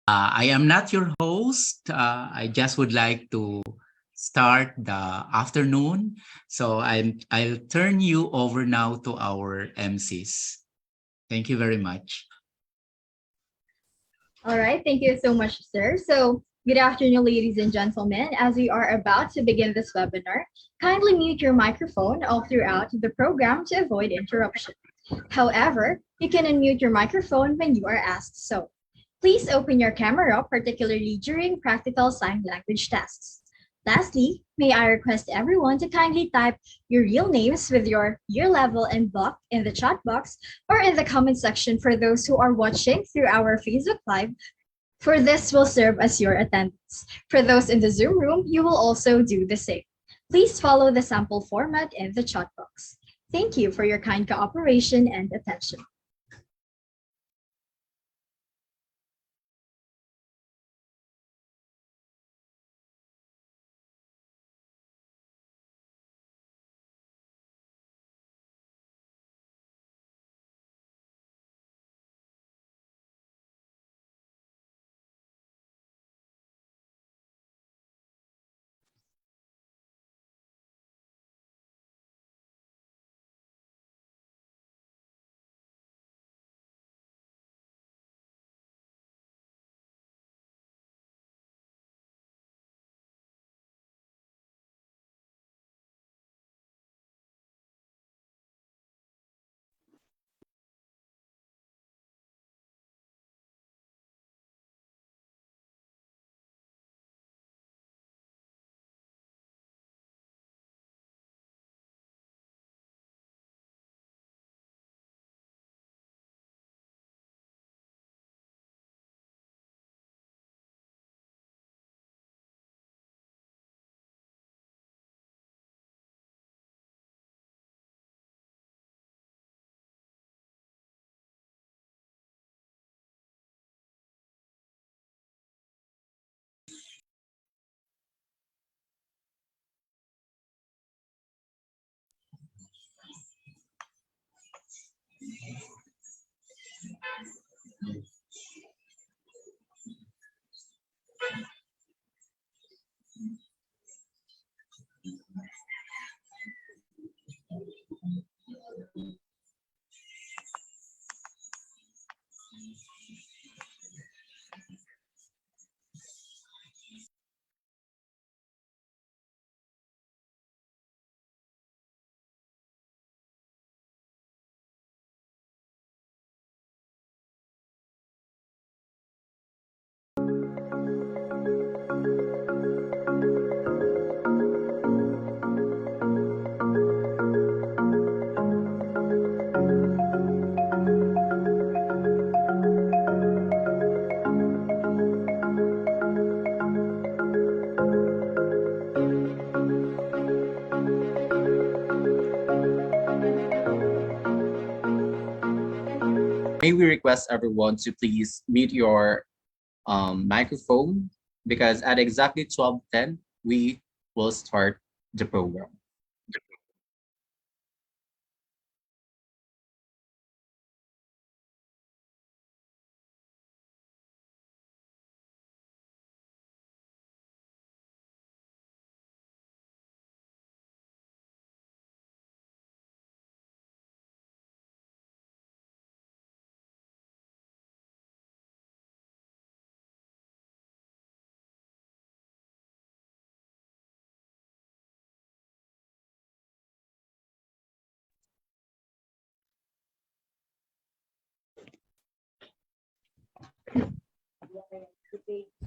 I am not your host. I just would like to start the afternoon. So I'll turn you over now to our MCs. Thank you very much. All right, thank you so much, sir. So, good afternoon, ladies and gentlemen. As we are about to begin this webinar, kindly mute your microphone all throughout the program to avoid interruption. However, you can unmute your microphone when you are asked so. Please open your camera, particularly during practical sign language tasks. Lastly, may I request everyone to kindly type your real names with your year level and block in the chat box or in the comment section for those who are watching through our Facebook Live, for this will serve as your attendance. For those in the Zoom room, you will also do the same. Please follow the sample format in the chat box. Thank you for your kind cooperation and attention. May we request everyone to please mute your microphone because at exactly 12:10 we will start the program.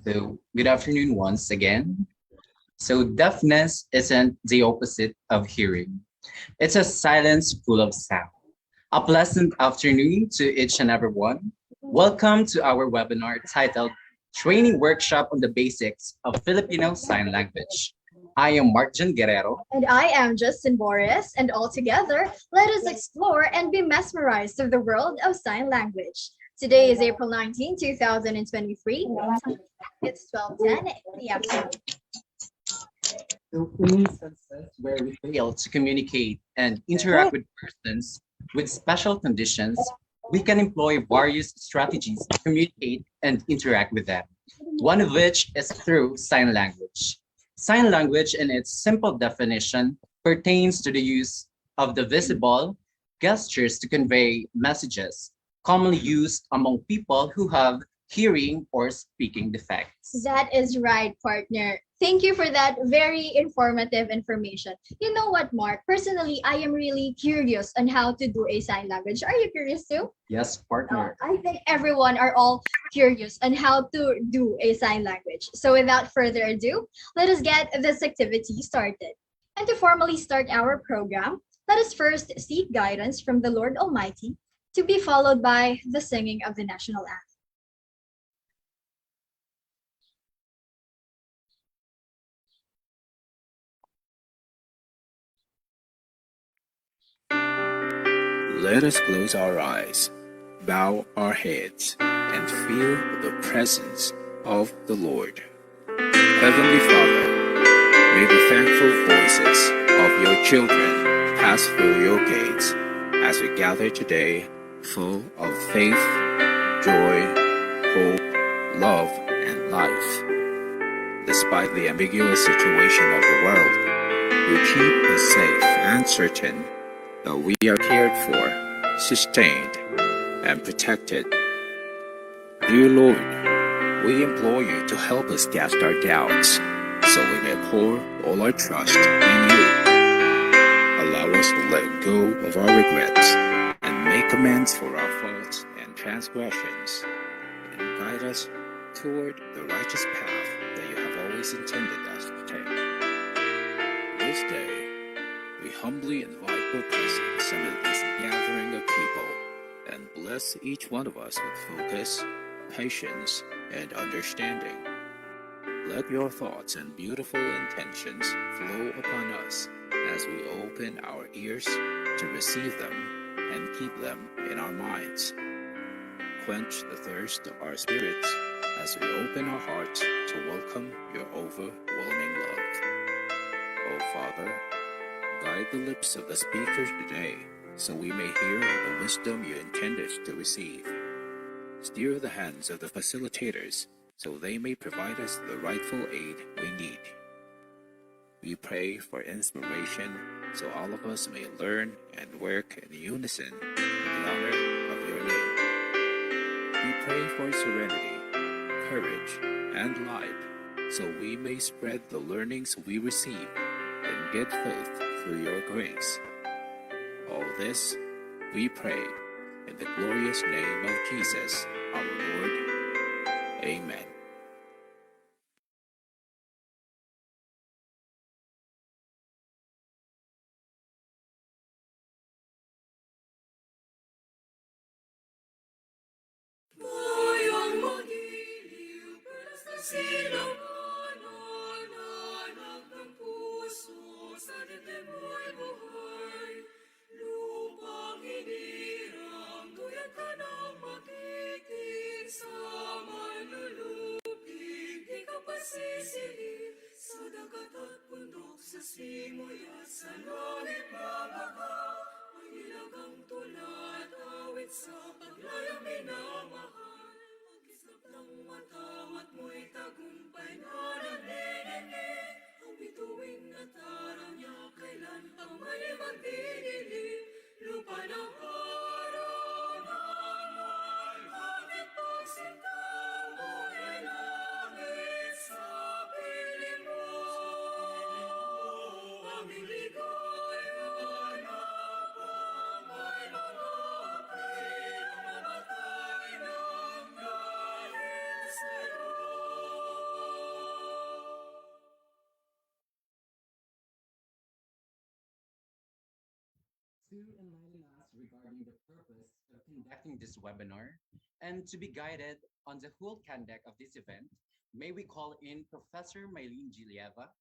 So good afternoon once again. So deafness isn't the opposite of hearing. It's a silence full of sound. A pleasant afternoon to each and every one. Welcome to our webinar titled Training Workshop on the Basics of Filipino Sign Language. I am Mark Guerrero. And I am Justin Boris, and all together, let us explore and be mesmerized of the world of sign language. Today is April 19, 2023. It's 12:10 in the afternoon. So in instances where we fail to communicate and interact with persons with special conditions, We can employ various strategies to communicate and interact with them, one of which is through sign language. Sign language, in its simple definition, pertains to the use of the visible gestures to convey messages, commonly used among people who have hearing or speaking defects. That is right, partner. Thank you for that very informative information. You know what, Mark? Personally, I am really curious on how to do a sign language. Are you curious too? Yes, partner. I think everyone are all curious on how to do a sign language. So without further ado, let us get this activity started. And to formally start our program, let us first seek guidance from the Lord Almighty, to be followed by the singing of the national anthem. Let us close our eyes, bow our heads, and feel the presence of the Lord. Heavenly Father, may the thankful voices of your children pass through your gates as we gather today, full of faith, joy, hope, love, and life. Despite the ambiguous situation of the world, you keep us safe and certain that we are cared for, sustained, and protected. Dear Lord, we implore you to help us cast our doubts so we may pour all our trust in you. Allow us to let go of our regrets and make amends for our faults and transgressions, and guide us toward the righteous path that you have always intended us to take. This day, we humbly invite your presence amid this gathering of people, and bless each one of us with focus, patience, and understanding. Let your thoughts and beautiful intentions flow upon us as we open our ears to receive them and keep them in our minds. Quench the thirst of our spirits as we open our hearts to welcome your overwhelming love. O Father, guide the lips of the speakers today so we may hear the wisdom you intended to receive. Steer the hands of the facilitators so they may provide us the rightful aid we need. We pray for inspiration so all of us may learn and work in unison in the honor of your name. We pray for serenity, courage, and light so we may spread the learnings we receive and get faith through your grace. All this we pray in the glorious name of Jesus, our Lord. Amen. Bayang magiliw, pelas na silanganan, anak ng puso, sa dibdib mo'y buhay. Lupang hinirang, tuyag ka ng magiging, sa manlulupig, di ka pasisilip. Sa dagat at bundok, sa simoy at sa langit mabaga, may nilagang tulad, awit sa paglayang minamahal. Pag-islap ng matawat mo'y tagumpay na naglilinig. Ang bituin at araw niya, kailan pa man ay magdidilim. Lupa ng araw ng langit pagsinta mo ay langit sa piling mo. Aming ligaya na pamay malapit, mamatay ng dahil sa'yo. To enlighten us regarding the purpose of conducting this webinar and to be guided on the whole conduct of this event, may we call in Professor Mylene Gilieva,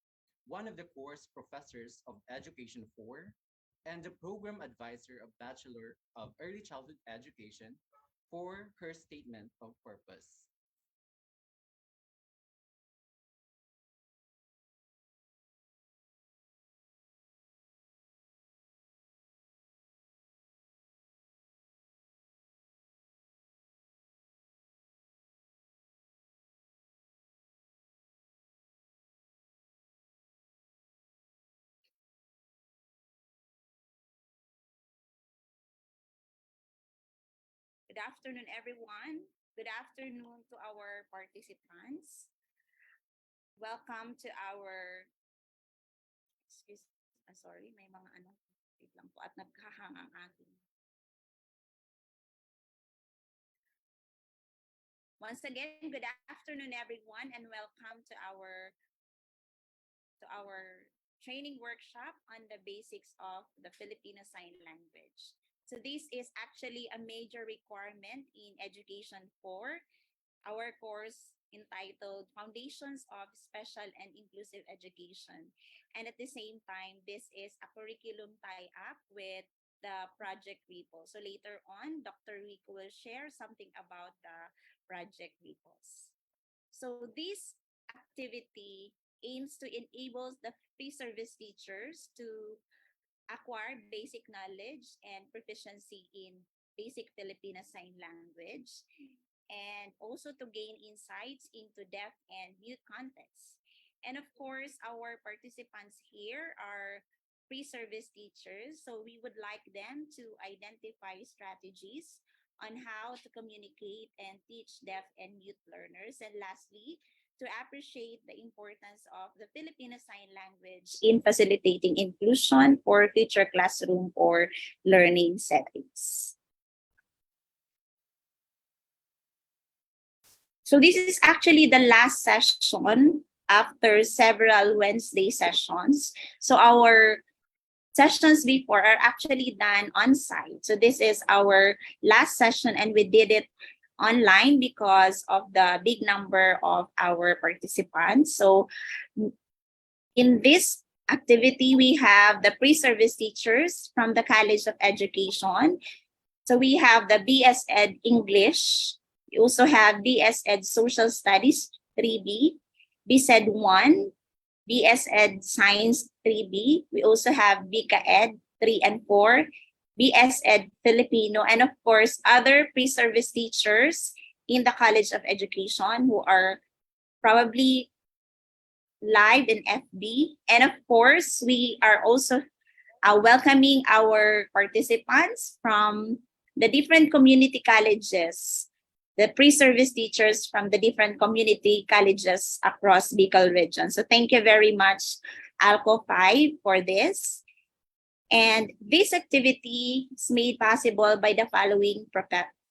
one of the course professors of Education 4 and the program advisor of Bachelor of Early Childhood Education, for her statement of purpose. Good afternoon, everyone. Good afternoon to our participants. Welcome to our, sorry, may mga ano, wait lang po at nagkahang ang aking. Once again, good afternoon, everyone, and welcome to our training workshop on the basics of the Filipino Sign Language. So this is actually a major requirement in Education 4, our course entitled Foundations of Special and Inclusive Education. And at the same time, this is a curriculum tie-up with the Project Ripple. So later on, Dr. Rico will share something about the Project Ripples. So this activity aims to enable the pre-service teachers to acquire basic knowledge and proficiency in basic Filipino Sign Language, and also to gain insights into deaf and mute contexts. And of course, our participants here are pre-service teachers, so we would like them to identify strategies on how to communicate and teach deaf and mute learners. And lastly, to appreciate the importance of the Filipino Sign Language in facilitating inclusion for future classroom or learning settings. So this is actually the last session after several Wednesday sessions. So our sessions before are actually done on site. So this is our last session, and we did it online because of the big number of our participants. So in this activity, we have the pre-service teachers from the College of Education. So we have the BS Ed English. We also have BS Ed Social Studies 3B, BSED 1, BS Ed Science 3B. We also have BICA Ed 3 and 4, BS Ed Filipino, and of course, other pre-service teachers in the College of Education who are probably live in FB. And of course, we are also welcoming our participants from the different community colleges, the pre-service teachers from the different community colleges across Bicol region. So thank you very much, ALCO 5, for this. And this activity is made possible by the following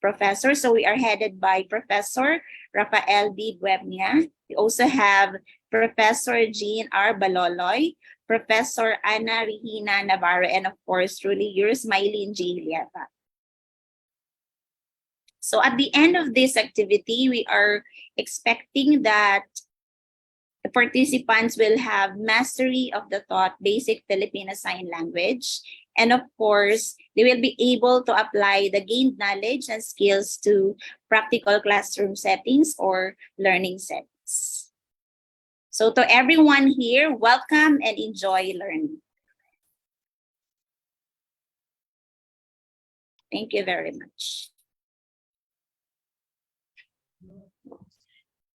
professors. So we are headed by Professor Rafael D. Buebnia. We also have Professor Jean R. Baloloy, Professor Ana Regina Navarro, and of course, truly yours, Mylene J. Lieta. So at the end of this activity, we are expecting that the participants will have mastery of the taught basic Filipino Sign Language. And of course, they will be able to apply the gained knowledge and skills to practical classroom settings or learning settings. So to everyone here, welcome and enjoy learning. Thank you very much.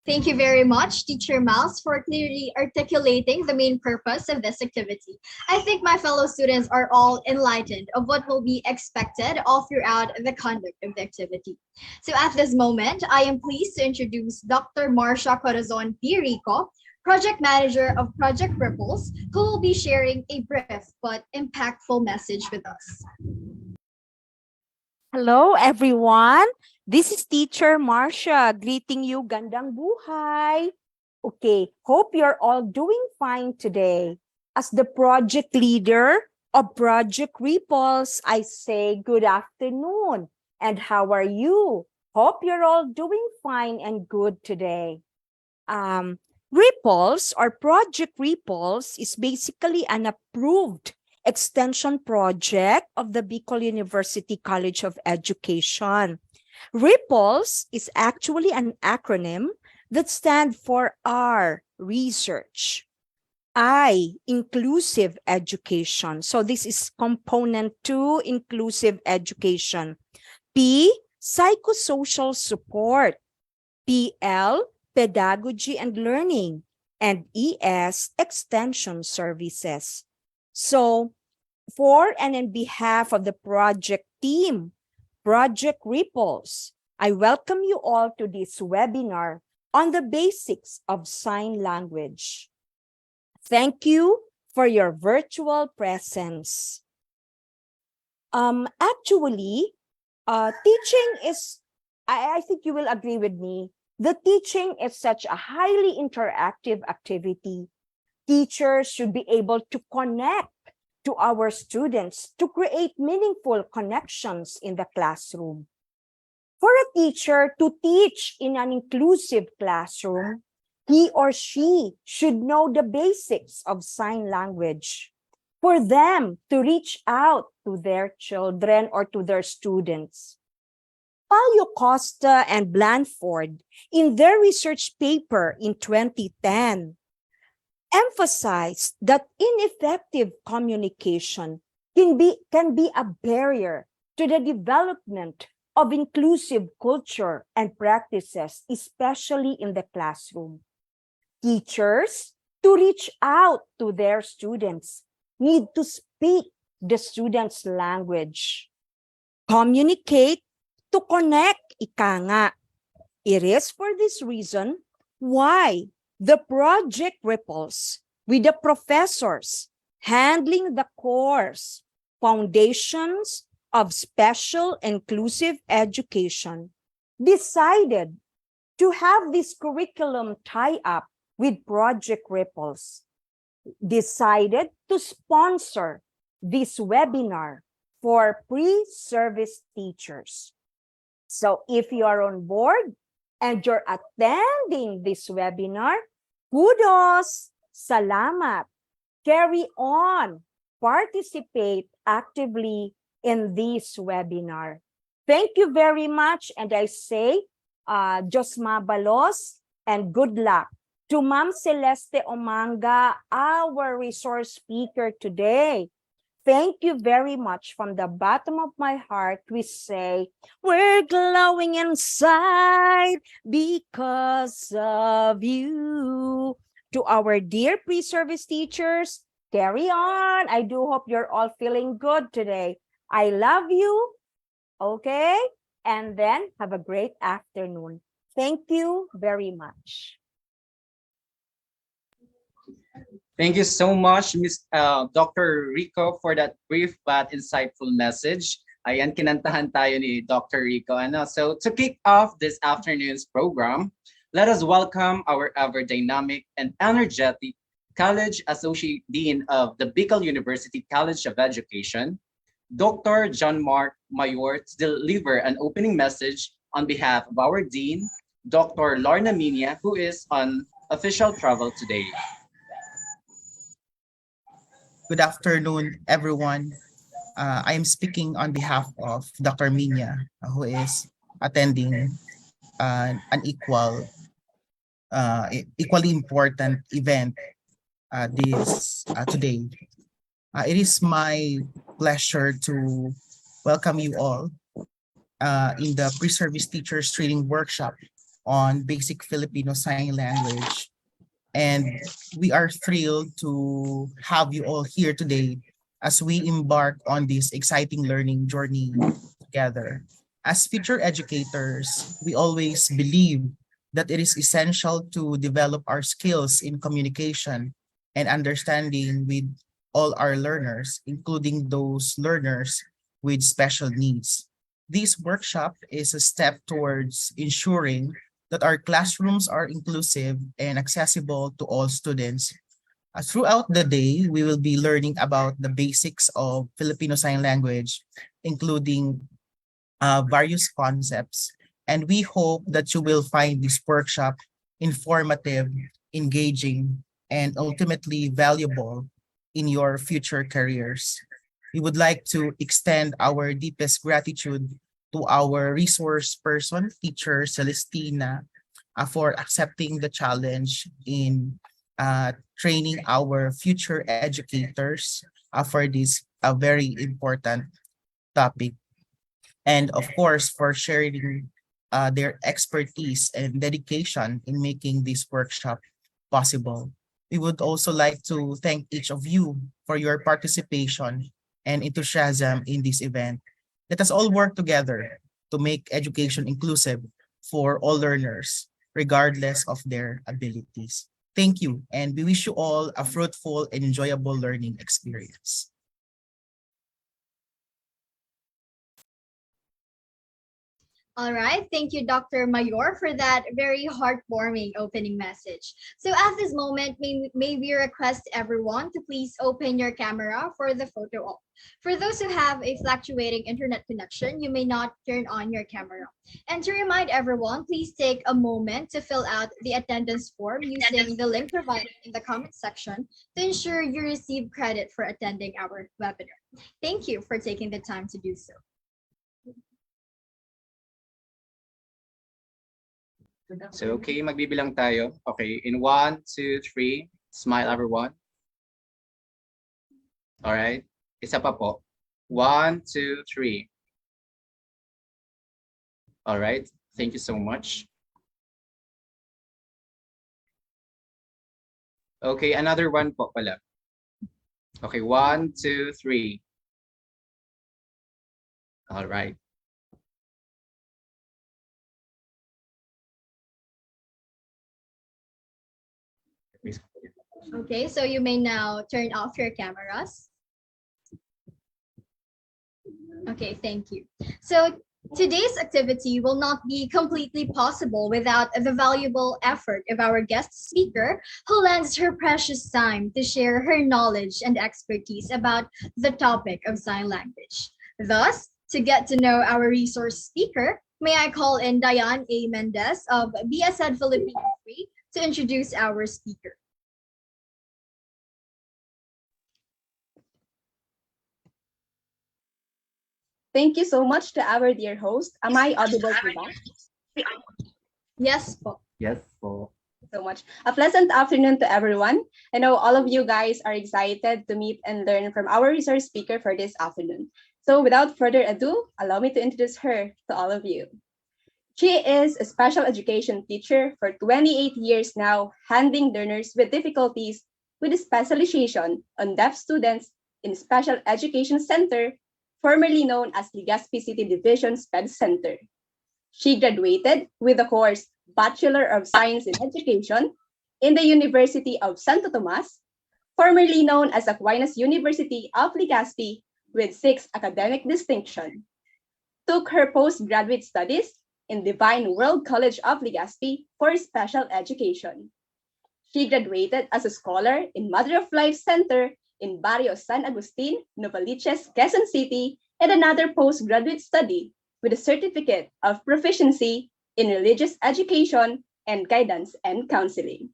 Thank you very much, Teacher Mouse, for clearly articulating the main purpose of this activity. I think my fellow students are all enlightened of what will be expected all throughout the conduct of the activity. So at this moment, I am pleased to introduce Dr. Marcia Corazon P. Rico, Project Manager of Project Ripples, who will be sharing a brief but impactful message with us. Hello, everyone. This is Teacher Marcia greeting you. Gandang buhay. Okay, hope you're all doing fine today. As the project leader of Project Ripples, I say good afternoon. And how are you? Hope you're all doing fine and good today. Ripples or Project Ripples is basically an approved extension project of the Bicol University College of Education. Ripples is actually an acronym that stands for R, research. I, inclusive education. So this is component 2, inclusive education. P, psychosocial support. PL, pedagogy and learning. And ES, extension services. So for and on behalf of the project team, Project Ripples. I welcome you all to this webinar on the basics of sign language. Thank you for your virtual presence. Actually, teaching is, I think you will agree with me, the teaching is such a highly interactive activity. Teachers should be able to connect to our students to create meaningful connections in the classroom. For a teacher to teach in an inclusive classroom, he or she should know the basics of sign language for them to reach out to their children or to their students. Paulo Costa and Blanford, in their research paper in 2010, emphasized that ineffective communication can be a barrier to the development of inclusive culture and practices, especially in the classroom. Teachers, to reach out to their students, need to speak the students' language. Communicate to connect, ika nga. It is for this reason why the Project Ripples, with the professors handling the course, Foundations of Special Inclusive Education, decided to have this curriculum tie-up with Project Ripples, decided to sponsor this webinar for pre-service teachers. So if you are on board and you're attending this webinar, kudos, salamat, carry on, participate actively in this webinar. Thank you very much, and I say, Diyos mabalos, and good luck to Ma'am Celeste Omanga, our resource speaker today. Thank you very much. From the bottom of my heart, we say, we're glowing inside because of you. To our dear pre-service teachers, carry on. I do hope you're all feeling good today. I love you. Okay? And then have a great afternoon. Thank you very much. Thank you so much, Dr. Rico, for that brief but insightful message. Ayan, kinantahan tayo ni Dr. Rico. So to kick off this afternoon's program, let us welcome our ever dynamic and energetic College Associate Dean of the Bicol University College of Education, Dr. John Mark Mayor, to deliver an opening message on behalf of our Dean, Dr. Lorna Minia, who is on official travel today. Good afternoon, everyone. I am speaking on behalf of Dr. Minya, who is attending an equally important event today. It is my pleasure to welcome you all in the pre-service teachers training workshop on basic Filipino sign language. And we are thrilled to have you all here today as we embark on this exciting learning journey together. As future educators, we always believe that it is essential to develop our skills in communication and understanding with all our learners, including those learners with special needs. This workshop is a step towards ensuring that our classrooms are inclusive and accessible to all students. Throughout the day, we will be learning about the basics of Filipino Sign Language, including various concepts. And we hope that you will find this workshop informative, engaging, and ultimately valuable in your future careers. We would like to extend our deepest gratitude to our resource person, teacher Celestina, for accepting the challenge in training our future educators for this very important topic. And of course, for sharing their expertise and dedication in making this workshop possible. We would also like to thank each of you for your participation and enthusiasm in this event. Let us all work together to make education inclusive for all learners, regardless of their abilities. Thank you, and we wish you all a fruitful and enjoyable learning experience. All right. Thank you, Dr. Mayor, for that very heartwarming opening message. So at this moment, may we request everyone to please open your camera for the photo op. For those who have a fluctuating internet connection, you may not turn on your camera. And to remind everyone, please take a moment to fill out the attendance form using the link provided in the comment section to ensure you receive credit for attending our webinar. Thank you for taking the time to do so. So, okay, magbibilang tayo. Okay, in 1, 2, 3, smile everyone. All right, isa pa po. 1, 2, 3. All right, thank you so much. Okay, another one po pala. Okay, 1, 2, 3. All right. Okay, so you may now turn off your cameras. Okay, thank you. So today's activity will not be completely possible without the valuable effort of our guest speaker, who lends her precious time to share her knowledge and expertise about the topic of sign language. Thus, to get to know our resource speaker, may I call in Diane A. Mendez of BSED Filipino 3 to introduce our speaker. Thank you so much to our dear host. Am I audible to that? Yes, po. Yes po. So much. A pleasant afternoon to everyone. I know all of you guys are excited to meet and learn from our resource speaker for this afternoon. So without further ado, allow me to introduce her to all of you. She is a special education teacher for 28 years now, handling learners with difficulties with specialization on deaf students in Special Education Center, formerly known as Legazpi City Division SPED Center. She graduated with the course Bachelor of Science in Education in the University of Santo Tomas, formerly known as Aquinas University of Legazpi, with 6 academic distinction. Took her postgraduate studies in Divine World College of Legazpi for special education. She graduated as a scholar in Mother of Life Center in Barrio San Agustin, Novaliches, Quezon City, and another postgraduate study with a certificate of proficiency in religious education and guidance and counseling.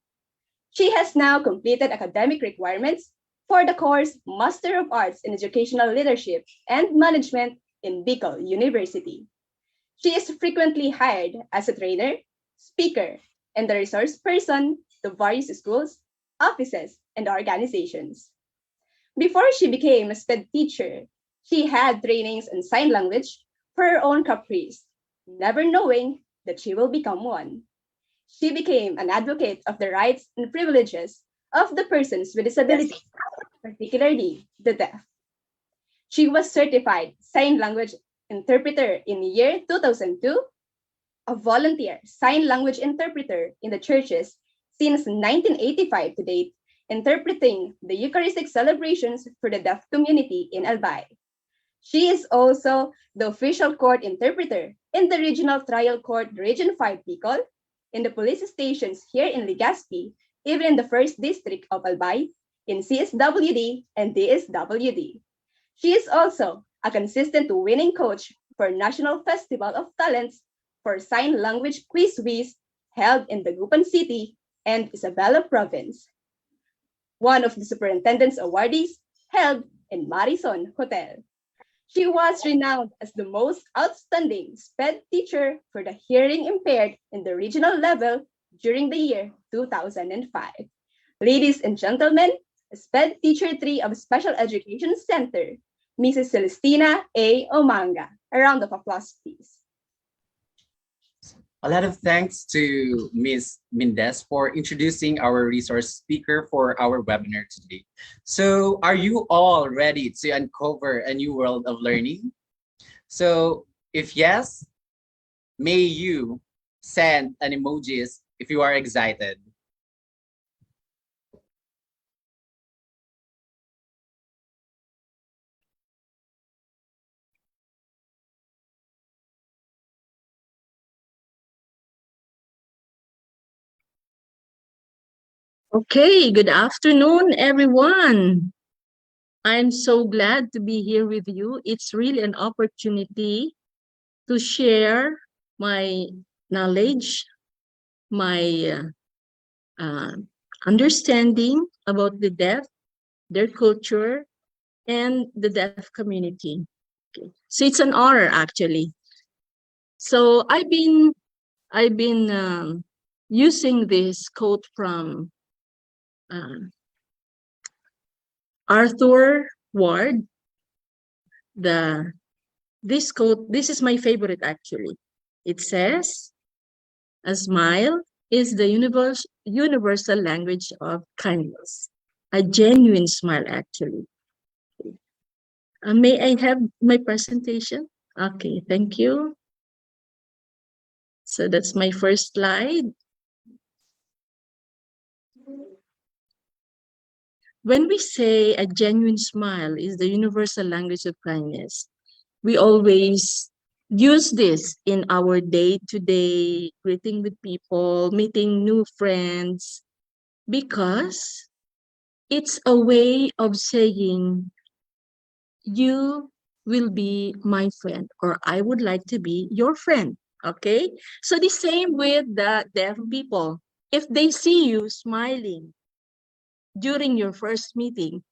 She has now completed academic requirements for the course Master of Arts in Educational Leadership and Management in Bicol University. She is frequently hired as a trainer, speaker, and a resource person to various schools, offices, and organizations. Before she became a SPED teacher, she had trainings in sign language for her own caprice, never knowing that she will become one. She became an advocate of the rights and privileges of the persons with disabilities, particularly the deaf. She was certified sign language interpreter in the year 2002, a volunteer sign language interpreter in the churches since 1985 to date, interpreting the Eucharistic celebrations for the deaf community in Albay. She is also the official court interpreter in the Regional Trial Court Region 5 Bicol, in the police stations here in Legazpi, even in the 1st District of Albay, in CSWD and DSWD. She is also a consistent winning coach for National Festival of Talents for Sign Language Quiz Wiz held in Dagupan City and Isabela Province. One of the superintendent's awardees held in Marison Hotel. She was renowned as the most outstanding SPED teacher for the hearing impaired in the regional level during the year 2005. Ladies and gentlemen, SPED Teacher 3 of Special Education Center, Mrs. Celestina A. Omanga. A round of applause, please. A lot of thanks to Ms. Mendez for introducing our resource speaker for our webinar today. So are you all ready to uncover a new world of learning? So if yes, may you send an emojis if you are excited. Okay, good afternoon, everyone. I'm so glad to be here with you. It's really an opportunity to share my knowledge, my understanding about the deaf, their culture, and the deaf community. Okay. So it's an honor, actually. So I've been using this quote from uh, Arthur Ward. This quote, this is my favorite actually. It says, "A smile is the universal language of kindness." A genuine smile, actually. May I have my presentation? Okay, thank you. So that's my first slide. When we say a genuine smile is the universal language of kindness, we always use this in our day-to-day greeting with people, meeting new friends, because it's a way of saying, you will be my friend, or I would like to be your friend. Okay? So the same with the deaf people. If they see you smiling during your first meeting,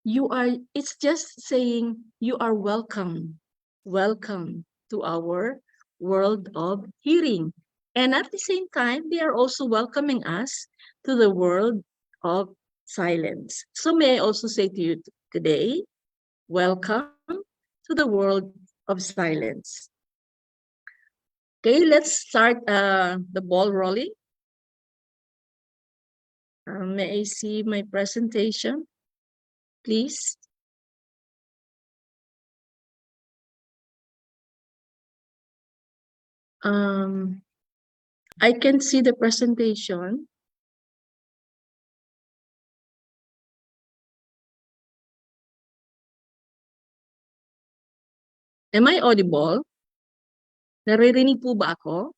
it's just saying you are welcome. Welcome to our world of hearing. And at the same time, they are also welcoming us to the world of silence. So may I also say to you today, welcome to the world of silence. Okay, let's start the ball rolling. May I see my presentation, please? I can see the presentation. Am I audible? Naririnig po ba ako?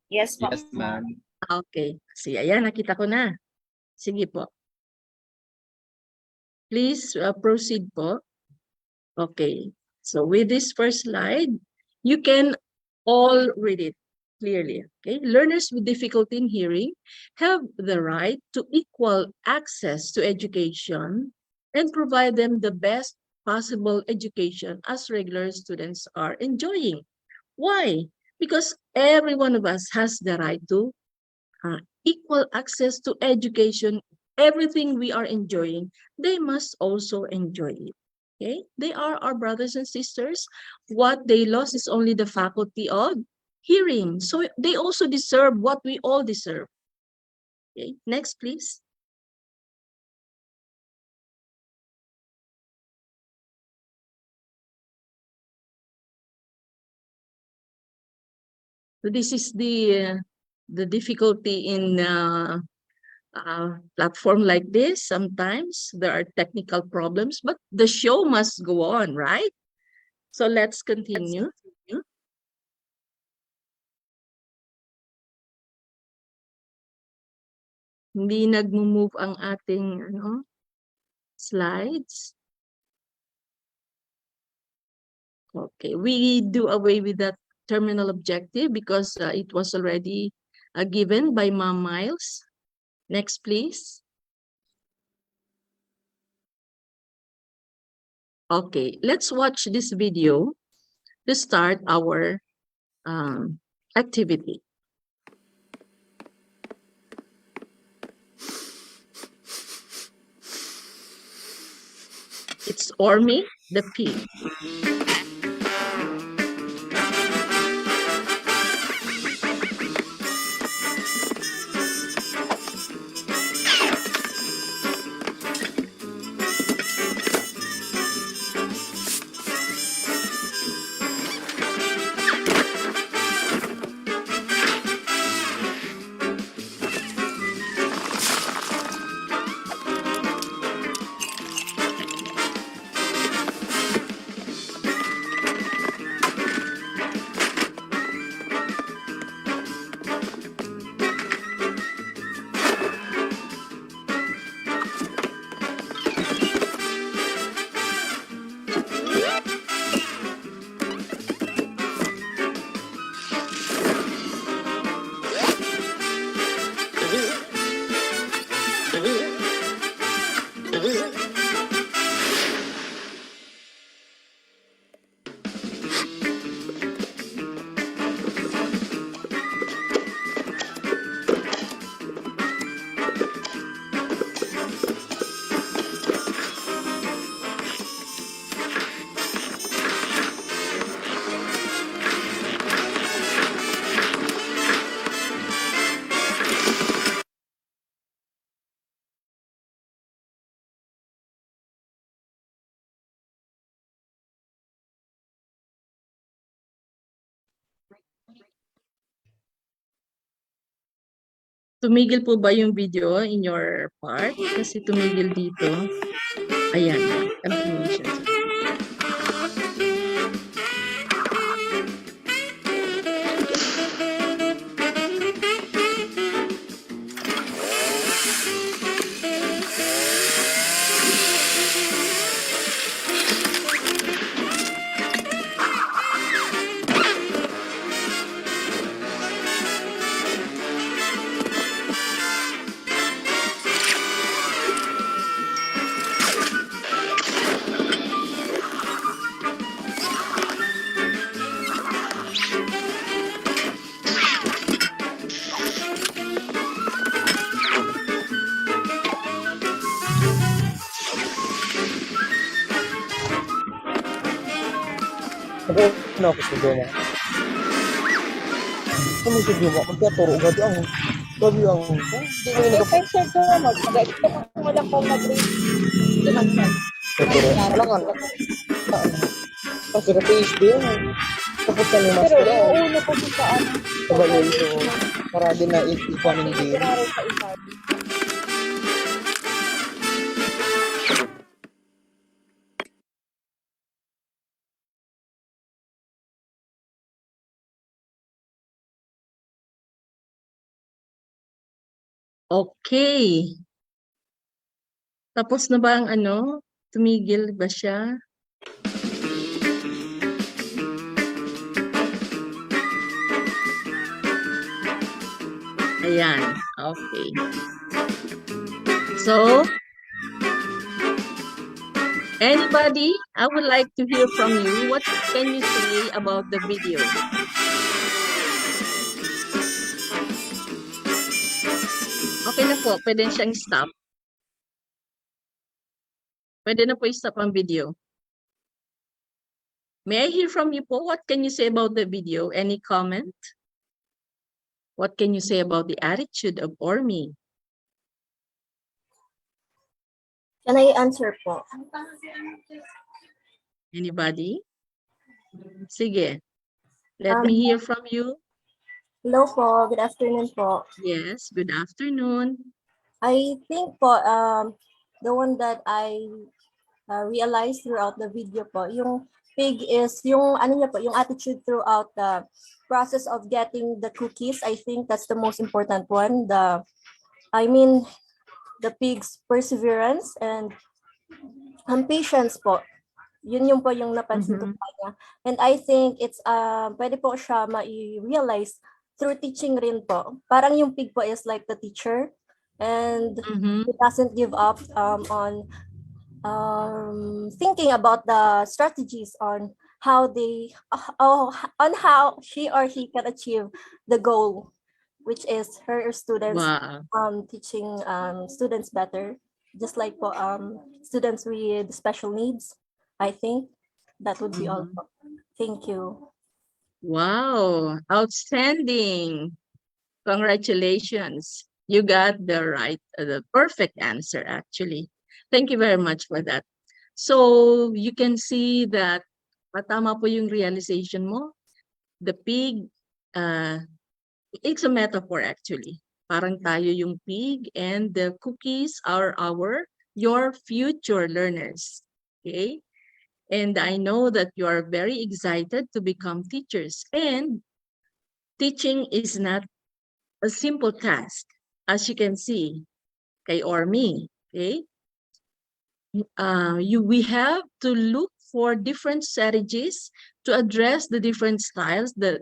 Yes, po. Yes, ma'am. Okay. Sige, ayan, nakita ko na. Sige po. Please proceed po. Okay. So with this first slide, you can all read it clearly. Okay. Learners with difficulty in hearing have the right to equal access to education and provide them the best possible education as regular students are enjoying. Why? Because every one of us has the right to equal access to education. Everything we are enjoying, they must also enjoy it. Okay, they are our brothers and sisters. What they lost is only the faculty of hearing. So they also deserve what we all deserve. Okay, next, please. So this is the difficulty in platform like this. Sometimes there are technical problems, but the show must go on, right? So let's continue. Hindi nagmo-move ang ating slides. Okay, we do away with that terminal objective because it was already given by Ma'am Miles. Next, please. Okay, let's watch this video to start our activity. It's Ormi the pig. Tumigil po ba yung video in your part? Kasi tumigil dito. Ayan, confirmation. Ako na ako sa goma. Kamu sa goma, magkaturo gabi ang hindi ko yung Sir, ko mag-expect mo lang kung mag-read. nagkaturo. Alangan. Kasi ka PhD yun. Tapos ka ni Pero Master. iuuna ko sa ano. Kabayo ito. Para din na ikuanin din. Sigurado sa isa. Okay. Tapos na ba ang ano? Tumigil ba siya? Ayan. Okay. So, anybody, I would like to hear from you. What can you say about the video? Okay na po. Pwede na siyang stop. Pwede na po i-stop ang video. May I hear from you po? What can you say about the video? Any comment? What can you say about the attitude of Ormi? Can I answer po? Anybody? Sige. Let me hear from you. Hello po, good afternoon po. Yes, good afternoon. I think po, the one that I realized throughout the video po, yung pig is yung ano niya po, yung attitude throughout the process of getting the cookies. I think that's the most important one. The pig's perseverance and patience po. Yun yung po yung napansin ko pa niya. And I think it's pwede po siya ma-realize through teaching rin po. Parang yung pig po is like the teacher and he doesn't give up on thinking about the strategies on how she or he can achieve the goal, which is her students teaching students better, just like po students with special needs. I think that would be all. Thank you. Wow, outstanding. Congratulations. You got the perfect answer, actually. Thank you very much for that. So you can see that patama po yung realization mo. The pig, it's a metaphor actually. Parang tayo yung pig and the cookies are your future learners. Okay? And I know that you are very excited to become teachers. And teaching is not a simple task, as you can see, kay Ormi. Okay? We have to look for different strategies to address the different styles, the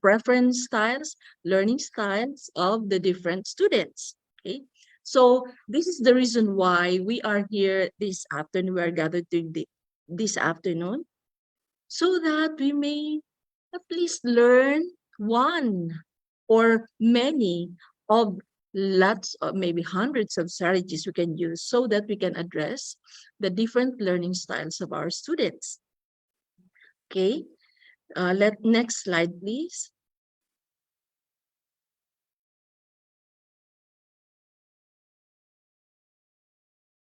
preference styles, learning styles of the different students. Okay? So this is the reason why we are here this afternoon. We are gathered this afternoon so that we may at least learn one or many of lots of maybe hundreds of strategies we can use so that we can address the different learning styles of our students. Okay, next slide, please.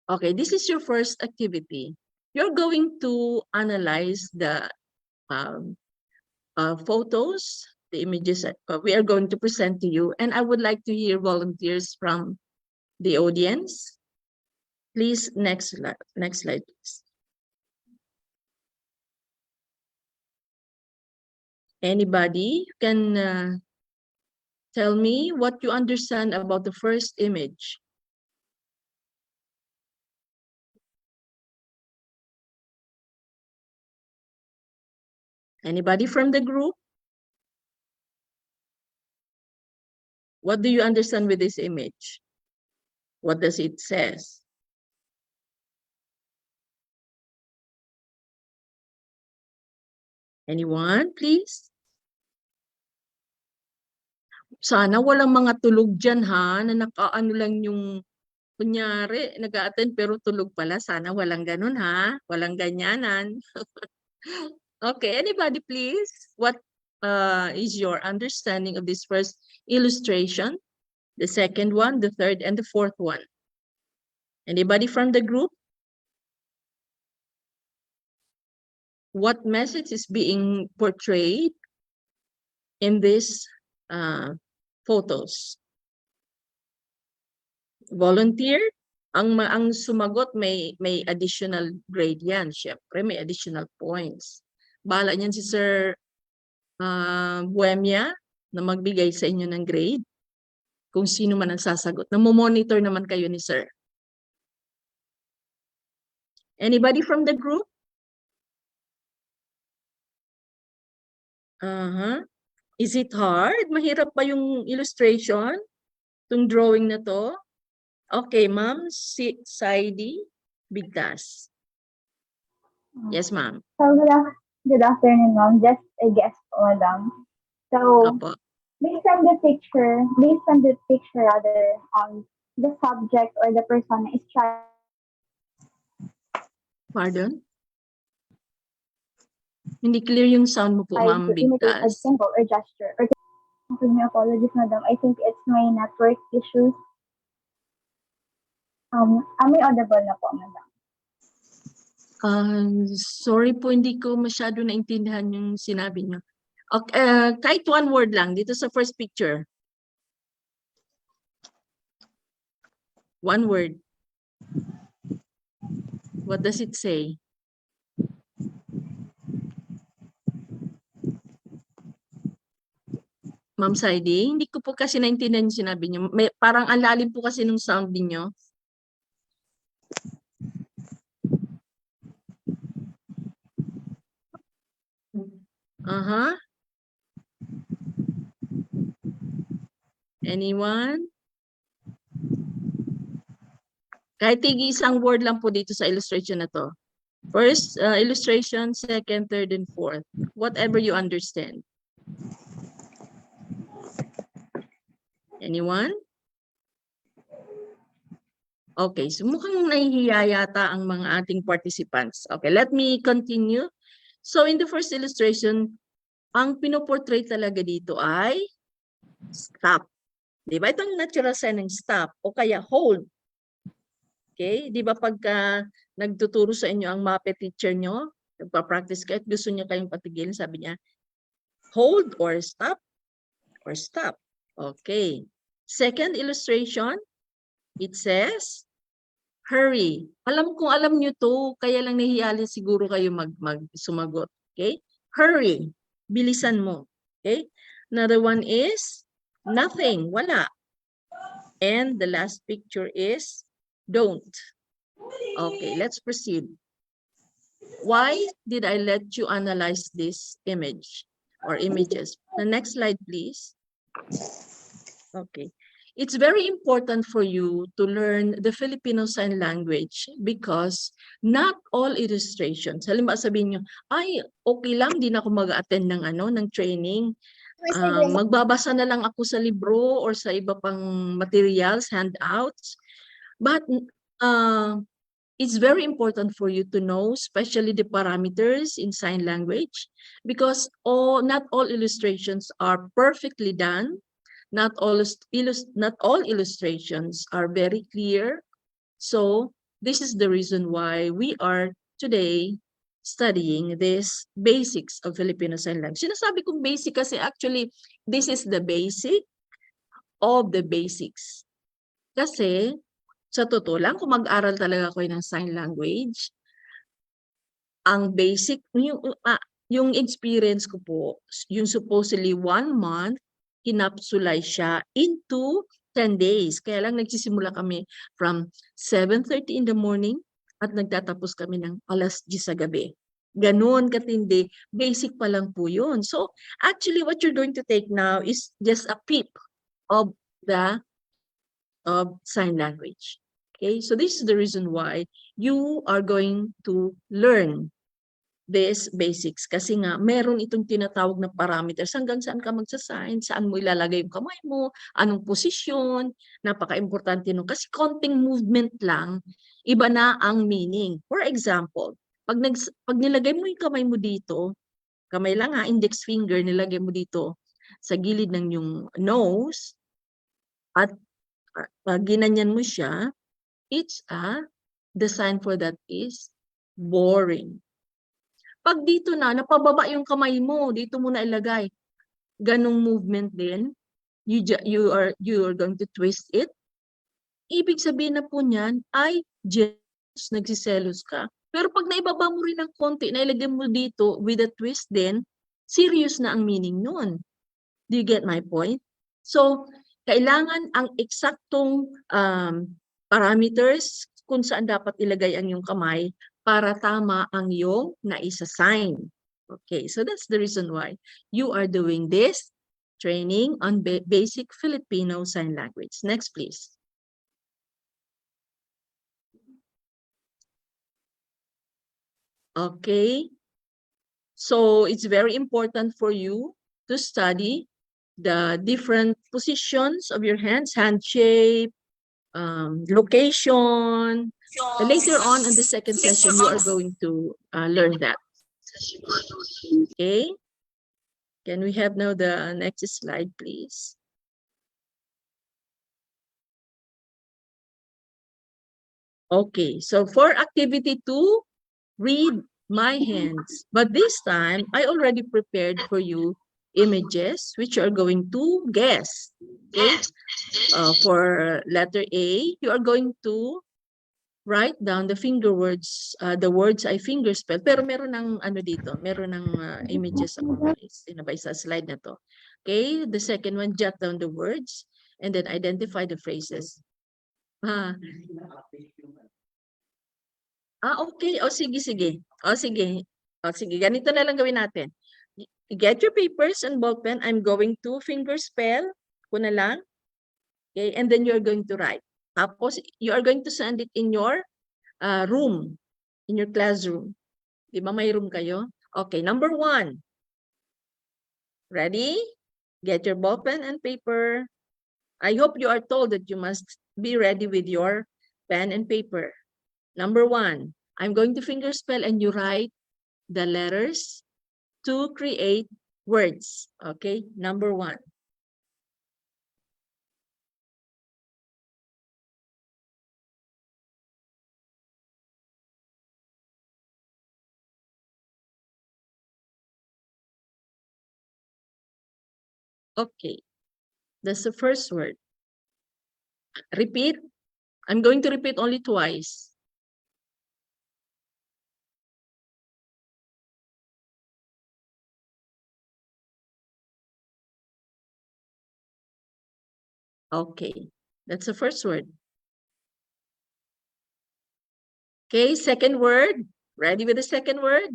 Okay, this is your first activity. You're going to analyze the photos the images that we are going to present to you. And I would like to hear volunteers from the audience. Please, next slide, please. Anybody can tell me what you understand about the first image? Anybody from the group? What do you understand with this image? What does it says? Anyone, please? Sana walang mga tulog dyan ha, na nakaano lang yung, kunyari, nag-a-attend pero tulog pala. Sana walang ganun ha, walang ganyanan. Okay, anybody please? What is your understanding of this first illustration? The second one, the third, and the fourth one? Anybody from the group? What message is being portrayed in these photos? Volunteer? Ang sumagot may additional grade yan. Siyempre, may additional points. Bahala niyan si Sir Buemia na magbigay sa inyo ng grade. Kung sino man ang sasagot. Namomonitor naman kayo ni Sir. Anybody from the group? Is it hard? Mahirap pa yung illustration? Itong drawing na to? Okay, Ma'am Saidi Bigtas. Yes, ma'am. So, good afternoon, ma'am. Just a guest, madam. So, Opo. based on the picture, rather, the subject or the person is trying. Pardon? Hindi clear yung sound mo po, Ma'am To imitate a Bigtas. symbol or gesture. Or my apologies, madam. I think it's my network issues. Am I audible na po, madam? Sorry po, hindi ko masyado naintindihan yung sinabi niyo. Okay, kahit one word lang dito sa first picture. One word. What does it say? Ma'am Saidi, hindi ko po kasi naintindihan yung sinabi niyo. Parang ang lalim po kasi ng sound niyo. Anyone? Kahit isang word lang po dito sa illustration na to. First illustration, second, third, and fourth. Whatever you understand. Anyone? Okay, so mukhang nahihiya yata ang mga ating participants. Okay, let me continue. So in the first illustration, ang pinoportray talaga dito ay stop. Di ba? Itong natural sign ng stop o kaya hold. Okay? Di ba pagka nagtuturo sa inyo ang MAPE teacher nyo, nagpa-practice kayo at gusto niya kayong patigilin, sabi niya, hold or stop or stop. Okay. Second illustration, it says, hurry. Alam niyo to, kaya lang nahihiyali siguro kayo sumagot. Okay? Hurry. Bilisan mo. Okay? Another one is nothing. Wala. And the last picture is don't. Okay, let's proceed. Why did I let you analyze this image or images? The next slide, please. Okay. It's very important for you to learn the Filipino Sign Language because not all illustrations, halimbawa sabihin nyo, ay, okay lang, di na ako mag-attend ng training. Magbabasa na lang ako sa libro or sa iba pang materials, handouts. But it's very important for you to know, especially the parameters in sign language, because not all illustrations are perfectly done. Not all illustrations are very clear. So this is the reason why we are today studying this basics of Filipino Sign Language. Sinasabi kong basic kasi actually, this is the basic of the basics. Kasi, sa totoo lang, kung mag-aral talaga kayo ng sign language, ang basic, yung experience ko po, yung supposedly 1 month, kinapsulay siya into 10 days. Kaya lang nagsisimula kami from 7:30 in the morning at nagtatapos kami ng 10:00 sa gabi. Ganon katindi. Basic pa lang po yun. So, actually, what you're going to take now is just a peep of the sign language. Okay, so this is the reason why you are going to learn this basics. Kasi nga, meron itong tinatawag na parameters. Hanggang saan ka magsasign, saan mo ilalagay yung kamay mo, anong posisyon, napaka-importante nun. Kasi konting movement lang, iba na ang meaning. For example, pag nilagay mo yung kamay mo dito, kamay lang ha, index finger, nilagay mo dito sa gilid ng yung nose, at ginanyan mo siya, the sign for that is boring. Pag dito na, napababa yung kamay mo, dito mo na ilagay. Ganong movement din, you are going to twist it. Ibig sabihin na po niyan ay jealous, nagsiselos ka. Pero pag naibaba mo rin ng konti, nailagay mo dito with a twist din, serious na ang meaning nun. Do you get my point? So, kailangan ang eksaktong parameters kung saan dapat ilagay ang iyong kamay para tama ang iyong naisa-sign. Okay, so that's the reason why you are doing this training on basic Filipino sign language. Next, please. Okay, so it's very important for you to study the different positions of your hands, hand shape, location. Later on in the second session, you are going to learn that. Okay. Can we have now the next slide, please? Okay, so for activity 2, read my hands. But this time, I already prepared for you images which you are going to guess. Okay. For letter A, you are going to write down the finger words, the words I finger spell. Pero meron ng ano dito, meron ng images ako guys. Sinabay sa slide na to. Okay, the second one, jot down the words and then identify the phrases. Okay. O sige, sige. O sige. O sige, ganito na lang gawin natin. Get your papers and ball pen. I'm going to finger spell. Kuna lang. Okay, and then you're going to write. Tapos, you are going to send it in your room, in your classroom. Di ba may room kayo? Okay, number 1. Ready? Get your ball pen and paper. I hope you are told that you must be ready with your pen and paper. Number 1, I'm going to finger spell and you write the letters to create words. Okay, number 1. Okay, that's the first word. Repeat. I'm going to repeat only twice. Okay, that's the first word. Okay, second word. Ready with the second word?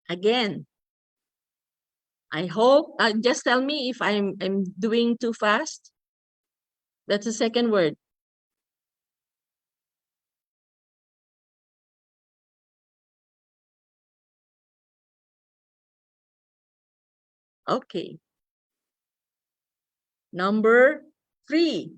Again. I hope, just tell me if I'm doing too fast. That's the second word. Okay. Number 3.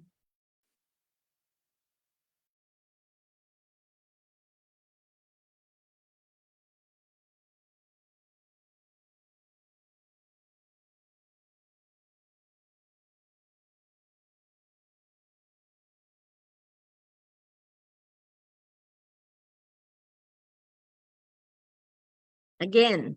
Again.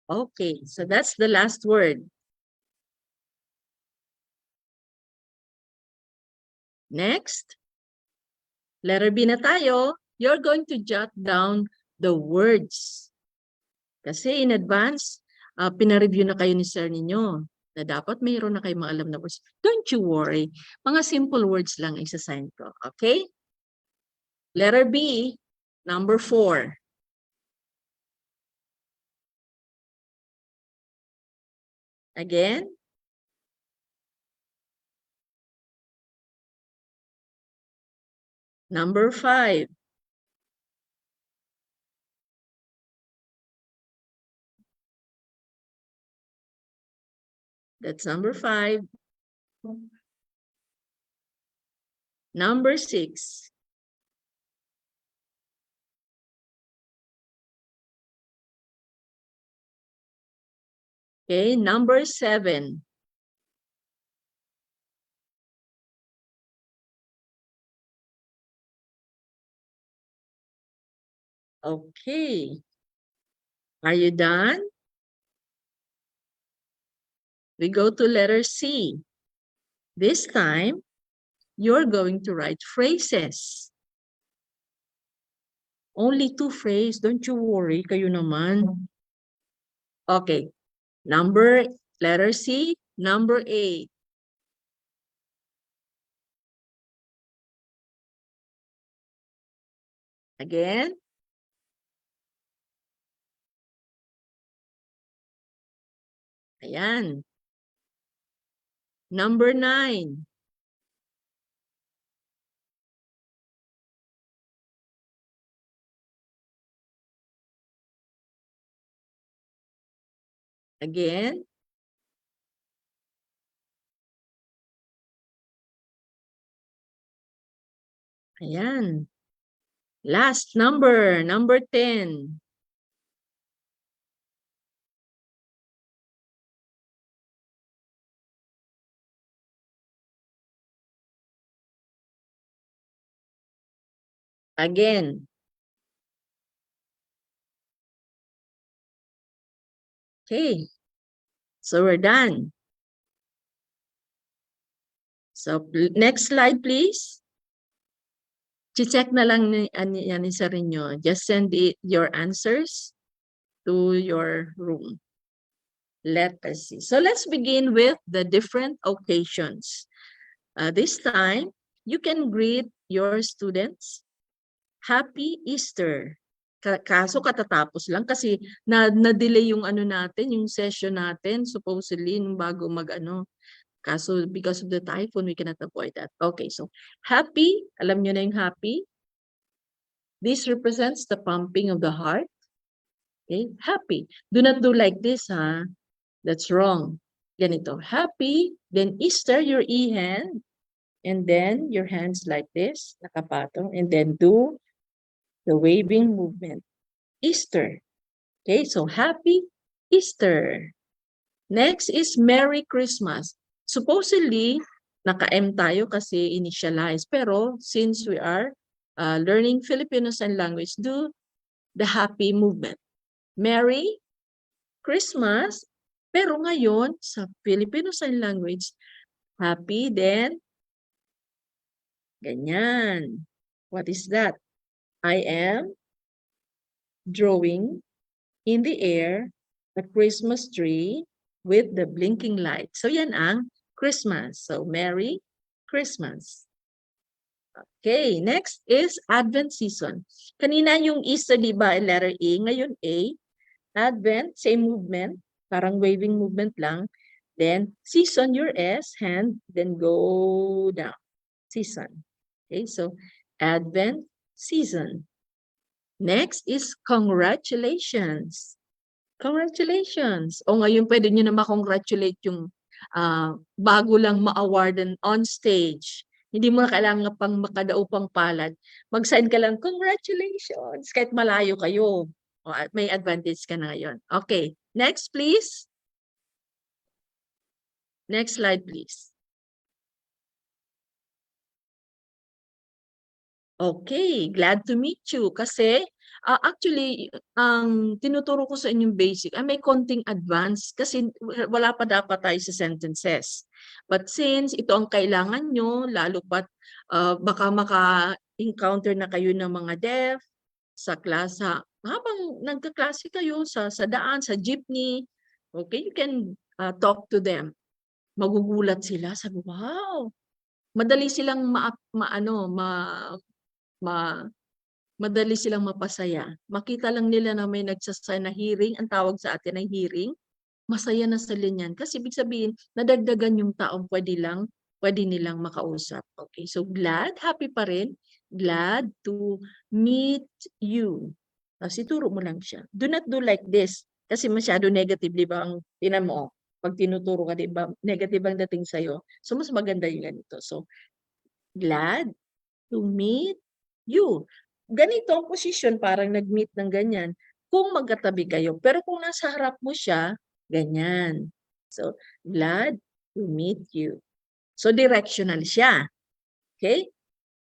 Okay, so that's the last word. Next, letter B na tayo. You're going to jot down the words. Kasi in advance, pinareview na kayo ni sir ninyo na dapat mayroon na kayong mga alam na words. Don't you worry. Mga simple words lang isa-sign ko. Okay? Letter B, number 4. Again. Number 5. That's number 5. Number 6. Okay, number 7. Okay. Are you done? We go to letter C. This time, you're going to write phrases. Only 2 phrases. Don't you worry. Kayo naman. Okay. Letter C, number 8. Again. Ayan. Number 9. Again. Ayan. Last number 10. Again. Okay. So we're done. So next slide, please. Check na lang ni sir inyo. Just send your answers to your room. Let us see. So let's begin with the different occasions. This time, you can greet your students. Happy Easter. Kaso katatapos lang kasi na-delay yung ano natin, yung session natin, supposedly, nung bago mag-ano. Kaso because of the typhoon, we cannot avoid that. Okay, so happy, alam nyo na yung happy. This represents the pumping of the heart. Okay, happy. Do not do like this, ha? That's wrong. Ganito, happy, then Easter, your E hand, and then your hands like this, nakapatong, and then do the waving movement. Easter. Okay, so happy Easter. Next is Merry Christmas. Supposedly, naka-M tayo kasi initialize. Pero since we are learning Filipino Sign Language, do the happy movement. Merry Christmas. Pero ngayon, sa Filipino Sign Language, happy, then ganyan. What is that? I am drawing in the air a Christmas tree with the blinking light. So yan ang Christmas. So Merry Christmas. Okay, next is Advent season. Kanina yung Easter, di ba, letter A. Ngayon A. Advent, same movement. Parang waving movement lang. Then season, your S, hand, then go down. Season. Okay, so Advent season. Next is congratulations. Congratulations. O ngayon pwede nyo na ma-congratulate yung bago lang ma-awardan on stage. Hindi mo na kailangan pang makadaupang palad. Mag-sign ka lang, congratulations, kahit malayo kayo. O, may advantage ka na ngayon. Okay, next please. Next slide please. Okay, glad to meet you. Kasi actually, ang tinuturo ko sa inyong basic ay may konting advance kasi wala pa dapat tayo sa sentences. But since ito ang kailangan nyo, lalo pat baka maka-encounter na kayo ng mga deaf sa klasa, habang nagkaklase kayo sa daan, sa jeepney, okay, you can talk to them. Magugulat sila, sabi, wow, madali silang madali silang mapasaya. Makita lang nila na may nagsasay na hearing, ang tawag sa atin ay hearing, masaya na sila niyan. Kasi ibig sabihin, nadagdagan yung taong pwede nilang makausap. Okay, so glad, happy pa rin. Glad to meet you. Tapos ituro mo lang siya. Do not do like this. Kasi masyado negative, di ba? Ang tinan mo, pag tinuturo ka, di ba? Negative ang dating sa'yo. So mas maganda yung ganito. So, glad to meet you. Ganito ang posisyon, parang nag-meet ng ganyan. Kung magkatabi kayo. Pero kung nasa harap mo siya, ganyan. So, glad to meet you. So, directional siya. Okay?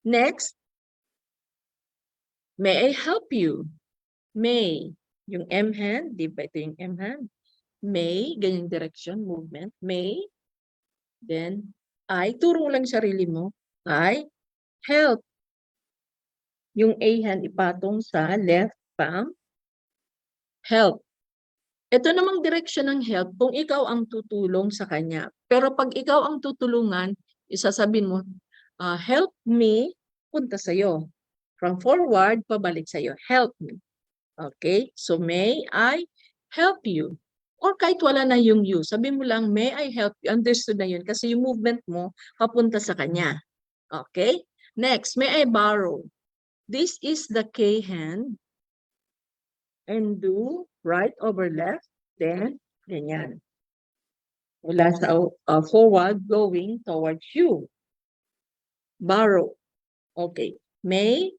Next. May I help you? May. Yung M hand, di ba ito yung M hand? May, ganyang direction, movement. May. Then, I. Turo lang sarili mo. I help. Yung A hand ipatong sa left palm. Help. Ito namang direction ng help kung ikaw ang tutulong sa kanya. Pero pag ikaw ang tutulungan, isasabihin mo, help me, punta sa'yo. From forward, pabalik sa'yo. Help me. Okay? So, may I help you? Or kahit wala na yung you, sabihin mo lang, may I help you? Understood na yun kasi yung movement mo papunta sa kanya. Okay? Next, may I borrow? This is the K hand. And do right over left, then ganyan. Mula sa forward, going towards you. Borrow. Okay. May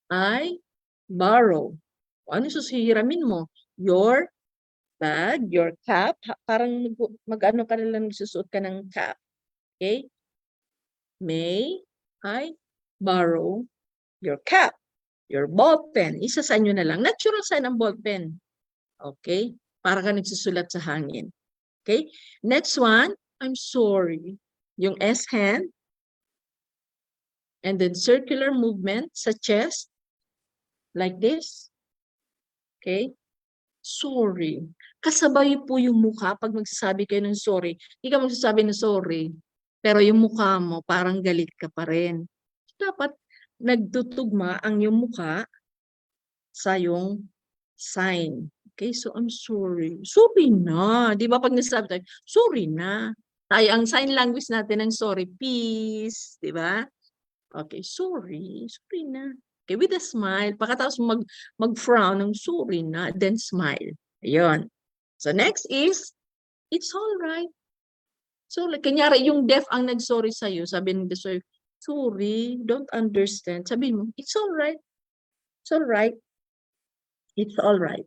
I borrow? Ano susihiramin mo? Your bag, your cap. Parang mag-ano ka na lang, nagsusuot ka ng cap. Okay? May I borrow your cap, your ball pen. Isa sa inyo na lang. Natural sign ang ball pen. Okay? Para ka nagsusulat sa hangin. Okay? Next one, I'm sorry. Yung S hand. And then circular movement sa chest. Like this. Okay? Sorry. Kasabay po yung mukha pag magsasabi kayo ng sorry. Hindi ka magsasabi ng sorry. Pero yung mukha mo, parang galit ka pa rin. Dapat nagtutugma ang iyong mukha sa iyong sign. Okay, so I'm sorry. Sorry na. Di ba pag nasabi tayo, sorry na. Tayo, ang sign language natin ng sorry, peace. Di ba? Okay, sorry. Sorry na. Okay, with a smile. Pagkatapos mag-frown ng sorry na, then smile. Ayun. So next is, it's all right. So, kanyari yung deaf ang nag-sorry sa'yo, sabi ng deaf, sorry, don't understand. Sabi mo, it's all right. It's all right. It's all right.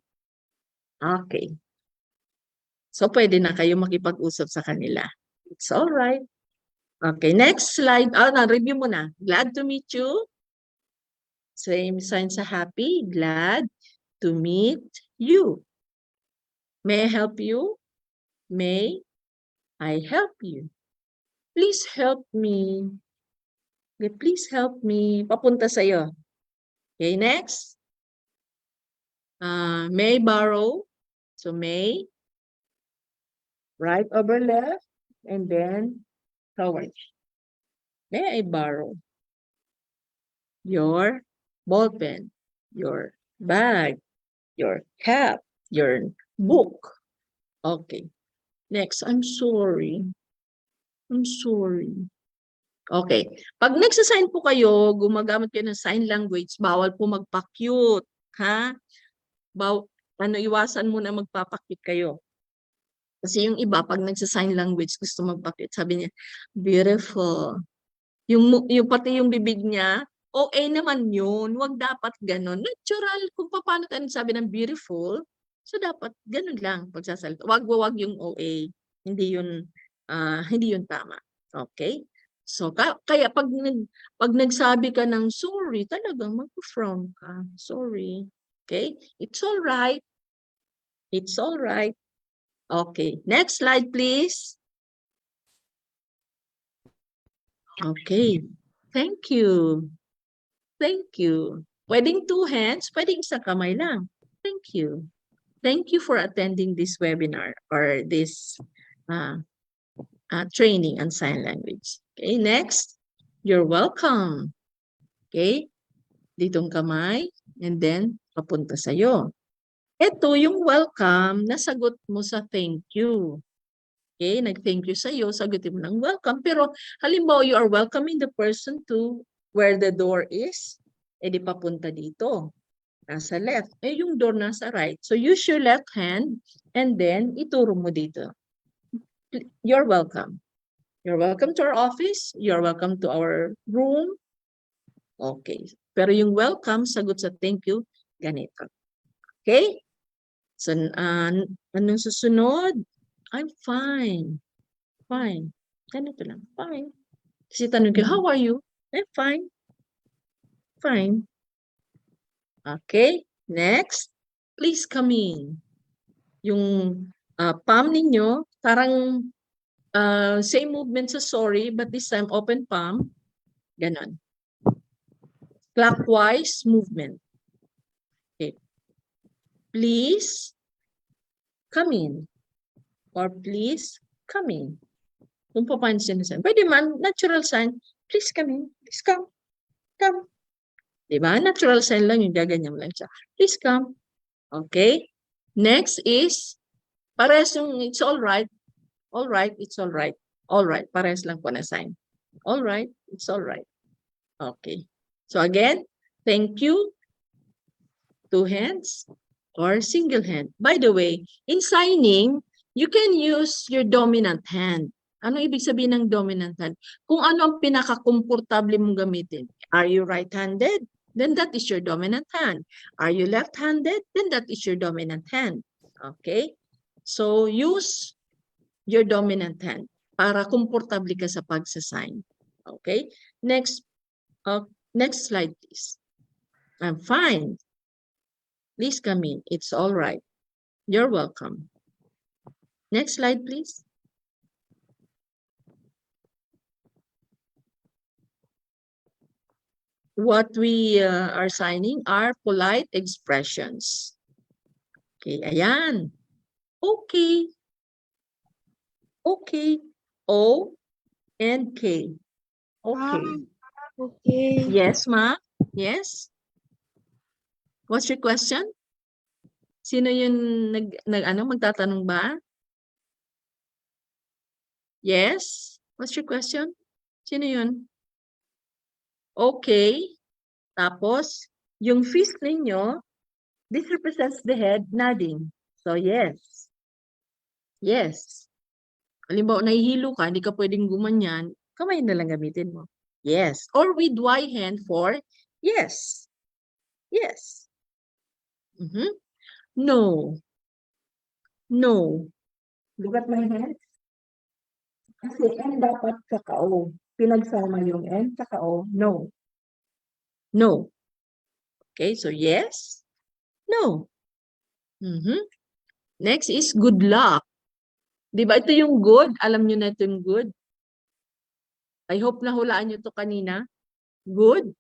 Okay. So, pwede na kayo makipag-usap sa kanila. It's all right. Okay, next slide. Na-review mo na. Glad to meet you. Same sign sa happy. Glad to meet you. May I help you? May I help you? Please help me. Okay, please help me. Papunta sa'yo. Okay, next. May I borrow? So may. Right over left. And then towards. May I borrow your ball pen, your bag, your cap, your book? Okay. Next, I'm sorry. I'm sorry. Okay. Pag nagsasign po kayo, gumagamit kayo ng sign language, bawal po magpa-cute. Ha? Iwasan mo na magpapa-cute kayo. Kasi yung iba, pag nagsasign language, gusto magpa-cute. Sabi niya, beautiful. Yung pati yung bibig niya, OA naman yun. Wag dapat ganon. Natural kung paano tayo sabi ng beautiful. So dapat ganun lang pagsasalita. Wag yung OA. Hindi yun tama. Okay? So kaya pag nagsabi ka ng sorry, talagang mag-from ka. Sorry. Okay? It's all right. It's all right. Okay. Next slide, please. Okay. Thank you. Thank you. Pwedeng 2 hands, pwedeng isang kamay lang. Thank you. Thank you for attending this webinar or this training on sign language. Okay, next. You're welcome. Okay, ditong kamay and then papunta sa'yo. Ito yung welcome, nasagot mo sa thank you. Okay, nag-thank you sa'yo, sagutin mo ng welcome. Pero halimbawa, you are welcoming the person to where the door is, edi papunta dito. Nasa left. Yung door nasa right. So use your left hand and then ituro mo dito. You're welcome. You're welcome to our office. You're welcome to our room. Okay. Pero yung welcome, sagot sa thank you, ganito. Okay? So, anong susunod? I'm fine. Fine. Ganito lang. Fine. Kasi tanong ko, how are you? I'm fine. Fine. Okay. Next. Please come in. Yung palm ninyo, parang same movement sa sorry, but this time open palm. Ganon. Clockwise movement. Okay. Please come in. Or please come in. Kung papansin na sign. Pwede man, natural sign. Please come in. Please come. Come. Diba? Natural sign lang yung gaganyan lang siya. Please come. Okay. Next is, pares yung it's all right. All right, it's all right. All right. Pares lang po na sign. All right, it's all right. Okay. So again, thank you. 2 hands or single hand. By the way, in signing, you can use your dominant hand. Ano ibig sabihin ng dominant hand? Kung ano ang pinaka-komportable mong gamitin. Are you right-handed? Then that is your dominant hand. Are you left-handed? Then that is your dominant hand. Okay? So use your dominant hand para komportable ka sa pagsasign. Okay? Next slide, please. I'm fine. Please come in. It's all right. You're welcome. Next slide, please. What we are signing are polite expressions. Okay, ayan. Okay. Okay. O and K. Okay. Okay. Yes, ma? Yes? What's your question? Sino yung magtatanong ba? Yes? What's your question? Sino yun? Okay. Tapos, yung fist ninyo, this represents the head nodding. So, yes. Yes. Halimbawa, nahihilo ka, hindi ka pwedeng gumanyan, kamay na lang gamitin mo. Yes. Or with Y hand for yes. Yes. No. No. Look at my hands. Kasi N dapat kakao. Pinagsama yung N, kakao. No. No. Okay, so yes. No. Next is good luck. Diba ito yung good? Alam nyo na ito yung good? I hope nahulaan nyo ito kanina. Good.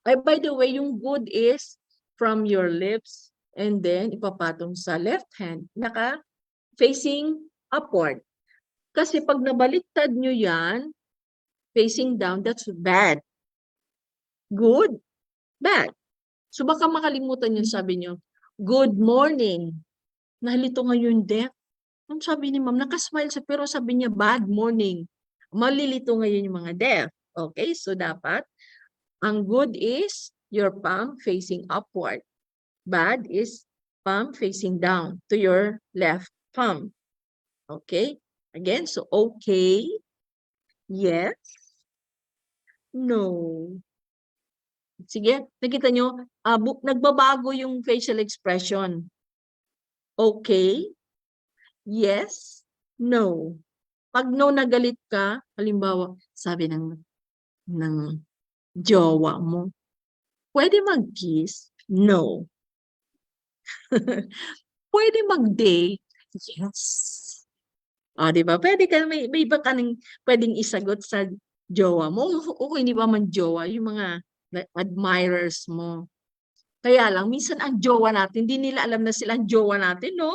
By the way, yung good is from your lips and then ipapatong sa left hand. Facing upward. Kasi pag nabaliktad nyo yan, facing down, that's bad. Good, bad. So baka makalimutan nyo, sabi nyo, good morning. Nahalito ngayon deaf. Ang sabi ni ma'am, nakasmile siya pero sabi niya bad morning. Malilito ngayon yung mga deaf. Okay, so dapat, ang good is your palm facing upward. Bad is palm facing down to your left palm. Okay, again, so okay, yes, no, Sige, nakita nyo, nagbabago yung facial expression. Okay, yes, no. Pag no nagalit ka, halimbawa, sabi ng jowa mo, pwede mag-kiss? No. Pwede mag-date? Yes. Di ba? Pwede ka, may iba ka nang pwedeng isagot sa jowa mo. O hindi ba man jowa, yung mga admirers mo. Kaya lang, minsan ang jowa natin, hindi nila alam na sila ang jowa natin, no?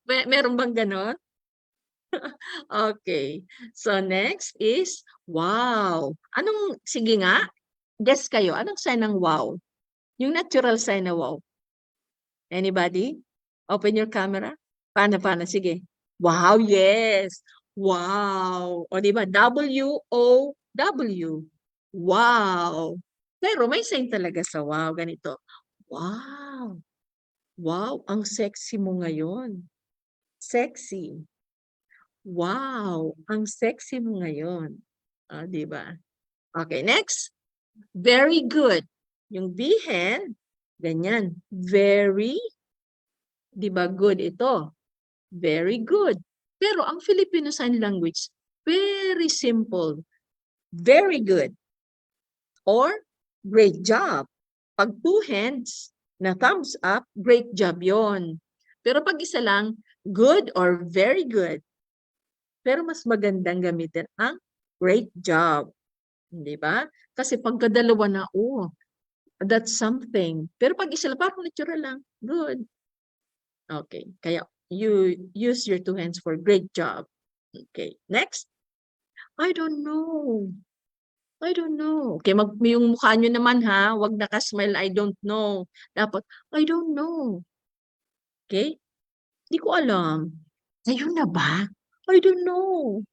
Meron bang ganon? Okay. So next is wow. Sige nga, guess kayo, anong sign ng wow? Yung natural sign na wow. Anybody? Open your camera. Paano? Sige. Wow, yes. Wow. O diba? W-O-W. Wow. Pero may sign talaga sa wow. Ganito. Wow. Wow, ang sexy mo ngayon. Sexy. Wow, ang sexy mo ngayon. Diba? Okay, next. Very good. Yung B-hand, ganyan. Very, diba, good ito. Very good. Pero ang Filipino Sign Language, very simple. Very good. Or, great job. Pag two hands na thumbs up, great job yon. Pero pag isa lang, good or very good. Pero mas magandang gamitin ang great job. Di ba? Kasi pagkadalawa na, that's something. Pero pag isa lang, parang natural lang. Good. Okay. Kaya you use your two hands for great job. Okay. Next. I don't know. I don't know. Okay, yung mukha nyo naman ha, wag nakasmile, I don't know. Dapat, I don't know. Okay? Hindi ko alam. Ayun na ba? I don't know.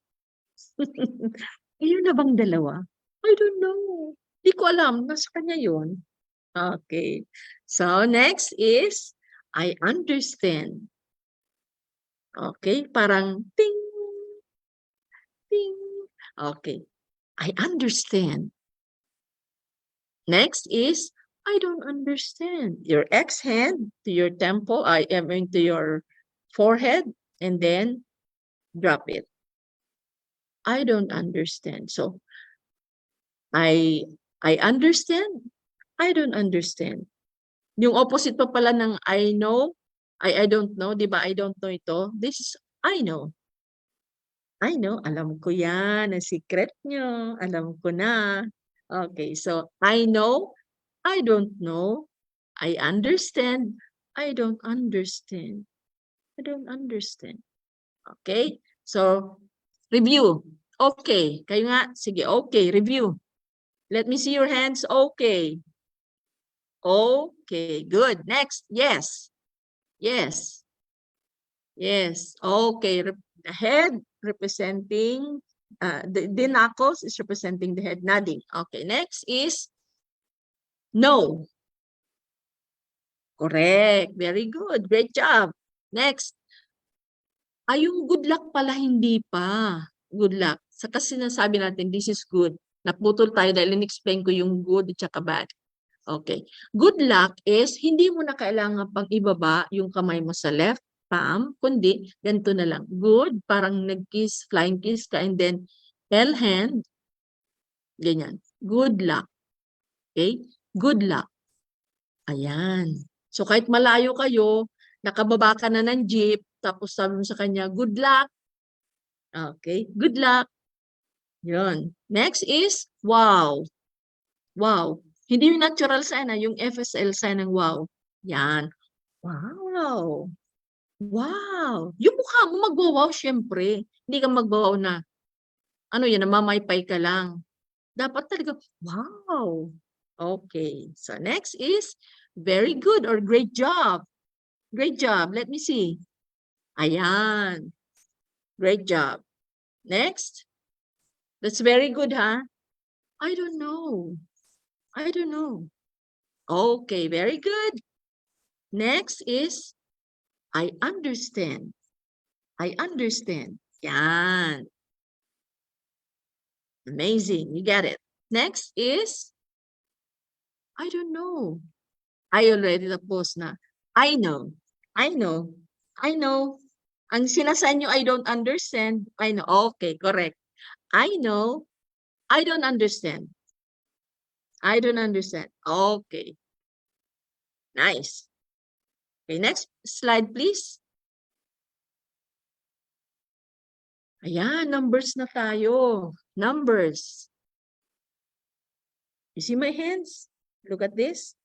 Ayun na bang dalawa? I don't know. Hindi ko alam. Nasa kanya yun. Okay. So, next is, I understand. Okay? Parang, ting, ting. Okay. I understand. Next is, I don't understand. Your X hand to your temple, to your forehead, and then drop it. I don't understand. So, I understand. I don't understand. Yung opposite pa pala ng I know, I don't know, di ba? I don't know ito. This is I know. I know, alam ko yan, ang secret nyo, alam ko na. Okay, so I know, I don't know, I understand, I don't understand. I don't understand. Okay, so review. Okay, kayo nga, sige, okay, review. Let me see your hands, okay. Okay, good. Next, yes. Yes. Yes, okay, the head representing, the knuckles is representing the head, nodding. Okay, next is no. Correct, very good, great job. Next, yung good luck pala hindi pa. Good luck. Kasi sinasabi natin, this is good. Naputol tayo dahil in-explain ko yung good at saka bad. Okay, good luck is hindi mo na kailangan pang ibaba yung kamay mo sa left palm, kundi ganito na lang. Good, parang nag-kiss, flying kiss ka, and then L hand, ganyan. Good luck. Okay? Good luck. Ayan. So kahit malayo kayo, nakababa ka na ng jeep, tapos sabi mo sa kanya, good luck. Okay? Good luck. Yun. Next is, wow. Wow. Hindi yung natural sign, yung FSL sign ng wow. Yan. Wow. Wow! Yung mukha mo magwawaw syempre. Hindi ka magwawaw na, namamaypay ka lang. Dapat talaga, wow! Okay. So next is, very good or great job. Great job. Let me see. Ayan. Great job. Next. That's very good, huh? I don't know. I don't know. Okay, very good. Next is, I understand. I understand. Yan. Amazing. You get it. Next is, I don't know. I already tapos na. I know. I know. I know. Ang sinasabi nyo, I don't understand. I know. Okay, correct. I know. I don't understand. I don't understand. Okay. Nice. Okay, next slide, please. Ayan, numbers na tayo. Numbers. You see my hands? Look at this.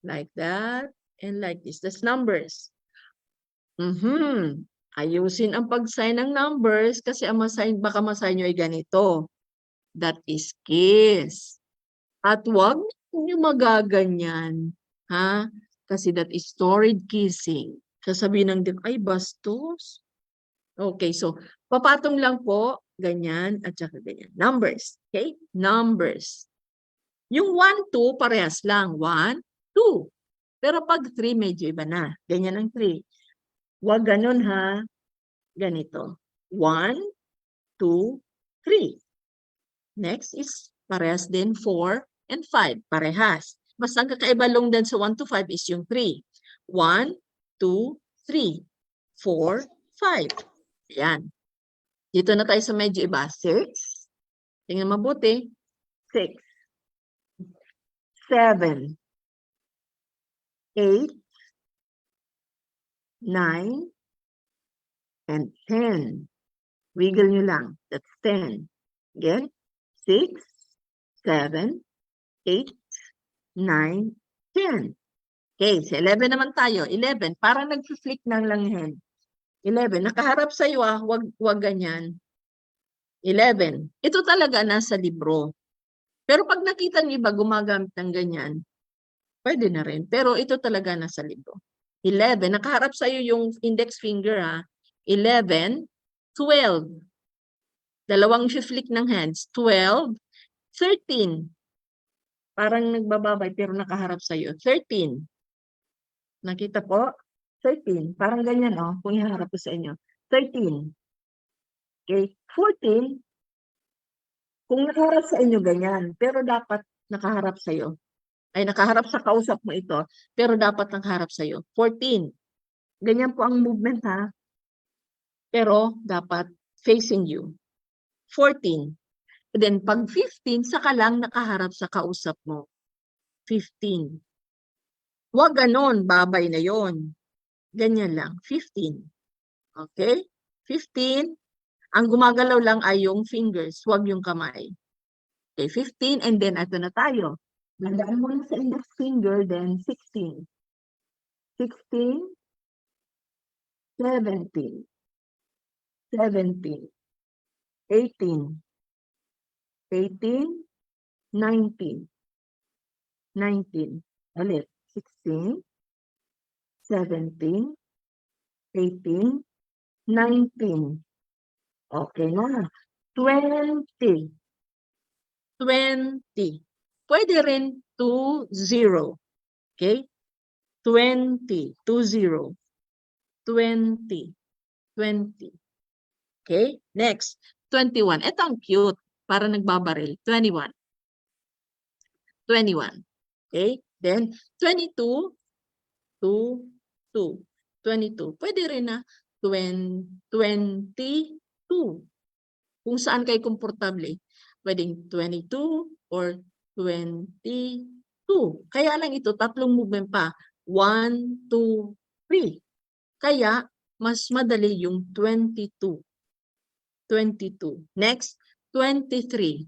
Like that and like this. That's numbers. Ayusin ang pag-sign ng numbers kasi ang baka masign nyo ay ganito. That is kiss. At wag nyo magaganyan. Ha? Kasi that is torrid kissing. Sasabihin ng ay bastos. Okay, so papatong lang po, ganyan at saka ganyan. Numbers, okay? Numbers. Yung 1, 2, parehas lang. 1, 2. Pero pag 3, medyo iba na. Ganyan ang 3. Huwag ganun ha. Ganito. 1, 2, 3. Next is parehas din 4 and 5. Parehas. Basta ang kakaiba lang din sa 1 to 5 is yung 3. 1, 2, 3, 4, 5. Ayan. Dito na tayo sa medyo iba. 6. Tingnan mabuti. 6. 7. 8. 9. And 10. Wiggle nyo lang. That's 10. Again. 6. 7. 8. 9. 10. Okay. So 11 naman tayo. 11. Parang nag-flick ng lang hand. 11. Nakaharap sa iyo wag ganyan. 11. Ito talaga nasa libro. Pero pag nakita niyo iba gumagamit ng ganyan, pwede na rin. Pero ito talaga nasa libro. 11. Nakaharap sa iyo yung index finger ha. 11. 12. Dalawang flick ng hands. 12. 13. Parang nagbababay pero nakaharap sa iyo. 13. Nakita po? 13. Parang ganyan, oh. Kung iharap ko sa inyo. 13. Okay. 14. Kung nakaharap sa inyo, ganyan. Pero dapat nakaharap sa iyo. Ay, nakaharap sa kausap mo ito. Pero dapat nakaharap sa iyo. 14. Ganyan po ang movement, ha? Pero dapat facing you. 14. And then, pag 15, saka lang nakaharap sa kausap mo. 15. Huwag ganon. Babay na yon. Ganyan lang, 15. Okay? 15. Ang gumagalaw lang ay yung fingers, huwag yung kamay. Okay, 15 and then ito na tayo. Landaan mo na sa index finger, then 16. 16. 17. 17. 18. 18. 19. 19. Ulit. 16. 17, 18, 19. Okay na. 20. 20. Pwede rin 20. Okay? 20. 20. 20. 20. Okay? Next. 21. Ito ang cute. Para nagbabaril. 21. 21. Okay? Then, 22. 22. Pwede rin na 22. Kung saan kayo komportable. Pwedeng 22 or 22. Kaya lang ito, tatlong movement pa. 1, 2, 3. Kaya, mas madali yung 22. 22. Next, 23.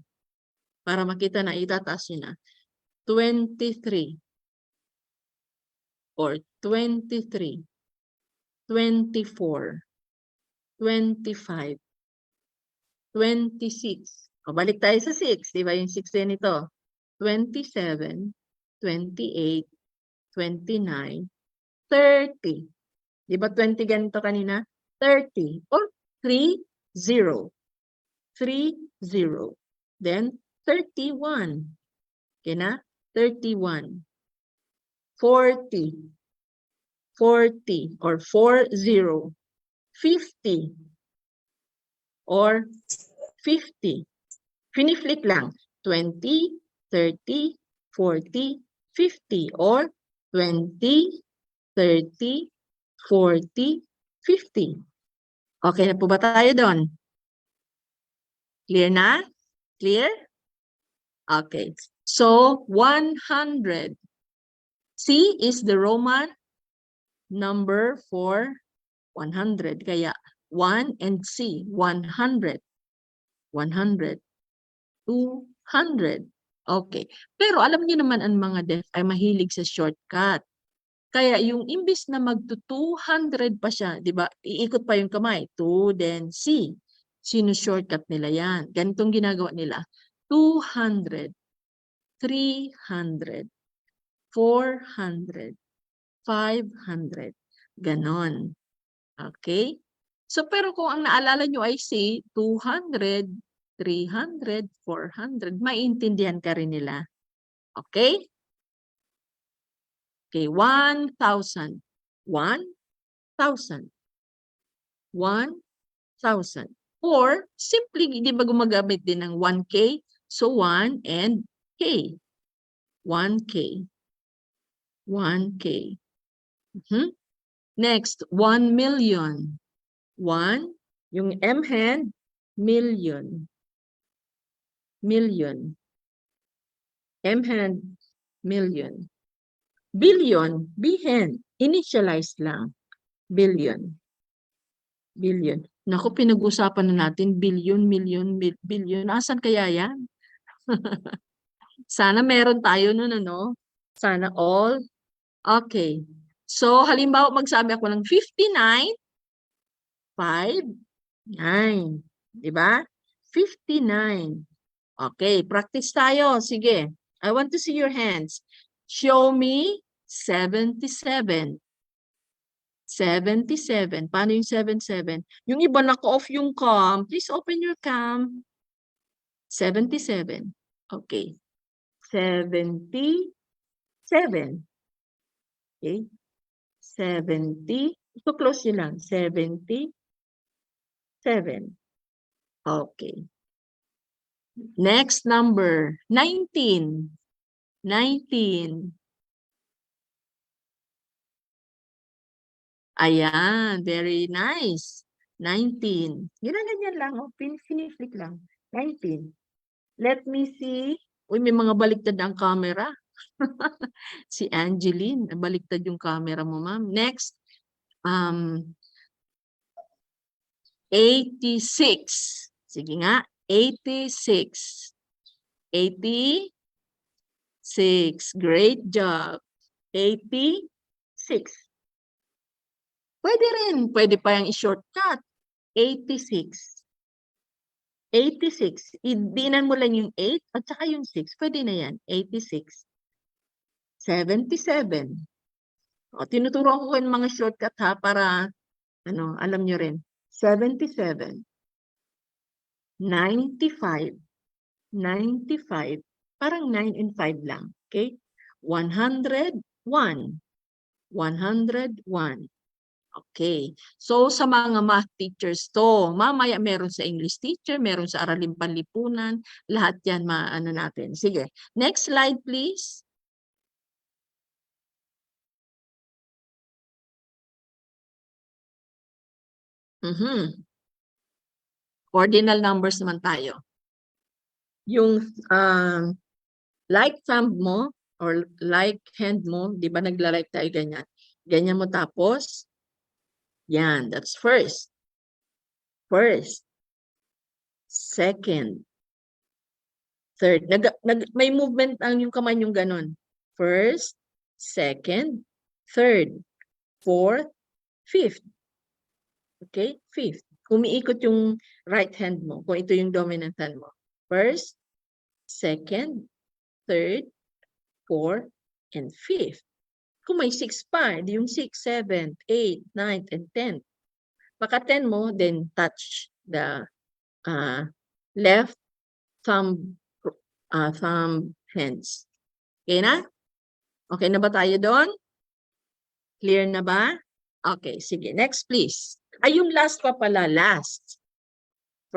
Para makita na, itataas nyo na. 23. Or 23, 24, 25, 26. O, balik tayo sa 6. Diba yung 6 din ito? 27, 28, 29, 30. Diba 20 ganito kanina? 30. Or 3, 0. 3, 0. Then 31. Okay na? 31. 40, 40, or 40, 50, or 50. Fini-flick lang. 20, 30, 40, 50, or 20, 30, 40, 50. Okay na po ba tayo doon? Clear na? Clear? Okay. So, 100. C is the Roman number for 100. Kaya 1 and C, 100. 100. 200. Okay. Pero alam niyo naman ang mga deaf ay mahilig sa shortcut. Kaya yung imbis na magto-200 pa siya, di ba? Iikot pa yung kamay. 2, then C. Sino-shortcut nila yan. Ganitong ginagawa nila. 200, 300, 400, 500. Ganon. Okay? So, pero kung ang naalala nyo ay C, 200, 300, 400, maintindihan ka rin nila. Okay? Okay, 1,000. 1,000. 1,000. Or, simply, di ba gumagamit din ng 1K? So, 1 and K. 1K. 1K. Next, 1 million. 1, yung M hand, million. Million. M hand, million. Billion, B hand, initialize lang. Billion. Billion. Naku, pinag-usapan na natin, billion, million, billion. Asan kaya yan? Sana meron tayo nun, ano? Sana all. Okay. So, halimbawa, magsabi ako ng 59, 5, 9. Diba? 59. Okay, practice tayo. Sige. I want to see your hands. Show me 77. 77. Paano yung 77? Yung iba naka-off yung cam. Please open your cam. 77. Okay. 77. Okay. 70. So close yun lang. 77. Okay. Next number. 19. 19. Ayan, very nice. 19. Ganyan lang, oh. Finish-flick lang. 19. Let me see. Uy, may mga baliktad ang camera. Si Angeline, baliktad yung camera mo, ma'am. Next, 86. Sige nga, 86. 86. Great job. 86. Pwede rin. Pwede pa yung i-shortcut. 86. 86. Idinan mo lang yung 8 at saka yung 6. Pwede na yan. 86. 77. O, tinuturo ko yung mga shortcut ha para alam nyo rin. 77. 95. 95. Parang 9 and 5 lang. Okay? 101. 101. Okay. So, sa mga math teachers to, mamaya meron sa English teacher, meron sa Araling Panlipunan, lahat yan maano natin. Sige. Next slide, please. Ordinal numbers naman tayo. Yung like thumb mo or like hand mo, di ba nagla-like tayo ganyan? Ganyan mo tapos, yan, that's first. First. Second. Third. May movement ang yung kamay yung ganun. First, second, third, fourth, fifth. Okay? Fifth. Umiikot yung right hand mo kung ito yung dominant hand mo. First, second, third, fourth, and fifth. Kung may 6 pa, di yung 6, 7, 8, 9, and 10. Pagka 10 mo, then touch the left thumb hands. Okay na? Okay na ba tayo doon? Clear na ba? Okay, sige. Next, please. Ay, yung last pa pala. Last.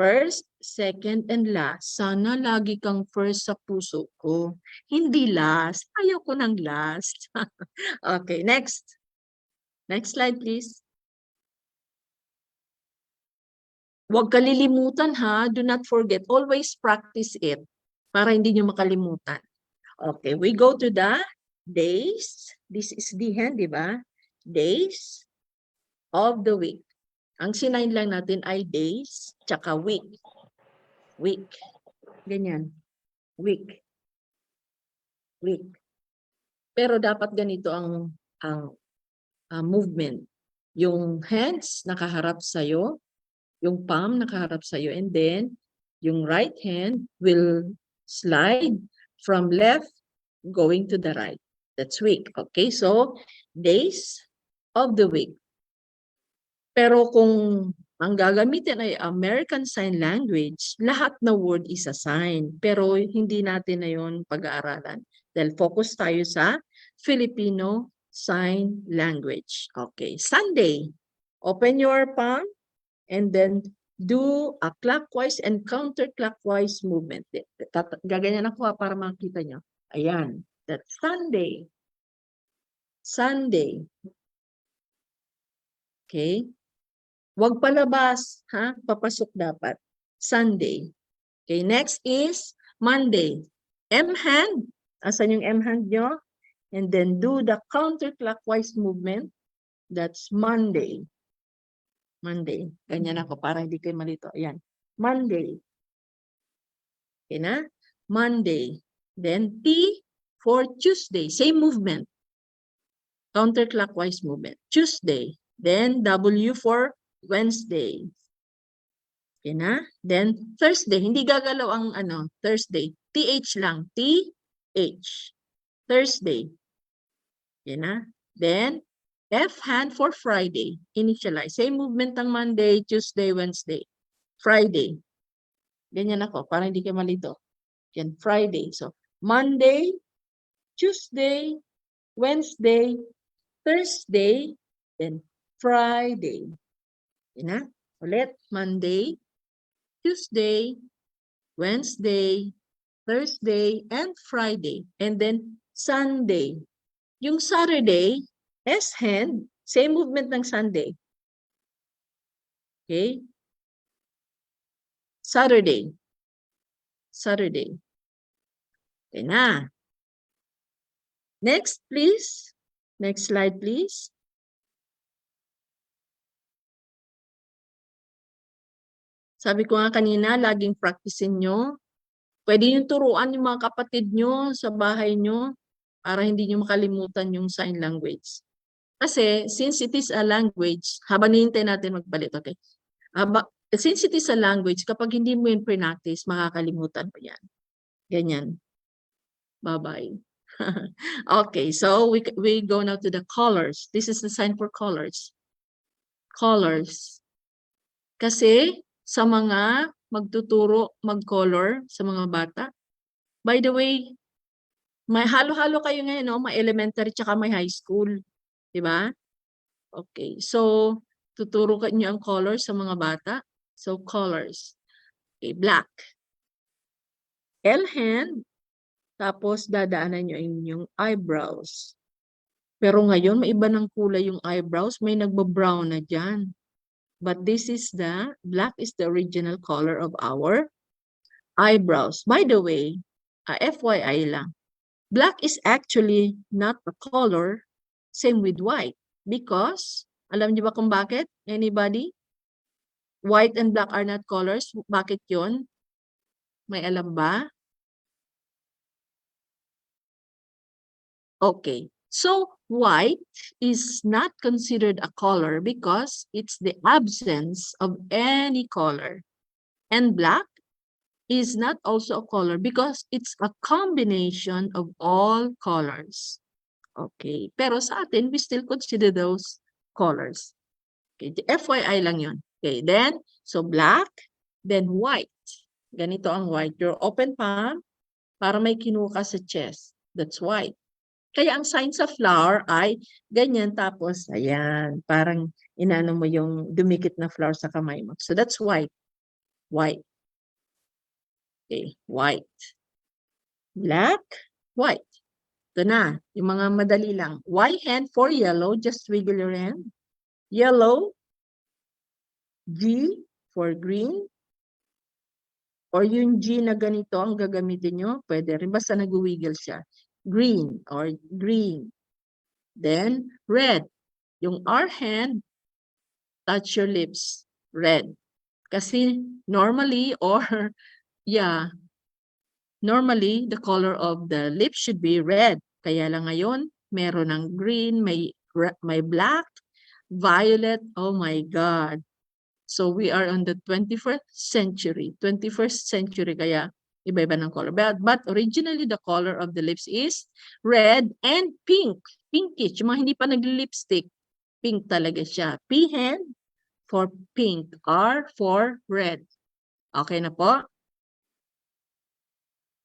First, second, and last. Sana lagi kang first sa puso ko. Hindi last. Ayaw ko ng last. Okay, next. Next slide, please. Huwag kalilimutan ha. Do not forget. Always practice it para hindi nyo makalimutan. Okay, we go to the days. This is the hand, di ba? Days of the week. Ang sinayin lang natin ay days, tsaka week. Week. Ganyan. Week. Week. Pero dapat ganito ang movement. Yung hands nakaharap sa'yo, yung palm nakaharap sa'yo, and then yung right hand will slide from left going to the right. That's week. Okay, so days of the week. Pero kung ang gagamitin ay American Sign Language, lahat na word is a sign. Pero hindi natin na yun pag-aaralan. Dahil focus tayo sa Filipino Sign Language. Okay, Sunday. Open your palm and then do a clockwise and counterclockwise movement. Gaganyan ako para makita nyo. Ayan, that's Sunday. Sunday. Okay. Huwag palabas, ha? Papasok dapat. Sunday. Okay, next is Monday. M hand. Asan yung M hand nyo? And then do the counterclockwise movement. That's Monday. Monday. Ganyan ako para hindi kayo malito. Ayan. Monday. Okay na? Monday. Then T for Tuesday. Same movement. Counterclockwise movement. Tuesday. Then W for Wednesday. Okay na? Then Thursday. Hindi gagalaw ang Thursday. TH lang. TH. Thursday. Okay na? Then F hand for Friday. Initialize. Same movement ng Monday, Tuesday, Wednesday. Friday. Ganyan ako. Para hindi kayo malito. Yan. Friday. So Monday, Tuesday, Wednesday, Thursday, then Friday. Na? Ulit, Monday, Tuesday, Wednesday, Thursday, and Friday. And then Sunday. Yung Saturday, S hand, same movement ng Sunday. Okay? Saturday. Saturday. Okay na. Next, please. Next slide, please. Sabi ko nga kanina, laging practicein nyo. Pwede nyo turuan yung mga kapatid nyo sa bahay nyo para hindi nyo makalimutan yung sign language. Kasi, since it is a language, habang nihintay natin magpalit, okay? Since it is a language, kapag hindi mo yun pre-practice, makakalimutan mo yan. Ganyan. Bye-bye. Okay, so we go now to the colors. This is the sign for colors. Colors. Kasi, sa mga magtuturo mag-color sa mga bata. By the way, may halo-halo kayo ngayon, no? May elementary tsaka may high school. Diba? Okay, so tuturo ka nyo ang colors sa mga bata. So colors. Okay, black. L hand. Tapos dadaanan nyo yung eyebrows. Pero ngayon, may iba ng kulay yung eyebrows. May nagba-brown na dyan. But this is black is the original color of our eyebrows. By the way, FYI lang, black is actually not a color, same with white. Because, alam niyo ba kung bakit? Anybody? White and black are not colors. Bakit yun? May alam ba? Okay. So, white is not considered a color because it's the absence of any color. And black is not also a color because it's a combination of all colors. Okay. Pero sa atin, we still consider those colors. Okay. FYI lang yun. Okay. Then, so black, then white. Ganito ang white. Your open palm para may kinuha sa chest. That's white. Kaya ang sign sa flower ay ganyan tapos ayan, parang inano mo yung dumikit na flower sa kamay mo. So that's white. White. Okay, white. Black, white. Ito na, yung mga madali lang. Y hand for yellow, just wiggle your hand. Yellow. G for green. Or yung G na ganito ang gagamitin nyo, pwede rin basta nag-wiggle siya. Green or green. Then, red. Yung R hand, touch your lips. Red. Kasi normally or yeah, normally the color of the lips should be red. Kaya lang ngayon, meron ng green, may black, violet. Oh my God. So we are on the 21st century. 21st century kaya iba-iba ng color. But originally the color of the lips is red and pink. Pinkish. Yung mga hindi pa nag-lipstick. Pink talaga siya. P hand for pink. R for red. Okay na po?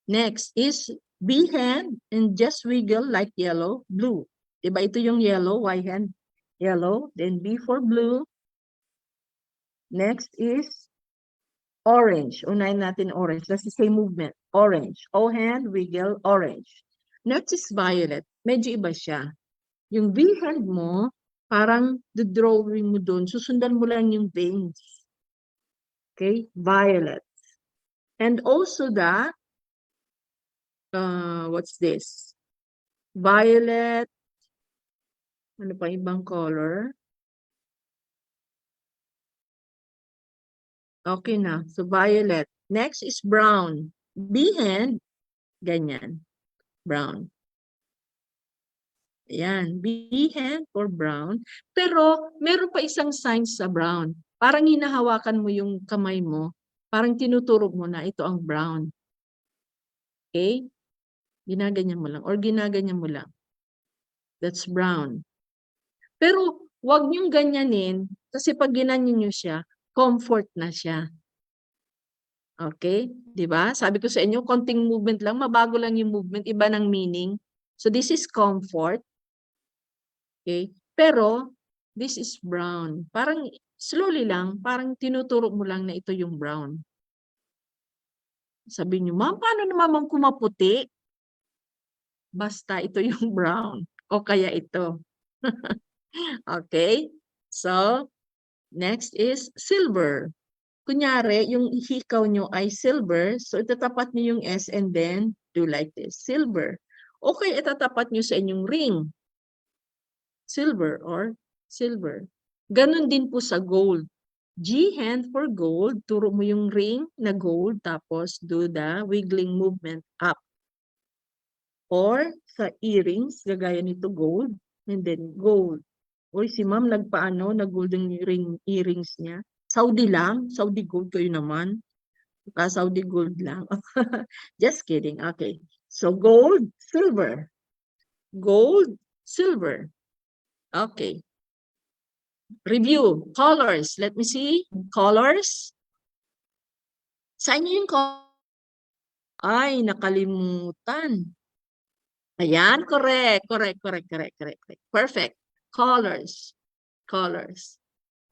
Next is B hand and just wiggle like yellow, blue. Diba ito yung yellow, Y hand, yellow. Then B for blue. Next is orange. Unahin natin orange. That's the same movement. Orange. O hand, wiggle, orange. Next is violet. Medyo iba siya. Yung V hand mo, parang the-drawing mo dun. Susundan mo lang yung veins. Okay? Violet. And also the what's this? Violet. Ano pa ibang color? Okay na. So, violet. Next is brown. B hand. Ganyan. Brown. Ayan. B hand for brown. Pero, meron pa isang sign sa brown. Parang hinahawakan mo yung kamay mo. Parang tinuturo mo na ito ang brown. Okay? Ginaganyan mo lang or ginaganyan mo lang. That's brown. Pero wag niyong ganyanin kasi pag ginanyan niyo siya, comfort na siya. Okay? 'Di ba? Sabi ko sa inyo, konting movement lang, mabago lang yung movement, iba ng meaning. So this is comfort. Okay? Pero this is brown. Parang slowly lang, parang tinuturo mo lang na ito yung brown. Sabi niyo, ma'am, paano naman kumaputi? Basta ito yung brown o kaya ito. Okay? So, next is silver. Kunyari, yung hikaw nyo ay silver, so itatapat nyo yung S and then do like this, silver. Okay, itatapat nyo sa inyong ring. Silver or silver. Ganon din po sa gold. G hand for gold, turo mo yung ring na gold, tapos do the wiggling movement up. Or sa earrings, gagaya nito gold, and then gold. Uy, si ma'am nagpaano, nag-golden earrings niya. Saudi lang, Saudi gold kayo naman. Saudi gold lang. Just kidding, okay. So gold, silver. Gold, silver. Okay. Review, colors. Let me see, colors. Saan yung color? Ay, nakalimutan. Ayan, correct. Perfect. Colors.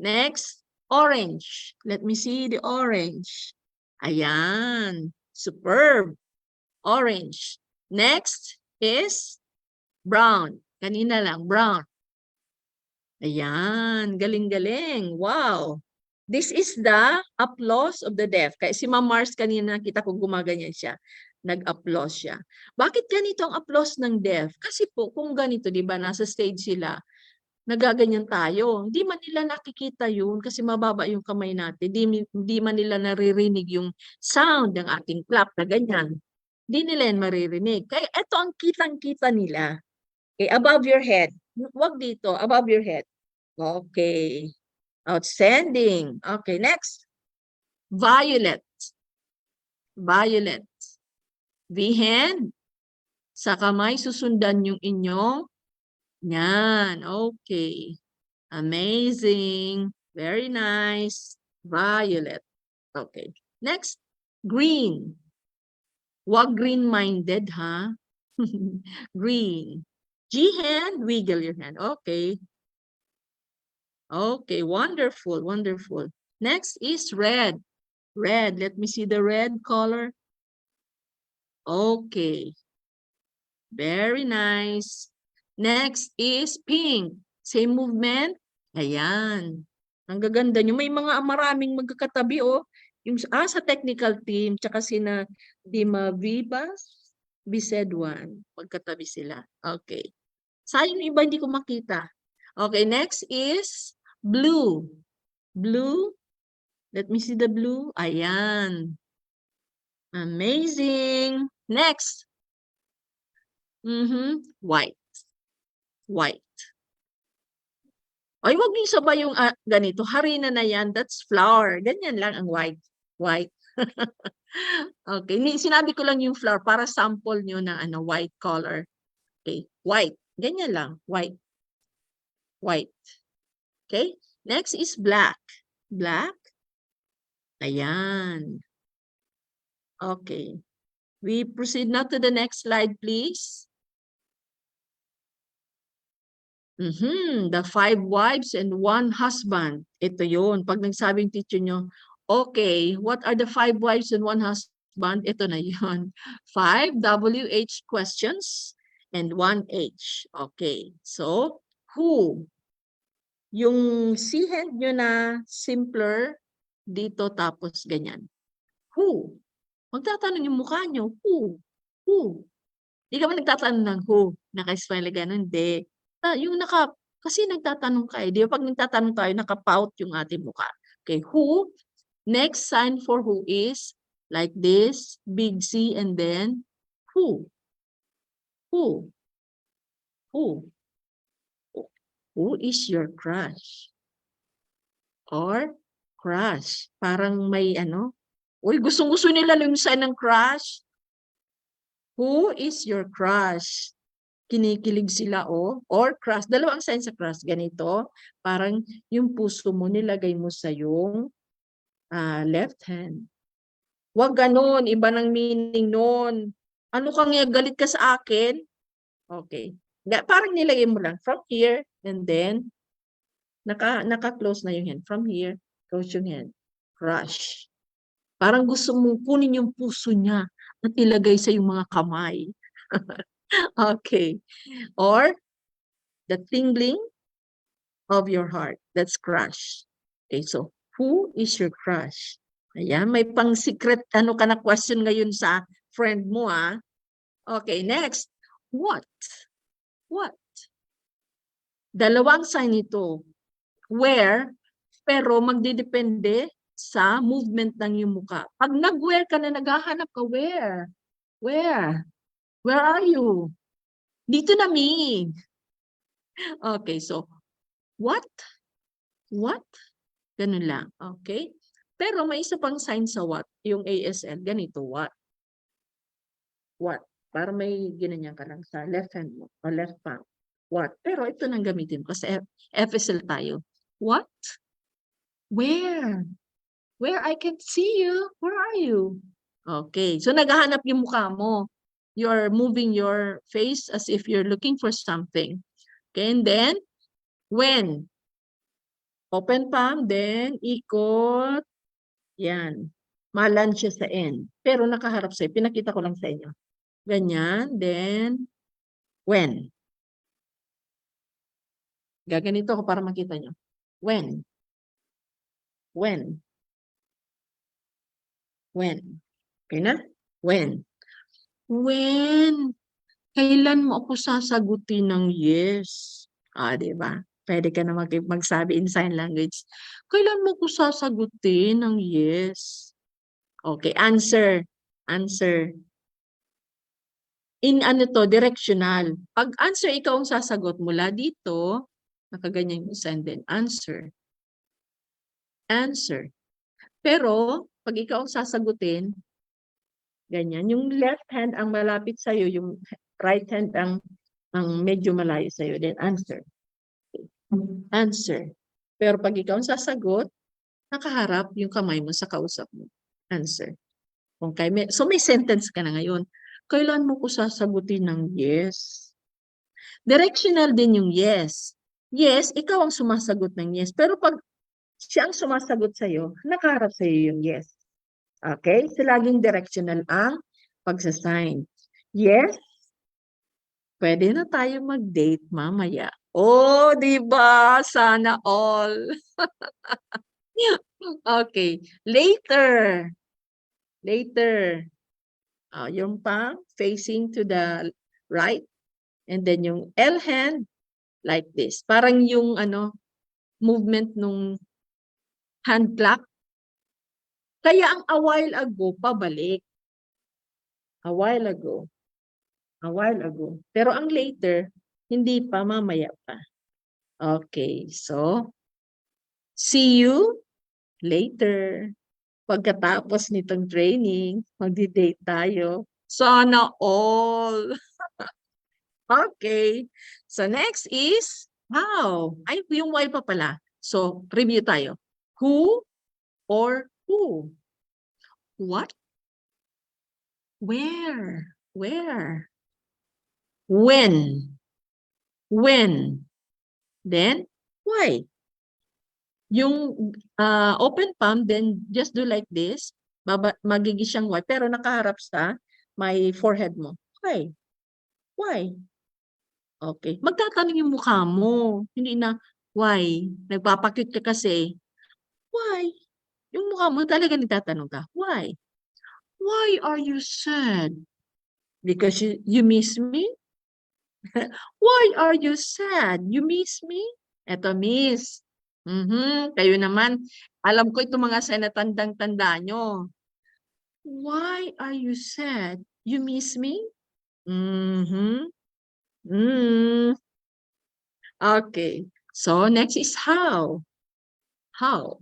Next, orange. Let me see the orange. Ayan, superb. Orange. Next is brown. Kanina lang, brown. Ayan, galing-galing. Wow. This is the applause of the deaf. Kaya si Ma'am Mars kanina kita ko gumaganyan siya. Nag-applause siya. Bakit ganito ang applause ng deaf? Kasi po, kung ganito, di ba, nasa stage sila, nagaganyan tayo. Hindi man nila nakikita yun kasi mababa yung kamay natin. Hindi man nila naririnig yung sound ng ating clap na ganyan. Hindi nila yan maririnig. Kaya ito ang kitang-kita nila. Okay, above your head. Huwag dito, above your head. Okay. Outstanding. Okay, next. Violet. Violet. V hand. Sa kamay, susundan yung inyong. Yan. Okay. Amazing. Very nice. Violet. Okay. Next. Green. Huwag green-minded, ha? Green. G hand, wiggle your hand. Okay. Okay, wonderful, wonderful. Next is red. Red. Let me see the red color. Okay. Very nice. Next is pink. Same movement. Ayan. Ang gaganda nyo. May mga maraming magkakatabi, oh. Yung sa technical team, tsaka sina Dima Vivas, Bisedwan. Magkatabi sila. Okay. Sayang yung iba hindi ko makita. Okay, next is blue. Blue. Let me see the blue. Ayan. Amazing. Next. White. White. Ay, wag niyo sabay yung ganito. Harina na yan. That's flour. Ganyan lang ang white. White. Okay. Sinabi ko lang yung flour para sample nyo na white color. Okay. White. Ganyan lang. White. White. Okay. Next is black. Black. Ayan. Okay. We proceed now to the next slide, please. The 5 wives and 1 husband. Ito yun. Pag nagsabing teacher nyo, okay, what are the 5 wives and 1 husband? Ito na yun. 5 WH questions and 1 H. Okay. So, who? Yung C-hand nyo na simpler dito tapos ganyan. Who? Magtatanong yung mukha nyo. Who? Who? Hindi ka ba nagtatanong ng who? Naka-smile ganun? Hindi. Kasi nagtatanong ka eh. Di ba pag nagtatanong tayo, nakapout yung ating mukha. Okay, who? Next sign for who is like this, big C, and then who? Who? Who? Who is your crush? Or crush? Parang may uy, gustong-gusto nila yung sign ng crush. Who is your crush? Kinikilig sila or crush. Dalawang sign sa crush. Ganito. Parang yung puso mo nilagay mo sa yung left hand. Huwag ganon. Iba ng meaning nun. Ano kang galit ka sa akin? Okay. Parang nilagay mo lang from here and then naka-close na yung hand. From here, close yung hand. Crush. Parang gusto mong kunin yung puso niya at ilagay sa yung mga kamay. Okay. Or the tingling of your heart. That's crush. Okay, so who is your crush? Ayan, may pang-secret ka na question ngayon sa friend mo Okay, next. What? What? Dalawang sign ito. Where, pero magdidepende sa movement ng iyong mukha. Pag nag-where ka na, naghahanap ka, where? Where? Where are you? Dito na, me. Okay, so, what? What? Ganun lang, okay? Pero may isa pang sign sa what, yung ASL, ganito, what? What? Para may ginanyan ka lang sa left hand mo, o left palm. What? Pero ito nang gamitin ko sa FSL tayo. What? Where? Where? I can't see you. Where are you? Okay, so naghahanap yung mukha mo. You're moving your face as if you're looking for something. Okay, and then, when? Open palm, then ikot. Yan. Malan siya sa end. Pero nakaharap sa'yo. Pinakita ko lang sa inyo. Ganyan, then, when? Gaganito ako para makita nyo. When? When? When? Okay na? When? When? Kailan mo ako sasagutin ng yes? Diba? Pwede ka na magsabi in sign language. Kailan mo ako sasagutin ng yes? Okay, answer. Answer. In directional. Pag answer, ikaw ang sasagot mula dito, nakaganyan yung sign din. Answer. Answer. Pero, pag ikaw ang sasagutin, ganyan. Yung left hand ang malapit sa'yo, yung right hand ang medyo malayo sa'yo. Then answer. Answer. Pero pag ikaw ang sasagot, nakaharap yung kamay mo sa kausap mo. Answer. Okay. So may sentence ka na ngayon. Kailan mo ko sasagutin ng yes? Directional din yung yes. Yes, ikaw ang sumasagot ng yes. Pero pag siya ang sumasagot sa'yo, nakaharap sa'yo yung yes. Okay? So laging directional ang pagsasign. Yes, pwede na tayo mag-date mamaya. Oh, di ba? Sana all. Okay, later. Later. Yung palm facing to the right. And then yung L hand like this. Parang yung movement nung hand clap. Kaya ang a while ago, pabalik. A while ago. A while ago. Pero ang later, hindi pa, mamaya pa. Okay, so, see you later. Pagkatapos nitong training, magdi-date tayo. Sana all. Okay. So, next is, how? Ay, yung while pa pala. So, review tayo. Who or who? What? Where? Where? When? When? Then, why? Yung open palm, then just do like this. Magiging siyang why, pero nakaharap sa may forehead mo. Why? Why? Okay. Magtatanong yung mukha mo. Hindi na, why? Nagpapakit ka kasi. Why? Yung mukha mo talaga nagtatanong ka. Why? Why are you sad? Because you miss me? Why are you sad? You miss me? Eto, miss. Kayo naman, alam ko itong mga senatandang-tanda nyo. Why are you sad? You miss me? Okay. So, next is how. How?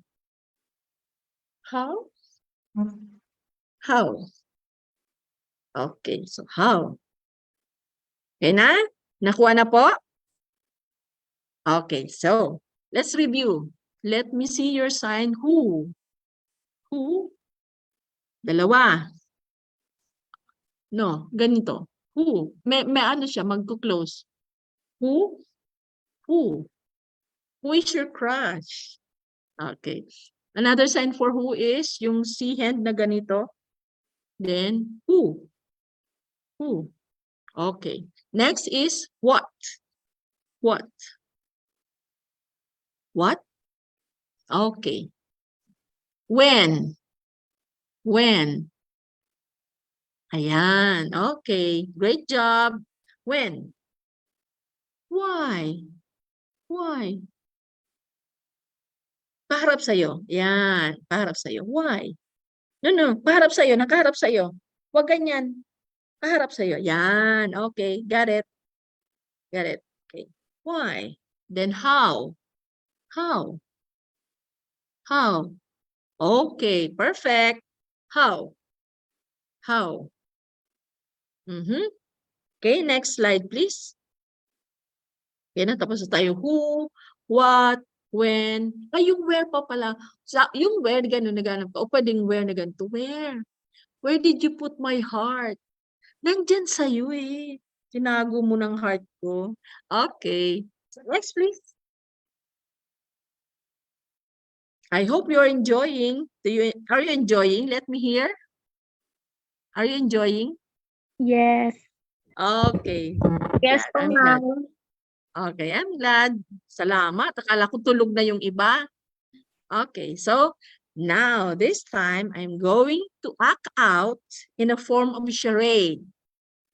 How? How? Okay, so how? Okay na? Nakuha na po? Okay, so let's review. Let me see your sign. Who? Who? Dalawa. No, ganito. Who? May ano siya, magko-close. Who? Who? Who is your crush? Okay. Another sign for who is yung C hand na ganito. Then, who? Who? Okay. Next is what? What? What? Okay. When? When? Ayan. Okay. Great job. When? Why? Why? Paharap sa'yo. Yan. Paharap sa'yo. Why? No. Paharap sa'yo. Nakaharap sa'yo. Huwag ganyan. Paharap sa'yo. Yan. Okay. Got it. Got it. Okay. Why? Then how? How? How? Okay. Perfect. How? How? Okay. Next slide, please. Okay, natapos na tayo. Who, what, when. Ay, yung where pa pala. Yung where, gano'n naganap ka. O pwedeng where na ganito. Where? Where did you put my heart? Nandyan sa'yo eh. Tinago mo ng heart ko. Okay. So next, please. I hope you're enjoying. Are you enjoying? Let me hear. Are you enjoying? Yes. Okay. Yes, I'm glad. Okay, I'm glad. Salamat. Akala ko tulog na yung iba. Okay, so now this time I'm going to act out in a form of charade.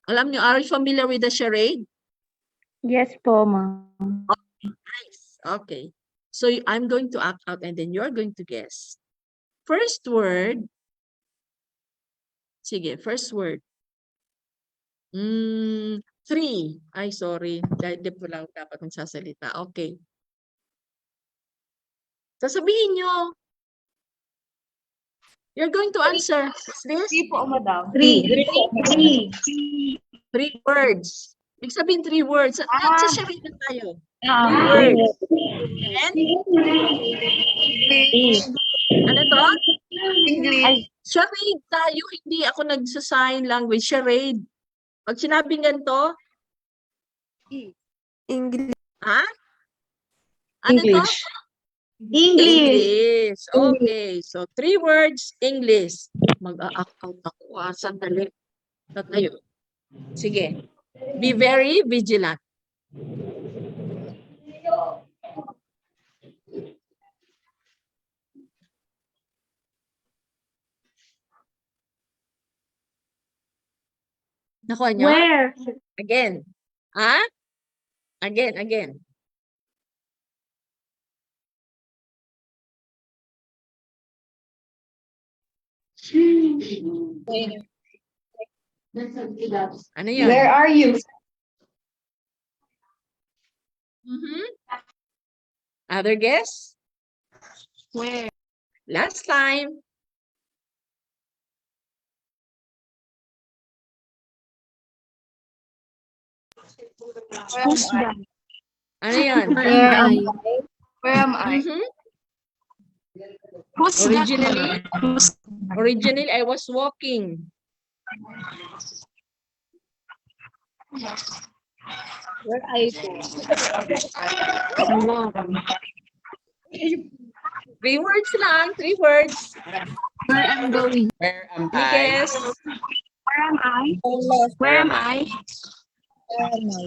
Alam niyo, are you familiar with the charade? Yes po, ma'am. Nice. Okay. So I'm going to act out and then you're going to guess. First word. Sige, first word. Three. Ay, sorry. Di po lang dapat magsasalita. Okay. Sasabihin nyo. You're going to answer. What's this? Three po, madam. Three words. Ibig sabihin 3 words. Sa charade na tayo. 3 words. And? Ano to? English. Charade tayo. Hindi ako nagsa-sign language. Charade. Pag sinabing ganito, English. ha? Ano English. to? English. Okay. So, 3 words, English. Mag-a-act out ako. Sandali. Tatayo. Sige. Be very vigilant. Nakuha nyo? Where? Again. Ha? Again. Ano yun? Where are you? Other guess? Where? Last time. Who's that? Ano yun? Where am I? Where am I? Who's Originally, that? originally I was walking. Where I go? 3 words lang, 3 words. Where I'm going? Where am You I? guess. Where am I? Where am I?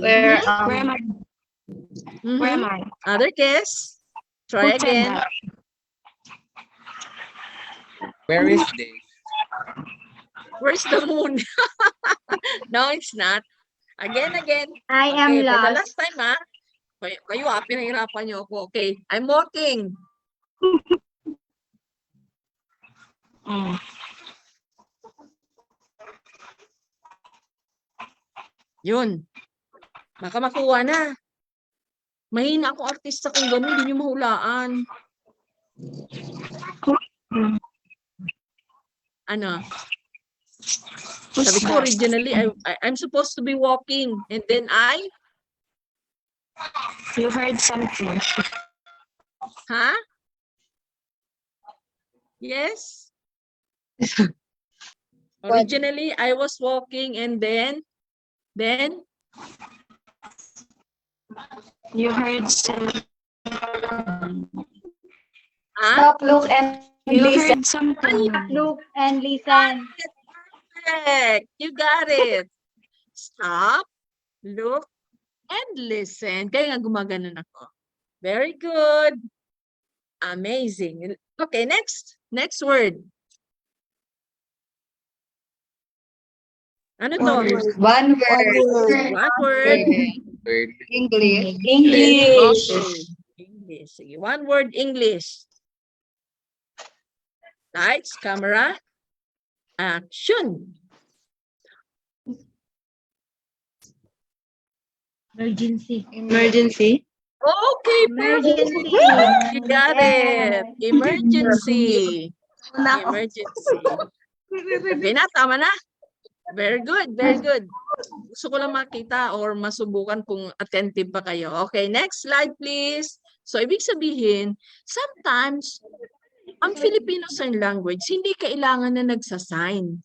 Where Where am I? Where am I? Other guess. Try Who said again. that? Where is this? Where's the moon? No, it's not. Again. I am Okay, for the lost. last time, ha? Kayo, pinahirapan niyo ako. Okay, I'm walking. Yun. Baka makuha na. Mahina akong artista kung gano'n, hindi niyo mahulaan. Ano? Sabi ko, originally, I'm supposed to be walking. And then You heard something. Huh? Yes? Originally, I was walking and then? You heard something. Huh? Stop, look, and You listen. heard something. Look and listen. Perfect. You got it. Stop, look, and listen. Kaya nga gumaganon ako. Very good. Amazing. Okay, next. Next word. Ano to? One word. One word. Word. English. Okay. English. Sige, one word English. Lights, camera, action. Emergency. Okay, Emergency. you got it. Emergency. Emergency. Okay na, tama na. Very good, very good. Gusto ko lang makita or masubukan kung attentive pa kayo. Okay, next slide please. So, ibig sabihin, sometimes, ang Filipino Sign Language, hindi kailangan na nagsasign.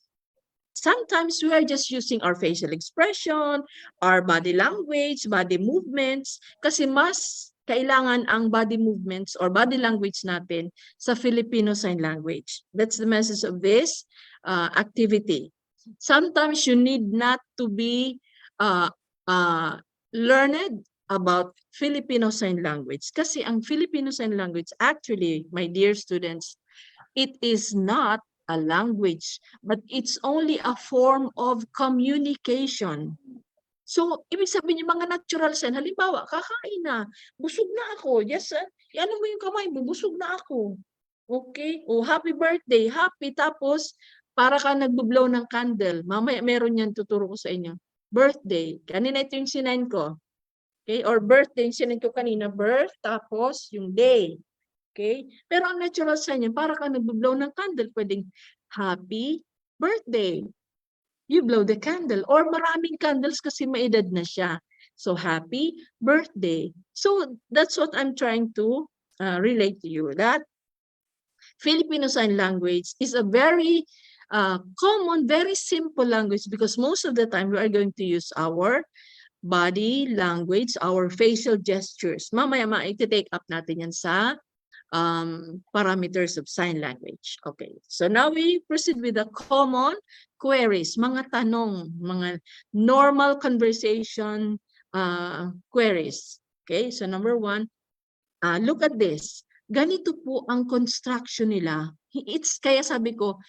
Sometimes we are just using our facial expression, our body language, body movements, kasi mas kailangan ang body movements or body language natin sa Filipino Sign Language. That's the message of this activity. Sometimes you need not to be learned about Filipino Sign Language. Kasi ang Filipino Sign Language, actually, my dear students, it is not a language, but it's only a form of communication. So, ibig sabihin yung mga natural sign, halimbawa, kakain na, busog na ako, yes, ano mo yung kamay mo, busog na ako. Okay? O, happy birthday, happy, tapos, para ka nagbo-blow ng candle. Mamaya meron yan, tuturo ko sa inyo. Birthday. Kanina ito yung sinain ko. Okay? Or birthday, yung sinain ko kanina. Birth, tapos yung day. Okay? Pero ang natural sign yan, para ka nagbo-blow ng candle, pwedeng happy birthday. You blow the candle. Or maraming candles kasi may edad na siya. So, happy birthday. So, that's what I'm trying to relate to you. That Filipino Sign Language is a very common, very simple language because most of the time we are going to use our body language, our facial gestures. Mamaya iti-take up natin yan sa parameters of sign language. Okay, so now we proceed with the common queries, mga tanong, mga normal conversation queries. Okay, so number 1, look at this. Ganito po ang construction nila. It's kaya sabi ko,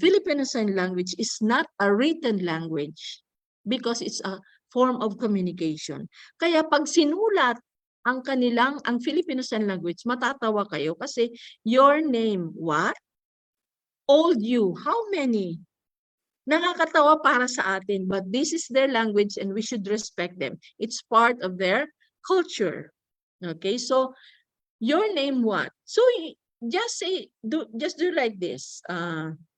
Filipino Sign Language is not a written language because it's a form of communication. Kaya pag sinulat ang Filipino Sign Language, matatawa kayo kasi your name, what? Old you, how many? Nakakatawa para sa atin, but this is their language and we should respect them. It's part of their culture. Okay, so your name what? So just say, just do like this.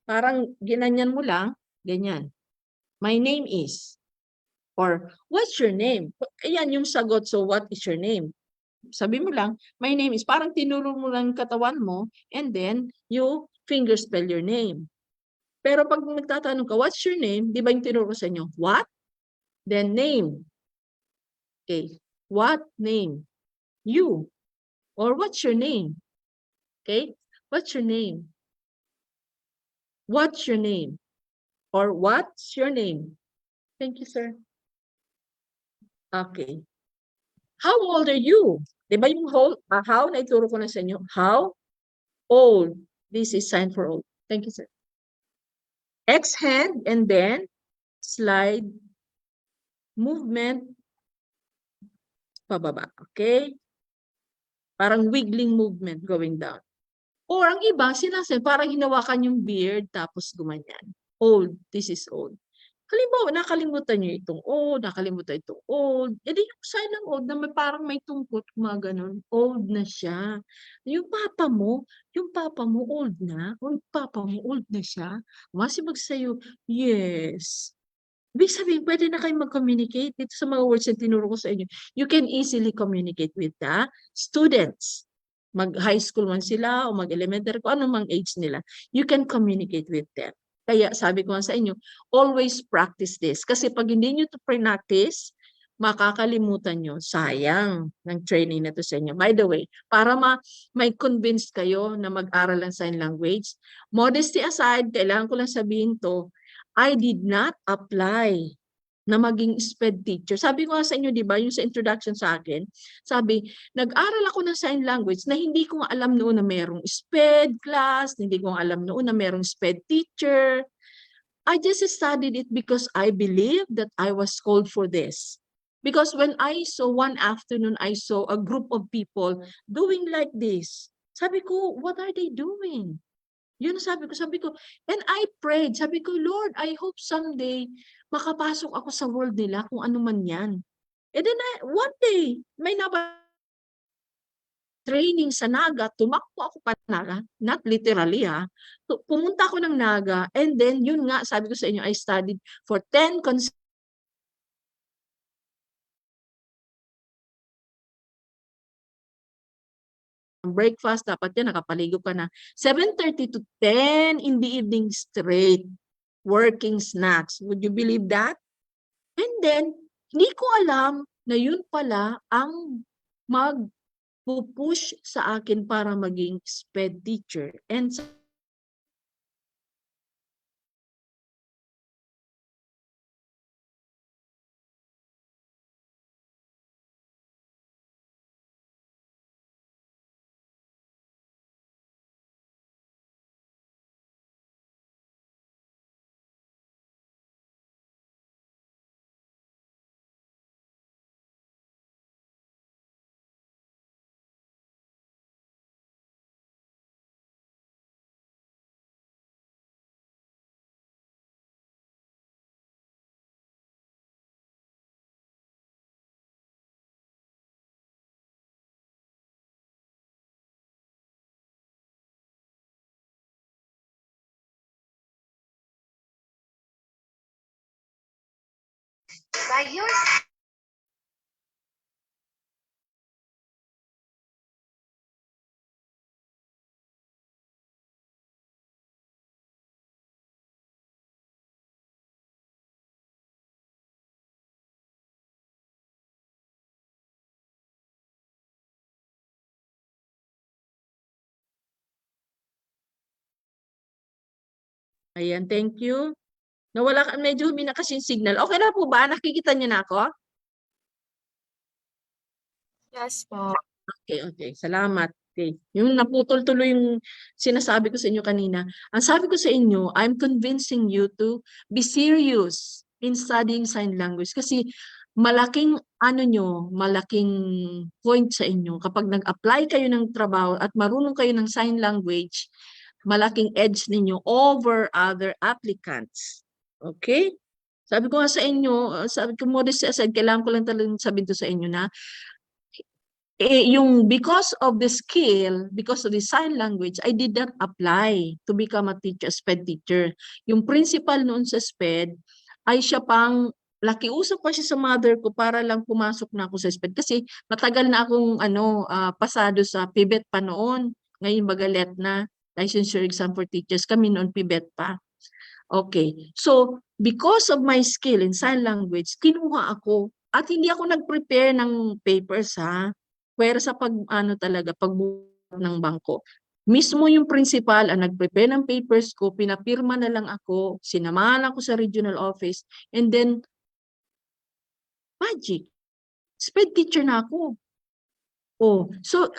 Parang ginanyan mo lang, ganyan. My name is, or what's your name? Ayan yung sagot, so what is your name? Sabi mo lang, my name is, parang tinuro mo lang katawan mo, and then you finger spell your name. Pero pag nagtatanong ka, what's your name? Di ba yung tinuro sa inyo? What? Then name. Okay. What name? You. Or what's your name? Okay. What's your name? What's your name? Or what's your name? Thank you, sir. Okay. How old are you? Di ba yung how na ituro ko na sa inyo? How old? This is sign for old. Thank you, sir. X hand and then slide movement pababa. Okay? Parang wiggling movement going down. Or ang iba, sinasabi, parang hinawakan yung beard tapos gumanyan. Old. This is old. Halimbawa, nakalimutan nyo itong old, nakalimutan itong old. E di yung sign ng old na parang may tungkot, mga ganun. Old na siya. Yung papa mo old na. O yung papa mo, old na siya. Masibag sa'yo, yes. Ibig sabihin, pwede na kayo mag-communicate dito sa mga words na tinuro ko sa inyo. You can easily communicate with the students. Mag-high school man sila o mag-elementary, kung anong age nila. You can communicate with them. Kaya sabi ko sa inyo, always practice this. Kasi pag hindi nyo ito practice, makakalimutan nyo. Sayang ng training na to sa inyo. By the way, para may convince kayo na mag-aral ng sign language, modesty aside, kailangan ko lang sabihin to, I did not apply na maging SPED teacher. Sabi ko nga sa inyo, di ba, yung sa introduction sa akin, sabi, nag-aral ako ng sign language na hindi ko alam noon na merong SPED class, hindi ko alam noon na merong SPED teacher. I just studied it because I believe that I was called for this. Because when I saw one afternoon, I saw a group of people doing like this. Sabi ko, what are they doing? Yun sabi ko, and I prayed, sabi ko, Lord, I hope someday makapasok ako sa world nila kung ano man yan. And then one day, may training sa Naga, tumakbo ako pa Naga, not literally pumunta ako ng Naga, and then yun nga, sabi ko sa inyo, I studied for 10 breakfast, dapat yan, nakapaligo ka na. 7:30 to 10 in the evening straight, working snacks. Would you believe that? And then, hindi ko alam na yun pala ang mag-push sa akin para maging SPED teacher. And ayan, thank you. Nawala ka, medyo humina kasi yung signal. Okay na po ba? Nakikita niyo na ako? Yes po. Okay, okay. Salamat. Okay. Yung naputol tuloy yung sinasabi ko sa inyo kanina. Ang sabi ko sa inyo, I'm convincing you to be serious in studying sign language kasi malaking malaking point sa inyo kapag nag-apply kayo ng trabaho at marunong kayo ng sign language, malaking edge ninyo over other applicants. Okay? Sabi ko nga sa inyo, sabi ko modest aside, kailangan ko lang talagang sabihin to sa inyo na yung because of the skill, because of the sign language, I did not apply to become a teacher, SPED teacher. Yung principal noon sa SPED ay siya pang lakiusap pa siya sa mother ko para lang pumasok na ako sa SPED kasi matagal na akong pasado sa PIBET pa noon. Ngayon bagalet na licensure exam for teachers, kami noon PIBET pa. Okay. So, because of my skill in sign language, kinuha ako at hindi ako nag-prepare ng papers ha. Pero sa pagbuhat ng bangko. Mismo yung principal ang nag-prepare ng papers ko, pinapirma na lang ako, sinamahan ako sa regional office, and then, magic. SPED teacher na ako. Oh, so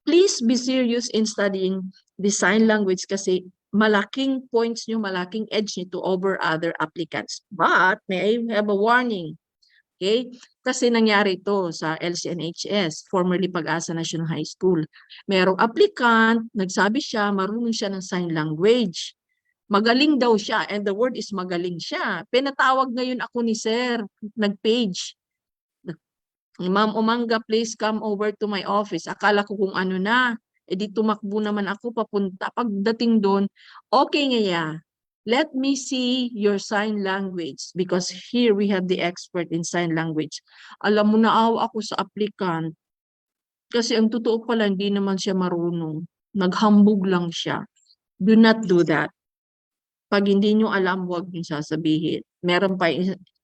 please be serious in studying the sign language kasi malaking points nyo, malaking edge nito over other applicants. But, may I have a warning? Okay? Kasi nangyari ito sa LCNHS, formerly Pag-asa National High School. Merong applicant, nagsabi siya, marunong siya ng sign language. Magaling daw siya, and the word is magaling siya. Pinatawag ngayon ako ni sir, nag-page. Ma'am Umanga, please come over to my office. Akala ko kung ano na. E di tumakbo naman ako papunta. Pagdating doon, okay nga. Let me see your sign language because here we have the expert in sign language. Alam mo, naawa ako sa applicant kasi ang totoo pala hindi naman siya marunong. Naghambog lang siya. Do not do that. Pag hindi nyo alam, huwag nyo sasabihin. Meron pa,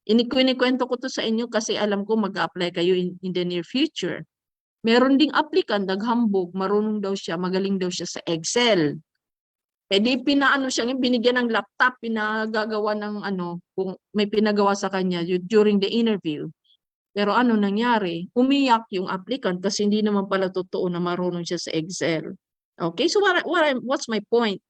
inikwento ko to sa inyo kasi alam ko mag-apply kayo in the near future. Meron ding applicant, naghambog, marunong daw siya, magaling daw siya sa Excel. Eh di pinaano siya, binigyan ng laptop, pinagagawa ng kung may pinagawa sa kanya during the interview. Pero ano nangyari? Umiyak yung applicant kasi hindi naman pala totoo na marunong siya sa Excel. Okay, so what's my point?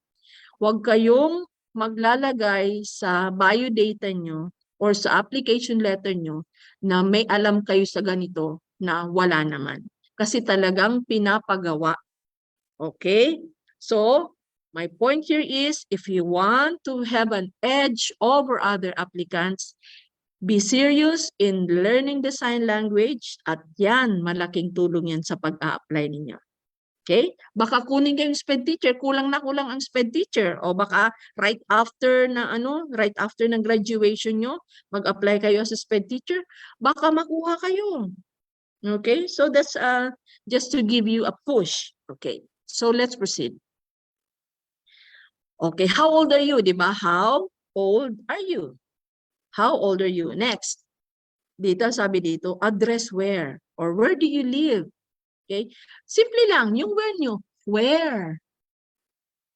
Huwag kayong maglalagay sa biodata nyo or sa application letter nyo na may alam kayo sa ganito na wala naman. Kasi talagang pinapagawa. Okay? So, my point here is, if you want to have an edge over other applicants, be serious in learning the sign language at yan, malaking tulong yan sa pag-a-apply ninyo. Okay? Baka kunin kayong SPED teacher, kulang ang SPED teacher. O baka right after ng graduation nyo, mag-apply kayo as a SPED teacher, baka makuha kayo. Okay? So that's just to give you a push. Okay. So let's proceed. Okay, how old are you, di ba? How old are you? How old are you? Next. Dito, sabi dito, address where or where do you live? Okay? Simple lang, yung where nyo. Where?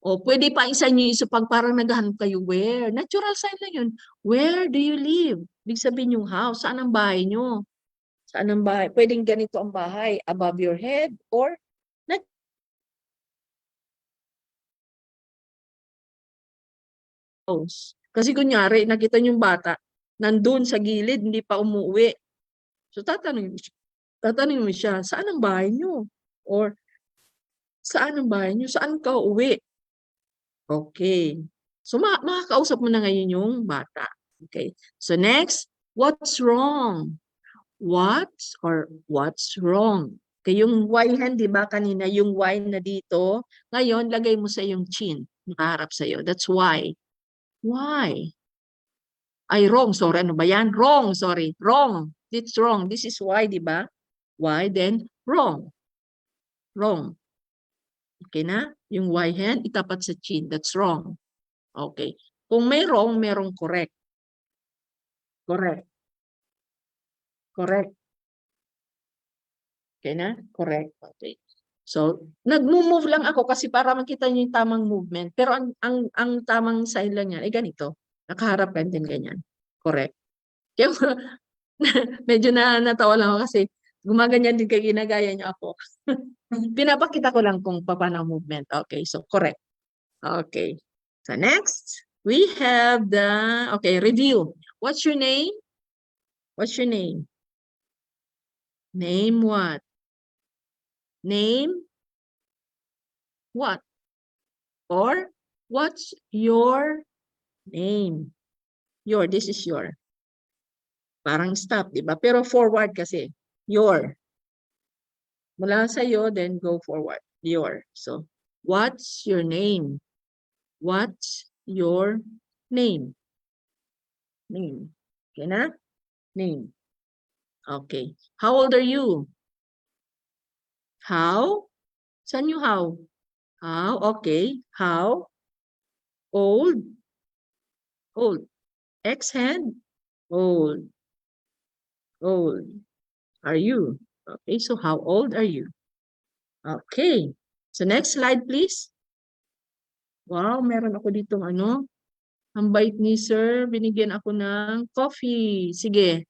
O pwede pa isa nyo isa pag parang naghahanap kayo, where? Natural sign lang yun. Where do you live? Ibig sabihin yung house. Saan ang bahay nyo? Saan ang bahay? Pwedeng ganito ang bahay. Above your head or house. Kasi kunyari, nakita niyo yung bata, nandun sa gilid, hindi pa umuwi. So tatanungin mo siya, saan ang bahay niyo? Or, saan ang bahay niyo? Saan ka uuwi? Okay. So makakausap mo na ngayon yung bata. Okay. So next, what's wrong? What's wrong? Okay, yung Y hand, di ba kanina, yung Y na dito, ngayon, lagay mo sa yung chin, nakaharap sa'yo. That's why. Why? Ay, wrong. Sorry, ano ba yan? Wrong, sorry. Wrong. It's wrong. This is why, di ba? Why, then wrong. Wrong. Okay na? Yung Y hand, itapat sa chin. That's wrong. Okay. Kung may wrong, merong correct. Correct. Correct. Okay na? Correct. Okay. So, nag-move lang ako kasi para makita niyo yung tamang movement. Pero ang tamang sign lang niya ay ganito. Nakaharap ka din ganyan. Correct. Kaya medyo natawa lang ako kasi gumaganyan din kayo, ginagaya niyo ako. Pinapakita ko lang kung paano ang movement. Okay, so correct. Okay. So next, we have the, okay, review. What's your name? What's your name? Name what? Name what? Or what's your name? Your, this is your. Parang stop, di ba? Pero forward kasi. Your. Mula sa'yo, then go forward. Your. So, what's your name? What's your name? Name. Okay na? Name. Okay. How old are you? How? Saan yung how? How? Okay. How old? Old. X hand? Old. Old. Are you? Okay, so how old are you? Okay. So next slide, please. Wow, meron ako ditong ano. Ang bait ni sir, binigyan ako ng coffee. Sige.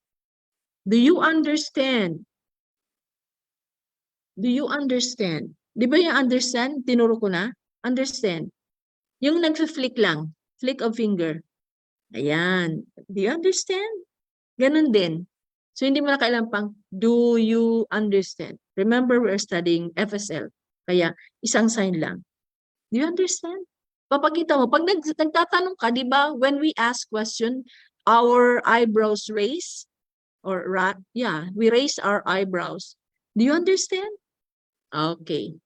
Do you understand? Do you understand? Di ba yung understand? Tinuro ko na? Understand. Yung nag-flick lang. Flick of finger. Ayan. Do you understand? Ganun din. So, hindi mo na kailangan pang, do you understand? Remember, we're studying FSL. Kaya, isang sign lang. Do you understand? Papakita mo. Pag nagtatanong ka, di ba, when we ask question, our eyebrows raise, or, yeah, we raise our eyebrows. Do you understand? Okay.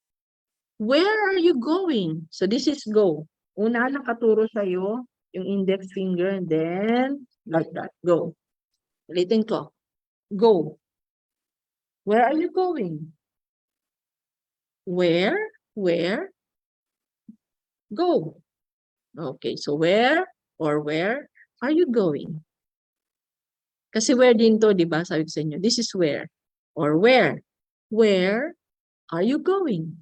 Where are you going? So, this is go. Una lang katuro sa'yo, yung index finger, and then, like that, go. Ulitin ko. Go. Where are you going? Where? Where? Go. Okay, so where or where are you going? Kasi where din to, di ba? Sabi ko sa inyo, this is where. Or where? Where are you going?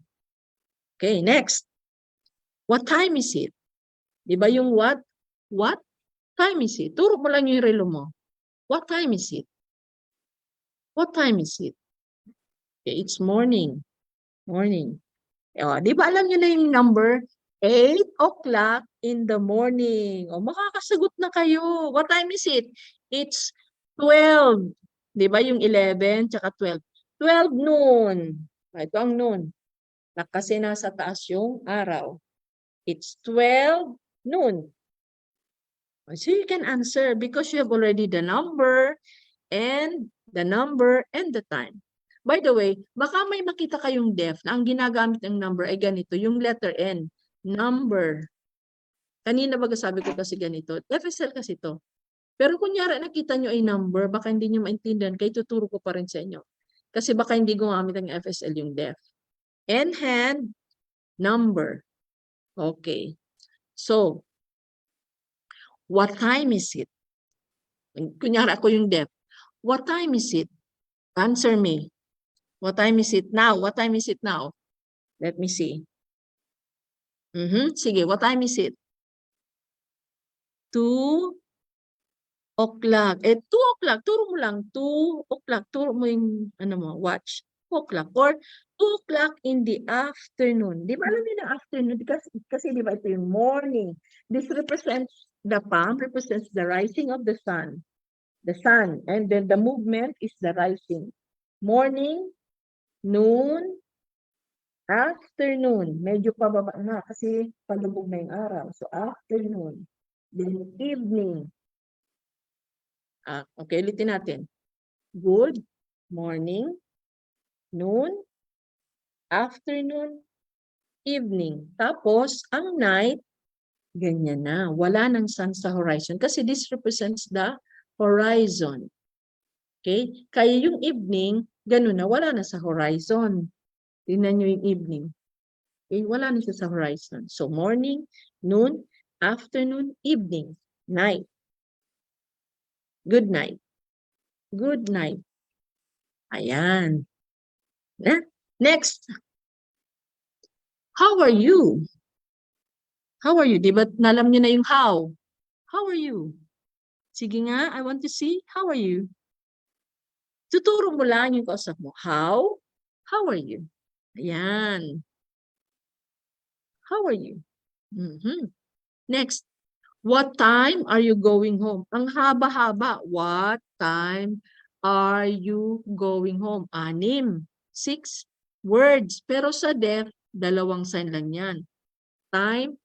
Okay, next. What time is it? Di ba yung what? What time is it? Turo mo lang yung relo mo. What time is it? What time is it? Okay, it's morning. Morning. O, di ba alam nyo na yung number? 8 o'clock in the morning. O, makakasagot na kayo. What time is it? It's 12. Di ba yung 11 tsaka 12? 12 noon. Ito ang noon. Kasi nasa taas yung araw. It's 12 noon. So you can answer because you have already the number and the time. By the way, baka may makita kayong deaf na ang ginagamit ng number ay ganito, yung letter N, number. Kanina ba sabi ko kasi ganito, FSL kasi to. Pero kunyari nakita nyo ay number, baka hindi nyo maintindihan, kaya tuturo ko pa rin sa inyo. Kasi baka hindi gumamit ng FSL yung deaf. N hand, number. Okay. So, what time is it? Kunyari ako yung deaf. What time is it? Answer me. What time is it now? What time is it now? Let me see. Sige, what time is it? 2 o'clock. 2 o'clock. Turo mo lang. 2 o'clock. Turo mo yung, watch. 2 o'clock. Or 2 o'clock in the afternoon. Di ba alam niyo na afternoon? Kasi di ba ito yung morning. This represents, the palm represents the rising of the sun. The sun. And then the movement is the rising. Morning, noon, afternoon. Medyo pababa na kasi palubog na yung araw. So, afternoon. Then, evening. Okay, ulitin natin. Good morning, noon, afternoon, evening. Tapos, ang night, ganyan na. Wala nang sun sa horizon kasi this represents the horizon. Okay? Kaya yung evening, ganun na, wala na sa horizon. Tingnan nyo yung evening. Okay? Wala na siya sa horizon. So, morning, noon, afternoon, evening, night. Good night. Good night. Ayan. Next. How are you? How are you? Di ba nalam nyo na yung how? How are you? Sige nga, I want to see. How are you? Tuturo mo lang yung kausap mo. How? How are you? Ayan. How are you? Next. What time are you going home? Ang haba-haba. What time are you going home? 6. 6 words. Pero sa deaf, 2 sign lang yan. Time,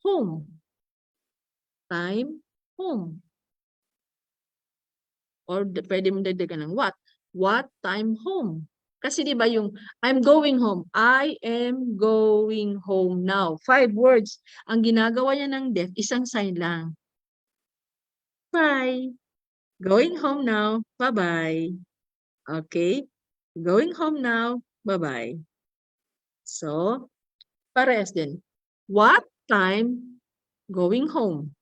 home. Time, home. Or pwede mo dagdagan ng what? What time home? Kasi di ba yung I'm going home. I am going home now. 5 words. Ang ginagawa niya ng deaf, isang sign lang. Bye. Going home now. Bye-bye. Okay? Going home now. Bye-bye. So, parehas din. What time going home?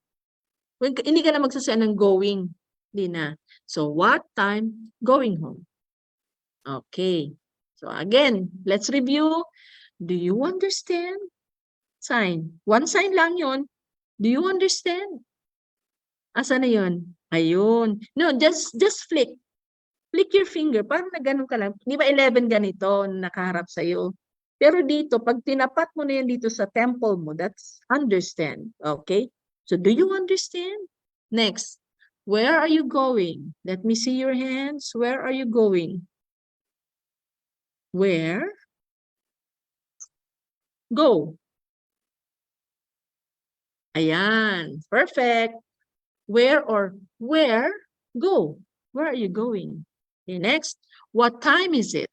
Hindi ka na magsasaya ng going. Hindi na. So, what time going home? Okay. So, again, let's review. Do you understand? Sign. 1 sign lang yon. Do you understand? Asa na yun? Ayun. No, just flick. Flick your finger. Parang na ganun ka lang. Di ba 11 ganito nakaharap sa'yo? Pero dito, pag tinapat mo na yan dito sa temple mo, that's understand. Okay? So, do you understand? Next. Where are you going? Let me see your hands. Where are you going? Where? Go. Ayan. Perfect. Where or where? Go. Where are you going? Okay, next. What time is it?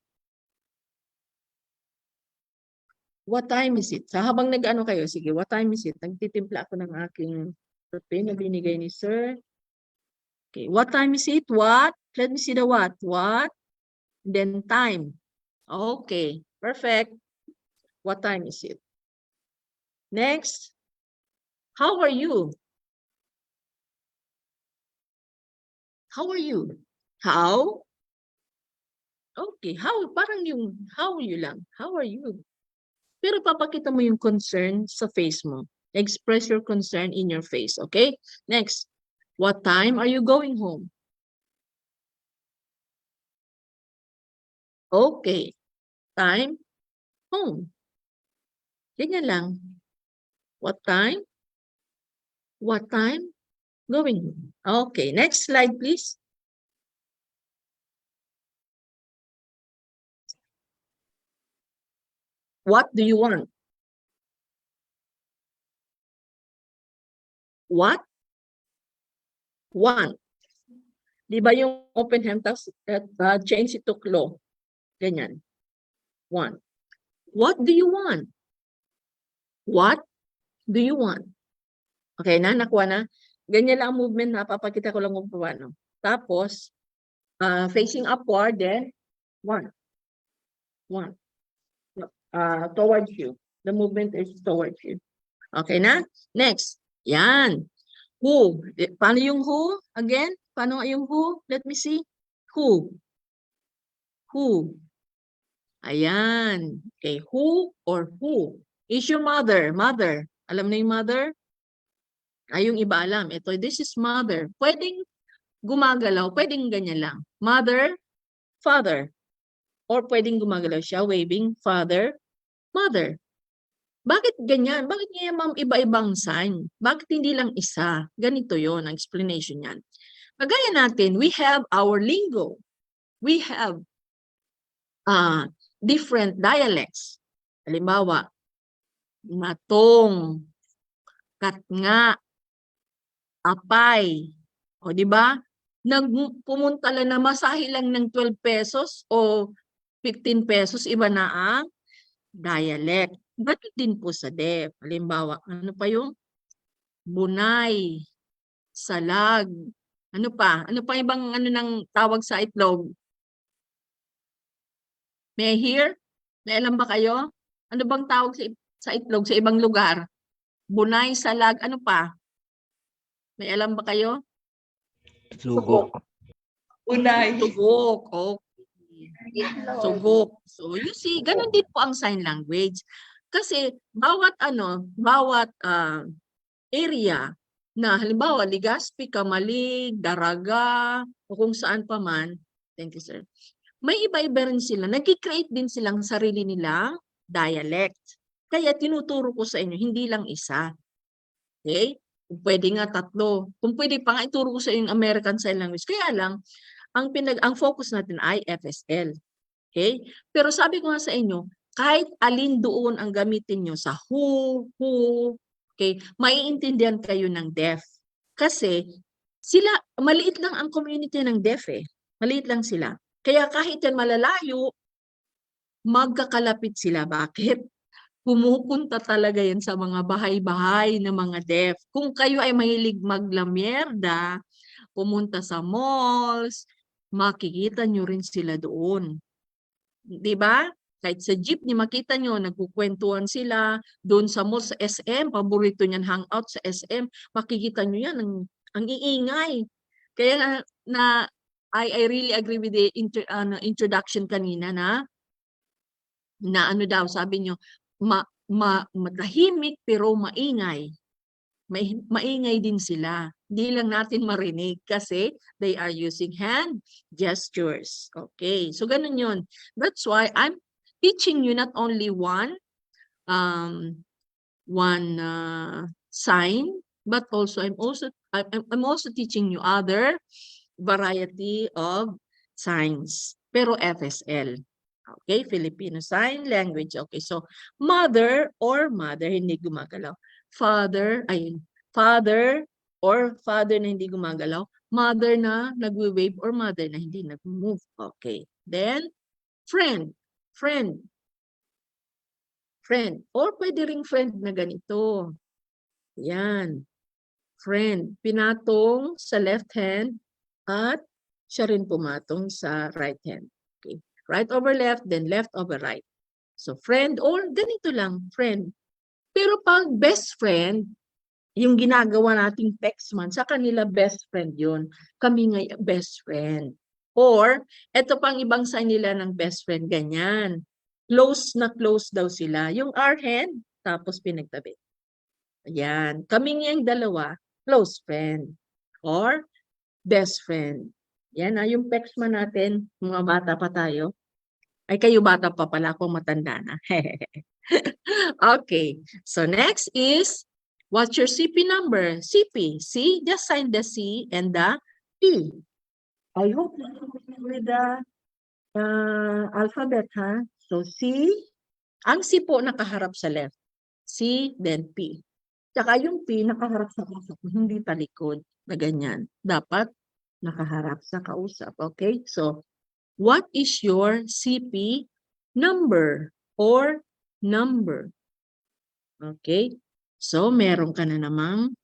What time is it? Sa habang nag-ano kayo, sige, what time is it? Nagtitimpla ako ng aking kape na binigay ni sir. Okay, what time is it? What? Let me see the what. What? Then time. Okay, perfect. What time is it? Next. How are you? How are you? How? Okay, how? Parang yung how you lang. How are you? Pero papakita mo yung concern sa face mo. Express your concern in your face, okay? Next. What time are you going home? Okay. Time, home. Ganyan lang. What time? What time? Going home. Okay, next slide, please. What do you want? What? Want. Di ba yung open hand tapos change it to claw? Ganyan. Want. What do you want? What do you want? Okay na, nakuha na. Ganyan lang ang movement na papakita ko lang kung paano. Tapos, facing upward, then, one. One. Towards you. The movement is towards you. Okay na? Next. Yan. Who? Paano yung who? Again? Paano yung who? Let me see. Who? Who? Ayan. Okay. Who or who? Is your mother? Mother. Alam na yung mother? Ay, yung iba alam. Ito, this is mother. Pwedeng gumagalaw. Pwedeng ganyan lang. Mother, father. Or pwedeng gumagalaw siya, waving, father, mother. Bakit ganyan? Bakit niya ma'am iba-ibang sign? Bakit hindi lang isa? Ganito yon ang explanation niyan. Kagaya natin, we have our lingo. We have different dialects. Halimbawa, matong, katnga, apay. O di ba? Pumunta lang na masahe lang ng 12 pesos o 15 pesos, iba na ang dialect. Ganun din po sa deaf. Halimbawa, ano pa yung bunay, salag, ano pa? Ano pa ibang ano ng tawag sa itlog? May I hear? May alam ba kayo? Ano bang tawag sa itlog sa ibang lugar? Bunay, salag, ano pa? May alam ba kayo? Lugok. Bunay. Tugok. Okay. Tugok. So you see, ganun din po ang sign language. Kasi bawat area na halimbawa Legazpi, Kamalig, Daraga, o kung saan pa man. Thank you, sir. May iba-iba rin sila. Nag-create din silang sarili nilang dialect. Kaya tinuturo ko sa inyo, hindi lang isa. Okay? Kung pwede nga 3. Kung pwede pa nga ituro ko sa inyo yung American Sign Language. Kaya lang, ang focus natin ay FSL. Okay? Pero sabi ko nga sa inyo, kahit alin doon ang gamitin nyo sa who, okay, maiintindihan kayo ng deaf. Kasi sila, maliit lang ang community ng deaf eh. Maliit lang sila. Kaya kahit yan malalayo, magkakalapit sila. Bakit? Pumupunta talaga yan sa mga bahay-bahay ng mga deaf. Kung kayo ay mahilig maglamyerda, pumunta sa malls, makikita nyo rin sila doon. Di ba? Kahit sa jeepney, makita nyo, nagkukwentuhan sila doon sa mall, sa SM, paborito niyan hangout sa SM, makikita nyo yan, ang iingay. Kaya I really agree with the introduction kanina na ano daw, sabi nyo, matahimik pero maingay. Maingay din sila. Hindi lang natin marinig kasi they are using hand gestures. Okay, so ganun yun. That's why I'm teaching you not only one sign, but also I'm also teaching you other variety of signs. Pero FSL. Okay, Filipino Sign Language. Okay, so mother or mother, hindi gumagalaw. Father or father na hindi gumagalaw. Mother na nagwe-wave or mother na hindi nag-move. Okay, then friend. Or pwede ring friend na ganito. Yan. Friend. Pinatong sa left hand at siya rin pumatong sa right hand. Okay. Right over left, then left over right. So friend or ganito lang, friend. Pero pag best friend, yung ginagawa nating Pexman, sa kanila best friend yun. Kami nga best friend. Or, eto pang ibang sign nila ng best friend, ganyan. Close na close daw sila. Yung our hand, tapos pinagtabi. Ayan. Kami nga yung dalawa, close friend. Or, best friend. Yan na, yung Pexman natin, mga bata pa tayo. Ay, kayo bata pa pala, ako matanda na. Okay. So, next is, what's your CP number? CP. C, just sign the C and the P. I hope you with the alphabet, ha? So, C. Ang C po nakaharap sa left. C, then P. Tsaka yung P nakaharap sa kausap. Hindi talikod na ganyan. Dapat nakaharap sa kausap. Okay? So, what is your CP number or number? Okay? So, meron ka na namang,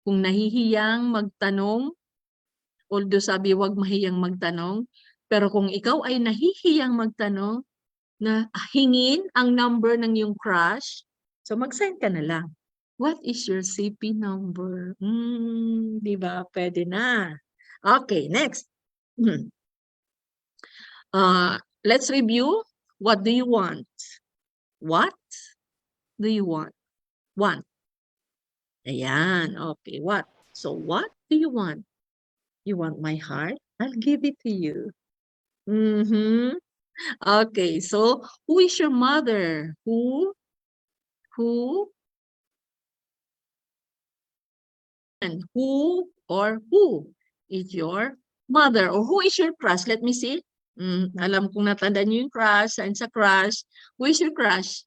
kung nahihiyang magtanong, although sabi wag mahiyang magtanong, pero kung ikaw ay nahihiyang magtanong, na hingin ang number ng yung crush, so mag-sign ka na lang. What is your CP number? Di ba? Pwede na. Okay, next. Let's review. What do you want? What do you want? Want. Ayan. Okay, what? So, what do you want? You want my heart? I'll give it to you. Okay, so who is your mother? Who and who or who is your mother? Or who is your crush? Let me see. Alam kong natanda niyo yung crush. Saan sa crush? Who is your crush?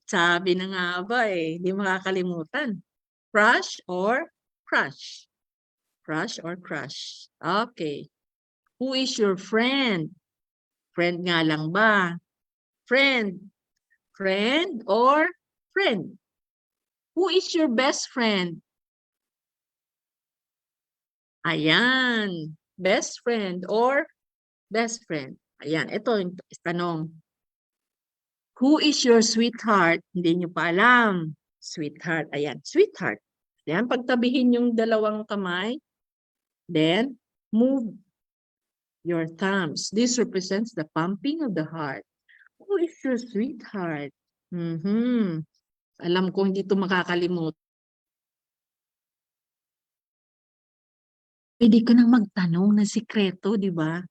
Sabi na nga ba eh. Hindi makakalimutan. Crush or crush? Crush or crush? Okay. Who is your friend? Friend nga lang ba? Friend. Friend or friend? Who is your best friend? Ayan. Best friend or best friend? Ayan. Ito yung tanong. Who is your sweetheart? Hindi nyo pa alam. Sweetheart. Ayan. Sweetheart. Ayan. Pagtabihin yung dalawang kamay. Then, move your thumbs. This represents the pumping of the heart. Who is your sweetheart? Alam ko hindi ito makakalimut. Pwede ka nang magtanong ng sikreto, di ba?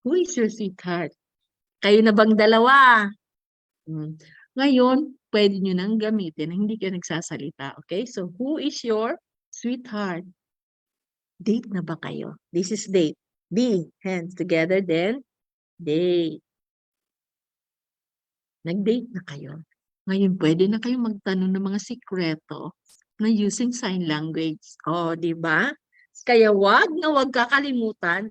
Who is your sweetheart? Kayo na bang dalawa? Ngayon, pwede nyo nang gamitin na hindi ka nagsasalita. Okay? So, who is your sweetheart? Date na ba kayo? This is date. D, hands together, then date. Nag-date na kayo. Ngayon, pwede na kayong magtanong ng mga sikreto na using sign language. O, di ba? Kaya wag kakalimutan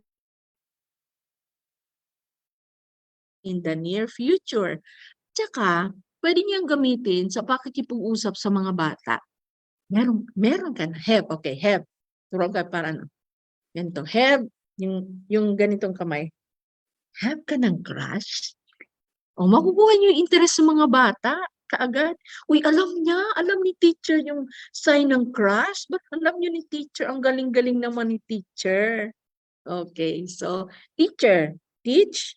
in the near future. Tsaka, pwede niyang gamitin sa pakikipag-usap sa mga bata. Meron ka na. Have, okay, have. Turuan ka para ano. Ganito, have, yung ganitong kamay. Have ka ng crush? O, makukuha niyo yung interest sa mga bata kaagad. Uy, alam ni teacher yung sign ng crush. Ba't alam niyo ni teacher? Ang galing-galing naman ni teacher. Okay, so, teacher, teach.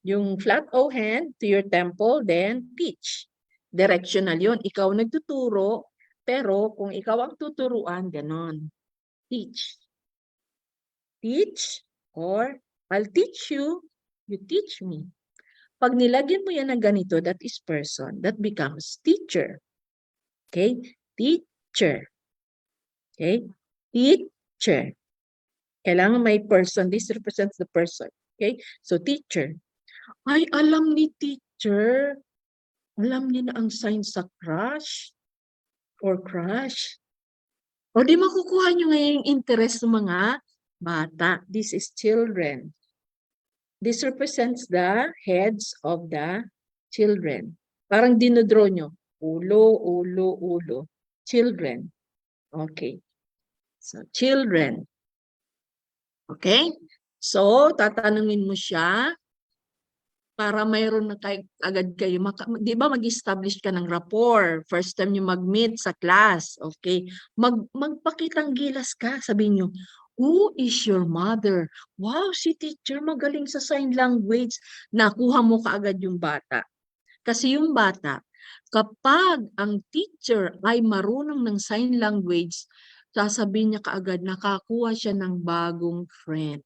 Yung flat O hand to your temple, then teach. Directional yun. Ikaw nagtuturo, pero kung ikaw ang tuturuan, ganon. Teach. Teach, or I'll teach you, you teach me. Pag nilagyan mo yan ng ganito, that is person, that becomes teacher. Okay? Teacher. Okay? Teacher. Kailangan may person. This represents the person. Okay? So, teacher. Ay, alam ni teacher. Alam niya na ang sign sa crush or crush. O di makukuha nyo ngayon yung interest ng mga bata. This is children. This represents the heads of the children. Parang dinodraw nyo. Ulo, ulo, ulo. Children. Okay. So, children. Okay? So, tatanungin mo siya para mayroon na agad kayo. Di ba mag-establish ka ng rapport? First time nyo mag-meet sa class. Okay? Magpakitang gilas ka. Sabihin nyo, who is your mother? Wow, si teacher magaling sa sign language. Nakuha mo kaagad yung bata. Kasi yung bata, kapag ang teacher ay marunong ng sign language, sasabihin niya kaagad, nakakuha siya ng bagong friend.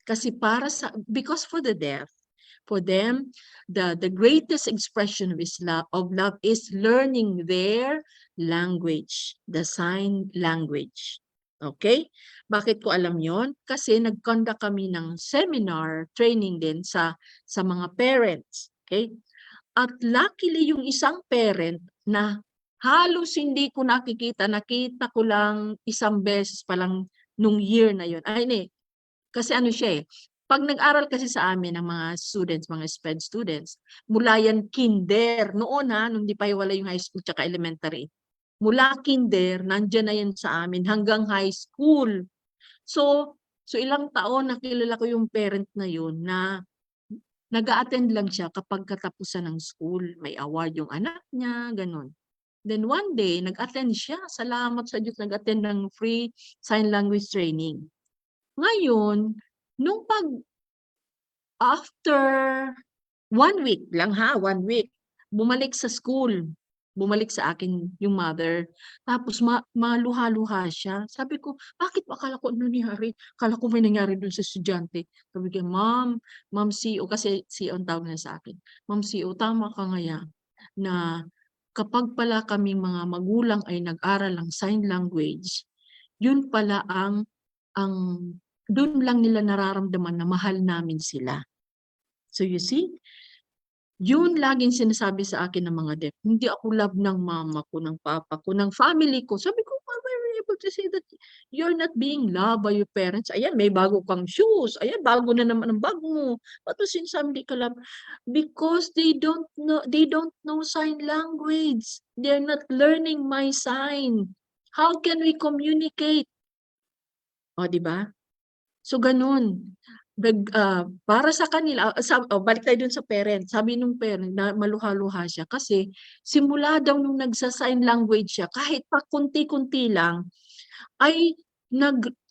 Kasi because for the deaf, for them, the greatest expression of love is learning their language, the sign language. Okay? Bakit ko alam yon? Kasi nag-conduct kami ng seminar, training din sa mga parents. Okay? At luckily yung isang parent na halos hindi ko nakita ko lang isang beses pa lang nung year na yun. Kasi ano siya pag nag-aral kasi sa amin ng mga students, mga SPED students, mula yan kinder, noon nung di pa wala yung high school tsaka elementary. Mula kinder, nandyan na yan sa amin hanggang high school. So ilang taon nakilala ko yung parent na yun na nag-a-attend lang siya kapag katapusan ng school. May award yung anak niya, ganun. Then one day, nag-attend siya. Salamat sa Diyos, nag-attend ng free sign language training. Ngayon, after 1 week lang 1 week, bumalik sa school. Bumalik sa akin yung mother. Tapos maluha-luha siya. Sabi ko, bakit akala ko ano nangyari? Akala ko may nangyari dun sa estudyante. Sabi ko, Ma'am CEO, kasi CEO ang tawag na sa akin. Ma'am CEO, tama ka ngaya na kapag pala kaming mga magulang ay nag-aral ng sign language, yun pala ang doon lang nila nararamdaman na mahal namin sila. So you see, yun laging sinasabi sa akin ng mga deaf. Hindi ako love ng mama ko, ng papa ko, ng family ko. Sabi ko, why were you able to say that you're not being loved by your parents? Ayan, may bago kang shoes. Ayan, bago na naman ang bag mo. Ba't sinasabi di ka love? Because they don't know sign language. They're not learning my sign. How can we communicate? O, di ba? So, ganun. Para sa kanila, balik tayo dun sa parent. Sabi nung parent na maluha-luha siya kasi simula daw nung nagsa-sign language siya, kahit pa kunti-kunti lang, ay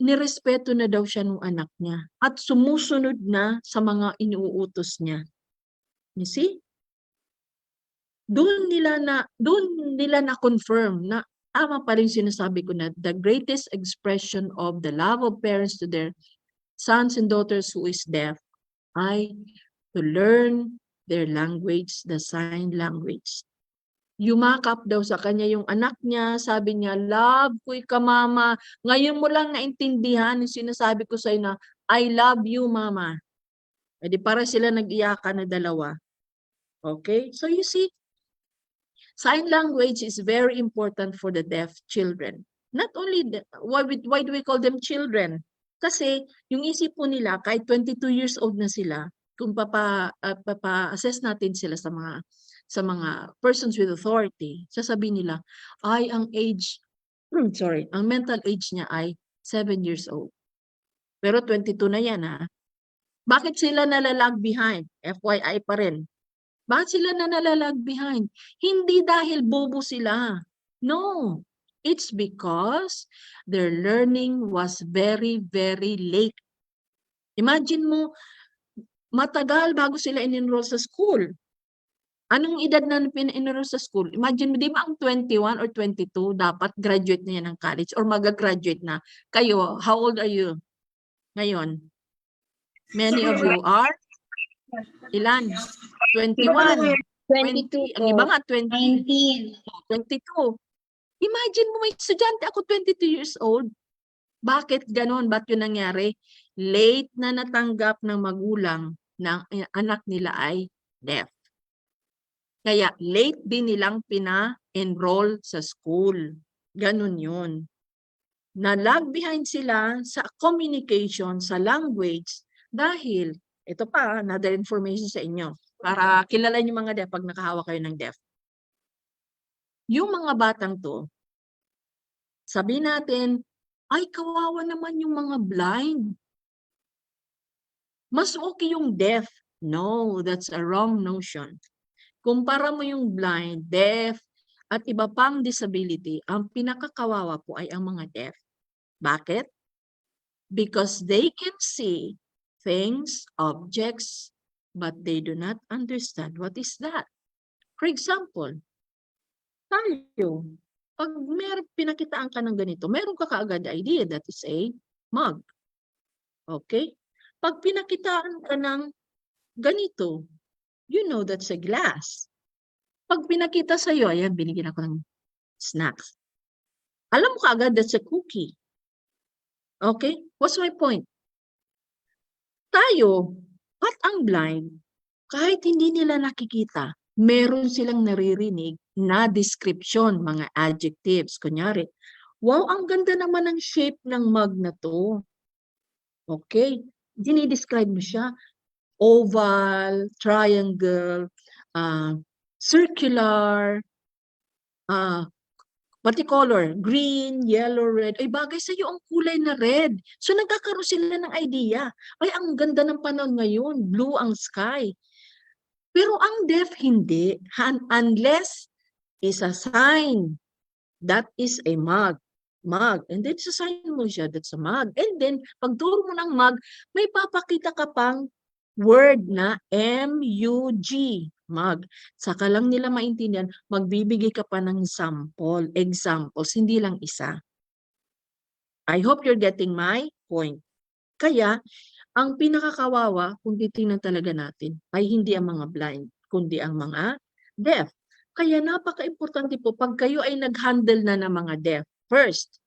nirespeto na daw siya nung anak niya at sumusunod na sa mga inuutos niya. You see? doon nila na confirm na tama pa rin sinasabi ko na the greatest expression of the love of parents to their sons and daughters who is deaf ay to learn their language, the sign language. Yumakap daw sa kanya yung anak niya, sabi niya, love ko ka mama. Ngayon mo lang naintindihan yung sinasabi ko sa'yo na, I love you mama. E di para sila nag-iyakan na dalawa. Okay? So you see, sign language is very important for the deaf children. Not only, why do we call them children? Kasi yung isip po nila, kahit 22 years old na sila, kung papa-assess natin sila sa mga persons with authority, sasabihin nila, ay ang age, ang mental age niya ay 7 years old. Pero 22 na yan ha. Bakit sila nalalag behind? FYI pa rin. Bakit sila nalalag behind? Hindi dahil bobo sila. No. It's because their learning was very, very late. Imagine mo, matagal bago sila in-enroll sa school. Anong edad na pin-enroll sa school? Imagine mo, di ba ang 21 or 22, dapat graduate na yan ng college or mag-graduate na. Kayo, how old are you ngayon? Many of you are? Ilan? 21. 20. Ang iba nga, 20. 22. Imagine mo, may estudyante ako 22 years old. Bakit ganon? Ba't yun nangyari? Late na natanggap ng magulang na anak nila ay deaf. Kaya late din nilang pina-enroll sa school. Ganon yun. Nalag behind sila sa communication, sa language, dahil, ito pa, another information sa inyo, para kilala niyo mga deaf pag nakahawa kayo ng deaf. Yung mga batang to, sabi natin, ay kawawa naman yung mga blind. Mas okay yung deaf. No, that's a wrong notion. Kumpara mo yung blind, deaf, at iba pang disability, ang pinakakawawa po ay ang mga deaf. Bakit? Because they can see things, objects, but they do not understand what is that. For example, tayo, pag meron pinakitaan ka ng ganito, meron ka kaagad idea that is a mug. Okay? Pag pinakitaan ka ng ganito, you know that's a glass. Pag pinakita sa'yo, ayan, binigyan ako ng snacks. Alam mo kaagad that's a cookie. Okay? What's my point? Tayo, at ang blind, kahit hindi nila nakikita, meron silang naririnig na description, mga adjectives. Kunyari, wow, ang ganda naman ng shape ng mug na to. Okay? Dinidescribe mo siya. Oval, triangle, circular, multicolor, green, yellow, red. Ay, bagay sa'yo ang kulay na red. So, nagkakaroon sila ng idea. Ay, ang ganda ng panahon ngayon. Blue ang sky. Pero ang deaf, hindi. Unless is a sign. That is a mug. And then, sa sign mo siya, that's a mug. And then, pag turo mo ng mug, may papakita ka pang word na M-U-G, mug. Saka lang nila maintindihan, magbibigay ka pa ng sample, examples, hindi lang isa. I hope you're getting my point. Kaya, ang pinakakawawa, kung titingnan talaga natin, ay hindi ang mga blind, kundi ang mga deaf. Kaya napaka-importante po, pag kayo ay nag-handle na ng mga deaf, first,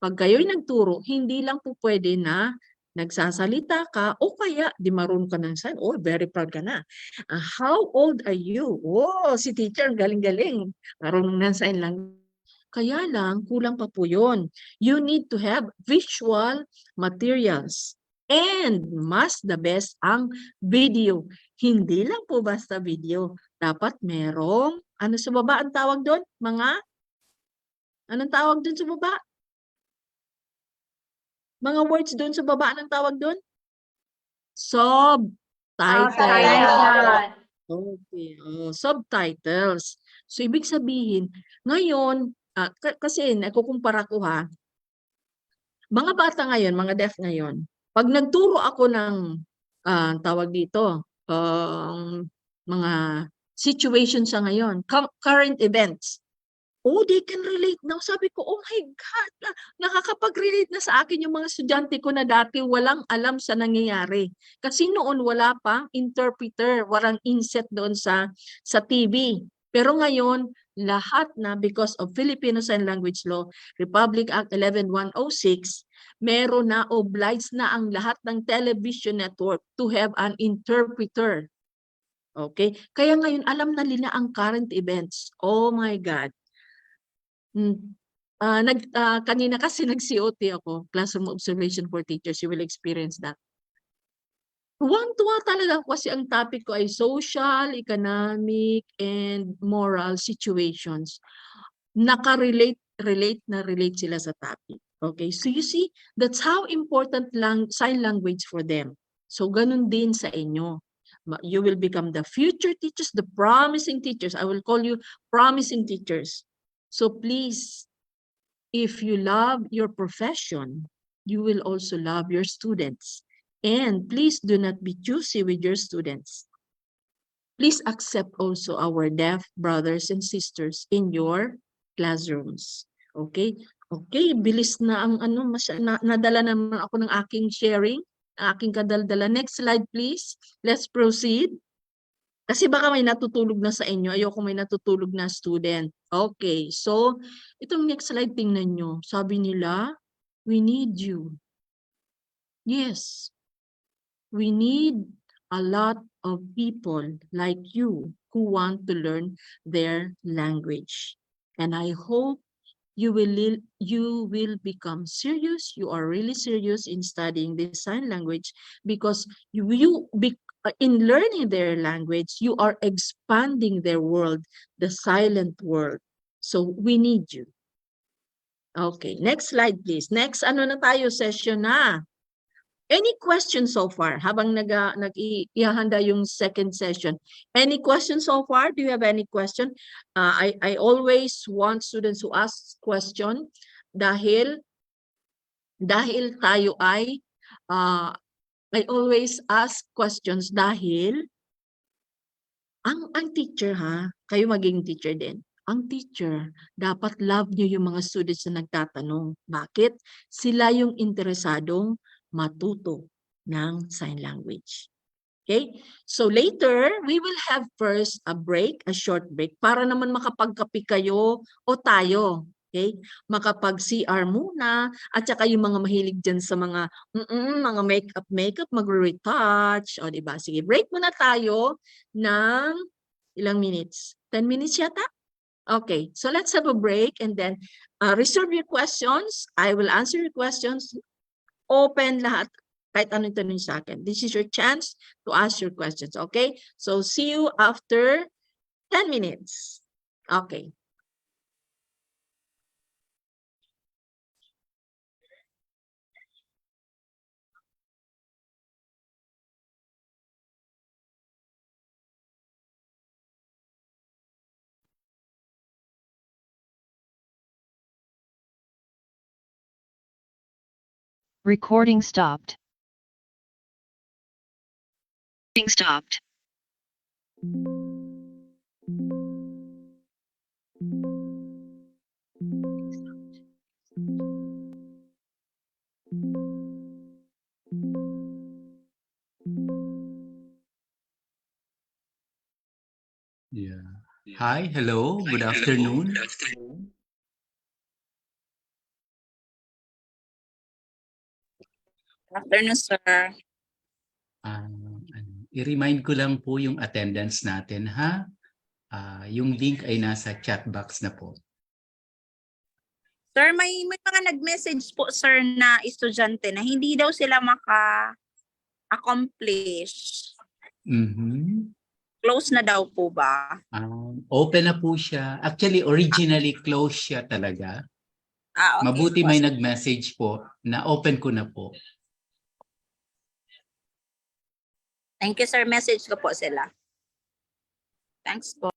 pag kayo ay nagturo, hindi lang po pwede na nagsasalita ka o kaya di marunong ka ng sign. Oh, very proud ka na. How old are you? Oh, si teacher, galing-galing. Marunong ng sign lang. Kaya lang, kulang pa po yun. You need to have visual materials. And mas the best ang video. Hindi lang po basta video. Dapat merong, ano sa baba ang tawag doon? Anong tawag doon sa baba? Mga words doon sa baba, anong tawag doon? Subtitles. Okay. Subtitles. So, ibig sabihin, ngayon, kasi nakukumpara ko ha, mga bata ngayon, mga deaf ngayon, pag nagturo ako ng tawag dito, mga situation sa ngayon, current events. Oh, they can relate now. Sabi ko, oh my God, nakakapag-relate na sa akin yung mga estudyante ko na dati walang alam sa nangyayari. Kasi noon wala pang interpreter, walang inset doon sa TV. Pero ngayon, lahat na because of Filipino Sign Language Law, Republic Act 11106, meron na, obliged na ang lahat ng television network to have an interpreter. Okay? Kaya ngayon, alam na nila ang current events. Oh my God. Kanina kasi nag-COT ako, Classroom Observation for Teachers, you will experience that. Tuwang-tuwa talaga kasi ang topic ko ay social, economic, and moral situations. Relate sila sa topic. Okay, so you see, that's how important sign language for them. So ganun din sa inyo. You will become the future teachers, the promising teachers. I will call you promising teachers. So please, if you love your profession, you will also love your students. And please do not be choosy with your students. Please accept also our deaf brothers and sisters in your classrooms. Okay? Okay, bilis na ang nadala naman ako ng aking sharing, aking kadaldala. Next slide please. Let's proceed. Kasi baka may natutulog na sa inyo. Ayoko may natutulog na student. Okay, so itong next slide, tingnan nyo. Sabi nila, we need you. Yes, we need a lot of people like you who want to learn their language. And I hope you will become serious. You are really serious in studying this sign language because in learning their language, you are expanding their world, the silent world. So we need you. Okay, next slide please. Next, na tayo, session na. Any questions so far? Habang ihahanda yung second session. Any questions so far? Do you have any question? I always want students who ask question dahil tayo ay I always ask questions dahil ang teacher kayo maging teacher din. Ang teacher, dapat love nyo yung mga students na nagtatanong. Bakit? Sila yung interesadong matuto ng sign language. Okay? So later, we will have first a break, a short break, para naman makapagkape kayo o tayo. Okay? Makapag-CR muna, at saka yung mga mahilig dyan sa mga makeup, magre-retouch. O diba? Sige, break muna tayo ng ilang minutes? 10 minutes yata? Okay, so let's have a break and then reserve your questions. I will answer your questions. Open lahat, kahit anong tanong sa akin. This is your chance to ask your questions, okay? So see you after 10 minutes. Okay. Recording stopped. Recording stopped. Yeah. Hi, hello, good afternoon. Afternoon, sir. I-remind ko lang po yung attendance natin, ha? Yung link ay nasa chat box na po. Sir, may mga nag-message po, sir, na estudyante na hindi daw sila maka-accomplish. Close na daw po ba? Open na po siya. Actually, originally closed siya talaga. Okay, Mabuti po. may nag-message po na open ko na po. Thank you, sir. Message ko po sila. Thanks po.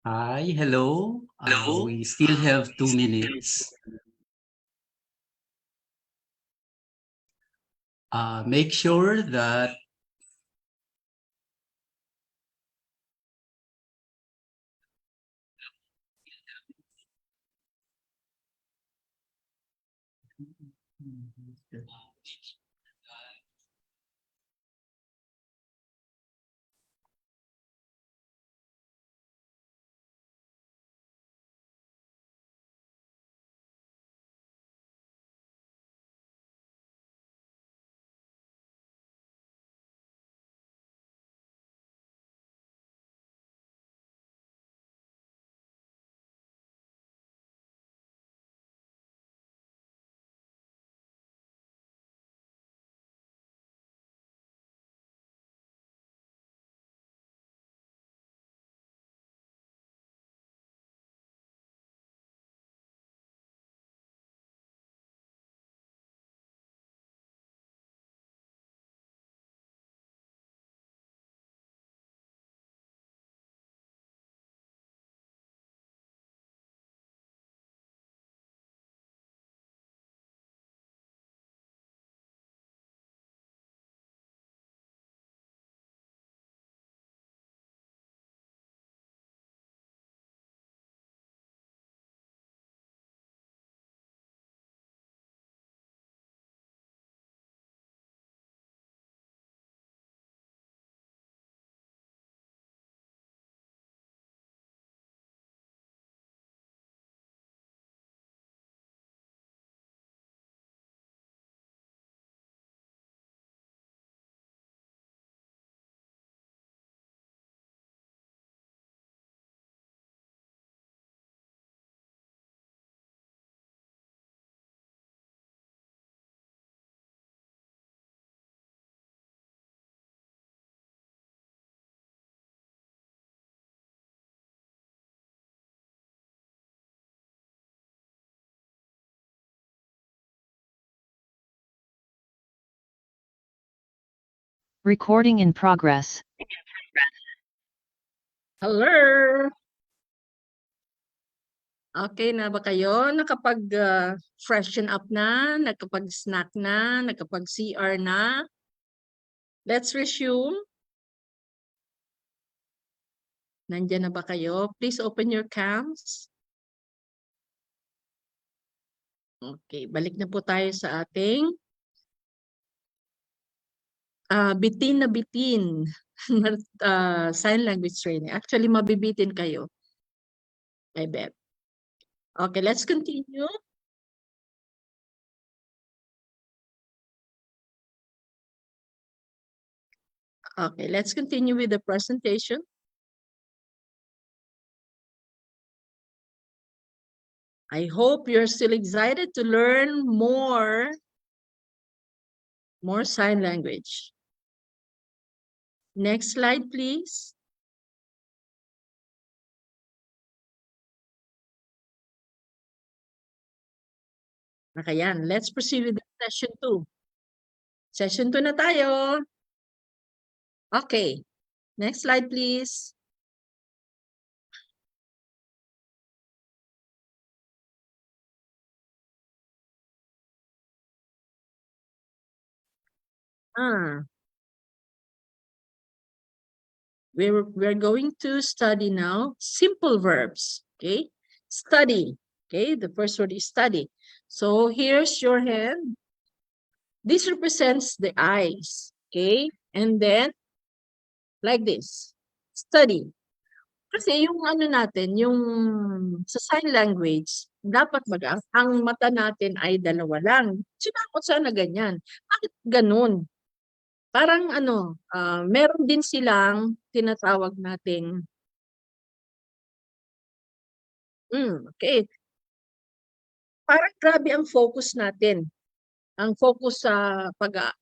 Hi, hello. We still have 2 minutes. Make sure that Recording in progress. Hello! Okay na ba kayo? Nakapag-freshen up na? Nakapag-snack na? Nakapag-CR na? Let's resume. Nandiyan na ba kayo? Please open your cams. Okay, balik na po tayo sa ating bitin na bitin sign language training. Actually, mabibitin kayo. I bet. Okay, let's continue. Okay, let's continue with the presentation. I hope you're still excited to learn more sign language. Next slide, please. Okay, yan. Let's proceed with session 2. Session 2 na tayo. Okay. Next slide, please. We're going to study now simple verbs. Okay. Study. Okay. The first word is study. So here's your hand. This represents the eyes. Okay. And then like this. Study. Kasi yung ano natin, yung sa sign language, dapat ang mata natin ay dalawa lang. Sinakot sana ganyan. Bakit ganun? Parang ano, meron din silang tinatawag nating okay. Parang grabe ang focus natin. Ang focus sa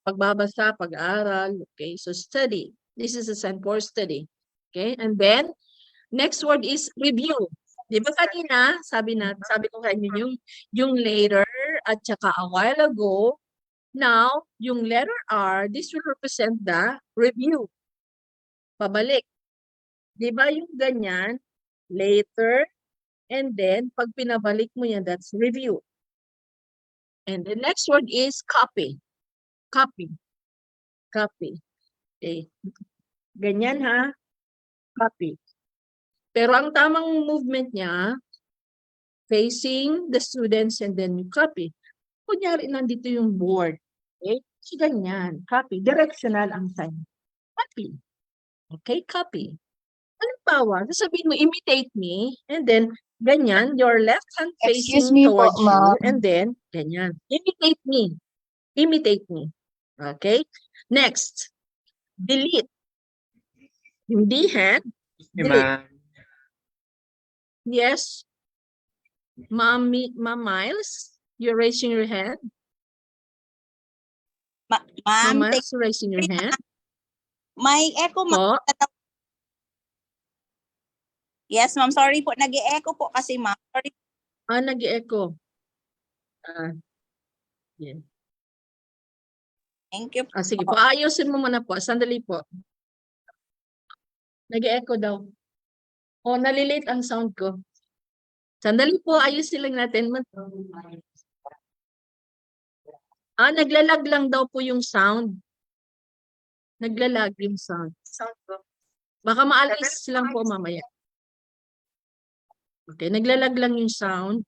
pagbabasa, pag-aaral. Okay, so study. This is a sign for study. Okay, and then next word is review. Di ba kanina, sabi ko sa inyo yung later at saka a while ago. Now, yung letter R, this will represent the review. Pabalik. Di ba yung ganyan? later, and then pag pinabalik mo yan, that's review. And the next word is copy. Copy. Copy. Okay. Ganyan ha. Copy. Pero ang tamang movement niya, facing the students and then you copy. Kunyari, nandito yung board. Okay? So, ganyan. Copy. Directional ang sign. Copy. Okay? Copy. Halimbawa, sasabihin mo, imitate me, and then, ganyan, your left hand Excuse facing me po, towards you, ma'am. and then, ganyan. Imitate me. Imitate me. Okay? Next, delete. Hindi hand, delete. Yes. Ma'am Miles, you're raising your hand. Ma'am Miles, raising your hand. May echo, ma'am. Po. Yes, ma'am. Sorry po. Nag-e-echo po kasi, ma'am. Sorry. Nag-echo. Yeah. Thank you. Sige po. Ayusin mo muna po. Sandali po. Nag-echo daw. Nalilate ang sound ko. Sandali po. Ayusin lang natin. Naglalag lang daw po yung sound. Naglalag yung sound. Baka maalis lang po mamaya. Okay, naglalag lang yung sound.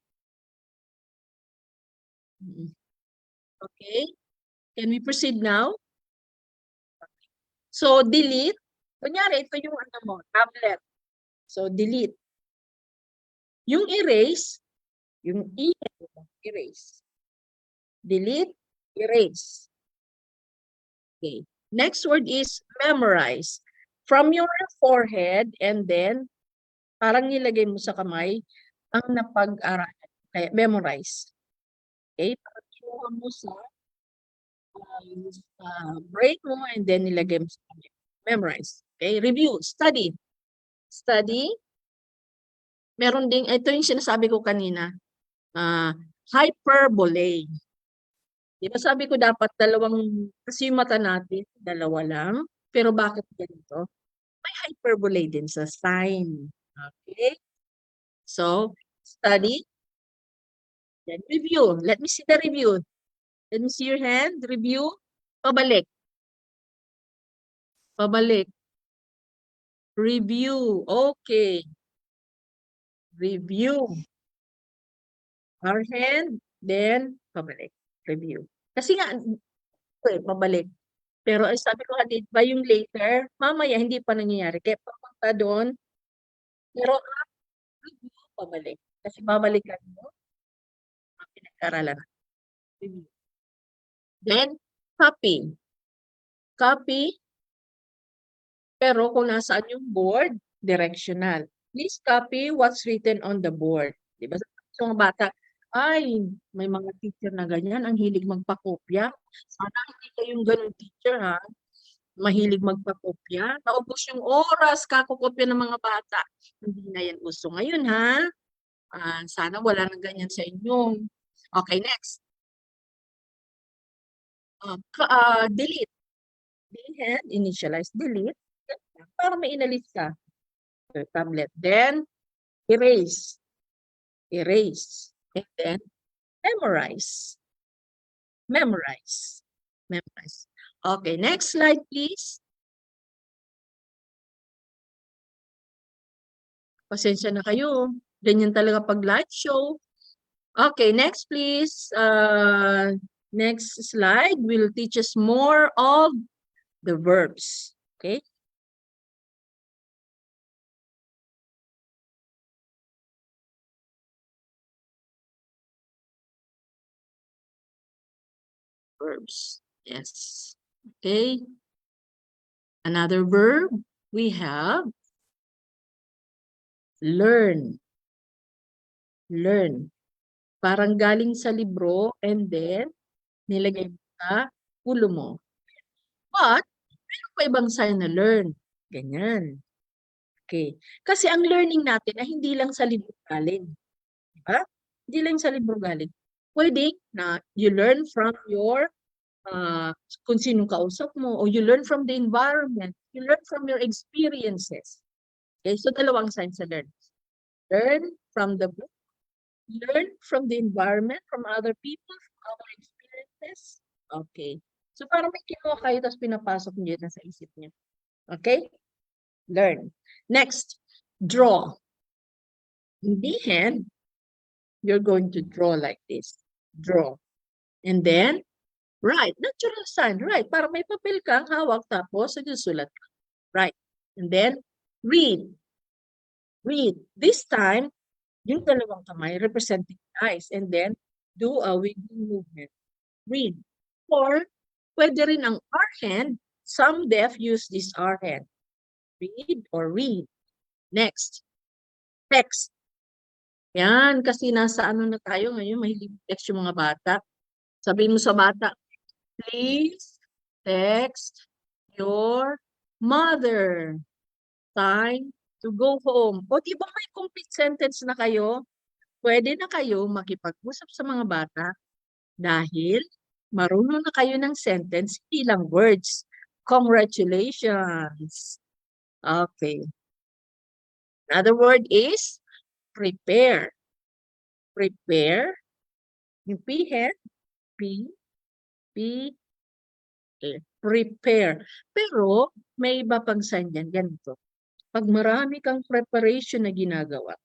Okay. Can we proceed now? So, delete. Kunyari, ito yung ano mo, tablet. So, delete. Yung erase, yung erase. Delete, erase. Okay. Next word is memorize. From your forehead and then parang nilagay mo sa kamay ang napag-aralan. Kaya memorize. Okay? Parang kinuha mo sa brain mo and then nilagay mo sa kamay. Memorize. Okay? Review. Study. Study. Meron ding, ito yung sinasabi ko kanina, hyperbole. Diba sabi ko dapat dalawang, kasi yung mata natin, dalawa lang. Pero bakit ganito? May hyperbole din sa sign. Okay? So, study. Then review. Let me see the review. Let me see your hand. Review. Pabalik. Pabalik. Review. Okay. Review. Our hand. Then, pabalik. Review. Kasi nga, pabalik. Pero sabi ko, ba yung later, mamaya hindi pa nangyayari. Kaya papunta doon, pero review, pabalik. Kasi babalikan mo, pinag-aralan. Review. Then, copy. Copy. Pero kung nasaan yung board, directional. Please copy what's written on the board. Diba? So, mga bata, ay, may mga teacher na ganyan, ang hilig magpakopya. Sana hindi kayong ganun teacher, ha? Mahilig magpakopya. Naubos yung oras, kakokopya ng mga bata. Hindi na yan uso ngayon, ha? Sana wala na ganyan sa inyo. Okay, next. Delete. Delete, initialize, delete. Para may inalis ka. Tablet. Then, erase. Erase. And then, memorize. Memorize. Memorize. Okay, next slide, please. Pasensya na kayo. Ganyan talaga pag live show. Okay, next please. Next slide will teach us more of the verbs. Okay. Verbs. Yes. Okay. Another verb we have learn. Learn. Parang galing sa libro and then nilagay mo sa ulo mo. But, meron pa ibang sign na learn. Ganyan. Okay. Kasi ang learning natin ay hindi lang sa libro galing. Diba? Hindi lang sa libro galing. Pwede na you learn from your kung sinong kausap mo, or you learn from the environment, you learn from your experiences. Okay, so dalawang signs sa learn. Learn from the book. Learn from the environment, from other people, from our experiences. Okay. So parang may kinuha kayo tapos pinapasok niyo na sa isip niyo. Okay? Learn. Next, draw. In the hand, you're going to draw like this. Draw. And then, write. Natural sign. Write. Para may papel kang hawak tapos sulat ka. Write. And then, read. Read. This time, yung dalawang kamay representing eyes. And then, do a wiggling movement. Read. Or, pwede rin ang R hand. Some deaf use this R hand. Read or read. Next. Text. Yan, kasi nasa ano na tayo ngayon, mahilig text yung mga bata. Sabihin mo sa bata, please text your mother. Time to go home. O di ba may complete sentence na kayo? Pwede na kayo makipag-usap sa mga bata dahil marunong na kayo ng sentence, ilang words. Congratulations. Okay. Another word is prepare. Prepare. Yung P-head. Prepare. Pero, may iba pang sign yan. Ganito. Pag marami kang preparation na ginagawa.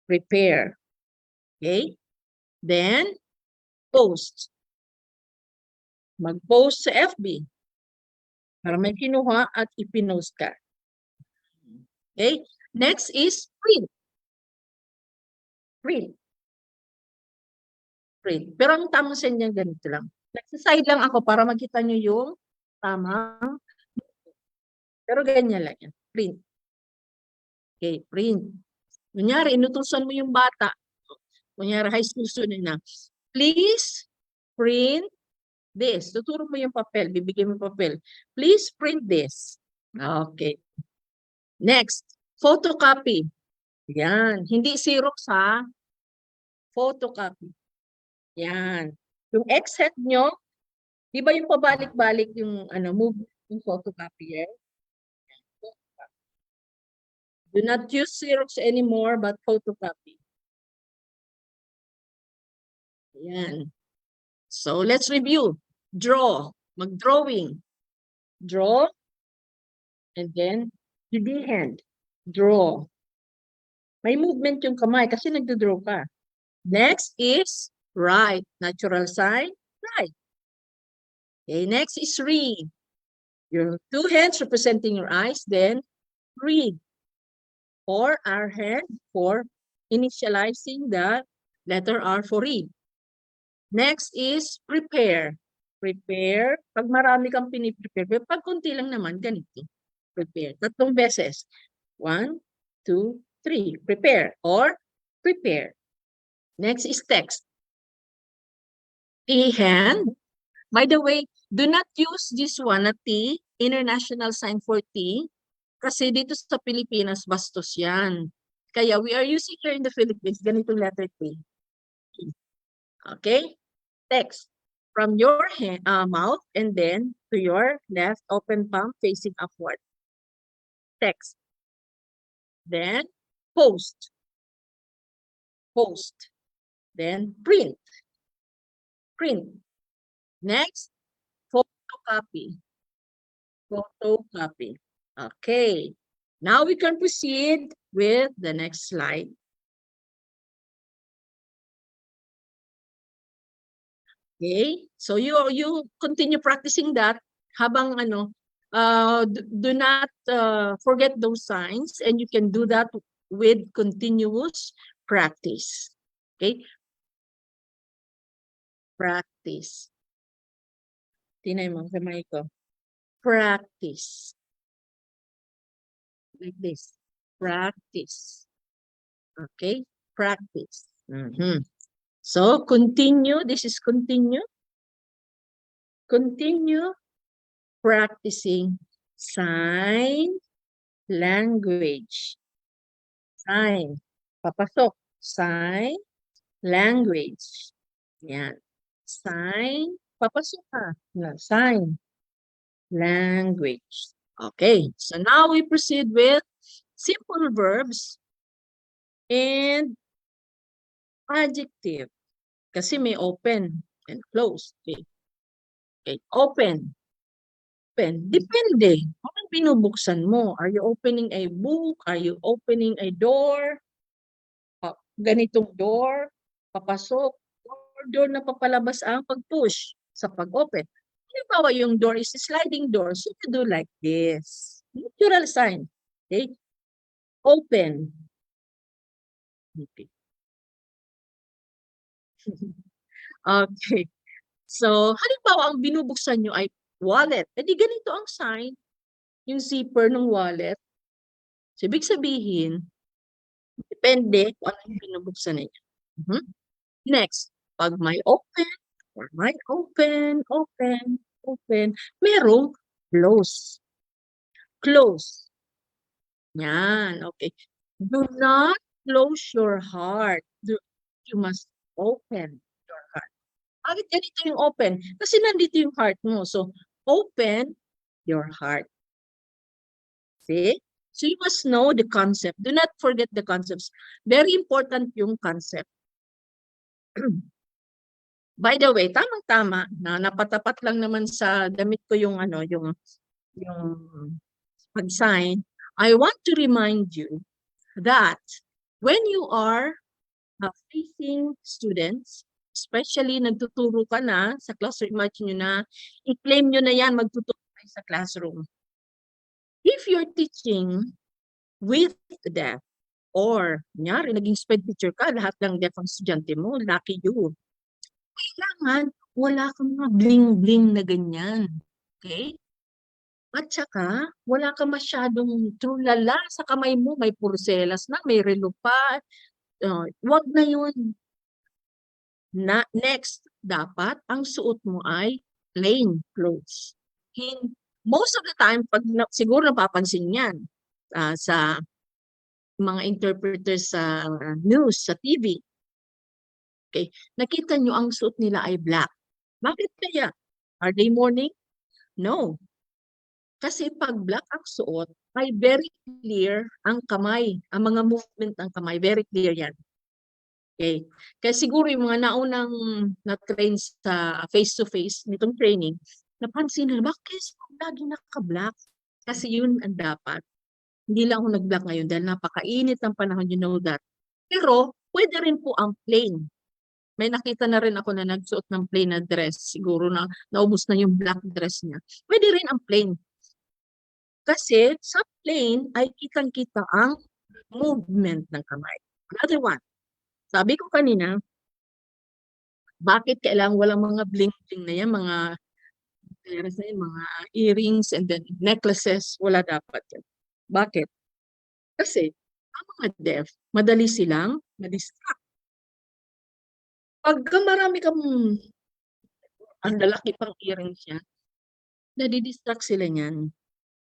Prepare. Okay? Then, post. Mag-post sa FB. Para may kinuha at ipinost ka. Okay? Next is print. Print. Print. Pero ang tamang sign niya ganito lang. Nagsaside lang ako para makita nyo yung tamang. Pero ganyan lang yan. Print. Okay, print. Kunyari, inutusan mo yung bata. Kunyari, high school student na. Please print this. Tuturo mo yung papel. Bibigyan mo yung papel. Please print this. Okay. Next, photocopy. Yan. Hindi Xerox ha. Photocopy. Yan. Yung X-head nyo, di ba yung pabalik-balik yung move yung photocopy eh? Do not use Xerox anymore but photocopy. Yan. So let's review. Draw. Mag-drawing. Draw. And then, hindi hand. Draw. May movement yung kamay kasi nagdo-draw ka. Next is write. Natural sign, write. Okay, next is read. Your two hands representing your eyes, then read. Or our hand for initializing the letter R for read. Next is prepare. Prepare. Pag marami kang piniprepare, pag kunti lang naman, ganito. Prepare. 3 beses. 1, 2, 3. Prepare or prepare. Next is text. T-hand. By the way, do not use this one na T, international sign for T, kasi dito sa Pilipinas, bastos yan. Kaya we are using here in the Philippines, ganitong letter T. Okay? Text. From your hand, mouth and then to your left open palm facing upward. Text. Then post. Post. Then print. Print. Next, photocopy. Photocopy. Okay. Now we can proceed with the next slide. Okay. So you continue practicing that habang do not forget those signs, and you can do that with continuous practice. Okay. Practice. Tinay mo sa mic ko. Practice. Like this. Practice. Okay? Practice. So, continue. This is continue. Continue practicing sign language. Sign. Papasok. Sign language. Yan. Sign. Papasok ka. Sign language. Okay. So now we proceed with simple verbs And adjective. Kasi may open and close. Okay. Okay. Open. Open. Depende. Anong binubuksan mo? Are you opening a book? Are you opening a door? Ganitong door, papasok, or door na papalabas ang pag-push sa pag-open. Halimbawa, yung door is a sliding door, so you do like this. Natural sign. Okay? Open. Okay. Okay. So, halimbawa, ang binubuksan nyo ay wallet. E di ganito ang sign, yung zipper ng wallet. So, ibig sabihin, depende kung ano yung binubuksan ninyo. Next, pag may open, or may open, merong close. Close. Yan, okay. Do not close your heart. You must open your heart. Bakit ganito yung open? Kasi nandito yung heart mo. So, open your heart. See? So, you must know the concept. Do not forget the concepts. Very important yung concept. By the way, tamang-tama na napatapat lang naman sa damit ko yung yung pag-sign. I want to remind you that when you are facing students, especially nagtuturo ka na sa classroom, imagine nyo na, i-claim nyo na yan, magtuturo kayo sa classroom. If you're teaching with the deaf, or kunyari, naging SPED teacher ka, lahat ng deaf ang estudyante mo, lucky you. Kailangan, wala kang mga bling-bling na ganyan. Okay? At saka, wala ka masyadong trulala sa kamay mo, may purselas na, may relo pa. Wag na yun. Next, dapat, ang suot mo ay plain clothes. Most of the time, pag siguro napapansin yan sa mga interpreters sa news, sa TV. Okay, nakita nyo ang suot nila ay black. Bakit kaya? Are they mourning? No. Kasi pag black ang suot, ay very clear ang kamay, ang mga movement ng kamay, very clear yan. Okay. Kaya siguro yung mga naunang na-train sa face-to-face nitong training, napansin nila, bakit lagi naka-black? Kasi yun ang dapat. Hindi lang ako nag-black ngayon dahil napakainit ng panahon, you know that. Pero, pwede rin po ang plain. May nakita na rin ako na nagsuot ng plain na dress. Siguro na naubos na yung black dress niya. Pwede rin ang plain. Kasi sa plain ay kitang-kita ang movement ng kamay. Another one. Sabi ko kanina, bakit kailangan walang mga bling-bling na yan, mga earrings and then necklaces, wala dapat yan. Bakit? Kasi ang mga deaf, madali silang ma-distract. Pagka marami kang ang lalaki pang earrings niya, nadidistract sila niyan.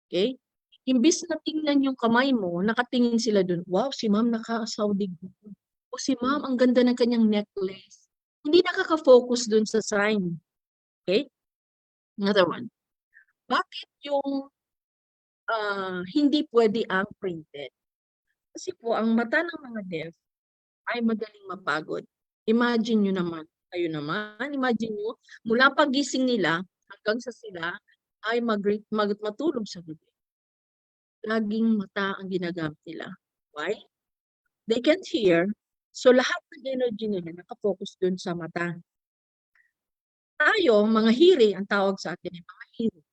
Okay? Imbis na tingnan yung kamay mo, nakatingin sila dun, wow, si ma'am nakasawdig. O si ma'am, ang ganda ng kanyang necklace. Hindi nakaka-focus dun sa sign. Okay? Another one. Bakit yung hindi pwede ang printed? Kasi po, ang mata ng mga deaf ay madaling mapagod. Imagine nyo naman, kayo naman, imagine nyo, mula pagising nila hanggang sa sila ay matulog sa gabi. Laging mata ang ginagamit nila. Why? They can't hear, so lahat ng energy nila nakafocus dun sa mata. Tayo, mga hearing, ang tawag sa atin ay mga hearing.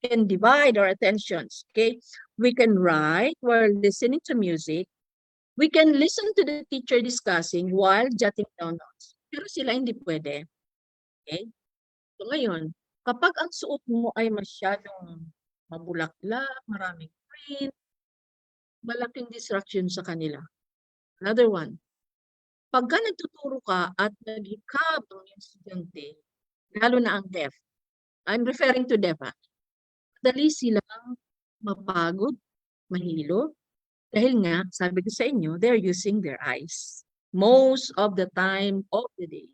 We can divide our attentions, okay? We can write while listening to music. We can listen to the teacher discussing while jotting down notes. Pero sila hindi pwede. Okay? So ngayon, kapag ang suot mo ay masyadong mabulaklak, maraming print, malaking distraction sa kanila. Another one. Pagka nagtuturo ka at naghikab ang estudyante, lalo na ang deaf, I'm referring to deaf, dali silang mapagod, mahilo, dahil nga, sabi ko sa inyo, they're using their eyes most of the time of the day.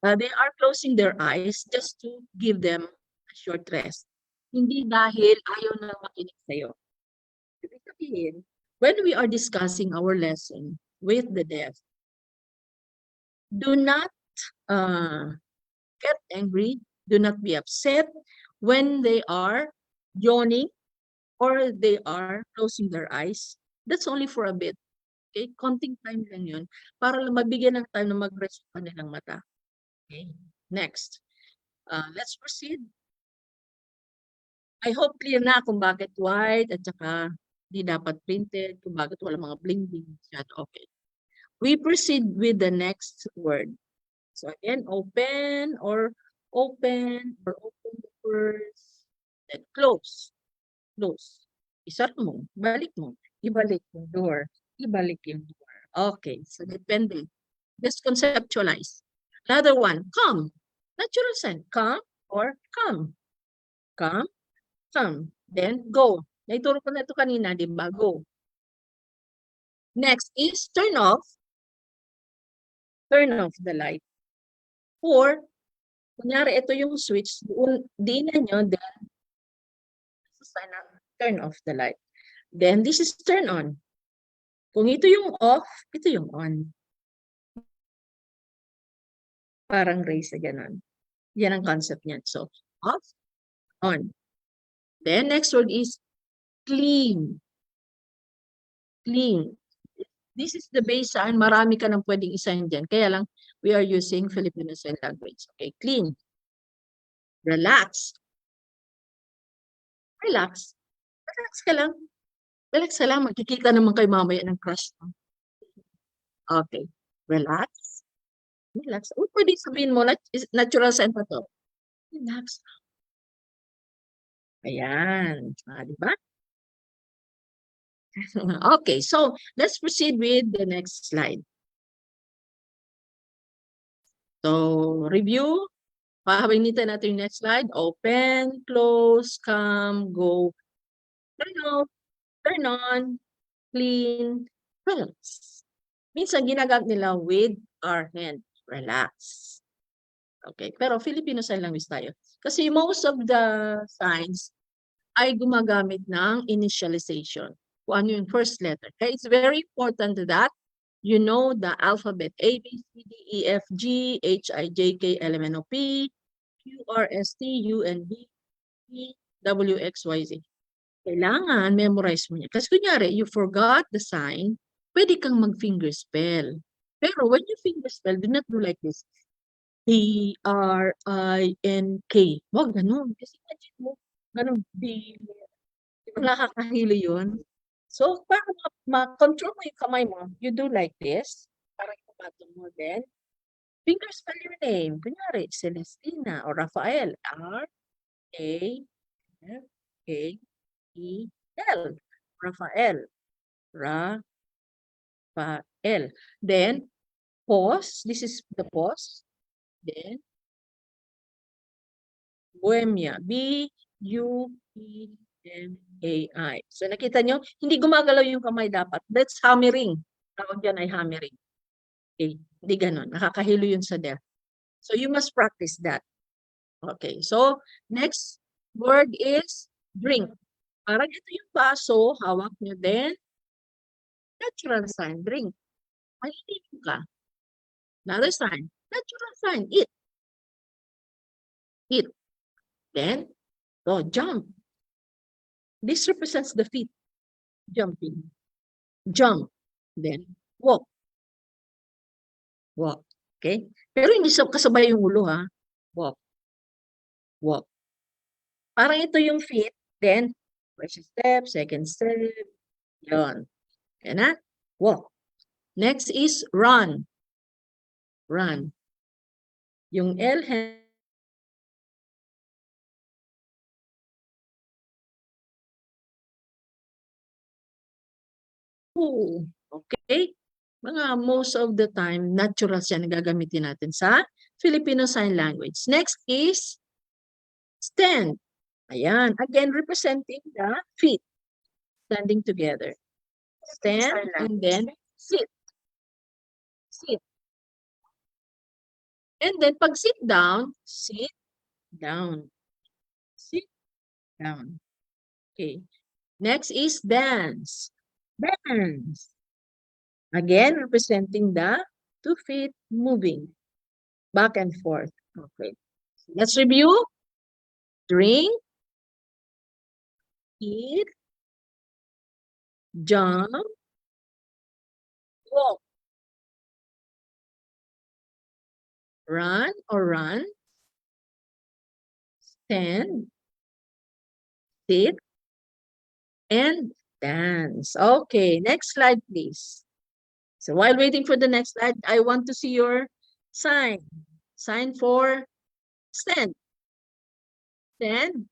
They are closing their eyes just to give them a short rest. Hindi dahil ayaw na makinig sa'yo. Ibig sabihin, when we are discussing our lesson with the deaf, do not get angry, do not be upset when they are yawning or they are closing their eyes. That's only for a bit. Okay? Konting time lang yun para lang mabigyan ng time na mag-rest yung kanilang mata. Okay? Next. Let's proceed. I hope clear na kung bakit white at saka di dapat printed, kung bakit wala mga bling-bling. Okay. We proceed with the next word. So again, open open the words, then close. Close. Isara mo, balik mo, ibalik yung door, ibalik yung door. Okay, so depende. Just conceptualize. Another one, come. Natural sign, come or come. Come, come. Then go. Naituro ko na ito kanina, di ba? Go. Next is turn off. Turn off the light. Or, kunyari, ito yung switch, diinan nyo, then, turn off the light. Then, this is turn on. Kung ito yung off, ito yung on. Parang race na gano'n. Yan ang concept niyan. So, off, on. Then, next word is clean. Clean. This is the baseline. Marami ka nang pwedeng isahin dyan. Kaya lang, we are using Filipino Sign Language. Okay, clean. Relax. Relax. Relax ka lang. Relax ka lang. Magkikita naman kayo mamaya ng crush mo. Okay. Relax. Relax. O pwede sabihin mo, natural sign pa to. Relax. Ayan. Di ba? Okay, so let's proceed with the next slide. So, review. Pahabinitan natin yung next slide. Open, close, come, go. Turn off, turn on, clean, relax. Minsan ginagamit nila with our hand. Relax. Okay, pero Filipino Sign Language tayo. Kasi most of the signs ay gumagamit ng initialization. Kung ano yung first letter. Okay, it's very important that you know the alphabet A, B, C, D, E, F, G, H, I, J, K, L, M, N, O, P, Q, R, S, T, U, N, B, P, W, X, Y, Z. Kailangan memorize mo niya. Kasi kunyari, you forgot the sign, pwede kang mag-finger spell. Pero when you finger spell, do not do like this. B, R, I, N, K. Wag ganun. Kasi imagine mo, ganun, B, nakakahilo yun. So, para ma-control mo yung kamay mo, you do like this. Para ipapato mo then. Finger spell your name. Kunyari, Celestina or Rafael. R, A, F, A, E, L. Rafael. Rafael. Then, pause. This is the pause. Then, Bohemia. B-U-E-M-A-I. So, nakita nyo, hindi gumagalaw yung kamay dapat. That's hammering. Tawag dyan ay hammering. Okay, hindi ganon. Nakakahilo yun sa deaf. So, you must practice that. Okay, so, next word is drink. Parang ito yung baso, hawak nyo din. Natural sign, drink. Mahihilo ka. Another sign, natural sign, eat. Eat. Then, go, jump. This represents the feet. Jumping. Jump. Then, walk. Walk. Okay? Pero hindi kasabay yung ulo, ha? Walk. Walk. Parang ito yung feet. Then, first step, second step. Yun. Yan na? Walk. Next is run. Run. Yung L okay? Most of the time, natural siya na gagamitin natin sa Filipino Sign Language. Next is stand. Ayan. Again, representing the feet. Standing together. Stand and then sit. Sit. And then pag sit down, sit down. Sit down. Okay. Next is dance. Dance. Again, representing the 2 feet moving back and forth. Okay. Let's review. Drink, eat, jump, walk, run or run, stand, sit, and dance. Okay, next slide, please. So while waiting for the next slide, I want to see your sign. Sign for stand. Stand.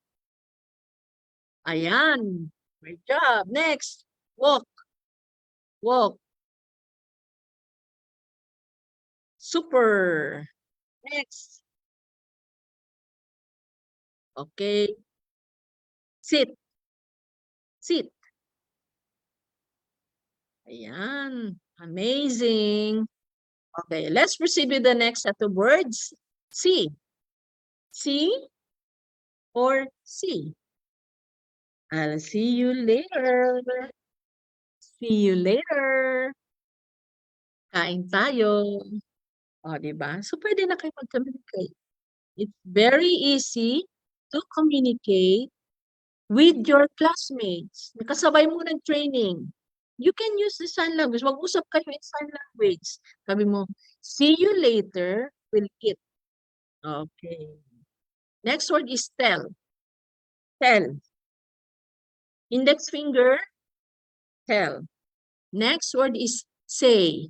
Ayan. Great job. Next, walk. Walk. Super. Next. Okay. Sit. Sit. Ayan. Amazing. Okay, let's proceed with the next set of words. See. See or see. I'll see you later. See you later. Kain tayo. O, diba? So, pwede na kayo mag-communicate. It's very easy to communicate with your classmates. Nakasabay mo ng training. You can use the sign language. Mag-usap kayo in sign language. Sabi mo, see you later, we'll eat. Okay. Next word is tell. Tell. Index finger, tell. Next word is say.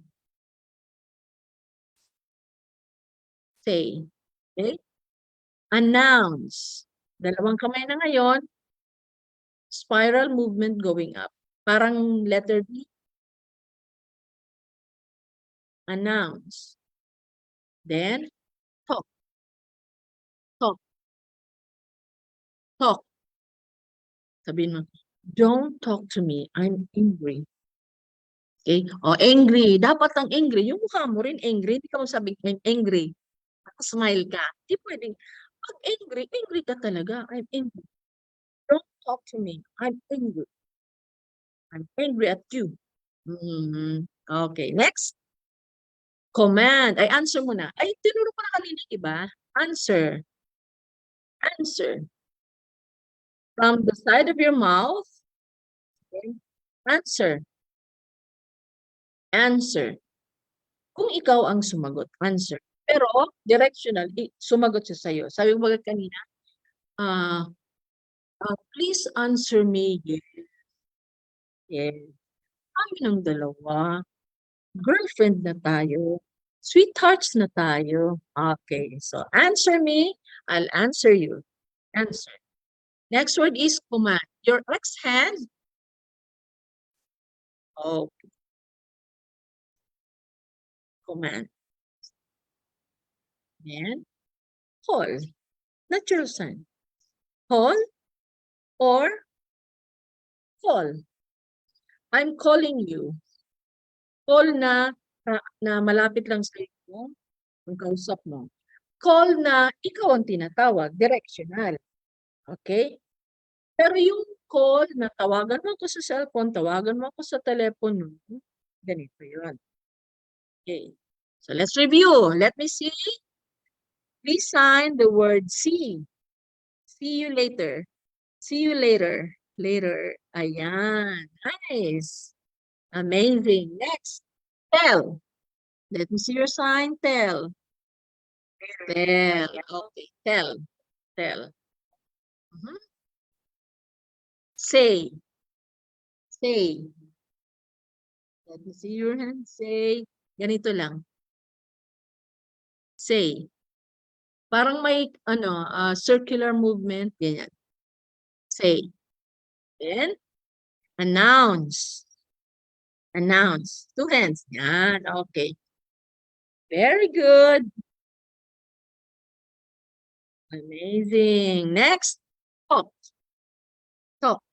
Say. Okay? Announce. Dalawang kamay na ngayon. Spiral movement going up. Parang letter B. Announce. Then, talk. Talk. Talk. Sabihin mo, don't talk to me. I'm angry. Okay? O, angry. Dapat ang angry. Yung mukha mo rin angry. Hindi ka masabi, I'm angry. Smile ka. Hindi pwedeng, pag angry, angry ka talaga. I'm angry. Don't talk to me. I'm angry. I'm angry at you. Okay, next. Command. Ay, answer mo na. Ay, tinuro ko na kanina, diba? Answer. Answer. From the side of your mouth. Okay. Answer. Answer. Kung ikaw ang sumagot, answer. Pero, directional, sumagot siya sa'yo. Sabi ko bagay kanina, please answer me, yes. Yes. Kami ng dalawa. Girlfriend na tayo. Sweethearts na tayo. Okay, so answer me, I'll answer you. Answer. Next word is command. Your X hand. Okay. Command. Then, call. Natural sign. Call or call. I'm calling you. Call na malapit lang sa iyo, ang kausap mo. Call na ikaw ang tinatawag, directional. Okay? Pero yung call na tawagan mo ako sa cellphone, tawagan mo ako sa telepono, ganito yun. Okay. So let's review. Let me see. Please sign the word see. See you later. See you later. Later. Ayan. Nice. Amazing. Next. Tell. Let me see your sign. Tell. Tell. Okay. Tell. Tell. Say. Say. Let me see your hand. Say. Ganito lang. Say. Parang may circular movement. Ganyan. Say. Then, announce. Announce. 2 hands. Yan. Okay. Very good. Amazing. Next. Talk. Talk.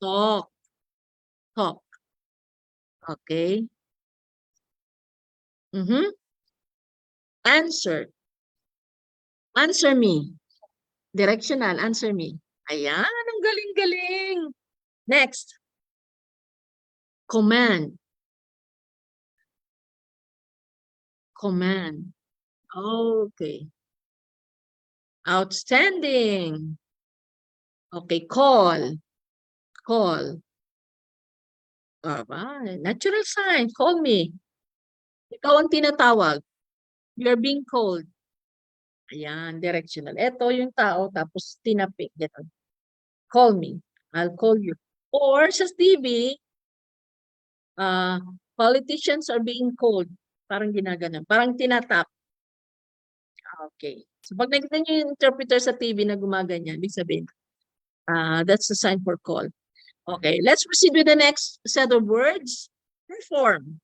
Talk. Talk. Okay. Answer. Answer me. Directional. Answer me. Ayan. Ang galing-galing. Next. Command. Command. Okay. Outstanding. Okay, call. Call. Natural sign. Call me. Ikaw ang tinatawag. You're being called. Ayan, directional. Ito yung tao, tapos tinapik. Ganun. Call me. I'll call you. Or sa TV, politicians are being called. Parang ginaganon. Parang tinatap. Okay. So pag nakita niyo yung interpreter sa TV na gumaganyan, ibig sabihin, that's the sign for call. Okay, let's proceed with the next set of words. Perform.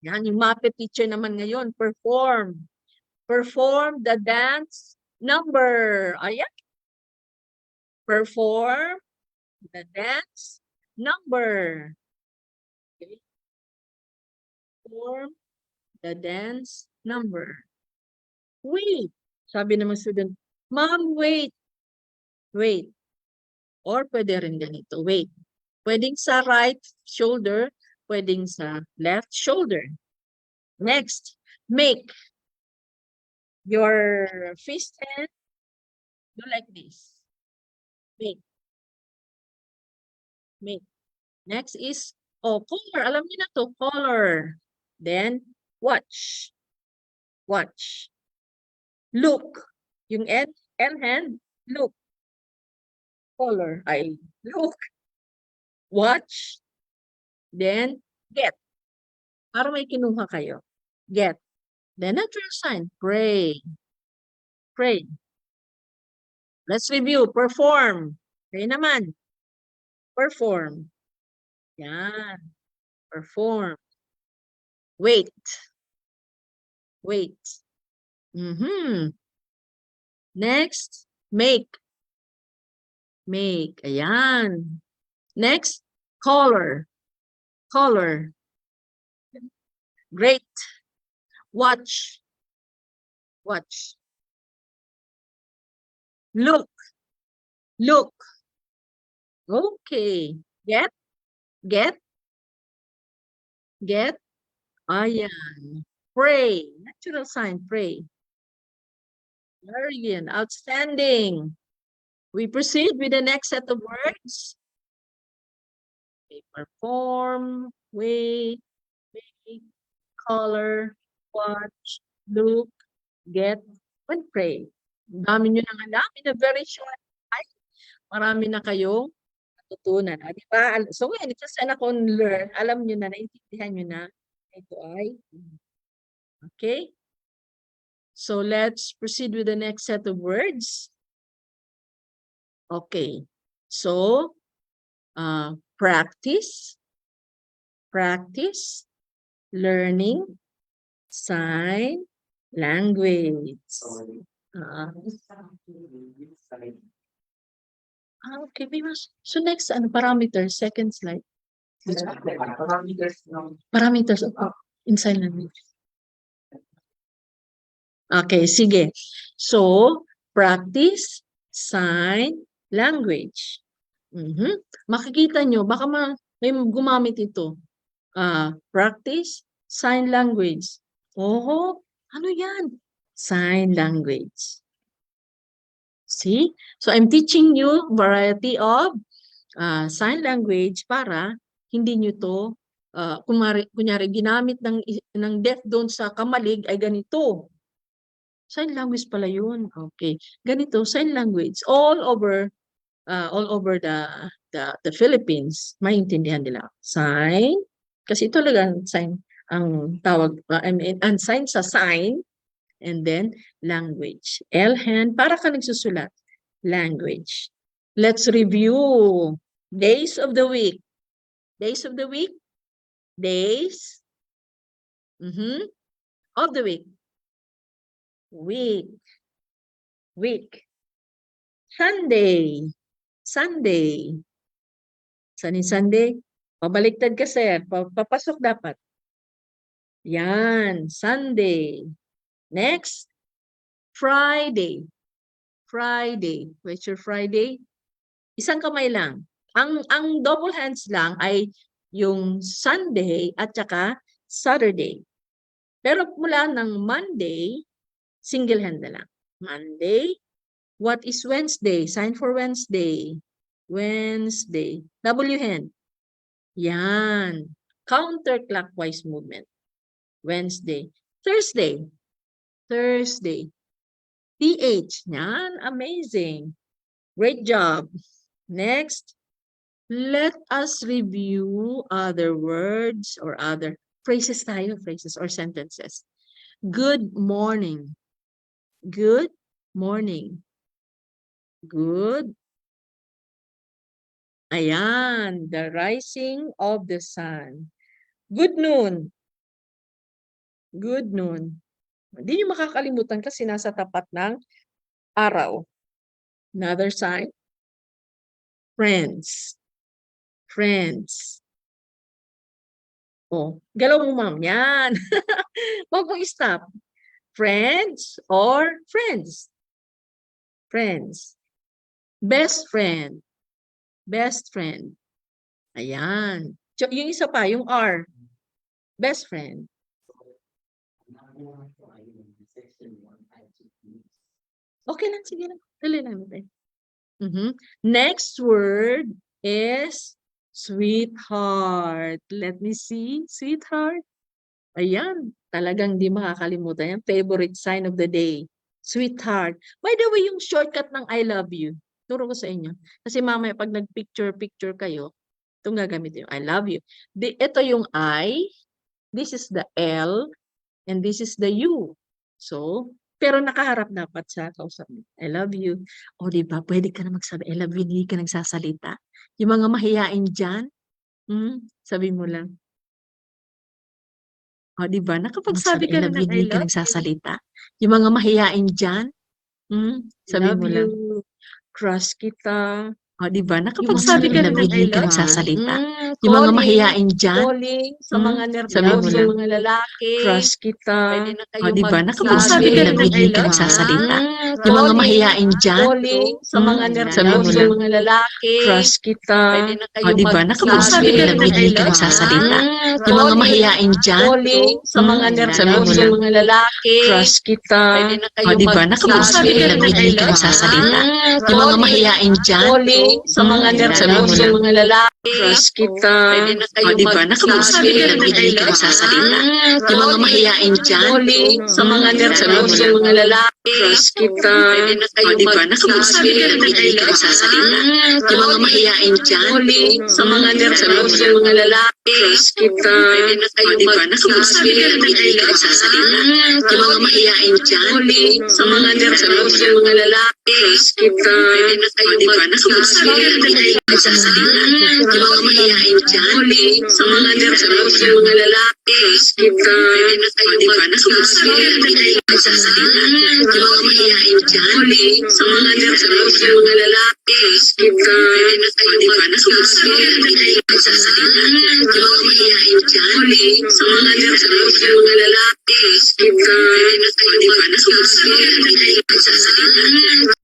Yan, yung Muppet teacher naman ngayon. Perform. Perform the dance number. Ayan. Perform the dance number. Okay. Perform the dance number. Wait. Sabi naman student, Ma'am, wait. Wait. Or pwede rin ganito. Wait. Pwedeng sa right shoulder, pwedeng sa left shoulder. Next, make. Your fist hand, do like this. Make. Make. Next is, color. Alam niyo na to, color. Then, watch. Watch. Look. Yung L hand, look. Color. Look. Watch. Then, get. Para may kinuha kayo. Get. Then, natural sign. Pray. Pray. Let's review. Perform. Pray naman. Perform. Yan. Perform. Wait. Wait. Next, make. Make. Ayan. Next, color. Color. Great. Watch. Watch. Look. Look. Okay. Get. Get. Get. Ayan. Pray. Natural sign. Pray. Very good. Outstanding. We proceed with the next set of words. Okay, perform, wait, make, color, watch, look, get, and pray. Ang dami nyo nang alam in a very short time. Marami na kayong natutunan. Di ba? So ngayon, it's just anak on learn. Alam nyo na, naintindihan nyo na. Ito ay. Okay? So let's proceed with the next set of words. Okay. So, practice, learning, sign, language. Okay, so next, parameter, second slide. Parameters of in sign language. Okay, sige. So, practice, sign, language. Makikita nyo, baka may gumamit ito. Practice, sign language. Ano yan? Sign language. See? So, I'm teaching you variety of sign language para hindi nyo to, kunyari ginamit ng deaf doon sa kamalig ay ganito. Sign language pala yun. Okay. Ganito, sign language. All over the Philippines, maintindihan nila. Sign, kasi ito lang sign, ang tawag, ang sign sa sign, and then language. L-hand, para ka nagsusulat. Language. Let's review. Days of the week. Days of the week. Days. Of the week. Week. Week. Sunday. Sunday. Saan yung Sunday? Pabaliktad ka, sir. Papasok dapat. Yan. Sunday. Next. Friday. Friday. Where's your Friday? Isang kamay lang. Ang double hands lang ay yung Sunday at saka Saturday. Pero mula ng Monday, single hand na lang. Monday. What is Wednesday? Sign for Wednesday. Wednesday. W hand. Yan. Counterclockwise movement. Wednesday. Thursday. Thursday. TH. Yan. Amazing. Great job. Next. Let us review other words or other phrases tayo, phrases or sentences. Good morning. Good morning. Good. Ayan, the rising of the sun. Good noon. Good noon. Hindi niyo makakalimutan kasi nasa tapat ng araw. Another sign. Friends. Friends. Oh, galaw mo, ma'am. Yan. Huwag mong stop. Friends or friends. Friends. Best friend. Best friend. Ayan. Yung isa pa, yung R. Best friend. Okay lang, sige lang. Dali lang natin. Next word is sweetheart. Let me see. Sweetheart. Ayan. Talagang di makakalimutan yan. Favorite sign of the day. Sweetheart. By the way, yung shortcut ng I love you. Turo ko sa inyo. Kasi mamaya pag nag-picture kayo, itong gagamitin yung I love you. Ito yung I. This is the L. And this is the U. So, pero nakaharap dapat sa kausap mo. I love you. O, diba? Pwede ka na magsabi, I love you, hindi ka nagsasalita. Yung mga mahiyain dyan, sabi mo lang. O, diba? Nakapagsabi ka na ng I love you, hindi ka nagsasalita. Yung mga mahiyain dyan, sabi mo lang. Crush kita. O, diba? Nakapagsabi ka na ng hindi ka nagsasalita. Yung mga mahiyain dyan, Calling sa mga sabi mo nervyoso, lang. mga lalaki. Crush kita. Pwede na kayo O, diba? magsabi Nakapagsabi ka na ng ng hindi I ka love nagsasalita. you. Yung mga mahiyain dyan, Calling sa mga sabi mo nervyoso, lang. mga lalaki. Crush kita. Pwede na kayo O, diba? Nakapagsabi ka na ng hindi ka nagsasalita. Yung mga mahiyain dyan, Calling sa mga sabi mo nervyoso, lang. mga lalaki. Crush kita. Pwede na kayo O, diba? Nakapagsabi ka na ng hindi ka nagsasalita. Yung mga mahiyain dyan, Calling sa mga sabi mo nervyoso, lang. mga lalaki. Crush kita. Pwede na kayo O, diba? Nakapagsabi ka na ng hindi ka nagsasalita. Yung mga mahiyain dyan, Calling sa mga nervyoso, mga lalaki. Crush kita. Pwede na kayo O, diba? Nakapagsabi ka na ng hindi ka nagsasalita. Yung mga mahiyain dyan, Calling sa mga nervyoso, mga lalaki. Crush kita. Pwede na kayo O, diba? Nakapagsabi ka na ng hindi ka nagsasalita. Yung mga mahiyain dyan, Calling sa mga nervyoso, mga lalaki. Crush kita. Pwede na kayo O, diba? Nakapagsabi ka na ng hindi ka nagsasalita. Yung mga mahiyain dyan, Calling sa mga nervyoso, mga lalaki. Crush kita. Pwede na kayo O, diba? Nakapagsabi ka na ng hindi ka nagsasalita. Yung mga mahiyain dyan, Calling sa mga nervyoso, mga lalaki. Crush kita. Pwede na kayo O, diba? Nakapagsabi ka na ng hindi ka nagsasalita. Yung mga mahiyain dyan, Calling sa mga nervyoso, mga lalaki. Crush kita. Pwede na O, kayo diba? Nakapagsabi ka na ng hindi ka nagsasalita.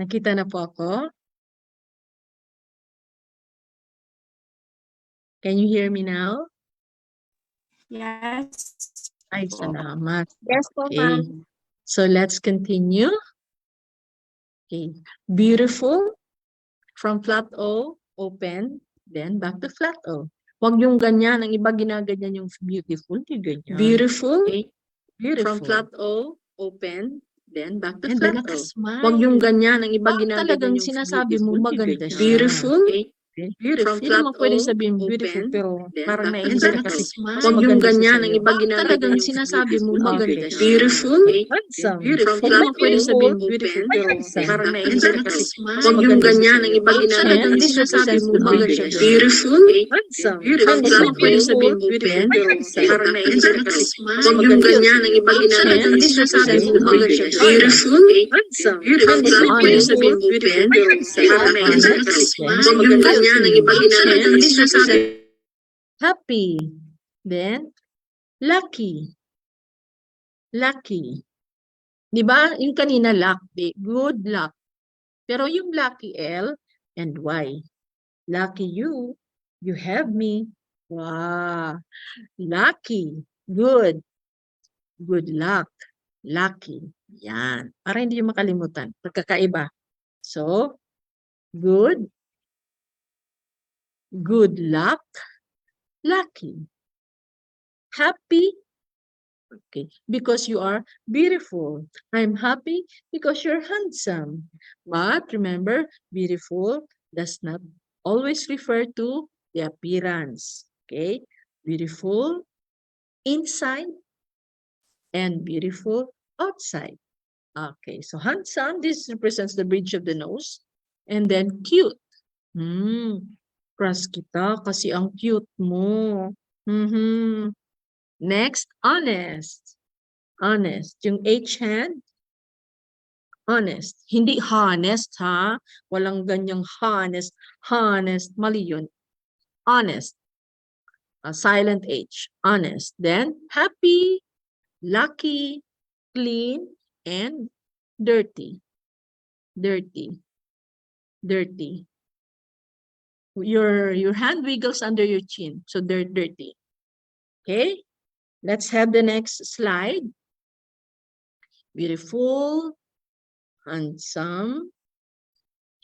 Nakita na po ako? Can you hear me now? Yes. Ay, salamat. Yes po, Okay. ma'am. So let's continue. Okay. Beautiful. From flat O, open. Then back to flat O. Huwag yung ganyan. Ang iba ginaganyan yung beautiful. Yung ganyan. Beautiful. Okay. Beautiful. From flat O, open. Then back to flat O. Huwag yung ganyan. Ang iba ginaganyan yung sinasabi mo maganda siya. Beautiful. Okay. Beautiful. Hindi naman pwede sabihin beautiful, pero parang naisip ka kasi huwag yung ganyan. Ang iba ginagawa yung sinasabi mo maganda siya. Beautiful. Handsome. Beautiful. Hindi naman pwede sabihin beautiful, pero parang naisip ka kasi huwag yung ganyan. Ang iba ginagawa yung sinasabi mo maganda siya. Beautiful. Handsome. Hindi naman pwede sabihin beautiful, pero parang naisip ka kasi huwag yung ganyan. Ang iba ginagawa yung sinasabi mo maganda siya. Beautiful. Handsome. Hindi naman pwede sabihin beautiful, pero parang naisip ka kasi huwag yung ganyan. Happy. Then, lucky. Lucky. Di ba? Yung kanina luck. Good luck. Pero yung lucky L and Y. Lucky you. You have me. Wow. Lucky. Good. Good luck. Lucky. Yan. Para hindi yung makalimutan. Pagkakaiba. So, good. Good luck, lucky, happy, okay, because you are beautiful. I'm happy because you're handsome. But remember, beautiful does not always refer to the appearance, okay? Beautiful inside and beautiful outside. Okay, so handsome, this represents the bridge of the nose. And then cute. Crush kita kasi ang cute mo. Next, honest. Honest. Yung H hand, honest. Hindi honest, ha? Walang ganyang honest. Honest. Mali yun. Honest. Silent H. Honest. Then, happy, lucky, clean, and dirty. Dirty. Dirty. Your hand wiggles under your chin, so they're dirty. Okay, let's have the next slide. Beautiful, handsome,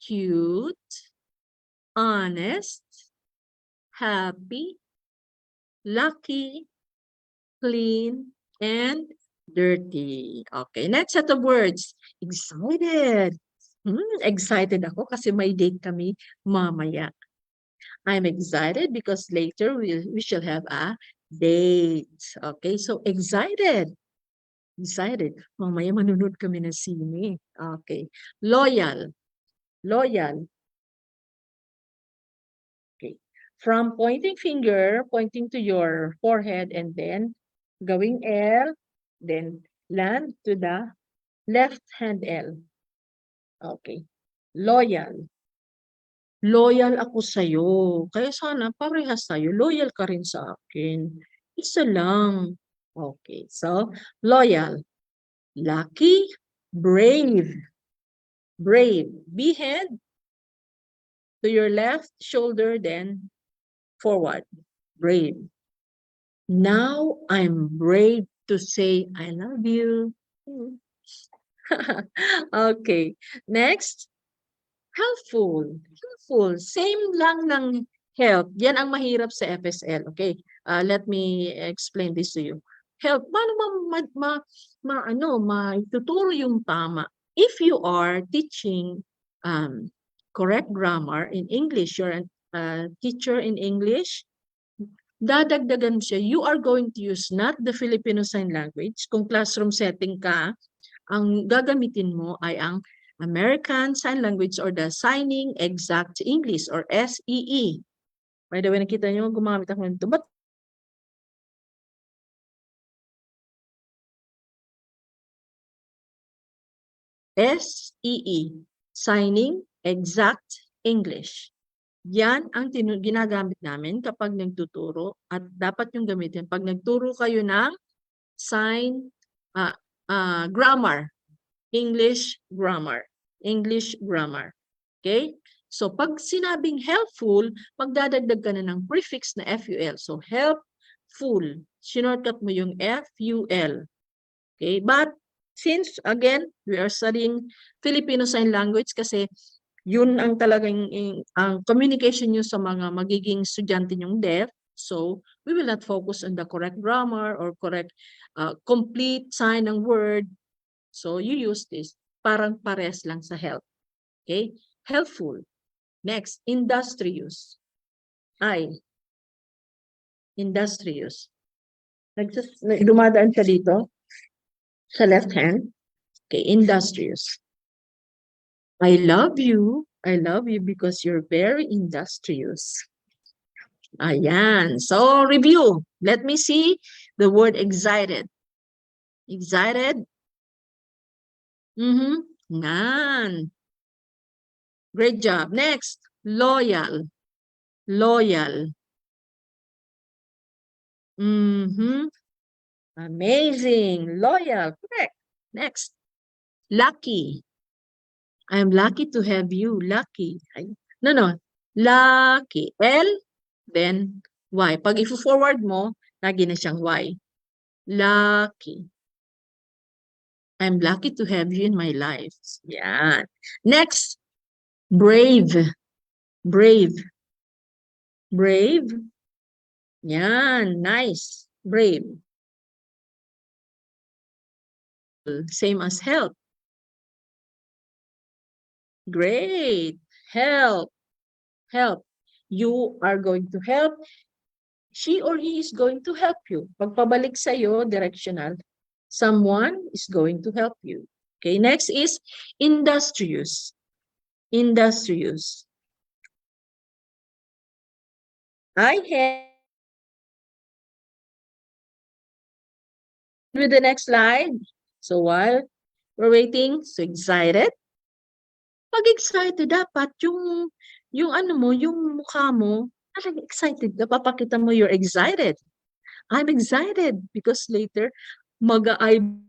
cute, honest, happy, lucky, clean, and dirty. Okay, next set of words. Excited. Excited ako kasi may date kami mamaya. I'm excited because later we shall have a date. Okay, so excited. Excited. Mamaya manunod kami ng sine. Okay. Loyal. Loyal. Okay. From pointing finger, pointing to your forehead and then going L, then land to the left hand L. Okay. Loyal. Loyal ako sa'yo. Kaya sana parehas tayo. Loyal ka rin sa akin. Isa lang. Okay. So, loyal. Lucky. Brave. Brave. Behead to your left shoulder, then forward. Brave. Now, I'm brave to say I love you. Okay. Next. Helpful. Helpful. Same lang ng help. Yan ang mahirap sa FSL. Okay. Let me explain this to you. Help. Paano maituturo yung tama? If you are teaching correct grammar in English, you're a teacher in English, dadagdagan siya. You are going to use not the Filipino Sign Language. Kung classroom setting ka, ang gagamitin mo ay ang American Sign Language or the Signing Exact English or SEE. By the way, nakita nyo, gumamit ako nito. But SEE, Signing Exact English. Yan ang ginagamit namin kapag nagtuturo at dapat yung gamitin. Pag nagturo kayo ng sign grammar, English grammar. English grammar. Okay? So pag sinabing helpful, magdadagdag ka na ng prefix na FUL. So helpful. Shortcut mo yung FUL. Okay? But since, again, we are studying Filipino Sign Language kasi yun ang talagang ang communication nyo sa mga magiging estudyante nyong deaf. So, we will not focus on the correct grammar or correct complete sign ng word. So, you use this. Parang pares lang sa help. Okay? Helpful. Next, industrious. Industrious. Dumadaan siya dito sa left hand. Okay, industrious. I love you. I love you because you're very industrious. Ayan. So, review. Let me see the word excited. Excited. Nan. Great job. Next, loyal. Loyal. Amazing. Loyal. Correct. Next, lucky. I'm lucky to have you. Lucky. No. Lucky. L, then Y. Pag i-forward mo, lagi na siyang Y. Lucky. I'm lucky to have you in my life. Yan. Next, brave. Brave. Brave. Yan. Nice. Brave. Same as help. Great. Help. Help. You are going to help. She or he is going to help you. Pagpabalik sa'yo, directional. Someone is going to help you. Okay, next is industrious. Industrious. I have with the next slide. So while we're waiting, so excited. Pag excited, dapat yung ano mo, yung mukha mo, talagang excited ka, papakita mo you're excited. I'm excited because later, mag-I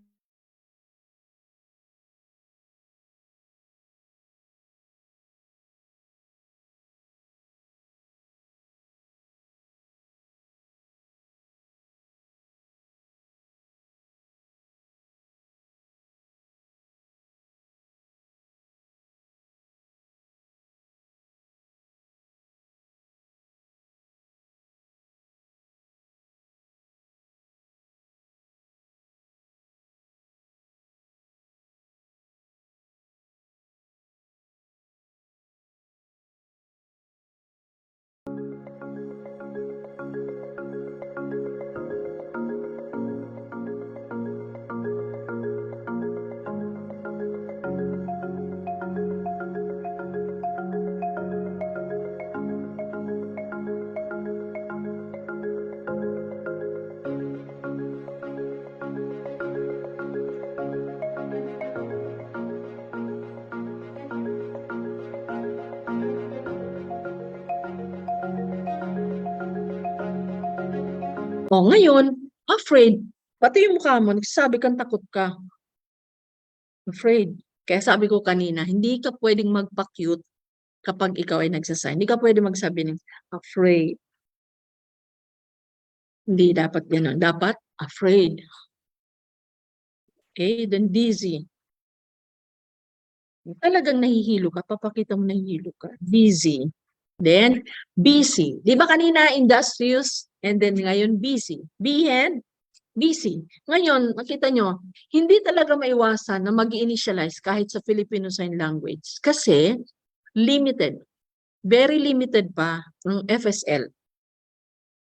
O ngayon, afraid. Pati yung mukha mo, nagsasabi kang takot ka. Afraid. Kaya sabi ko kanina, hindi ka pwedeng magpa-cute kapag ikaw ay nagsasign. Hindi ka pwedeng magsabi ng afraid. Hindi dapat gano'n. Dapat afraid. Okay, then dizzy. Talagang nahihilo ka, papakita mo nahihilo ka. Dizzy. Then, busy. Di ba kanina industrious? And then ngayon busy. Behen, busy. Ngayon, makita nyo, hindi talaga maiwasan na mag-initialize kahit sa Filipino Sign Language. Kasi, limited. Very limited pa ng FSL.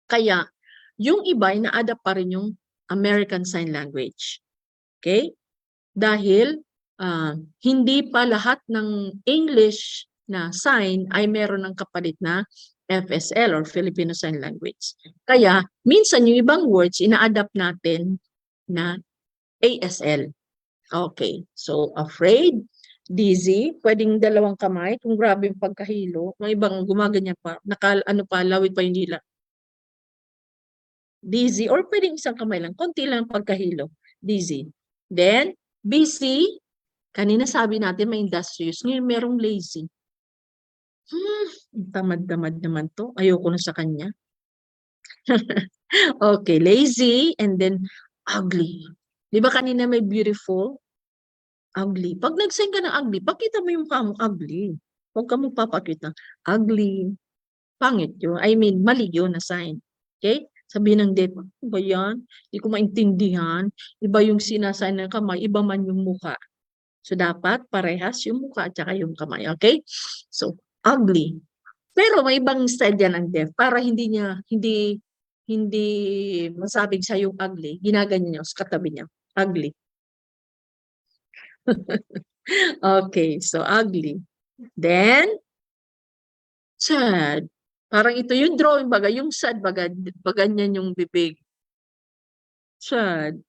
Kaya, yung iba, ina-adapt pa rin yung American Sign Language. Okay? Dahil, hindi pa lahat ng English na sign ay meron ng kapalit na FSL or Filipino Sign Language. Kaya, minsan yung ibang words, ina-adapt natin na ASL. Okay. So, afraid, dizzy, pwedeng dalawang kamay, kung grabe yung pagkahilo. May ibang gumaganyan pa, lawit pa yung dila. Dizzy, or pwedeng isang kamay lang, konti lang pagkahilo. Dizzy. Then, busy, Kanina sabi natin may industrious, ngayon merong lazy. Tamad-tamad naman to. Ayoko na sa kanya. Okay, lazy and then ugly. Di ba kanina may beautiful? Ugly. Pag nag-send ka ng ugly, pakita mo yung mukha mo ugly. Huwag ka magpapakita. Ugly. Pangit yun. I mean, mali yun na sign. Okay? Sabihin ng deaf, ano ba yan? Hindi ko maintindihan. Iba yung sinasign ng kamay, iba man yung mukha. So, dapat parehas yung mukha at saka yung kamay. Okay? So, ugly. Pero may ibang style yan ang deaf para hindi masabing sa yung ugly. Ginaganyan niya sa katabi niya. Ugly. Okay, so ugly. Then, sad. Parang ito yung drawing baga, yung sad baga ganyan yung bibig. Sad.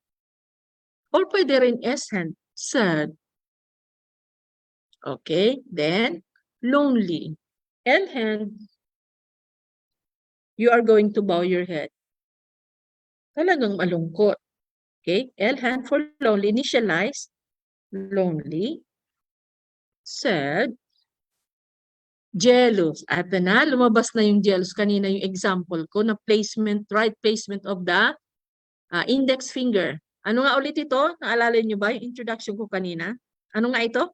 Or pwede rin S-hand. Sad. Okay, then, lonely. L-hand, you are going to bow your head. Talagang malungkot. Okay, L-hand for lonely, initialize. Lonely. Sad. Jealous. At na, lumabas na yung jealous. Kanina yung example ko na placement, right placement of the index finger. Ano nga ulit ito? Naalala niyo ba yung introduction ko kanina? Ano nga ito?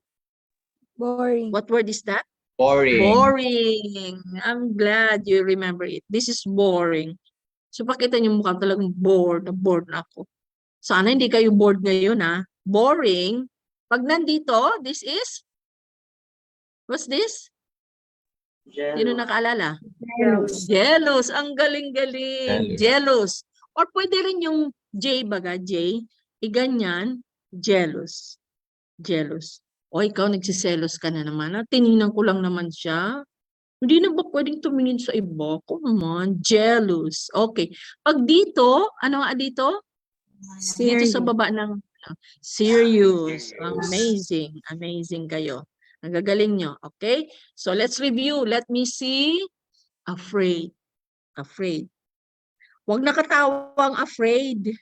Boring. What word is that? Boring. Boring. I'm glad you remember it. This is boring. So pakita niyo mukha talagang bored na ako. Sana hindi kayo bored ngayon ha. Boring. Pag nandito, this is? What's this? Sino nakaalala? Jealous. Jealous. Ang galing-galing. Jealous. Or pwede rin yung J baga, J. Iganyan, jealous. Jealous. O ikaw nagsiselos ka na naman. Tinignan ko lang naman siya. Hindi na ba pwedeng tumingin sa iba? Come on, jealous. Okay. Pag dito, ano nga dito? Dito sa baba ng serious. Amazing. Amazing kayo. Nagagaling nyo. Okay? So let's review. Let me see. Afraid. Afraid. Huwag nakatawang afraid.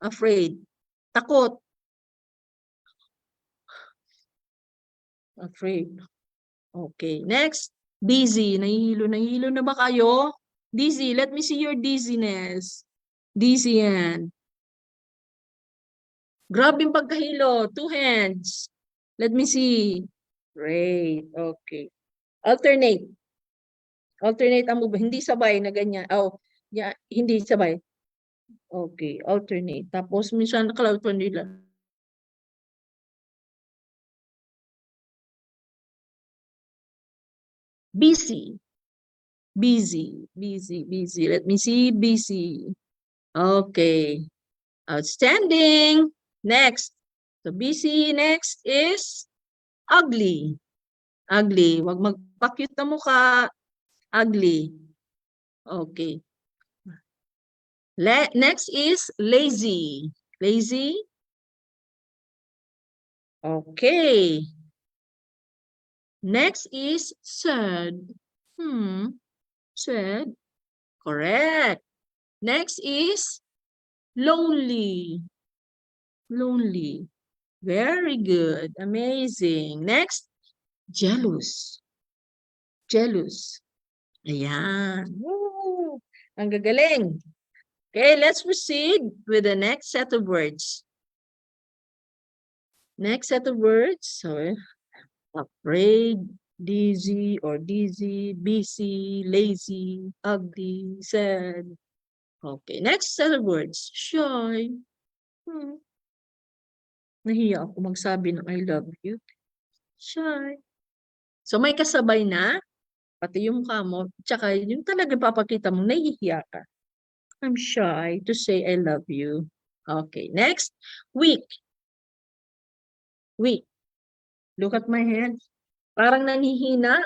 Afraid. Takot. Afraid. Okay. Next. Dizzy. Nahihilo na ba kayo? Dizzy. Let me see your dizziness. Dizzy yan. Grab yung pagkahilo. 2 hands. Let me see. Great. Okay. Alternate. Alternate ang move. Hindi sabay na ganyan. Oh, yeah, hindi sabay. Okay. Alternate. Tapos minsan nakalaw nila. Busy. Busy. Busy. Busy. Let me see. Busy. Okay. Outstanding. Next. So busy. Next is ugly. Ugly. Huwag magpa-cute na mukha. Ugly. Okay. Next is lazy. Lazy. Okay. Next is sad. Sad. Correct. Next is lonely. Lonely. Very good. Amazing. Next, jealous. Jealous. Ayan. Woo! Ang gagaling. Okay, let's proceed with the next set of words. Next set of words. So, afraid, dizzy or dizzy, busy, lazy, ugly, sad. Okay, next set of words. Shy. Nahiya ako magsabi ng I love you. Shy. So may kasabay na, pati yung mukha mo, tsaka yung talaga papakita mo, nahihiya ka. I'm shy to say I love you. Okay, next, weak. Weak. Look at my hands. Parang nanghihina.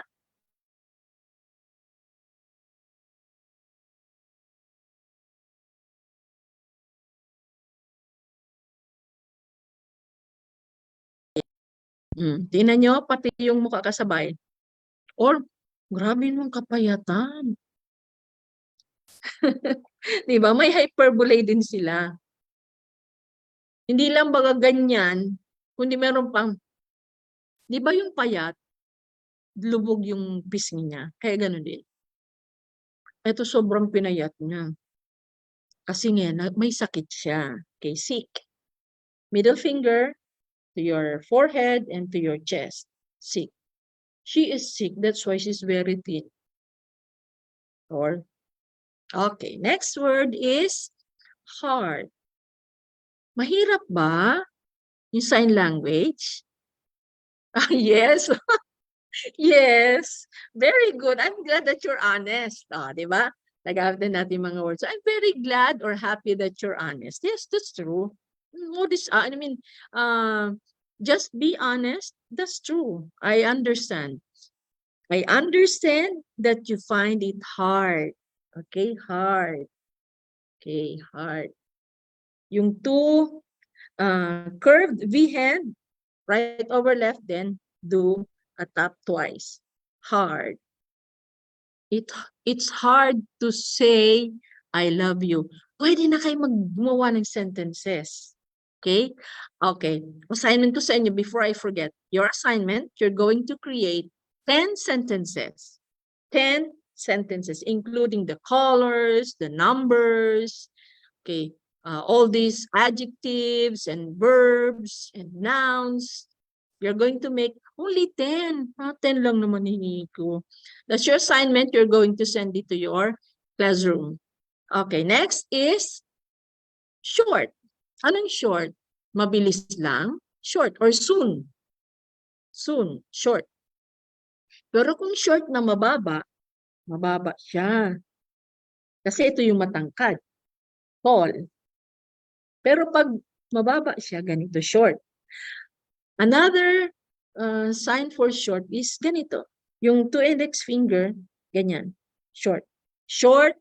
Tingnan nyo, pati yung mukha kasabay. Or, grabe nung kapayatan. Diba? May hyperbole din sila. Hindi lang baga ganyan, kundi meron pang Di ba yung payat, lubog yung pisngi niya. Kaya ganun din. Ito sobrang pinayat niya. Kasi nga, may sakit siya. Okay, sick. Middle finger to your forehead and to your chest. Sick. She is sick. That's why she's very thin. Or, okay, next word is hard. Mahirap ba yung sign language? Yes. Yes. Very good. I'm glad that you're honest. Di ba? Nag-after natin mga words. So I'm very glad or happy that you're honest. Yes, that's true. Just be honest. That's true. I understand. I understand that you find it hard. Okay, hard. Okay, hard. Yung two curved V hand, right over left, then do a tap twice. Hard. It's hard to say, I love you. Pwede na kayo gumawa ng sentences. Okay? Okay. Assignment ko sa inyo before I forget. Your assignment, you're going to create 10 sentences. 10 sentences, including the colors, the numbers, okay, all these adjectives and verbs and nouns. You're going to make only 10. 10 lang naman hinihingi ko. That's your assignment. You're going to send it to your classroom. Okay, next is short. Anong short? Mabilis lang? Short or soon? Soon, short. Pero kung short na mababa, mababa siya. Kasi ito yung matangkad. Tall. Pero pag mababa siya, ganito, short. Another sign for short is ganito. Yung two index finger, ganyan. Short. Short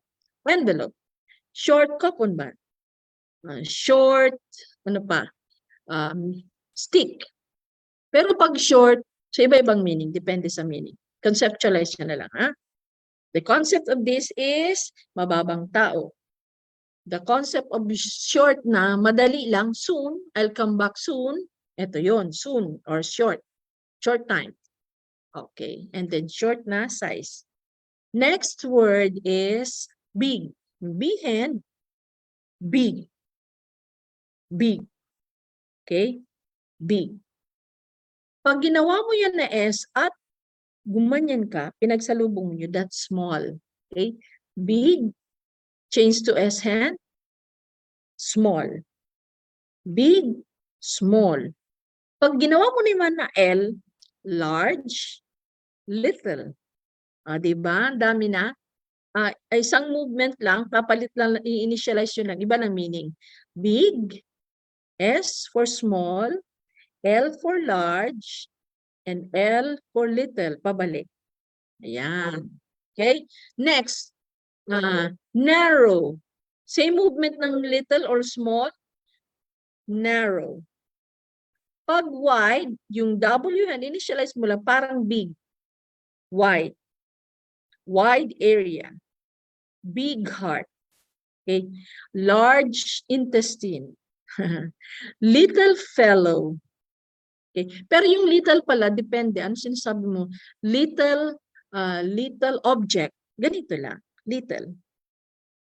envelope. Short coupon band. Short, ano pa? Stick. Pero pag short, sa iba-ibang meaning, depende sa meaning. Conceptualize nyo na lang, ha? The concept of this is mababang tao. The concept of short na madali lang, soon, I'll come back soon. Ito yon, soon or short. Short time. Okay, and then short na size. Next word is big. Big hand, big. Big. Okay? Big. Pag ginawa mo yan na S at gumanyan ka, pinagsalubong mo, that's small. Okay? Big, change to S hand, small. Big, small. Pag ginawa mo naman na L, large, little. Diba? Dami na. Isang movement lang, papalit lang, i-initialize yun lang. Iba ng meaning. Big, S for small, L for large, and L for little. Pabalik. Ayan. Okay? Next, narrow. Same movement ng little or small, narrow. Pag wide, yung W hand, initialize mo lang, parang big. Wide. Wide area. Big heart. Okay? Large intestine. Little fellow. Okay? Pero yung little pala, depende. Ano sinasabi mo? Little object. Ganito lang. Little.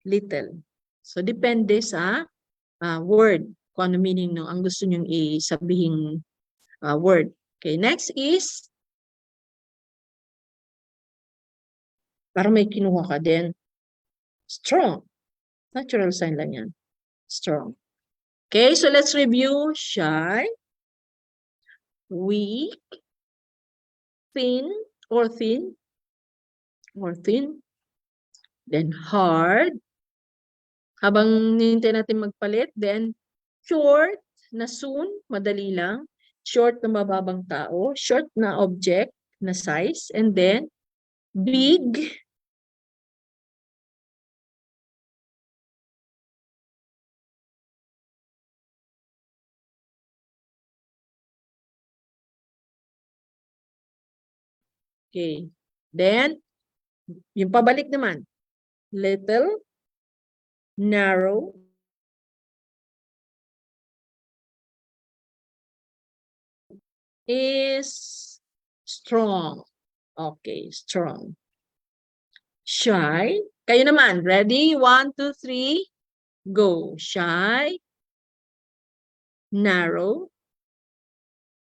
Little. So, depende sa word. Kung ano meaning no, ang gusto nyong isabihing word. Okay, next is para may kinuha ka din. Strong. Natural sign lang yan. Strong. Okay, so let's review. Shy, weak, thin, then hard. Habang nintay natin magpalit, then short na soon, madali lang. Short na mababang tao. Short na object na size. And then big. Okay. Then, yung pabalik naman. Little, narrow, is strong. Okay, strong. Shy. Kayo naman. Ready? 1, 2, 3. Go. Shy. Narrow.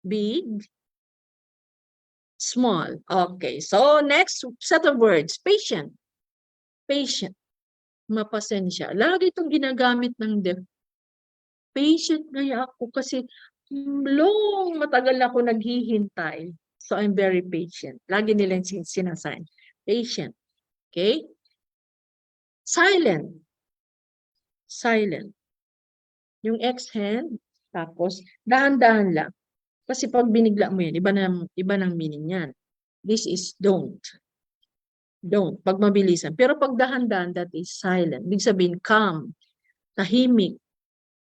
Big. Small. Okay. So, next set of words. Patient. Patient. Mapasensya. Lagi itong ginagamit ng deaf. Patient kaya ako kasi matagal ako naghihintay. So, I'm very patient. Lagi nilang sinasign. Patient. Okay? Silent. Silent. Yung X hand, tapos dahan-dahan lang. Kasi pag binigla mo yan, iba ng meaning yan. This is don't. Don't. Pag mabilisan. Pero pag dahan-dahan, that is silent. Ibig sabihin, calm. Tahimik.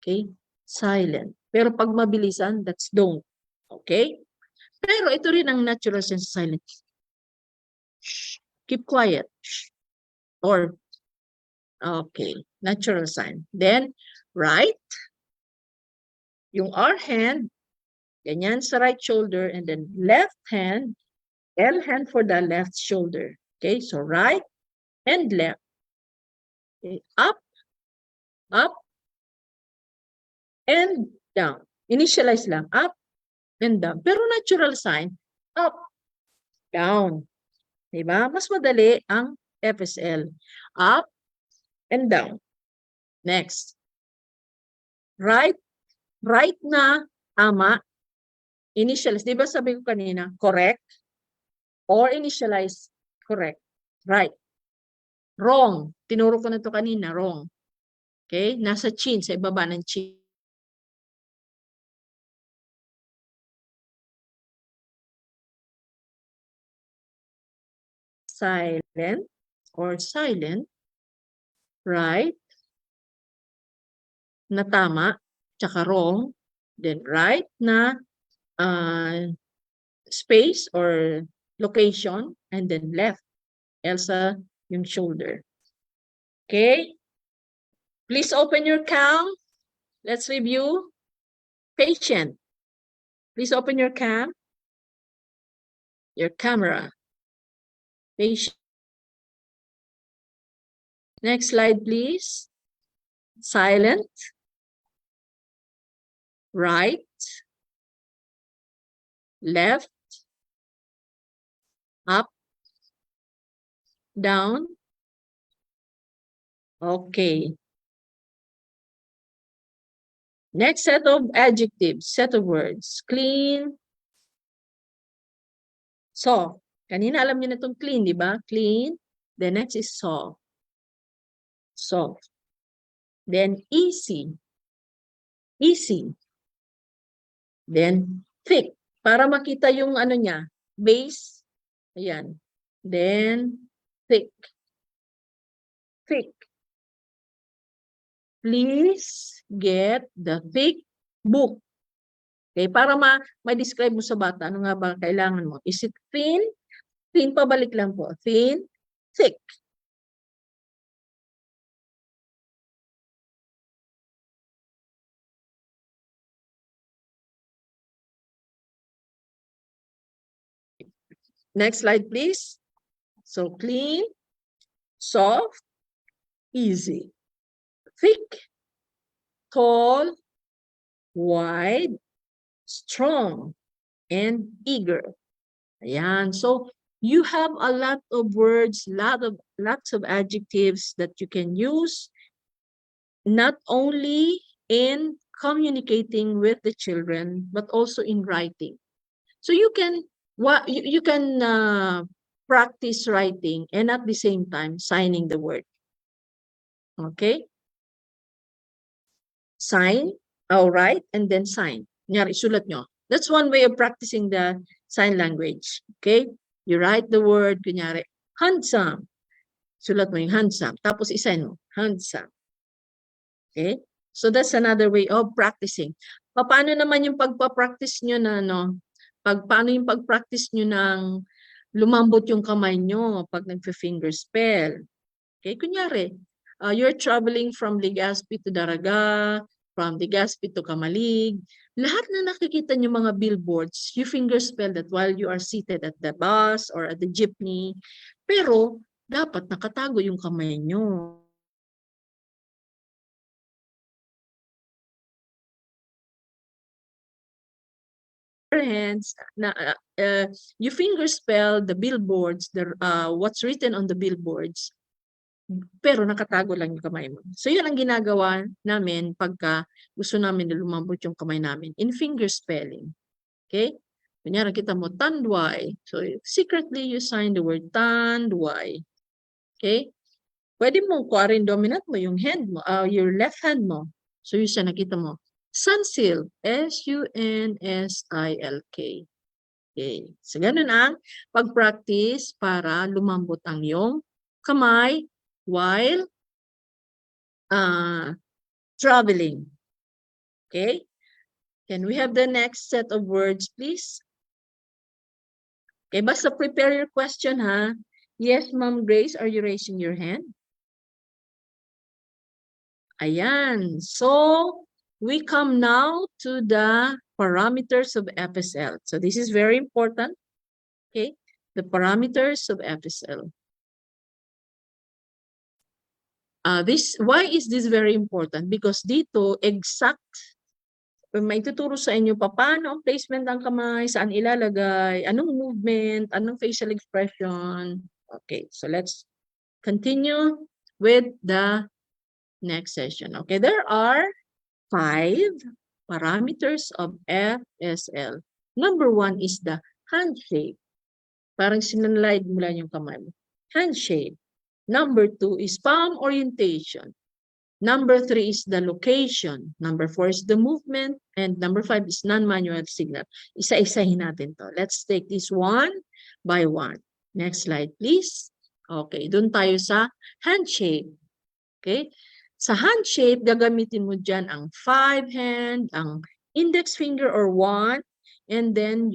Okay? Silent. Pero pag mabilisan, that's don't. Okay? Pero ito rin ang natural sense of silence. Shh. Keep quiet. Shh. Or, okay, natural sign. Then, right. Yung R hand, ganyan sa right shoulder, and then left hand, L hand for the left shoulder. Okay, so right and left. Okay, up, up, and down. Initialize lang, up and down. Pero natural sign, up, down. Diba? Mas madali ang FSL. Up and down. Next. Right. Right na, tama. Initialize. Diba sabi ko kanina, correct? Or initialize, correct. Right. Wrong. Tinuro ko na ito kanina, wrong. Okay? Nasa chin, sa ibaba ng chin. Silent or silent, right, na tama, tsaka wrong, then right na space or location, and then left, Elsa yung shoulder. Okay? Please open your cam. Let's review. Patient. Please open your cam. Your camera. Patient. Next slide, please. Silent. Right. Left. Up. Down. Okay. Next set of adjectives, set of words. Clean. Soft. Kanina alam niyo na itong clean, di ba? Clean. The next is soft. Soft. Then easy. Easy. Then thick. Para makita yung ano niya, base. Ayan. Then thick. Thick. Please get the thick book. Okay, para ma-describe mo sa bata, ano nga ba kailangan mo? Is it thin? Thin, pabalik lang po. Thin, thick. Next slide, please. So clean, soft, easy. Thick, tall, wide, strong, and eager. Ayan. So you have a lot of words, lots of adjectives that you can use, not only in communicating with the children, but also in writing. So you can practice writing and at the same time signing the word. Okay? Sign, write, and then sign. Kunyari, sulat nyo. That's one way of practicing the sign language. Okay? You write the word, kunyari, handsome. Sulat mo yung handsome. Tapos isign mo, handsome. Okay? So that's another way of practicing. Paano naman yung pagpa-practice nyo na, paano yung pag-practice nyo ng lumambot yung kamay nyo pag nag-finger spell? Okay? Kunyari, you're traveling from Legazpi to Daraga, from Legazpi to Kamalig. Lahat na nakikita niyo mga billboards, you fingerspell that while you are seated at the bus or at the jeepney. Pero dapat nakatago yung kamay niyo. Hands, you fingerspell the billboards, what's written on the billboards, pero nakatago lang yung kamay mo. So yun ang ginagawa namin pagka gusto namin na lumambot yung kamay namin in finger spelling. Okay? Kunyari kita mo Tanduay. So secretly you sign the word Tanduay. Okay? Pwede mo kuwarin dominant mo yung hand mo, your left hand mo. So yun siya nakita mo. Sunsilk, S-U-N-S-I-L-K. Okay. So ganun ang pag-practice para lumambot ang iyong kamay while traveling. Okay? Can we have the next set of words, please? Okay, basta prepare your question, ha? Yes, Ma'am Grace, are you raising your hand? Ayan. So, we come now to the parameters of FSL. So, this is very important. Okay? The parameters of FSL. Why is this very important? Because dito, exact, may tuturo sa inyo paano ang placement ng kamay, saan ilalagay, anong movement, anong facial expression. Okay, so let's continue with the next session. Okay, there are 5 parameters of FSL. Number 1 is the hand shape. Parang sinanlide mo lang yung kamay mo. Hand shape. Number 2 is palm orientation. Number 3 is the location. Number 4 is the movement. And number 5 is non-manual signal. Isa-isahin natin to. Let's take this one by one. Next slide, please. Okay, dun tayo sa hand shape. Okay? Sa hand shape, gagamitin mo dyan ang 5 hand, ang index finger or 1, and then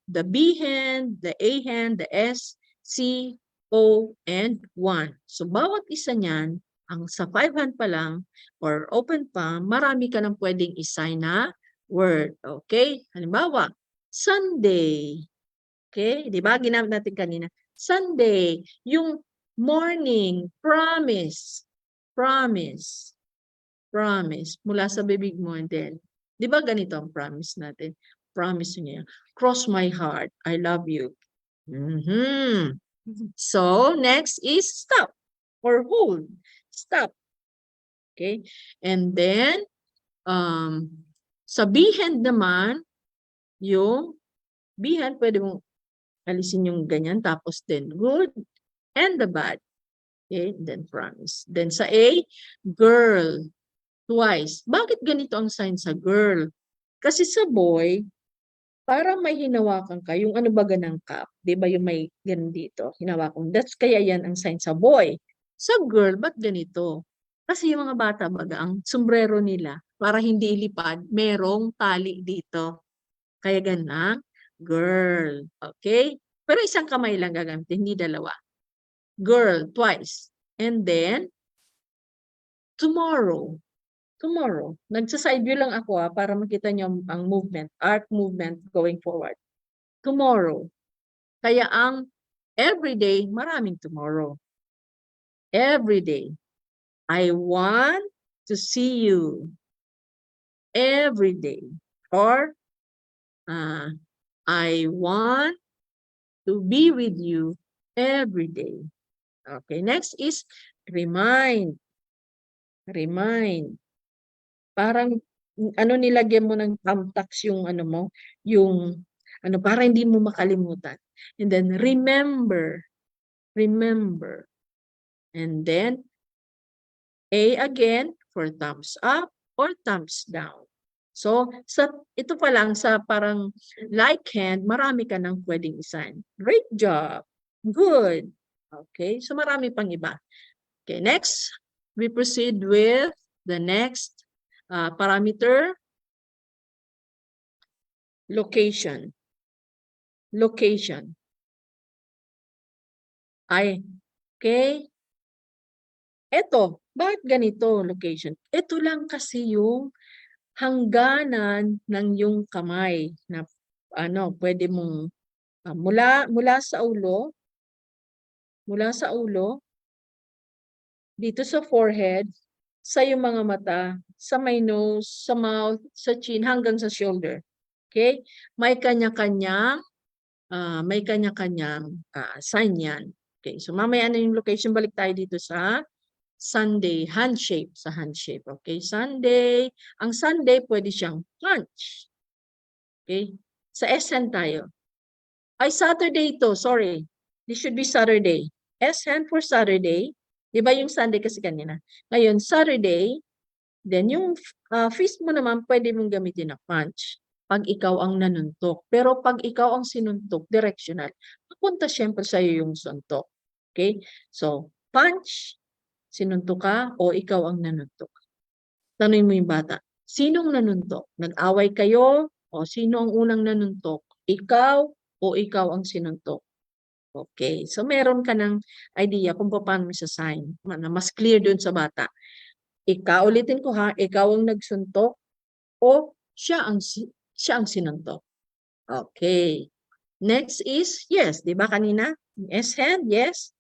the B hand, the A hand, the S, C, O, and 1. So, bawat isa niyan, ang sa 5 hand pa lang, or open palm, marami ka nang pwedeng isay na word. Okay? Halimbawa, Sunday. Okay? Di ba? Ginamit natin kanina. Sunday. Yung morning, promise. Promise. Promise. Mula sa bibig mo and then. Di ba ganito ang promise natin? Promise niya. Cross my heart. I love you. So, next is stop or hold. Stop. Okay? And then, sa B-hand naman, yung B-hand, pwede mong alisin yung ganyan, tapos then good and the bad. Okay? Then promise. Then sa A, girl. Twice. Bakit ganito ang sign sa girl? Kasi sa boy, para may hinawakan ka, yung ano ba ganang cup, di ba yung may ganun dito, hinawakan. That's kaya yan ang sign sa boy. Sa girl, ba't ganito? Kasi yung mga bata baga, ang sombrero nila, para hindi ilipad, merong tali dito. Kaya ganang girl. Okay? Pero isang kamay lang gagamitin, hindi dalawa. Girl, twice. And then, tomorrow. Tomorrow. Nagsa-side view lang ako para makita niyo ang movement, arc movement going forward. Tomorrow. Kaya ang everyday, maraming tomorrow. Everyday. I want to see you. Everyday. Or, I want to be with you every day. Okay, next is remind. Remind. Parang ano nilagyan mo ng thumbtacks yung ano mo, yung ano para hindi mo makalimutan. And then remember. Remember. And then A again for thumbs up or thumbs down. So, ito pa lang sa parang like hand, marami ka nang pwedeng isign. Great job. Good. Okay, so marami pang iba. Okay, next, we proceed with the next parameter, location. Location. Okay. Ito, bakit ganito location? Ito lang kasi yung hangganan ng yung kamay na pwede mong mula sa ulo dito sa forehead, sa yung mga mata, sa may nose, sa mouth, sa chin, hanggang sa shoulder. Okay? May kanya-kanyang sign yan. Okay, so mamaya na yung location, balik tayo dito sa Sunday, hand shape, sa hand shape. Okay, Sunday. Ang Sunday, pwede siyang punch. Okay, sa S-hand tayo. Ay, Saturday ito, sorry. This should be Saturday. S-hand for Saturday. Di ba yung Sunday kasi kanina? Ngayon, Saturday, then yung fist mo naman, pwede mong gamitin na punch pag ikaw ang nanuntok. Pero pag ikaw ang sinuntok, directional, papunta syempre sa'yo yung suntok. Okay? So, punch, sinuntok ka, o ikaw ang nanuntok. Tanungin mo yung bata, sinong nanuntok? Nag-away kayo, o sino ang unang nanuntok? Ikaw, o ikaw ang sinuntok? Okay, so meron ka ng idea kung paano mo sa sign, na mas clear dun sa bata. Ikaw, ulitin ko ha, ikaw ang nagsuntok, o siya ang sinuntok. Okay. Next is, yes, di ba kanina? S-hand, yes.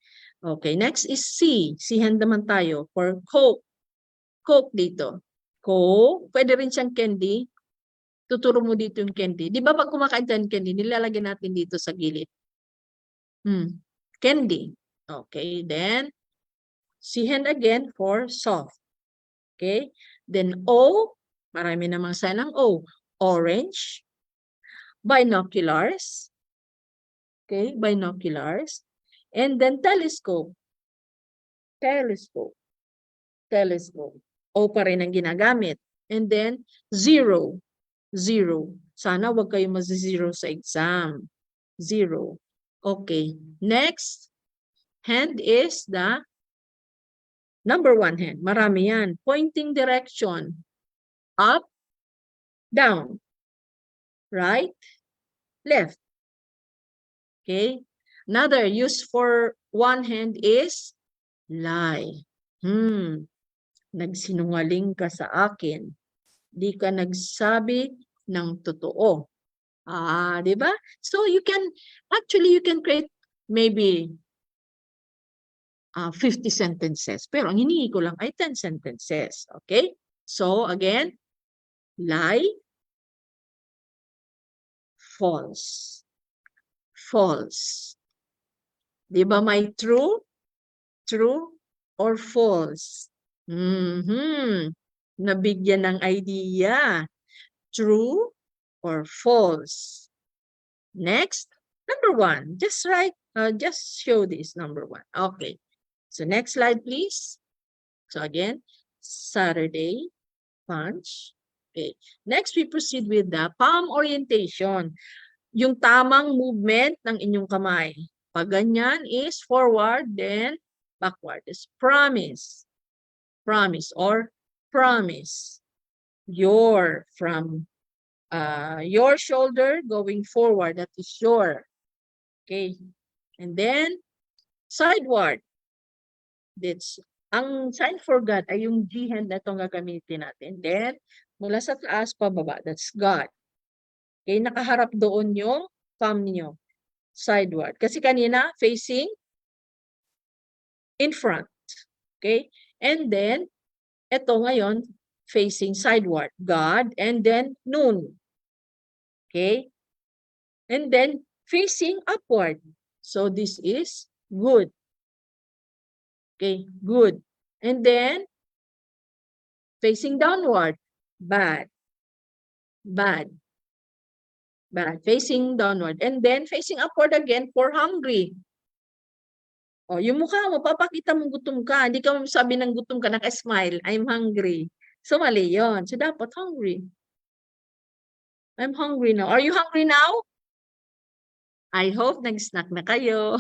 Okay, next is C. C-hand naman tayo for Coke. Coke dito. Coke, pwede rin siyang candy. Tuturo mo dito yung candy. Di ba pag kumakain tayo ng candy, nilalagyan natin dito sa gilid. Candy. Okay, then C-hand again for soft. Okay, then O, marami namang sign ng O. Orange. Binoculars. Okay, binoculars. And then telescope. Telescope. Telescope. O pa rin ang ginagamit. And then zero. Zero. Sana wag kayo mag-zero sa exam. Zero. Okay. Next hand is the number 1 hand. Marami yan. Pointing direction. Up, down. Right, left. Okay. Another use for 1 hand is lie. Nagsinungaling ka sa akin. Di ka nagsabi ng totoo. Di ba? So you can create maybe 50 sentences. Pero ang hinihingi ko lang ay 10 sentences. Okay? So again, lie, false. False. Di ba may true? True or false? Nabigyan ng idea. True or false? Next, number 1. Just write, just show this number 1. Okay. So next slide, please. So again, Saturday, punch. Okay. Next, we proceed with the palm orientation. Yung tamang movement ng inyong kamay. Pag ganyan is forward, then backward. Is promise. Promise or promise. Your from your shoulder going forward. That is your. Okay. And then sideward. That's ang sign for God ay yung G hand na itong gagamitin natin. Then mula sa taas pababa. That's God. Okay, nakaharap doon yung palm niyo. Sideward. Kasi kanina, facing in front. Okay? And then, ito ngayon, facing sideward. God, and then noon. Okay? And then, facing upward. So, this is good. Okay, good. And then, facing downward. Bad. Bad. Bad. Facing downward. And then, facing upward again for hungry. O, yung mukha mo, papakita mong gutom ka. Hindi ka sabi ng gutom ka, naka-smile. I'm hungry. So, mali yun. So, dapat hungry. I'm hungry now. Are you hungry now? I hope nag-snack na kayo.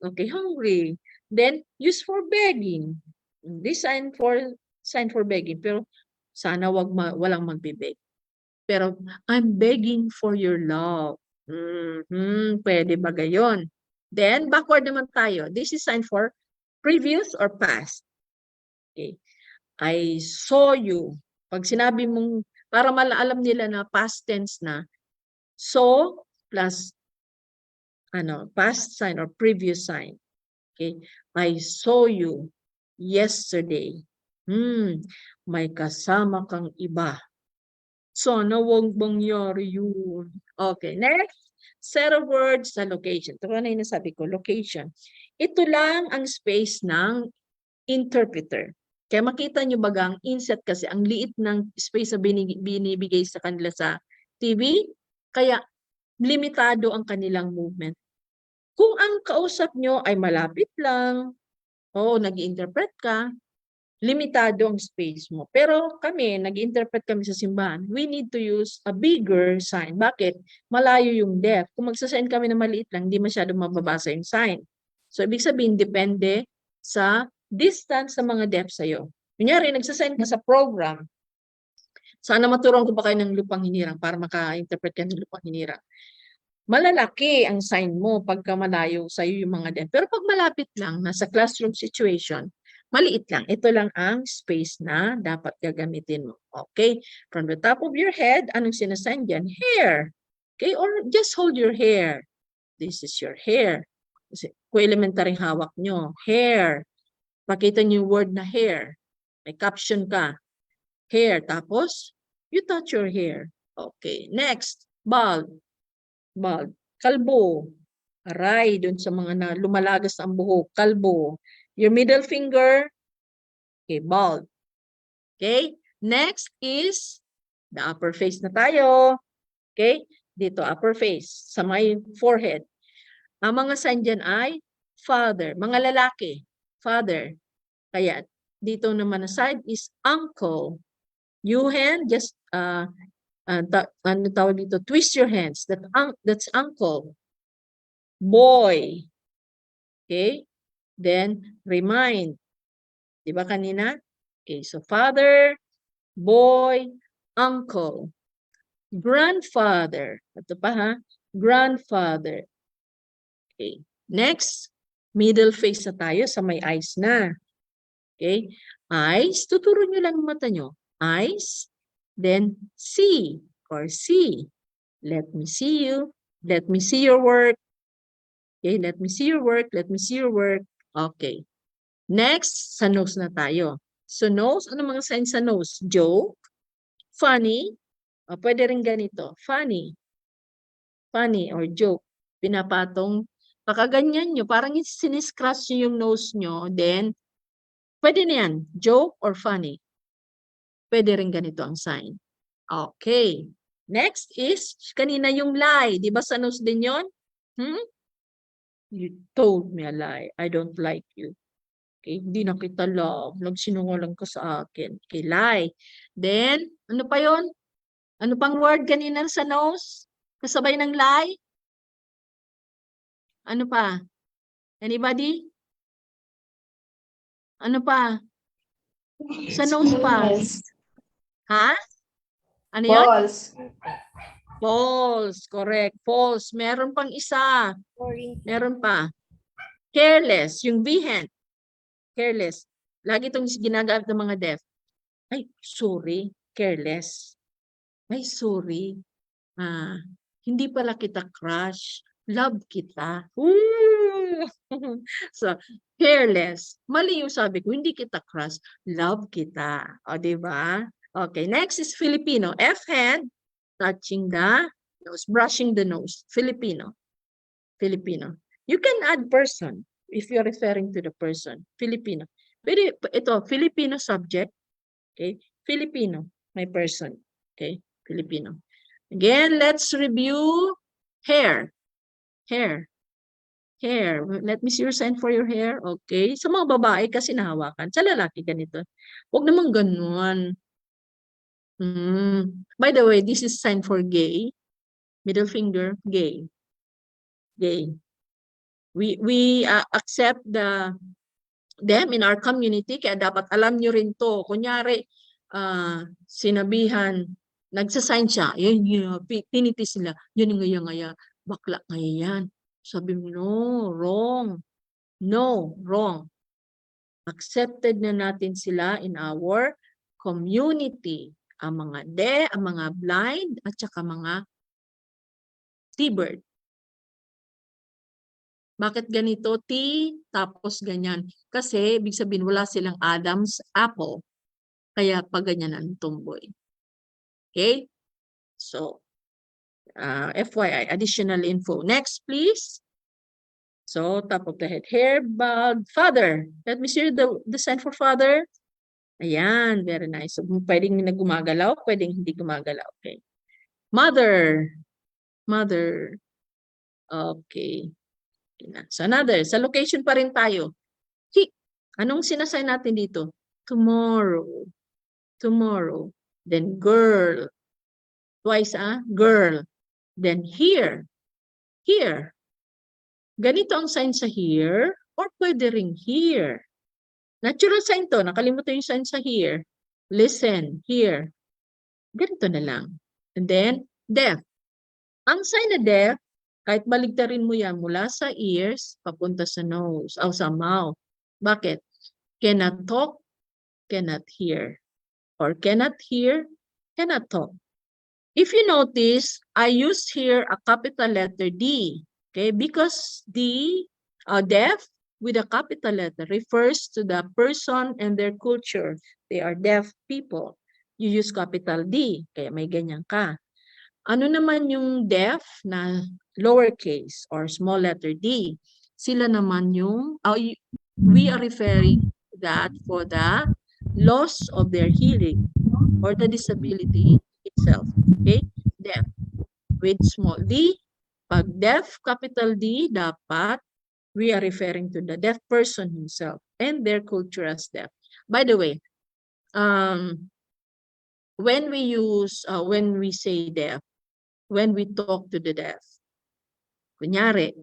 Okay, hungry. Then, use for begging. This sign for begging. Pero, sana walang magbibeg. Pero, I'm begging for your love. Pwede ba gayon? Then, backward naman tayo. This is sign for previous or past. Okay. I saw you. Pag sinabi mong Para alam nila na past tense na. So plus past sign or previous sign. Okay? I saw you yesterday. May kasama kang iba. Sana wag mangyari yun. Okay, next set of words sa location. Ito na yung nasabi ko, location. Ito lang ang space ng interpreter. Kaya makita nyo baga ang inset kasi ang liit ng space na binibigay sa kanila sa TV, kaya limitado ang kanilang movement. Kung ang kausap nyo ay malapit lang, nag-interpret ka, limitado ang space mo. Pero kami, nag-interpret kami sa simbahan, we need to use a bigger sign. Bakit? Malayo yung deaf. Kung magsasign kami na maliit lang, hindi masyado mababasa yung sign. So, ibig sabihin, depende sa distance sa mga deaf sa'yo. Kunyari, nagsasign ka sa program, sana maturuan ko ba kayo ng lupang hinirang para maka-interpret ka ng lupang hinirang. Malalaki ang sign mo pagka malayo sa'yo yung mga deaf. Pero pag malapit lang, nasa classroom situation, maliit lang. Ito lang ang space na dapat gagamitin mo. Okay? From the top of your head, anong sinasign dyan? Hair. Okay? Or just hold your hair. This is your hair. Kasi kung elementary hawak nyo, hair. Pakita nyo yung word na hair. May caption ka. Hair. Tapos, you touch your hair. Okay. Next, bald. Bald. Kalbo. Aray, dun sa mga na lumalagas ang buhok. Kalbo. Your middle finger. Okay, bald. Okay. Next is the upper face na tayo. Okay. Dito, upper face. Sa may forehead. Ang mga sign dyan ay father. Mga lalaki. Father. Kaya, dito naman na side is uncle. You hand, just, ano tawag dito? Twist your hands. That's uncle. Boy. Okay? Then, remind. Diba kanina? Okay, so father, boy, uncle. Grandfather. Ito pa ha? Grandfather. Okay. Next, middle face na tayo sa may eyes na. Okay? Eyes, tuturo nyo lang mata nyo. Eyes, then see or see. Let me see you. Let me see your work. Okay, let me see your work. Let me see your work. Okay. Next, sa nose na tayo. So nose, ano mga signs sa nose? Joke, funny, pwede rin ganito. Funny. Funny or joke. Pinapatong, pakaganyan nyo, parang siniscratch nyo yung nose nyo, then, pwede na yan, joke or funny. Pwede rin ganito ang sign. Okay. Next is, kanina yung lie. Di ba sa nose din yun? You told me a lie. I don't like you. Okay, hindi na kita love. Nagsinungaling ka sa akin. Okay, lie. Then, ano pa yon? Ano pang word kanina sa nose? Kasabay ng lie? Ano pa? Anybody? Ano pa? Sa nose pa? Ha? Ano yun? False. False. Correct. False. Meron pang isa. Meron pa. Careless. Yung V-hand. Careless. Lagi itong ginagamit ng mga deaf. Ay, sorry. Careless. Ay, sorry. Hindi pala kita crush. Love kita. So, careless. Mali yung sabi ko, hindi kita crush. Love kita. O, diba? Okay, next is Filipino. F-hand, touching the nose, brushing the nose. Filipino. Filipino. You can add person if you're referring to the person. Filipino. Pero ito, Filipino subject. Okay? Filipino, my person. Okay? Filipino. Again, let's review hair. Hair. Hair. Let me see your sign for your hair. Okay. Sa mga babae kasi nahawakan. Sa lalaki ganito. Huwag naman ganun. By the way, this is sign for gay. Middle finger, gay. Gay. We accept them in our community, kaya dapat alam nyo rin to. Kunyari, sinabihan, nagsasign siya, tinitis sila, yun yung ngaya, bakla ngaya yan. Sabi mo, no, wrong. No, wrong. Accepted na natin sila in our community. ang mga ang mga blind, at saka mga T-bird. Bakit ganito T, tapos ganyan? Kasi ibig sabihin wala silang Adam's apple. Kaya pag ganyan ang tumboy. Okay? So, FYI, additional info. Next, please. So, top of the head, hair, bug, father. Let me see the sign for father. Ayan, very nice. So, pwedeng na gumagalaw, pwedeng hindi gumagalaw. Okay. Mother. Mother. Okay. So, another. Sa location pa rin tayo. Anong sinasay natin dito? Tomorrow. Tomorrow. Then girl. Twice, girl. Then here. Here. Ganito ang sign sa here or pwede ring here. Natural sign to. Nakalimutan yung sign sa here. Listen. Here. Ganito na lang. And then, deaf. Ang sign na deaf, kahit baligtarin mo yan mula sa ears, papunta sa nose, o sa mouth. Bakit? Cannot talk, cannot hear. Or cannot hear, cannot talk. If you notice, I use here a capital letter D. Okay, because the deaf with a capital letter refers to the person and their culture. They are deaf people. You use capital D, kaya may ganyan ka. Ano naman yung deaf na lowercase or small letter d? Sila naman yung, we are referring to that for the loss of their hearing or the disability itself. Okay? Deaf with small d. Pag deaf, capital D, dapat we are referring to the deaf person himself and their culture as deaf. By the way, when we say deaf, when we talk to the deaf, kunyari,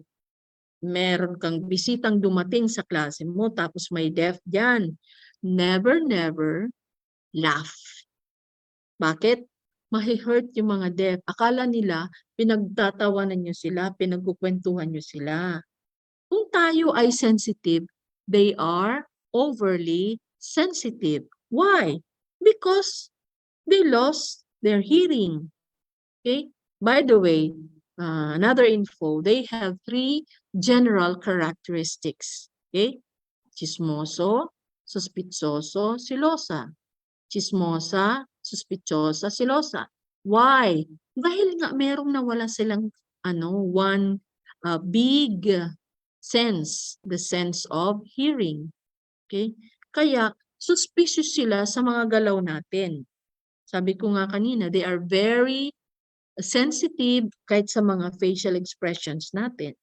meron kang bisitang dumating sa klase mo, tapos may deaf dyan, never laugh. Bakit? Mahi-hurt yung mga deaf. Akala nila, pinagtatawanan nyo sila, pinagkukwentuhan nyo sila. Kung tayo ay sensitive, they are overly sensitive. Why? Because they lost their hearing. Okay? By the way, another info, they have 3 general characteristics. Okay? Chismoso, suspitsoso, silosa. Chismosa, suspitsosa, silosa. Why? Dahil nga merong nawala silang one big sense, the sense of hearing. Okay? Kaya suspicious sila sa mga galaw natin. Sabi ko nga kanina, they are very sensitive kahit sa mga facial expressions natin.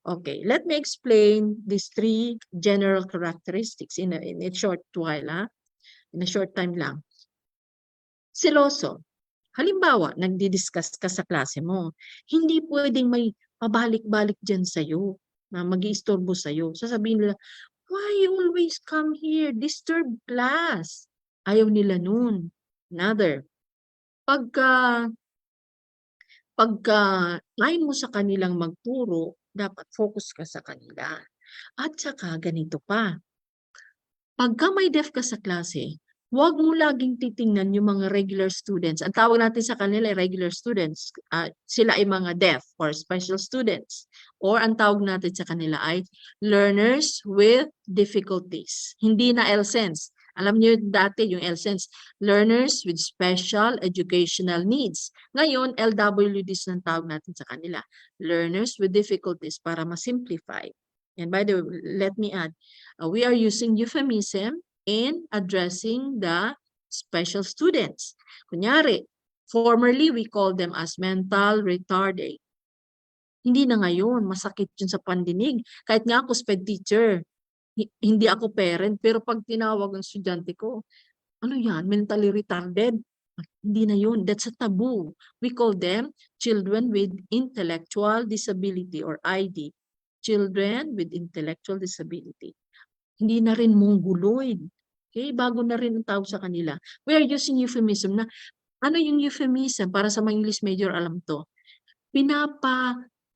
Okay, let me explain these 3 general characteristics in a short while, in a short time lang. Siloso. Halimbawa, nagdi-discuss ka sa klase mo, hindi pwedeng may pabalik-balik dyan sa'yo, na mag-iistorbo sa'yo. Sasabihin nila, why you always come here? Disturb class. Ayaw nila nun. Another, pagka time mo sa kanilang magturo, dapat focus ka sa kanila. At saka ganito pa, pagka may deaf ka sa klase, huwag mo laging titingnan yung mga regular students. Ang tawag natin sa kanila ay regular students. Sila ay mga deaf or special students. Or ang tawag natin sa kanila ay learners with difficulties. Hindi na LSENS. Alam niyo dati yung LSENS, learners with special educational needs. Ngayon, LWDs ng tawag natin sa kanila. Learners with difficulties para ma-simplify. And by the way, let me add, we are using euphemism in addressing the special students. Kunyari, formerly we call them as mental retarded. Hindi na ngayon, masakit yun sa pandinig. Kahit nga ako SPED teacher, hindi ako parent, pero pag tinawag ang estudyante ko, ano yan, mentally retarded? Hindi na yun, that's a taboo. We call them children with intellectual disability or ID. Children with intellectual disability. Hindi na rin mongoloid. Okay, bago na rin ang tawag sa kanila. We are using euphemism na, ano yung euphemism? Para sa mga English major, alam to.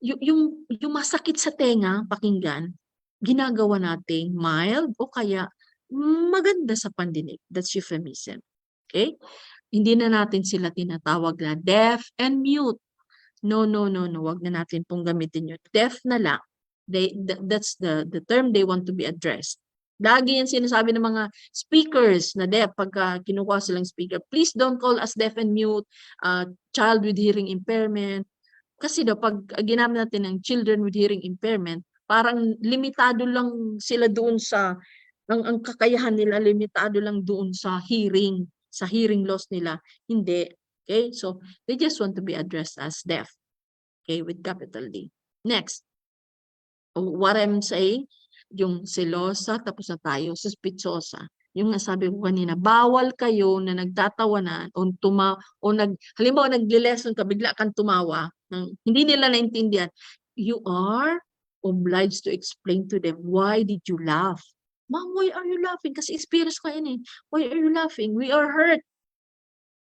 Yung masakit sa tenga, pakinggan, ginagawa nating mild o kaya maganda sa pandinig. That's euphemism. Okay? Hindi na natin sila tinatawag na deaf and mute. No, no, no, no. Wag na natin pong gamitin yun. Deaf na lang. That's the term they want to be addressed. Lagi yan sinasabi ng mga speakers na deaf pagka kinukuha silang speaker. Please don't call us deaf and mute, child with hearing impairment. Kasi daw pag ginamit natin ng children with hearing impairment, parang limitado lang sila doon sa, ang kakayahan nila limitado lang doon sa hearing loss nila. Hindi. Okay? So, they just want to be addressed as deaf. Okay? With capital D. Next. What I'm saying, yung selosa, tapos na tayo, suspitsosa. Yung nasabi ko kanina, bawal kayo na nagtatawanan o halimbawa nag-lesson ka, bigla kang tumawa, hindi nila naintindihan. You are obliged to explain to them, why did you laugh? Ma'am, why are you laughing? Kasi experience ko yun eh. Why are you laughing? We are hurt.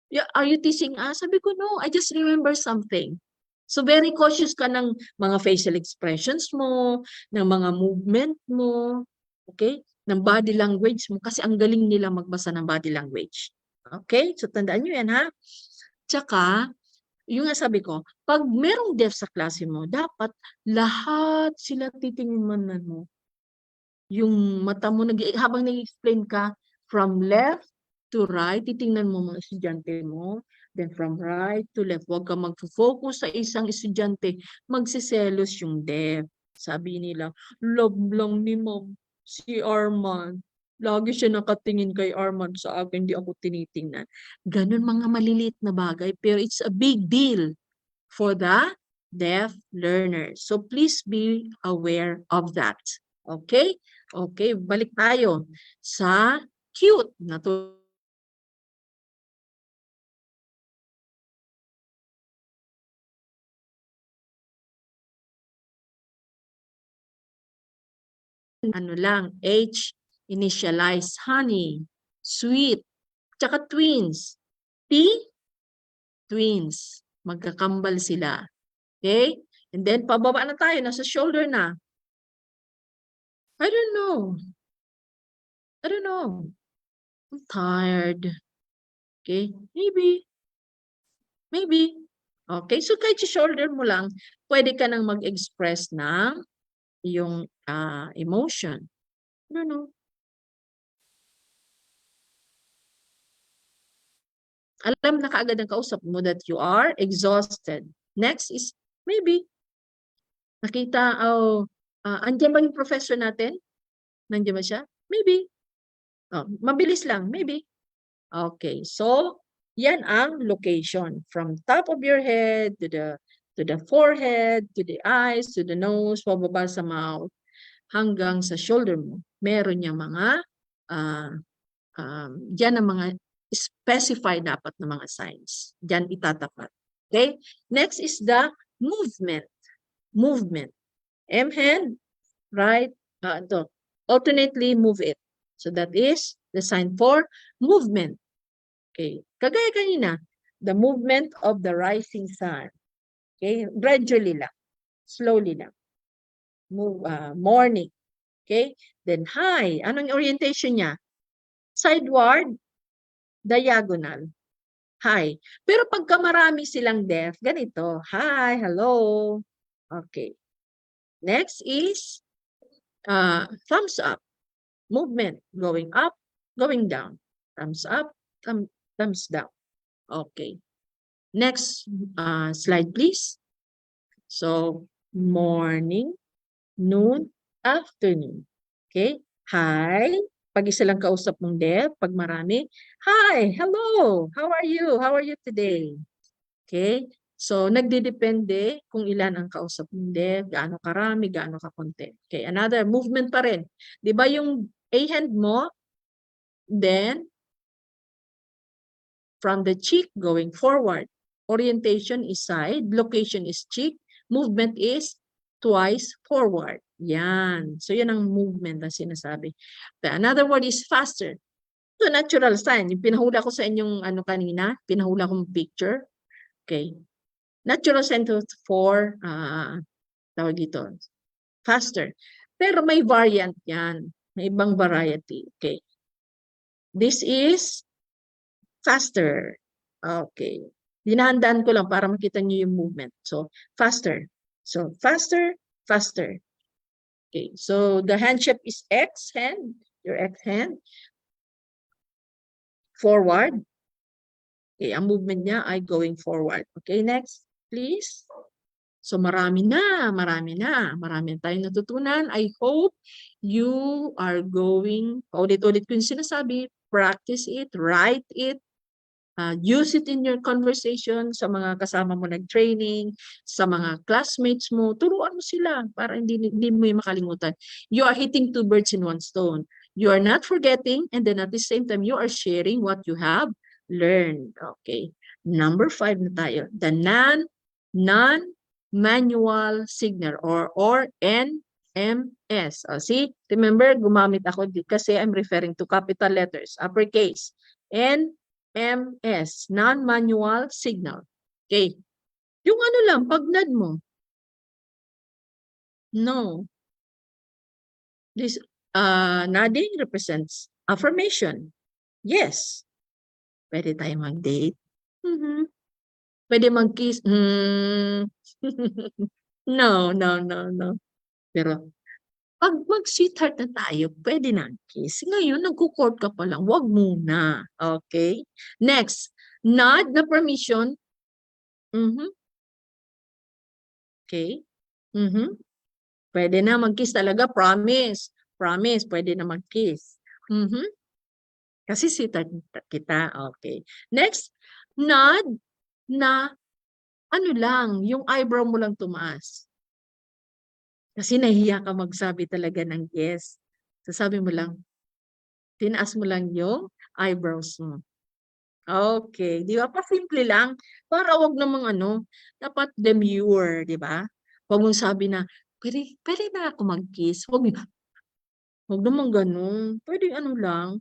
Yeah, are you teasing us? Sabi ko, no, I just remember something. So very cautious ka ng mga facial expressions mo, ng mga movement mo, okay? Ng body language mo kasi ang galing nila magbasa ng body language. Okay? So tandaan nyo yan ha. Tsaka, yung nga sabi ko, pag merong deaf sa klase mo, dapat lahat sila titingnan mo. Yung mata mo, habang nag-explain ka, from left to right, titingnan mo mga estudyante mo, then from right to left, huwag ka mag-focus sa isang estudyante, magsiselos yung deaf. Sabi nila, love lang ni ma'am, si Arman. Lagi siya nakatingin kay Arman sa akin, hindi ako tinitingnan. Ganun mga maliliit na bagay, pero it's a big deal for the deaf learners. So please be aware of that. Okay? Okay, balik tayo sa cute na to. Ano lang, H, initialized, honey, sweet, tsaka twins. T, twins. Magkakambal sila. Okay? And then, pababa na tayo, nasa shoulder na. I don't know. I don't know. I'm tired. Okay? Maybe. Maybe. Okay? So, kahit sa shoulder mo lang, pwede ka nang mag-express ng yung emotion. I don't know. Alam na kaagad ng kausap mo that you are exhausted. Next is maybe. Nakita, andyan ba yung professor natin? Nandiyan ba siya? Maybe. Oh, mabilis lang, maybe. Okay, so yan ang location. From top of your head to the forehead, to the eyes, to the nose, pababa sa mouth, hanggang sa shoulder mo. Meron niyang mga, yan ang mga specified dapat na mga signs. Diyan itatapat. Okay? Next is the movement. Movement. M-hand, right? Alternately move it. So that is the sign for movement. Okay. Kagaya kanina, the movement of the rising sun. Okay? Gradually lang. Slowly lang. Move, morning. Okay? Then high. Anong orientation niya? Sideward, diagonal. Hi. Pero pagka marami silang deaf, ganito. Hi, hello. Okay. Next is thumbs up. Movement. Going up, going down. Thumbs up, thumbs down. Okay. Next slide, please. So, morning, noon, afternoon. Okay. Hi. Pag isa lang kausap mong deaf, pag marami, hi, hello, how are you? How are you today? Okay? So, nagdidepende kung ilan ang kausap mong deaf, gaano karami, gaano kakonti. Okay, another movement pa rin. Di ba yung A hand mo, then, from the cheek going forward. Orientation is side, location is cheek, movement is twice forward. Yan. So, yan ang movement na sinasabi. Another word is faster. So, natural sign. Yung pinahula ko sa inyong kanina, pinahula kong picture. Okay. Natural sign for, tawag dito, faster. Pero may variant yan. May ibang variety. Okay. This is faster. Okay. Dinahandaan ko lang para makita niyo yung movement. So, faster. So, faster, faster. Okay. So, the hand shape is X hand. Your X hand. Forward. Okay. Ang movement niya ay going forward. Okay. Next, please. So, marami na tayong natutunan. I hope you are going, ulit-ulit ko yung sinasabi, practice it, write it, use it in your conversation sa mga kasama mo nag-training, sa mga classmates mo, turuan mo sila para hindi mo yung makalimutan. You are hitting 2 birds in 1 stone. You are not forgetting, and then at the same time, you are sharing what you have learned. Okay. Number 5 na tayo. The non-manual signal or NMS. See, remember, gumamit ako kasi I'm referring to capital letters, uppercase. NMS, non-manual signal. Okay. Yung ano lang, pag nod mo. No. This nodding represents affirmation. Yes. Pwede tayo mag-date. Pwede mag-kiss. No. Pero pag mag-sweetheart na tayo, pwede na kiss. Ngayon, nagko-court ka pa lang, wag muna. Okay? Next, nod na permission. Okay? Pwede na mag-kiss talaga, promise. Promise, pwede na mag-kiss. Kasi sweetheart kita. Okay. Next, nod na ano lang, yung eyebrow mo lang tumaas. Kasi nahiya ka magsabi talaga ng yes. Sasabi mo lang, tinaas mo lang yung eyebrows mo. Okay. Di ba? Pa-simple lang. Para wag namang dapat demure, di ba? Huwag mong sabi na, pwede na ako mag-kiss. Huwag naman ganun. Pwede lang.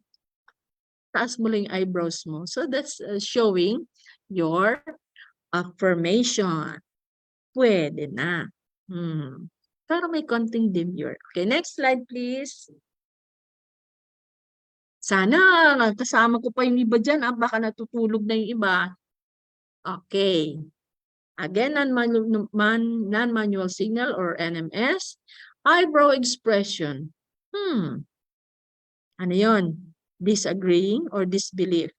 Taas mo lang yung eyebrows mo. So that's showing your affirmation. Pwede na. Pero may konting demure. Okay, next slide please. Sana kasama ko pa yung iba dyan. Baka natutulog na yung iba. Okay. Again, non-manual signal or NMS. Eyebrow expression. Ano yun? Disagreeing or disbelief.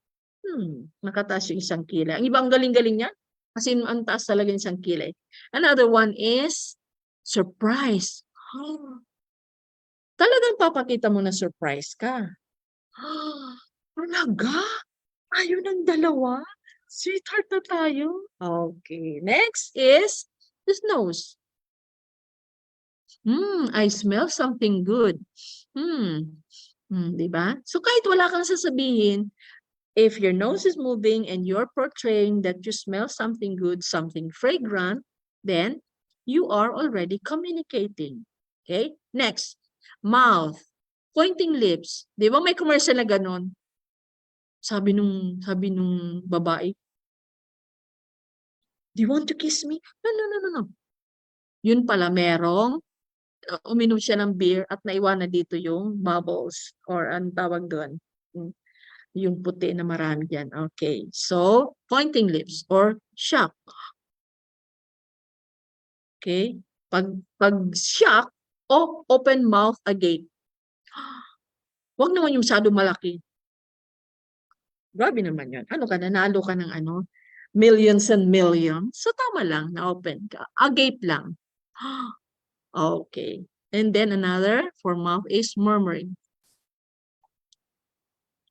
Nakataas yung isang kilay. Ang ibang galing-galing niya. Kasi ang taas talaga yung isang kilay. Another one is surprise. Talagang papakita mo na surprise ka. Talaga? Ayaw ng dalawa? Sweetheart na tayo? Okay. Next is the nose. I smell something good. Diba? So kahit wala kang sasabihin, if your nose is moving and you're portraying that you smell something good, something fragrant, then you are already communicating. Okay? Next, mouth. Pointing lips. Di ba may commercial na ganon? Sabi nung babae, do you want to kiss me? No. Yun pala, merong uminom siya ng beer at naiwan na dito yung bubbles or ang tawag doon. Yung puti na marami dyan. Okay. So, pointing lips or shock. Okay. Pag shock o open mouth agape. Huwag naman yung masyado malaki. Grabe naman yun. Ano ka, nanalo ka ng millions and millions. So, tama lang na open ka. Agape lang. Okay. And then another for mouth is murmuring.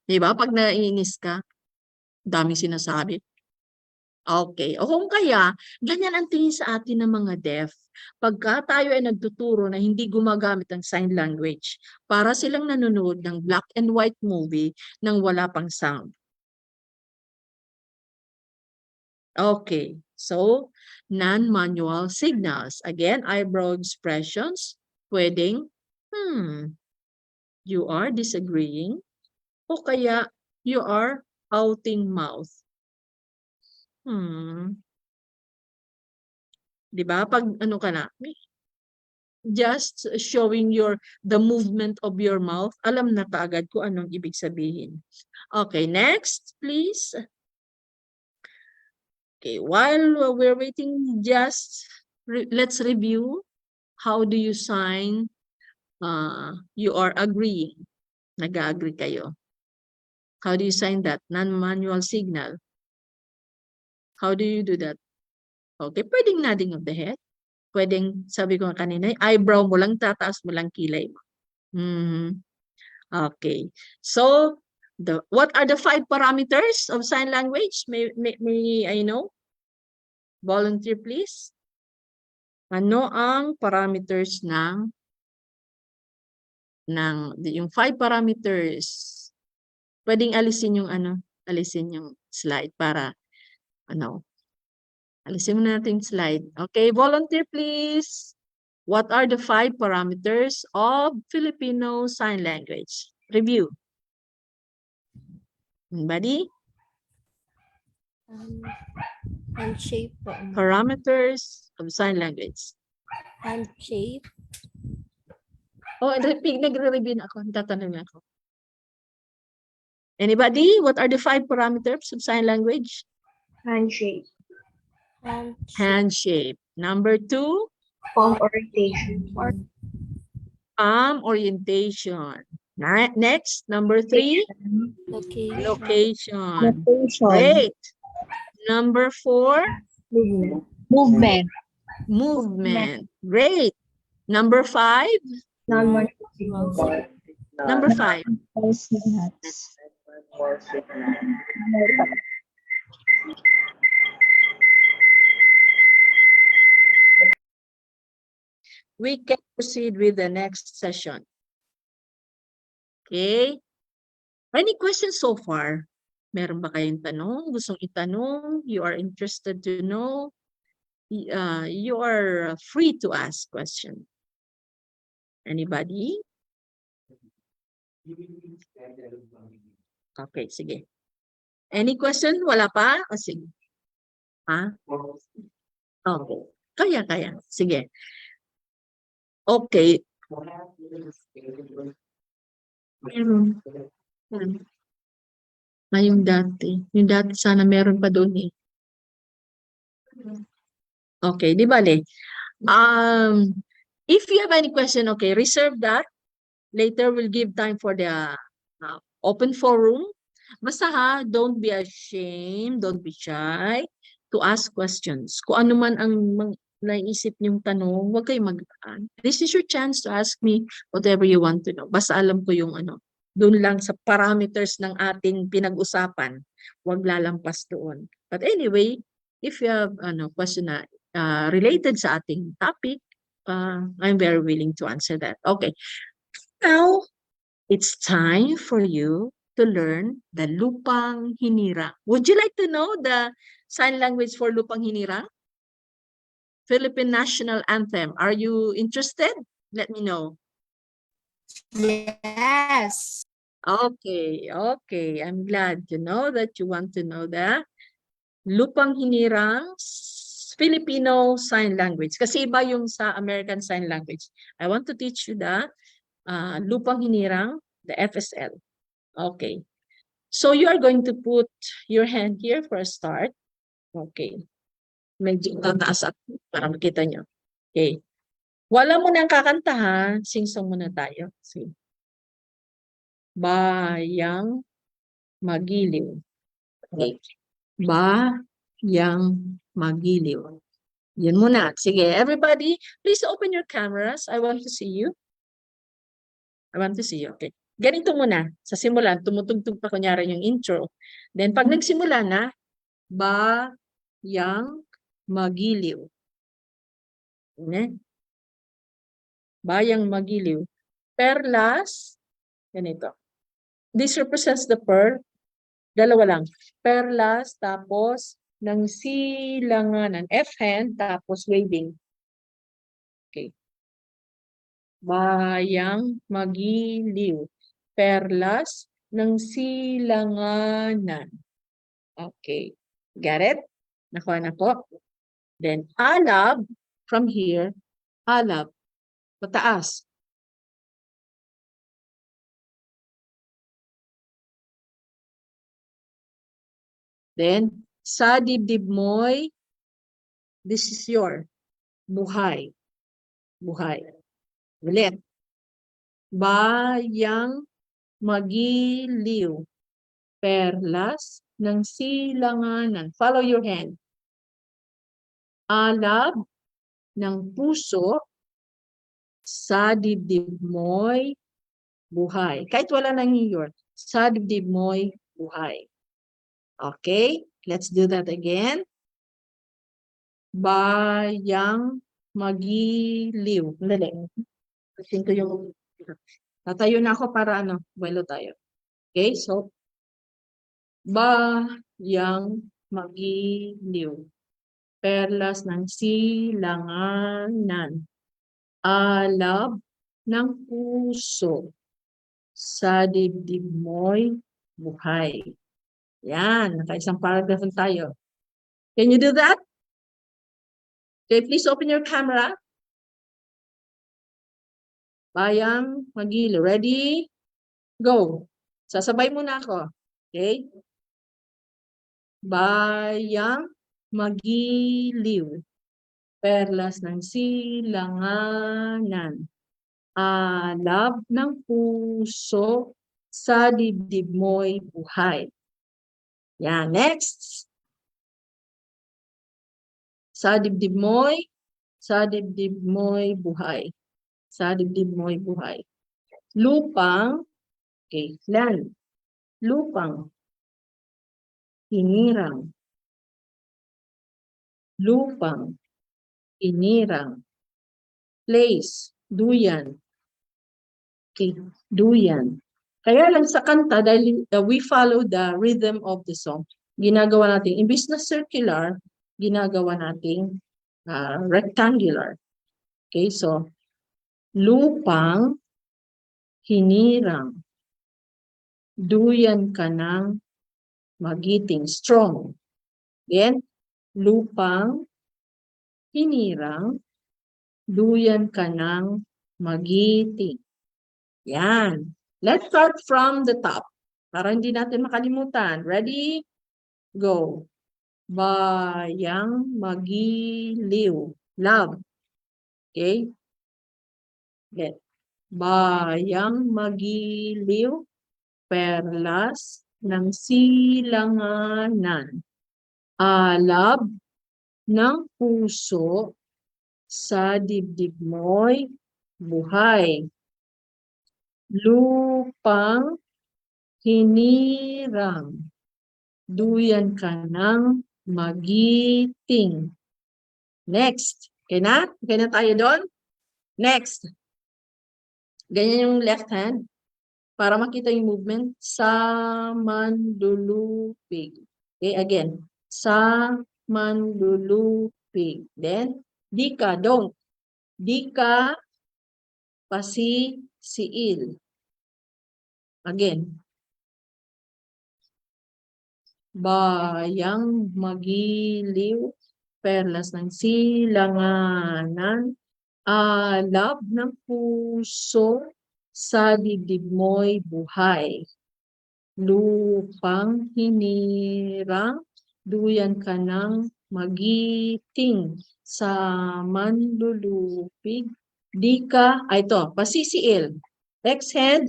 Diba? Pag naiinis ka, daming sinasabi. Okay. O kung kaya, ganyan ang tingin sa atin ng mga deaf. Pagka tayo ay nagtuturo na hindi gumagamit ng sign language, para silang nanonood ng black and white movie nang wala pang sound. Okay. So, non-manual signals. Again, eyebrow expressions. Pwedeng, you are disagreeing. O kaya, you are outing mouth. Diba? Pag ka na, just showing the movement of your mouth, alam na kaagad kung anong ibig sabihin. Okay, next, please. Okay, while we're waiting, just let's review. How do you sign? You are agreeing. Nag-agree kayo. How do you sign that? Non-manual signal. How do you do that? Okay, pwedeng nodding of the head. Pwedeng, sabi ko kanina, eyebrow mo lang, tataas mo lang kilay mo. Okay. So, what are the 5 parameters of sign language? May I know? Volunteer, please. Ano ang parameters yung 5 parameters? Pwedeng alisin yung slide para alisin mo natin yung slide. Okay, volunteer, please. What are the 5 parameters of Filipino Sign Language? Review. Anybody? Hand shape po. Parameters of sign language. Hand shape. Oh, nagre-review na ako. Tatanong ako. Anybody? What are the 5 parameters of sign language? Hand shape. Hand shape. Number 2? Palm orientation. Palm orientation. Next, number 3? Location. Great. Number 4? Movement. Movement. Great. Number 5? Number 5. We can proceed with the next session. Okay. Any questions so far? Meron ba kayong tanong? Gustong itanong? You are interested to know? You are free to ask question. Anybody? Okay, sige. Any question? Wala pa? O sige. Ha? Okay. Kaya. Sige. Okay. Yung dati. Yung dati sana meron pa doon eh. Okay, di bale. If you have any question, okay, reserve that. Later we'll give time for the open forum. Basta ha, don't be ashamed, don't be shy to ask questions. Kung ano man ang naisip niyong tanong, huwag kayong mag-aan. This is your chance to ask me whatever you want to know. Basta alam ko yung doon lang sa parameters ng ating pinag-usapan. Huwag lalampas doon. But anyway, if you have question na related sa ating topic, I'm very willing to answer that. Okay. Now, it's time for you to learn the Lupang Hinirang. Would you like to know the sign language for Lupang Hinirang? Philippine National Anthem. Are you interested? Let me know. Yes. Okay. I'm glad to know that you want to know the Lupang Hinirang Filipino Sign Language. Kasi iba yung sa American Sign Language. I want to teach you the Lupang Hinirang, the FSL. Okay. So you are going to put your hand here for a start. Okay. Medyo tataas at para makita nyo. Okay. Wala mo nang kakantahan, sing-song muna tayo. See. Bayang Magiliw. Okay. Bayang Magiliw. Yun muna. Sige, everybody, please open your cameras. I want to see you. Okay. Ganito muna. Sa simulan, tumutugtog pa kunyari yung intro. Then, pag nagsimula na, Bayang Magiliw. Bayang Magiliw. Perlas, ganito. This represents the pearl. Dalawa lang. Perlas, tapos ng silanganan. F-hand, tapos waving. Okay. Bayang Magiliw. Perlas ng silanganan. Okay. Got it? Nakuha na po. Then, alab, from here, alab, pataas. Then, Sa dibdib mo'y, this is your buhay. Buhay. Ulit. Bayang magiliw. Perlas ng silanganan. Follow your hand. Alab ng puso sa dibdib mo'y buhay. Kahit wala nang your, sa dibdib mo'y buhay. Okay, let's do that again. Bayang magiliw. Dali. Kasi ko yung, tatayo na ako para ano, buwelo tayo. Okay, so, bayang magiliw. Perlas ng silanganan. Alab ng puso. Sa dibdib mo'y buhay. Yan, nakaisang paragraph tayo. Can you do that? Okay, please open your camera. Bayang magiliw. Ready? Go. Sasabay muna ako. Okay? Bayang magiliw. Perlas ng silanganan. Alab ng puso sa dibdib mo'y buhay. Yan, next. Sa dibdib mo'y buhay. Sa dibdib mo'y buhay. Lupang, okay, land. Lupang. Hinirang. Lupang. Hinirang. Place. Duyan. Okay, duyan. Kaya lang sa kanta, dahil we follow the rhythm of the song, ginagawa natin, imbis na circular, ginagawa natin rectangular. Okay, so, lupang hinirang. Duyan ka ng magiting, strong. Again, lupang hinirang. Duyan ka ng magiting. Yan. Let's start from the top. Para hindi natin makalimutan. Ready? Go. Bayang magiliw. Love. Okay? Get. Bayang magiliw. Perlas ng silanganan. Alab ng puso sa dibdib mo'y buhay. Lupang hinirang. Duyan ka ng magiting. Next. Okay na? Okay na tayo doon? Next. Ganyan yung left hand. Para makita yung movement. Samandulupig. Okay, again. Samandulupig. Then, di ka, don't. Di ka pasisiil. Again. Bayang magiliw. Perlas ng silanganan. Alab ng puso sa dibdib mo'y buhay. Lupang hinirang. Duyan ka ng magiting. Sa manlulupig. Di ka, ito, pasisiil. Next head,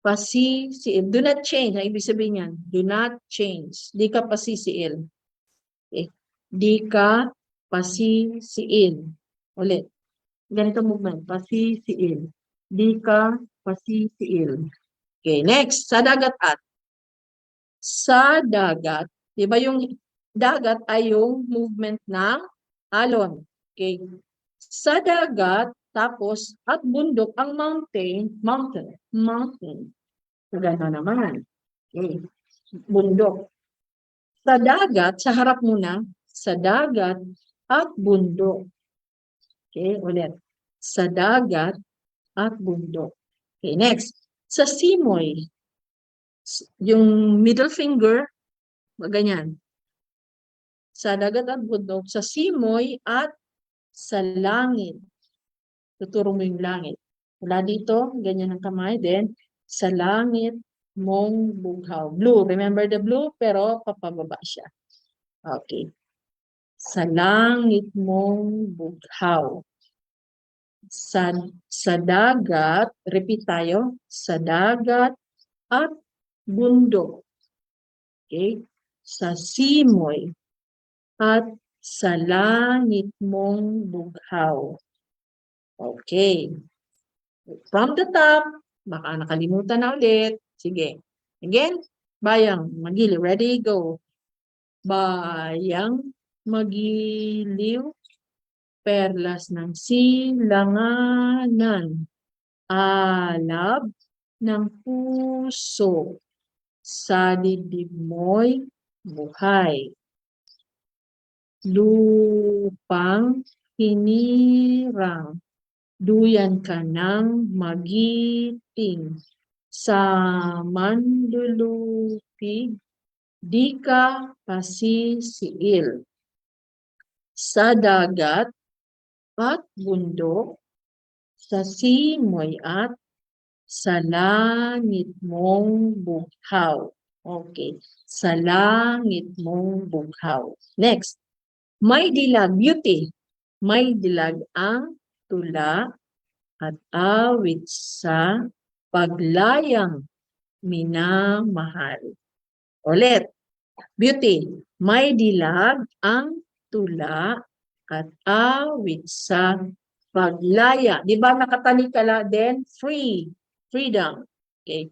pasisiil. Do not change. Ang ibig sabihin yan, do not change. Di ka pasisiil. Okay. Di ka pasisiil. Ulit. Ganito movement. Pasisiil. Di ka pasisiil. Okay, next. Sa dagat at. Sa dagat. Di ba yung dagat ay yung movement ng alon. Okay. Sa dagat, tapos, at bundok, ang mountain. So, gano'n naman. Okay. Bundok. Sa dagat, sa harap muna, sa dagat at bundok. Okay, ulit. Sa dagat at bundok. Okay, next. Sa simoy, yung middle finger, ganyan. Sa dagat at bundok, sa simoy at sa langit. Tuturo mo yung langit. Mula dito, ganyan ang kamay. Then, sa langit mong bughaw. Blue. Remember the blue? Pero papababa siya. Okay. Sa langit mong bughaw. Sa dagat, repeat tayo, sa dagat at bundok. Okay? Sa simoy at sa langit mong bughaw. Okay. From the top, baka nakalimutan na ulit. Sige. Again, bayang, magiliw. Ready, go. Bayang, magiliw, perlas ng silanganan, alab ng puso, sa dibdib mo'y buhay. Lupang hinirang, duyan ka ng magiting, sa manlulupig, di ka pasisiil. Sa dagat at bundok, sa simoy at sa langit mong bughaw. Okay. Sa langit mong bughaw. Next. May dilag, beauty. May dilag ang tula at awit sa paglayang minamahal. Ulit. Beauty. May dilag ang tula at awit sa paglaya. Di ba nakatalikala din? Free. Freedom. Okay.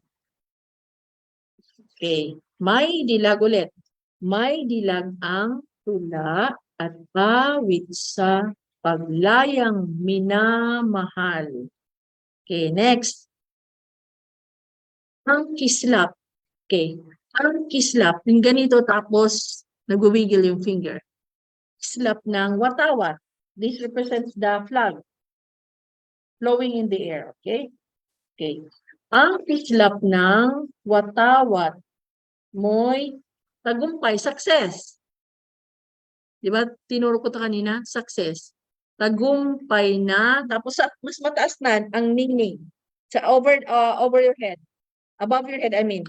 Okay. May dilag ulit. May dilag ang tula at awit sa paglayang minamahal. Okay, next. Ang kislap. Okay. Ang kislap, yung ganito tapos nagwiggle yung finger. Kislap ng watawat. This represents the flag flowing in the air. Okay? Okay. Ang kislap ng watawat mo'y tagumpay, success. Di ba? Tinuro ko ito kanina, success. Tagumpay na, tapos mas mataas na ang ningning. Sa over your head. Above your head, I mean.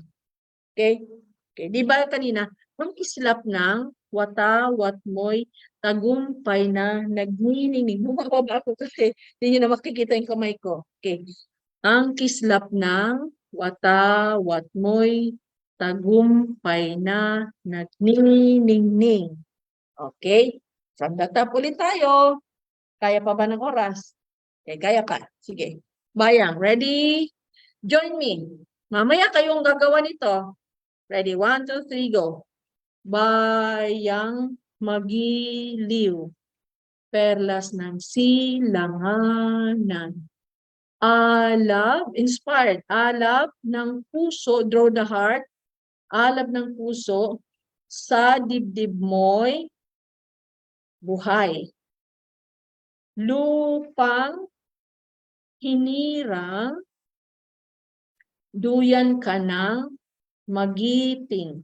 Okay? Okay. Di ba kanina, ang kislap ng watawat mo'y tagumpay na nagniningning. Bumababa ako kasi hindi nyo na makikita yung kamay ko. Okay. Ang kislap ng watawat mo'y tagumpay na nagniningning. Okay? From the top ulit tayo. Kaya pa ba ng oras? Okay, kaya pa. Sige. Bayang, ready? Join me. Mamaya kayong gagawa nito. Ready? 1, 2, 3, go. Bayang magiliw, perlas ng silanganan. Alab, inspired. Alab ng puso, draw the heart. Alab ng puso, sa dibdib mo'y buhay. Lupang hinirang, duyan ka ng magiting,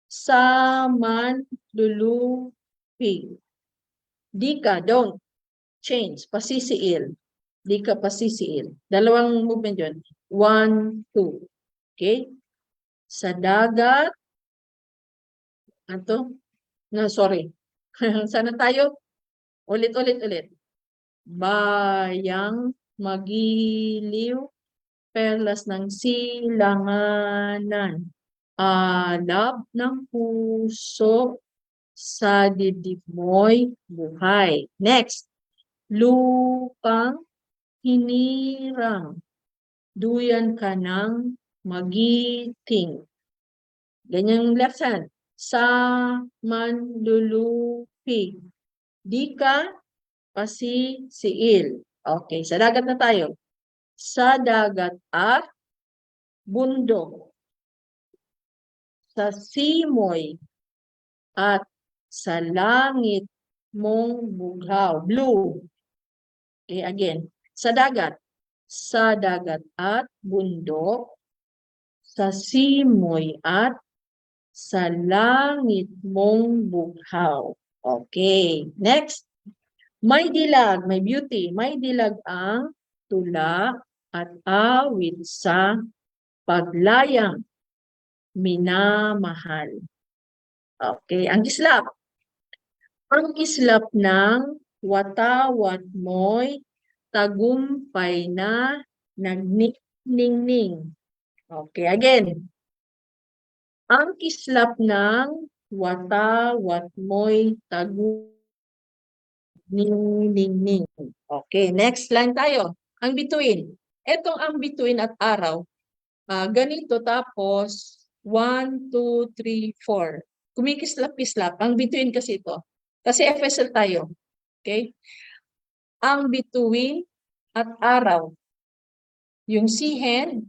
sa manlulupig. Di ka, don't change, pasisiil. Di ka pasisiil. Dalawang movement yun. 1, 2. Okay? Sa dagat, sorry. Sana tayo? Ulit. Bayang magiliw, perlas ng silanganan. Alab ng puso, sa dibdib mo'y buhay. Next. Lupang hinirang, duyan ka ng magiting. Ganyang left hand. Sa manlulupig. Di ka pasisiil. Okay, sa dagat na tayo. Sa dagat at bundok. Sa simoy at sa langit mong bughaw. Blue. Okay, again. Sa dagat. Sa dagat at bundok. Sa simoy at sa langit mong bughaw. Okay. Next. May dilag, may beauty. May dilag ang tula at awit sa paglayang minamahal. Okay, ang kislap. Ang kislap ng watawat mo'y tagumpay na nagniningning. Okay, again. Ang kislap ng watawat mo'y tagumpay. Okay, next line tayo. Ang bituin. Etong ang bituin at araw. Ganito tapos 1, 2, 3, 4. Kumikislap-kislap. Ang bituin kasi ito. Kasi FSL tayo. Okay? Ang bituin at araw. Yung sihen,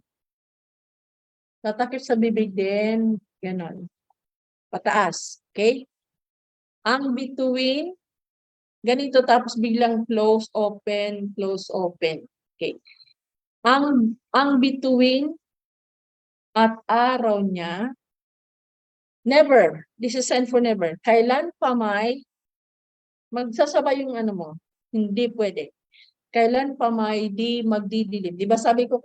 tatakip sa bibig din, ganon. Pataas. Okay? Ang bituin, ganito tapos biglang close, open, close, open. Okay? Ang bituin at araw niya, never. This is sign for never. Kailan pa may magsasabay yung ano mo? Hindi pwede. Kailan pa may di magdidilim. Di ba sabi ko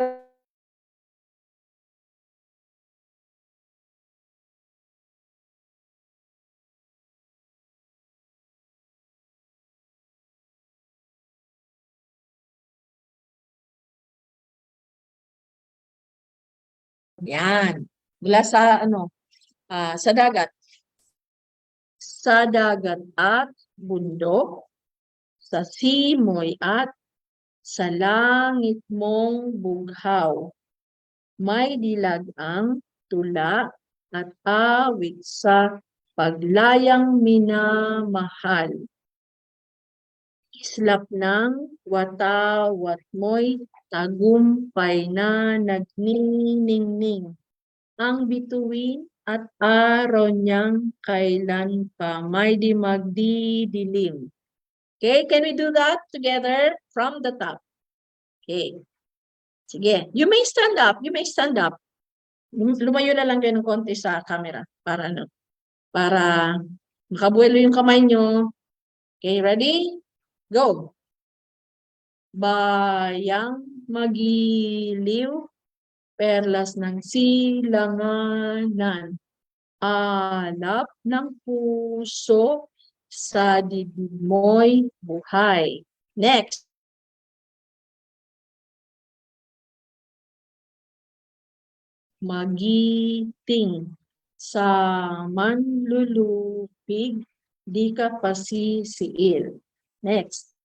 yan. Mula sa ano? Sa dagat. Sa dagat at bundok, sa simoy at sa langit mong bughaw. May dilag ang tula at awit sa paglayang minamahal. Islap ng watawat mo'y tagumpay na nagniningning. Ang bituin at araw niyang kailan pa may di magdidilim. Okay, can we do that together from the top? Okay. Sige, you may stand up, you may stand up. Lumayo na lang kayo ng konti sa camera para ano, para makabuelo yung kamay nyo. Okay, ready? Go. Bayang magiliw, perlas ng silanganan, alap ng puso, sa dibdib mo'y buhay. Next. Magiting sa manlulupig, di ka pasisiil. Next.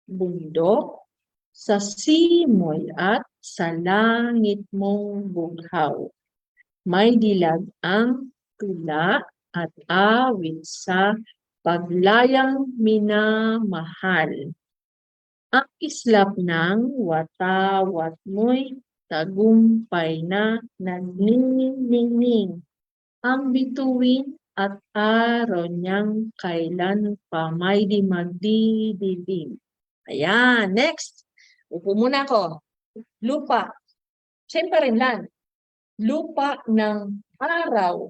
Bundok, sa simoy at sa langit mong bughaw. May dilag ang tula at awit sa paglayang minamahal. Ang islap ng watawat mo'y tagumpay na nagniningning. Ang bituin at araw niyang kailan pa may di magdidilim. Ayan, next. Upo muna ako. Lupa. Siyempre rin lang. Lupa ng araw.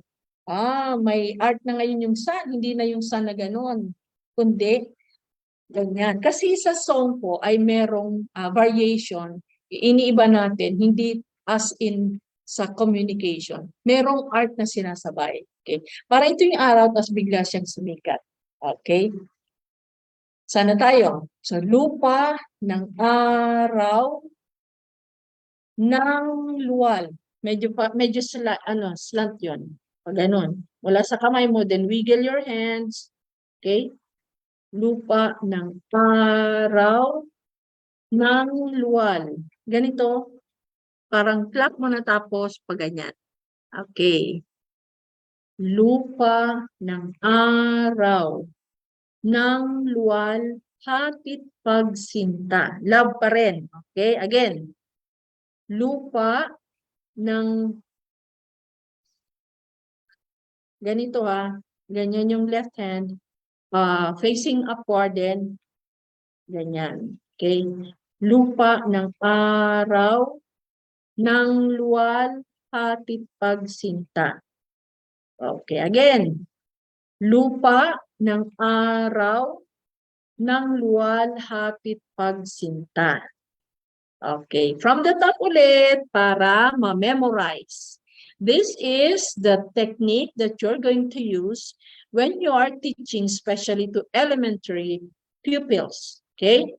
May art na ngayon yung sun. Hindi na yung sun na gano'n. Kundi, ganyan. Kasi sa song po ay merong variation. Iniiba natin. Hindi as in sa communication. Merong art na sinasabay. Okay? Para ito yung araw, tapos bigla siyang sumikat. Okay? Sana tayo. So, lupa ng araw ng luwal. Medyo slant yun. Pag ganun. Wala sa kamay mo, then wiggle your hands. Okay? Lupa ng araw ng luwal. Ganito. Parang clap mo na tapos pag ganyan. Okay. Lupa ng araw ng luwal, hapit pagsinta. Love pa rin. Okay? Again. Lupa ng ganito ganyan yung left hand, facing upward then ganyan. Okay? Lupa ng araw ng luwal, hapit pagsinta. Okay, again. Lupa ng araw ng luwal, hapit pagsinta. Okay, from the top ulit para ma-memorize. This is the technique that you're going to use when you are teaching, especially to elementary pupils. Okay?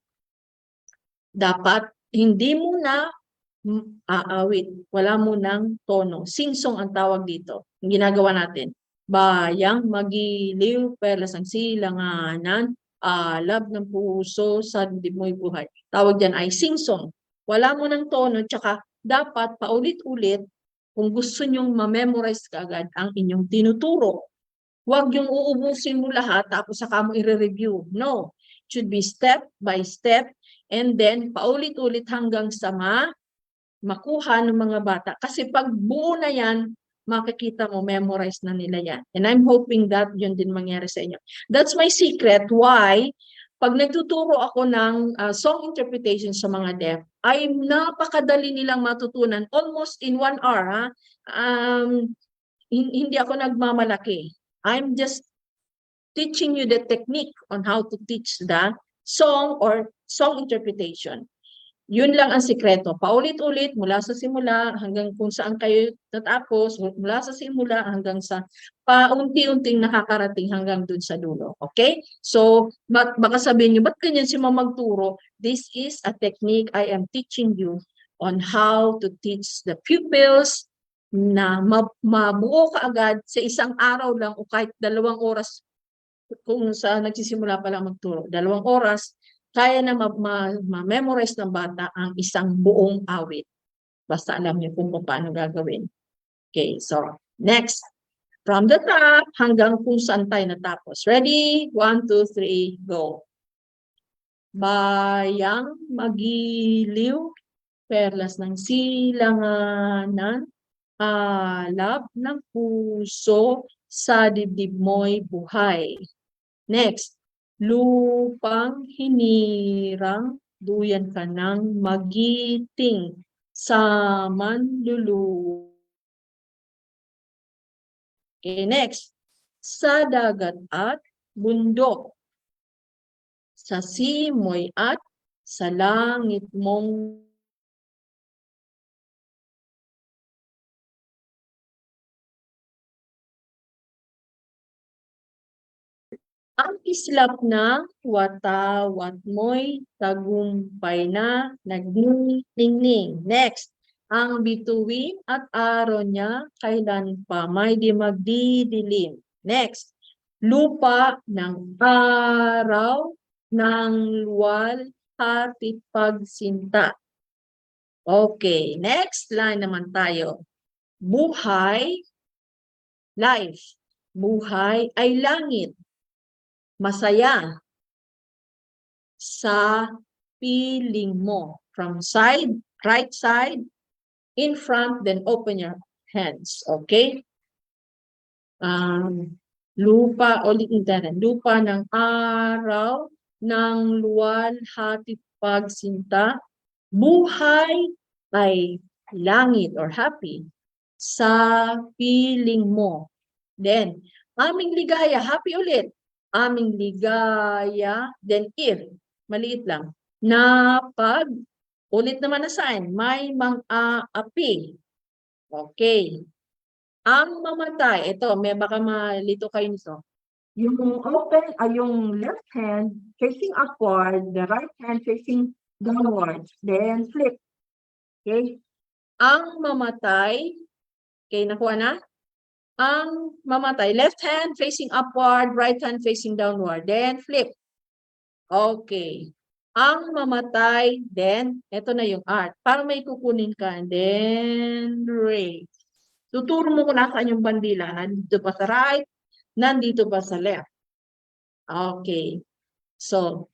Dapat hindi mo na aawit. Wala mo ng tono. Singsong ang tawag dito. Ang ginagawa natin. Bayang magiliw, perlas ang silanganan, alab ng puso, sa dibdib mo'y buhay. Tawag dyan ay singsong. Wala mo ng tono, tsaka dapat paulit-ulit kung gusto nyong ma-memorize kaagad ang inyong tinuturo. Huwag yung uubusin mo lahat tapos saka mo i-review. No. It should be step by step and then paulit-ulit hanggang sa makuha ng mga bata. Kasi pag buo na yan, makikita mo, memorize na nila yan. And I'm hoping that yun din mangyari sa inyo. That's my secret why pag nagtuturo ako ng song interpretation sa mga deaf, ay napakadali nilang matutunan almost in 1 hour. Ha? Hindi ako nagmamalaki. I'm just teaching you the technique on how to teach the song or song interpretation. Yun lang ang sikreto. Paulit-ulit mula sa simula hanggang kung saan kayo natapos, mula sa simula hanggang sa paunti-unting nakakarating hanggang dun sa dulo. Okay? So, baka sabihin nyo, ba't ganyan si Mama magturo? This is a technique I am teaching you on how to teach the pupils na mabuo kaagad sa isang araw lang o kahit 2 oras kung sa nagsisimula pa lang magturo. 2 oras, kaya na ma-memorize ng bata ang isang buong awit. Basta alam niyo kung paano gagawin. Okay, so next. From the top hanggang kung saan tayo natapos. Ready? 1, 2, 3, go. Bayang magiliw, perlas ng silanganan, alab ng puso, sa dibdib mo'y buhay. Next. Lupang hinirang, duyan ka ng magiting, sa manlulu. Okay, next. Sa dagat at bundok, sa simoy at sa langit mong ang islap na watawat mo'y tagumpay na nagniningning. Next, ang bituin at araw niya kailan pa may di magdidilim. Next, lupa ng araw ng luwal hati pagsinta. Okay, next line naman tayo. Buhay, life. Buhay ay langit. Masaya sa piling mo. From side, right side, in front, then open your hands. Okay? Lupa, ulitin natin. Lupa ng araw, ng luwal, hati, pagsinta. Buhay ay langit or happy sa piling mo. Then, aming ligaya, happy ulit. Aming ligaya, then if, maliit lang, na pag, ulit naman na sign, may mang-aapi. Okay. Ang mamatay, ito, may baka malito kayo nito. Yung open, yung left hand facing upward, the right hand facing downward, then flip. Okay. Ang mamatay, okay, nakuha na? Ang mamatay, left hand facing upward, right hand facing downward, then flip. Okay. Ang mamatay, then, ito na yung art. Para may kukunin ka, and then raise. Tuturo mo kung nasaan yung bandila. Nandito pa sa right, nandito pa sa left. Okay. So,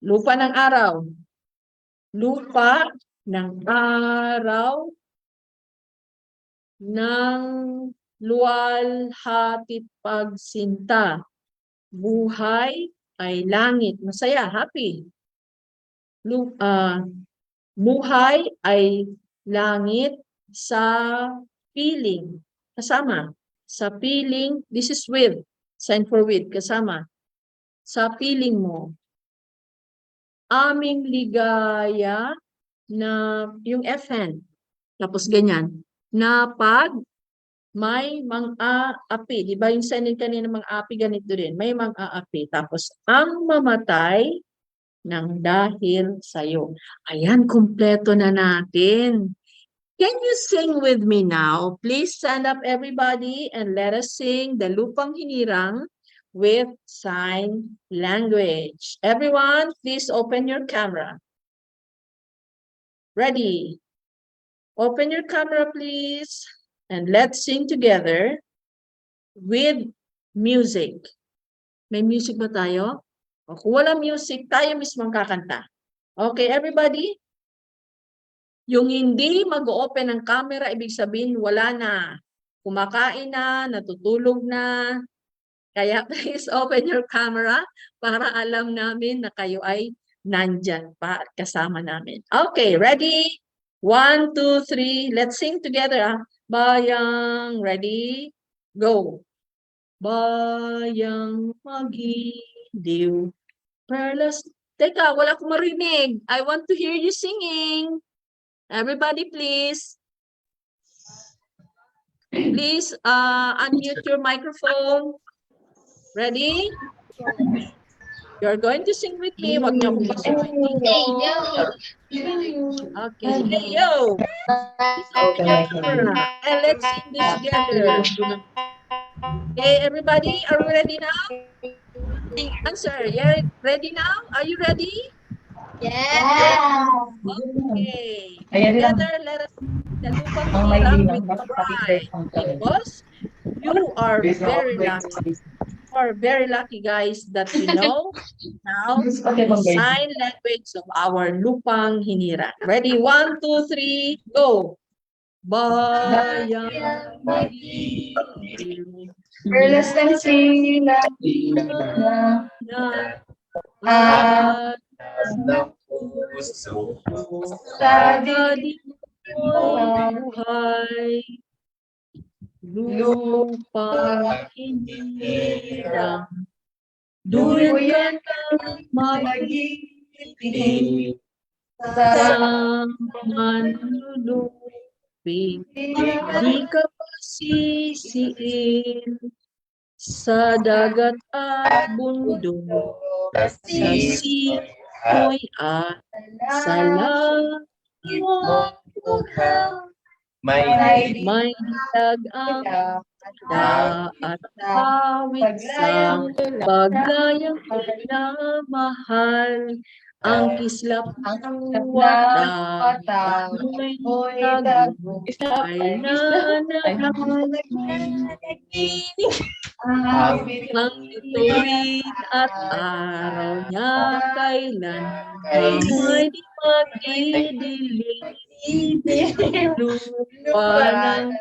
lupa ng araw. Lupa ng araw ng luwal, hatid, pagsinta. Buhay ay langit. Masaya, happy. Buhay ay langit sa piling. Kasama. Sa piling, this is with. Sign for with. Kasama. Sa piling mo. Aming ligaya na yung FN. Tapos ganyan. Na pag may mang-aapi. Di ba yung sanin kanina mang-aapi, ganito din. May mang-aapi. Tapos, ang mamatay ng dahil sa'yo. Ayan, kumpleto na natin. Can you sing with me now? Please stand up everybody and let us sing the Lupang Hinirang with sign language. Everyone, please open your camera. Ready? Open your camera, please. And let's sing together with music. May music ba tayo? O, kung wala music, tayo mismo ang kakanta. Okay, everybody? Yung hindi mag-open ng camera, ibig sabihin wala na. Kumakain na, natutulog na. Kaya please open your camera para alam namin na kayo ay nandyan pa at kasama namin. Okay, ready? 1, 2, 3. Let's sing together. Bayang, ready? Go. Bayang magiliw. Perlas. Teka, wala akong marinig. I want to hear you singing. Everybody, please. Please unmute your microphone. Ready? You're going to sing with me. Wag niyo akong pasingin. Okay. Hey, yo. And let's sing this together. Okay, everybody, are we ready now? Answer. Yeah, ready now? Are you ready? Yeah. Okay. Together, let us the Lupang Hinirang with pride. Because you are very lucky. You are very lucky, guys, that you know now the sign language of our Lupang Hinirang. Ready? 1, 2, 3, go. Bayang magiliw. Perlas ng sila at ng puso. sa buhay. Lupang hinirang, duyan ka ng magiging sa manlulupi. Di ka pasisiin sa dagat at bundok, sa simoy at sa langit. May dilag ang da at awit sa pagayang na mahal. Ang kislap ng wata mo'y tagumpay na nakikinig. Ang tuwid at araw niya kailan ay di magdidilim. Lupa ng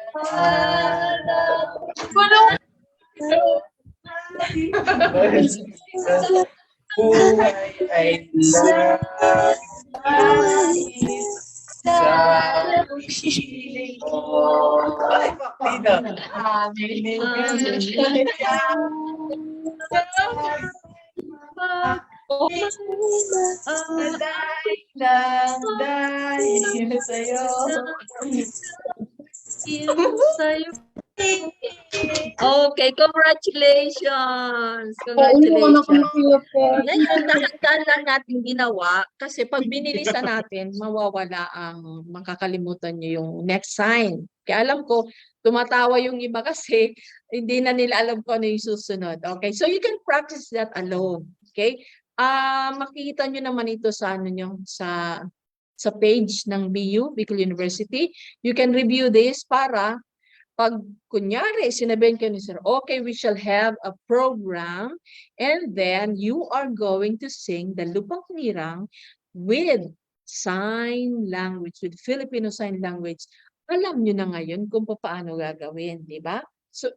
buhay ay nais sa piling mo. Ay, dahil sa'yo. Okay, congratulations! Congratulations! Ngayon, dahan-dahan lang natin ginawa kasi pag binilisan natin, mawawala ang makakalimutan nyo yung next sign. Kaya alam ko, tumatawa yung iba kasi hindi na nila alam kung ano yung susunod. Okay, so you can practice that alone. Okay? Makikita nyo naman ito sa ano nyo, sa page ng BU, Bicol University. You can review this para pag kunyari, sinabihin kayo ni Sir, okay, we shall have a program and then you are going to sing the Lupang Hinirang with sign language, with Filipino sign language. Alam nyo na ngayon kung paano gagawin, di ba? So,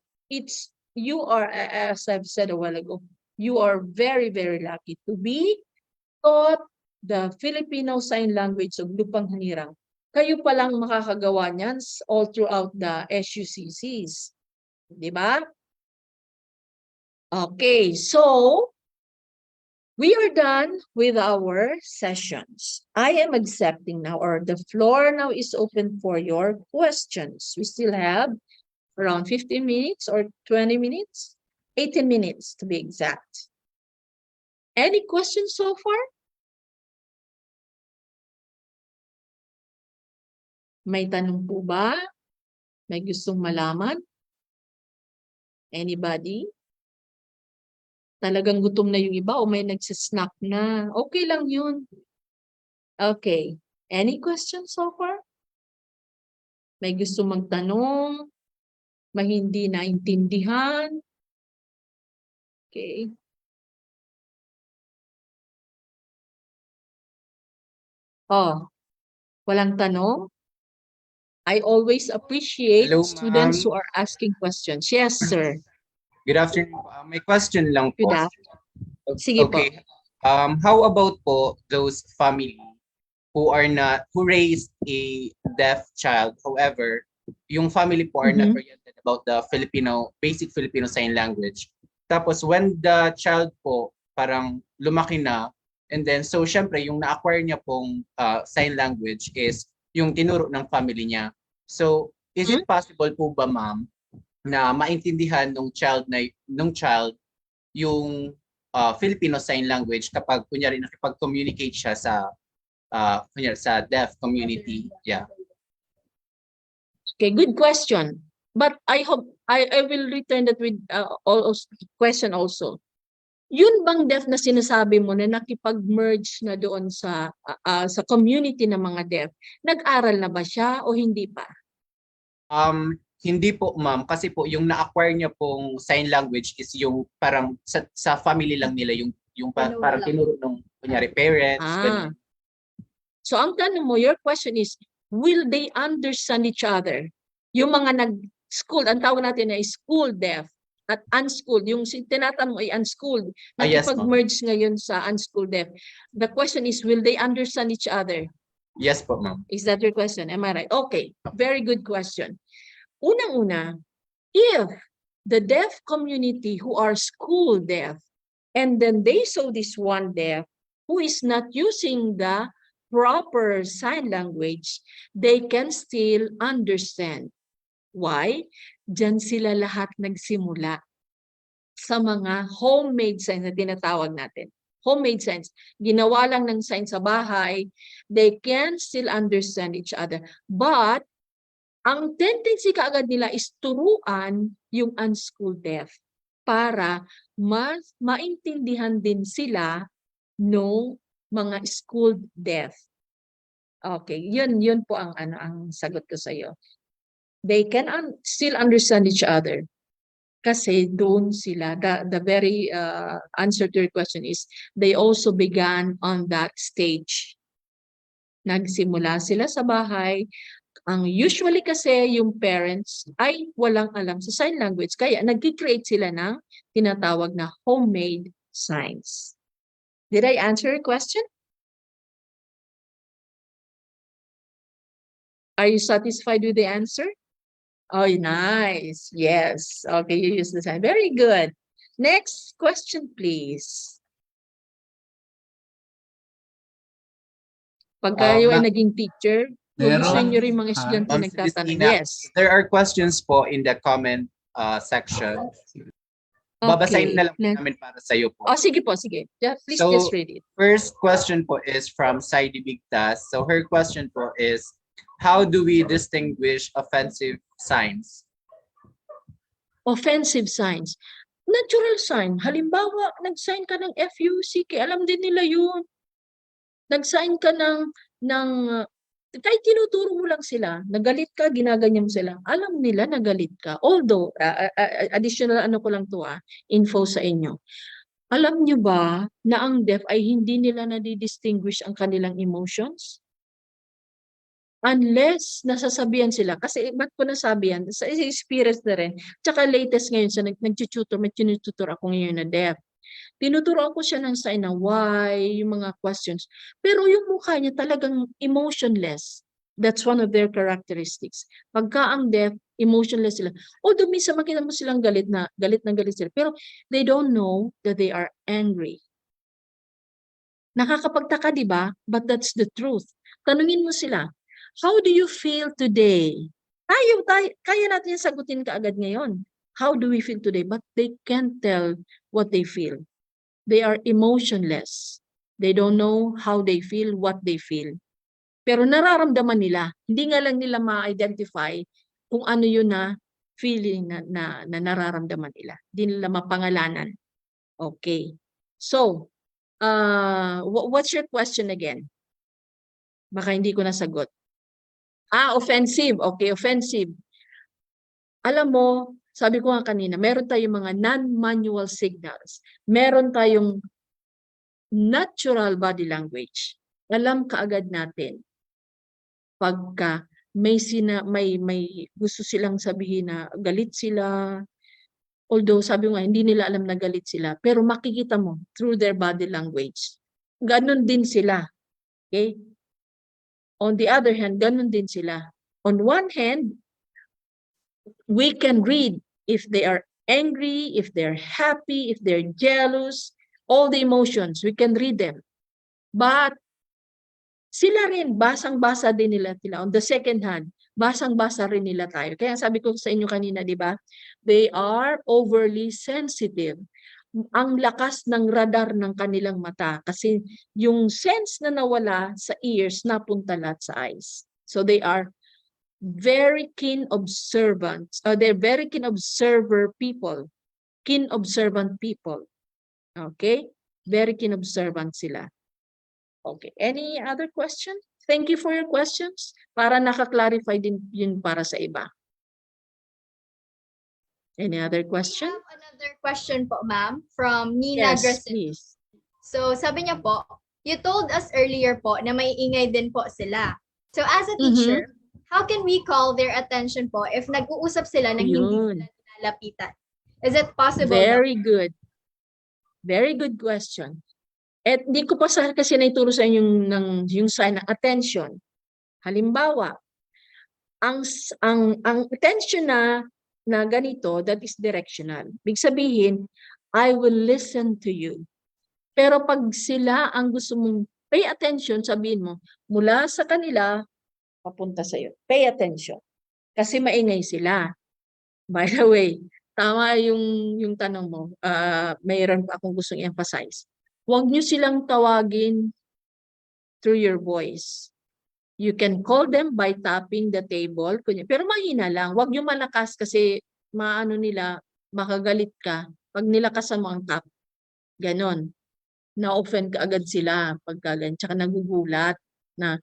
you are, as I've said a while ago, you are very, very lucky to be taught the Filipino sign language of Lupang Hinirang. Kayo palang makakagawa niyan all throughout the SUCCs. Di ba? Okay, so we are done with our sessions. I am accepting now, or the floor now is open for your questions. We still have around 15 minutes or 20 minutes? 18 minutes to be exact. Any questions so far? May tanong po ba? May gustong malaman? Anybody? Talagang gutom na yung iba o may nagsisnack na? Okay lang yun. Okay. Any questions so far? May gusto magtanong? May hindi naintindihan? Okay. Oh, walang tanong? I always appreciate Hello, students ma'am. who are asking questions. Yes, sir. Good afternoon po. May question lang po. Good afternoon. Sige po. Okay. How about po those family who raised a deaf child? However, yung family po are not oriented about the basic Filipino sign language. Tapos when the child po parang lumaki na, and then so syempre yung na-acquire niya pong sign language is yung tinuro ng family niya. So is it possible po ba, ma'am, na maintindihan ng child yung Filipino sign language kapag kunyari nakipag-communicate siya sa kunyari sa deaf community? Yeah. Okay, good question. But I hope I will return that with question also. Yun bang deaf na sinasabi mo na nakipag-merge na doon sa community ng mga deaf, nag-aral na ba siya o hindi pa? Hindi po, ma'am, kasi po yung na-acquire niya pong sign language is yung parang sa family lang nila yung parang tinuro ng kunyari parents. Ganun. So ang tanong mo, your question is, will they understand each other? Yung mga nag-school, ang tawag natin ay school deaf at unschooled. Yung tinatanong ay unschooled. Yes, Nakipag-merge ngayon sa unschooled deaf. The question is, will they understand each other? Yes po, ma'am. Is that your question? Am I right? Okay, very good question. Unang-una, if the deaf community who are school deaf, and then they saw this one deaf who is not using the proper sign language, they can still understand. Why? Diyan sila lahat nagsimula sa mga homemade signs na tinatawag natin. Homemade signs. Ginawa lang ng sign sa bahay. They can still understand each other. But ang tendency kaagad nila is turuan yung unschooled deaf para mas maintindihan din sila ng mga schooled deaf. Okay, yun po ang sagot ko sa iyo. They can still understand each other kasi doon sila. The very answer to your question is they also began on that stage. Nagsimula sila sa bahay. Ang usually kasi yung parents ay walang alam sa sign language kaya nag-create sila ng tinatawag na homemade signs. Did I answer your question? Are you satisfied with the answer? Oh, nice. Yes. Okay, you use the sign. Very good. Next question, please. Pag kayo ay naging teacher, gusto nyo rin mga estudyante nagtatanong. Yes. There are questions po in the comment section. Babasahin na lang namin para sa iyo po. Oh, sige po, sige. Please So, just read it. First question po is from Saidi Bigtas. So her question po is, how do we distinguish offensive signs? Offensive signs. Natural sign. Halimbawa, nag-sign ka ng FUCK. Alam din nila yun. Nag-sign ka kahit tinuturo mo lang sila, nagalit ka, ginaganyan mo sila. Alam nila nagalit ka. Although, additional ko lang to info sa inyo. Alam nyo ba na ang deaf ay hindi nila nadidistinguish ang kanilang emotions? Unless nasasabihan sila. Kasi ba't ko nasabihan? Sa experience na rin. Tsaka latest ngayon, may tinututor ako ngayon na deaf. Tinuturoan ko siya ng sign na why, yung mga questions. Pero yung mukha niya talagang emotionless. That's one of their characteristics. Pagka ang deaf, emotionless sila. Although minsan makita mo silang galit na galit sila. Pero they don't know that they are angry. Nakakapagtaka, di ba? But that's the truth. Tanungin mo sila, how do you feel today? Kaya natin yung sagutin kaagad ngayon. How do we feel today? But they can't tell what they feel. They are emotionless. They don't know how they feel, what they feel. Pero nararamdaman nila. Hindi nga lang nila ma-identify kung ano yun na feeling na nararamdaman nila. Hindi nila mapangalanan. Okay. So, what's your question again? Baka hindi ko nasagot. Offensive. Okay, offensive. Alam mo, sabi ko nga kanina, meron tayong mga non-manual signals. Meron tayong natural body language. Alam kaagad natin pagka may gusto silang sabihin na galit sila. Although sabi ko nga, hindi nila alam na galit sila. Pero makikita mo through their body language. Ganon din sila. Okay? On the other hand, ganon din sila. On one hand, we can read if they are angry, if they're happy, if they're jealous, all the emotions, we can read them. But sila rin, basang-basa din nila. On the second hand, basang-basa rin nila tayo. Kaya sabi ko sa inyo kanina, di ba? They are overly sensitive. Ang lakas ng radar ng kanilang mata kasi yung sense na nawala sa ears napunta lahat sa eyes. So they are very keen observant. They're very keen observer people. Keen observant people. Okay? Very keen observant sila. Okay. Any other question? Thank you for your questions. Para nakaklarify din yun para sa iba. Any other question? We have another question po, ma'am, from Nina Yes, Gracia. please. So, sabi niya po, you told us earlier po na may ingay din po sila. So, as a teacher, how can we call their attention po if nag-uusap sila nang hindi sila nilalapitan? Is it possible? Very good. Very good question. At di ko pa kasi naituro sa inyo yung sign ng attention. Halimbawa, ang attention na ganito, that is directional. Ibig sabihin, I will listen to you. Pero pag sila ang gusto mong pay attention, sabihin mo, mula sa kanila, papunta sa iyo. Pay attention. Kasi maingay sila. By the way, tama yung tanong mo. Mayroon pa akong gustong emphasize. Huwag nyo silang tawagin through your voice. You can call them by tapping the table. Pero mahina lang. Huwag nyo malakas kasi maano nila, makagalit ka. Pag nilakasan mo ang tap, ganon. Na-offend ka agad sila pagka ganyan. Tsaka nagugulat na,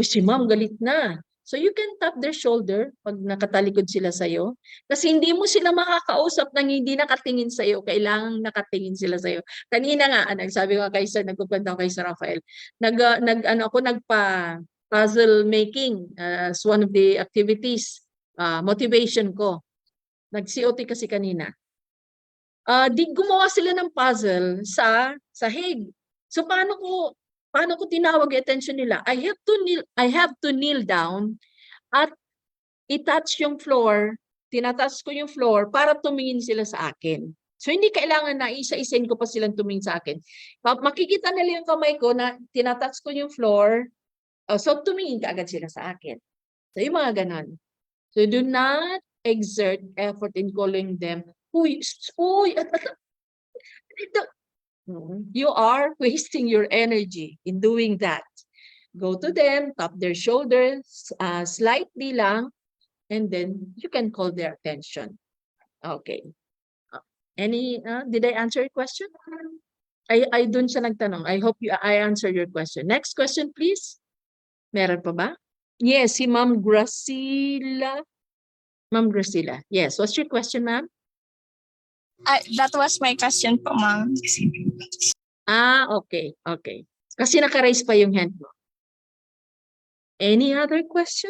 si ma'am galit na. So you can tap their shoulder pag nakatalikod sila sa'yo. Kasi hindi mo sila makakausap nang hindi nakatingin sa'yo. Kailangang nakatingin sila sa'yo. Kanina nga, nagsabi ko kay Sir, nagpupunta ko kay Sir Rafael. Nagpa-puzzle making as one of the activities. Motivation ko. Nag-COT kasi kanina. Di gumawa sila ng puzzle sa sahig. So paano ko tinawag yung attention nila? I have to kneel down at i-touch yung floor, tinatouch ko yung floor para tumingin sila sa akin. So hindi kailangan na isa-isain ko pa silang tumingin sa akin. Makikita nila yung kamay ko na tinatouch ko yung floor, so tumingin ka agad sila sa akin. So yung mga ganon. So do not exert effort in calling them, uy, you are wasting your energy in doing that. Go to them, tap their shoulders slightly lang, and then you can call their attention. Okay. Did I answer your question? I dun siya nagtanong. I hope I answered your question. Next question, please. Meron pa ba? Yes, si Ma'am Gracila. Ma'am Gracila. Yes, what's your question, ma'am? That was my question po, ma'am. Okay. Okay. Kasi naka-raise pa yung hand mo. Any other question?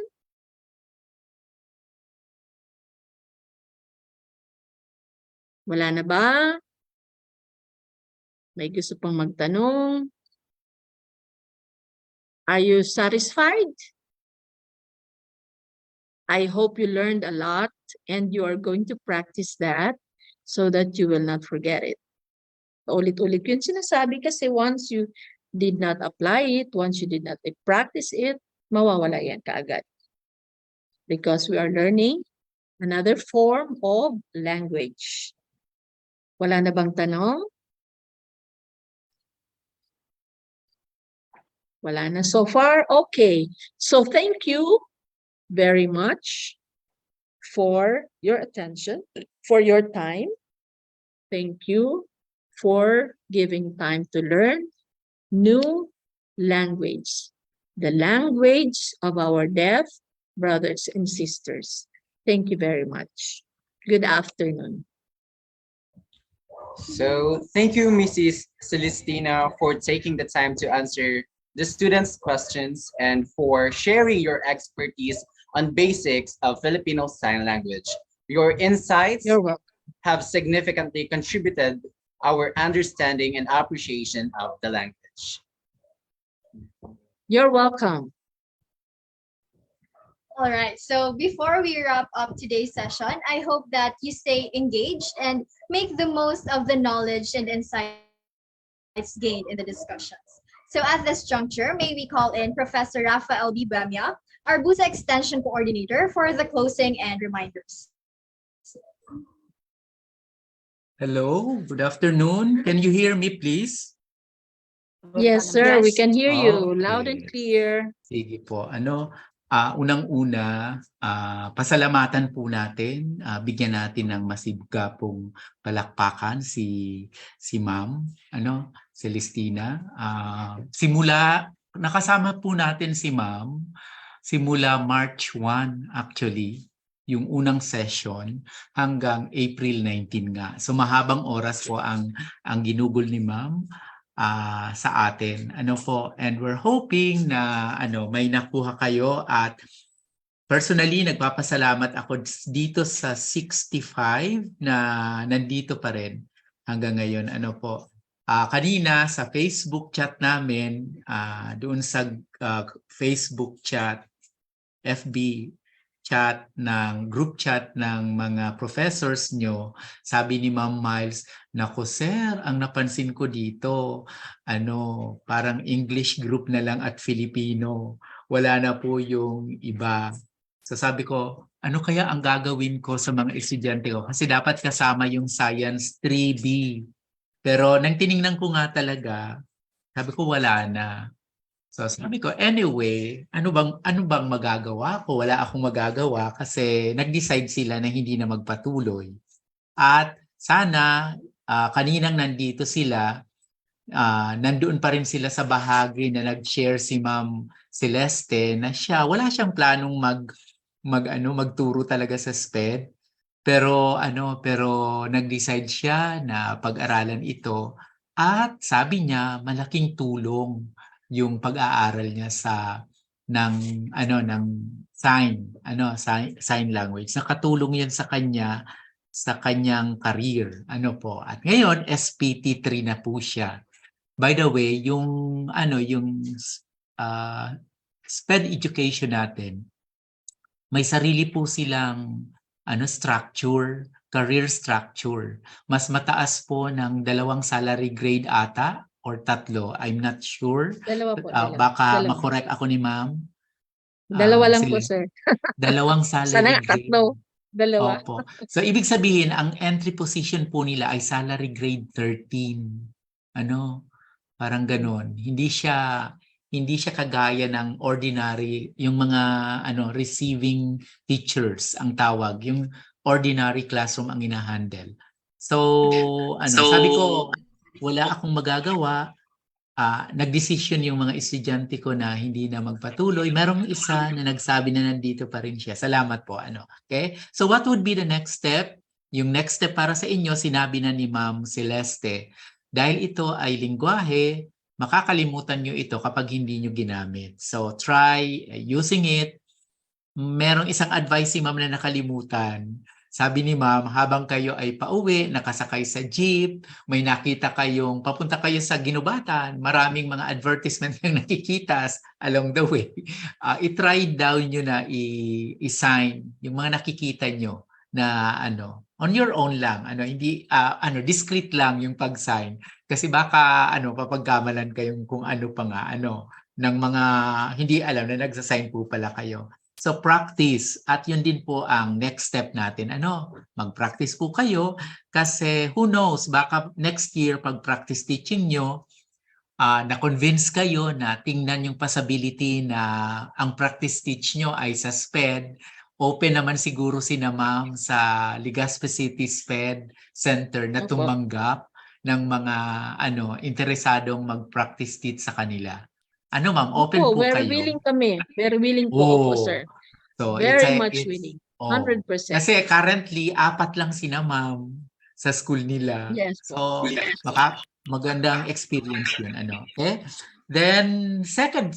Wala na ba? May gusto pang magtanong? Are you satisfied? I hope you learned a lot and you are going to practice that so that you will not forget it. Ulit-ulit yun sinasabi kasi once you did not apply it, once you did not practice it, mawawala yan kaagad. because we are learning another form of language. Wala na bang tanong? Wala na so far? Okay. So thank you very much for your attention, for your time. Thank you for giving time to learn new language, the language of our deaf brothers and sisters. Thank you very much. Good afternoon. So thank you, Mrs. Celestina, for taking the time to answer the students' questions and for sharing your expertise on basics of Filipino Sign Language. Your insights have significantly contributed our understanding and appreciation of the language. You're welcome. All right. So before we wrap up today's session, I hope that you stay engaged and make the most of the knowledge and insights gained in the discussions. So at this juncture, may we call in Professor Rafael B. Bamia, our BUSA Extension Coordinator, for the closing and reminders. Hello, good afternoon. Can you hear me, please? Yes, sir. We can hear you Okay. loud and clear. Sige po. Unang-una, pasalamatan po natin, bigyan natin ng masibga pong palakpakan si Ma'am, Celestina. Nakasama po natin si Ma'am simula March 1 actually, yung unang session hanggang April 19 nga. So mahabang oras po ang ginugol ni Ma'am sa atin. And we're hoping na may nakuha kayo, at personally nagpapasalamat ako dito sa 65 na nandito pa rin hanggang ngayon. Kanina sa Facebook chat namin, doon sa Facebook chat, FB chat ng group chat ng mga professors nyo, sabi ni Ma'am Miles, "Nako sir, ang napansin ko dito, parang English group na lang at Filipino. Wala na po yung iba." So sabi ko, ano kaya ang gagawin ko sa mga estudyante ko? Kasi dapat kasama yung Science 3B. Pero nang tiningnan ko nga talaga, sabi ko wala na. So sabi ko, anyway, ano bang magagawa ko? Wala akong magagawa kasi nag-decide sila na hindi na magpatuloy. At sana kaninang nandito sila, nandoon pa rin sila sa bahagi na nag-share si Ma'am Celeste na wala siyang planong magturo talaga sa SPED. Pero nag-decide siya na pag-aralan ito, at sabi niya malaking tulong yung pag-aaral niya ng sign language. Nakatulong 'yan sa kanyang career. At ngayon SPT3 na po siya. By the way, yung SPED education natin, may sarili po silang structure, career structure. Mas mataas po ng 2 salary grade ata or 3, I'm not sure. Dalawa po. Baka makorek ako ni Ma'am. Dalawa lang po, sir. 2 salary Sana grade. 3. Dalawa. Opo. So ibig sabihin, ang entry position po nila ay salary grade 13. Parang ganon. Hindi siya kagaya ng ordinary, yung mga receiving teachers ang tawag, yung ordinary classroom ang ina-handle. So sabi ko, wala akong magagawa. Nagdesisyon yung mga estudyante ko na hindi na magpatuloy. Merong isa na nagsabi na nandito pa rin siya. Salamat po. Okay? So what would be the next step? Yung next step para sa inyo, sinabi na ni Ma'am Celeste. Dahil ito ay lingwahe, makakalimutan nyo ito kapag hindi nyo ginamit. So try using it. Merong isang advice si Ma'am na nakalimutan. Sabi ni Ma'am, habang kayo ay pauwi, nakasakay sa jeep, may nakita kayong, papunta kayo sa ginubatan, maraming mga advertisement yung nakikita along the way. I-try down nyo na i-sign yung mga nakikita nyo na on your own lang, hindi discreet lang yung pag-sign, kasi baka papagkamalan kayong kung ano pa nga ng mga hindi alam na nagsasign po pala kayo. So practice, at yun din po ang next step natin. Mag-practice po kayo kasi who knows, baka next year pag practice teaching nyo, na-convince kayo na tingnan yung possibility na ang practice teach nyo ay sa SPED. Open naman siguro sina ma'am sa Legazpi City SPED Center na Opo. tumanggap ng mga interesadong mag-practice teach sa kanila. Ma'am, open Opo, po very kayo. willing kami. Very willing po, opo, sir. So Very much willing. oh. 100%. Kasi currently, 4 lang sina ma'am sa school nila. Yes po. So, magandang experience yun. Okay? Then, second,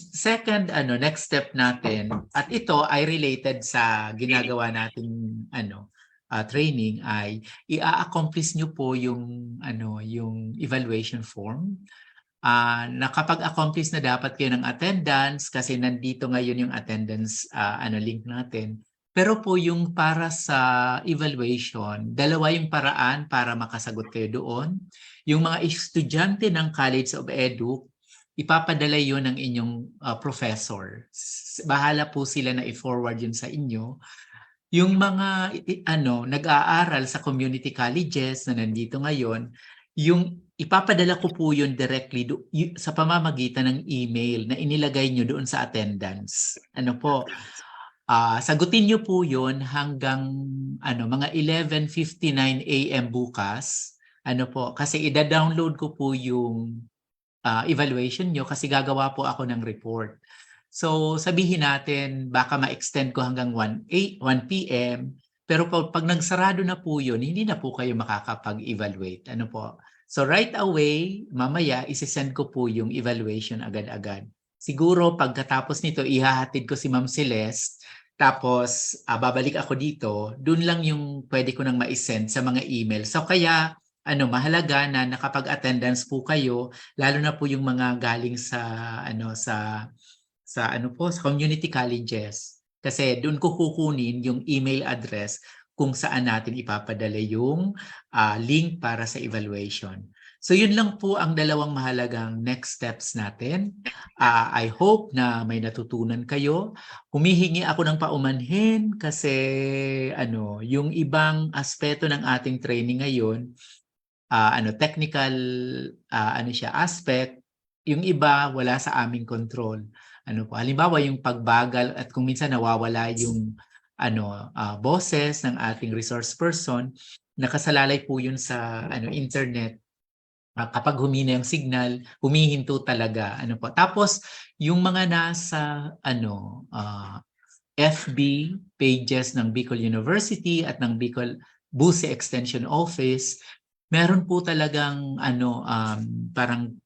next step natin, at ito ay related sa ginagawa nating training, ay i-accomplish nyo po yung evaluation form. Na kapag accomplish na dapat kayo ng attendance kasi nandito ngayon yung attendance link natin. Pero po yung para sa evaluation, dalawa yung paraan para makasagot kayo doon. Yung mga estudyante ng College of Edu, ipapadala yun ng inyong professor. Bahala po sila na i-forward yun sa inyo. Yung mga nag-aaral sa community colleges na nandito ngayon, yung ipapadala ko po yun directly sa pamamagitan ng email na inilagay nyo doon sa attendance. Sagutin nyo po yun hanggang mga 11:59 AM bukas. Kasi ida-download ko po yung evaluation nyo kasi gagawa po ako ng report. So sabihin natin baka ma-extend ko hanggang 1 PM, pero pag nagsarado na po yun, hindi na po kayo makakapag-evaluate. So right away, mamaya isi-send ko po yung evaluation agad-agad. Siguro pagkatapos nito, ihahatid ko si Ma'am Celeste, tapos babalik ako dito, dun lang yung pwede ko nang ma-send sa mga email. So kaya mahalaga na nakapag-attendance po kayo, lalo na po yung mga galing sa community colleges. Kasi doon ko kukunin yung email address kung saan natin ipapadala yung link para sa evaluation. So yun lang po ang dalawang mahalagang next steps natin. I hope na may natutunan kayo. Humihingi ako ng paumanhin kasi yung ibang aspeto ng ating training ngayon, technical aspect, yung iba wala sa aming control. Halimbawa yung pagbagal at kung minsan nawawala yung boses ng ating resource person, nakasalalay po yun sa internet. Kapag humina yung signal, humihinto talaga. Tapos yung mga nasa FB pages ng Bicol University at ng Bicol Buse Extension Office, meron po talagang parang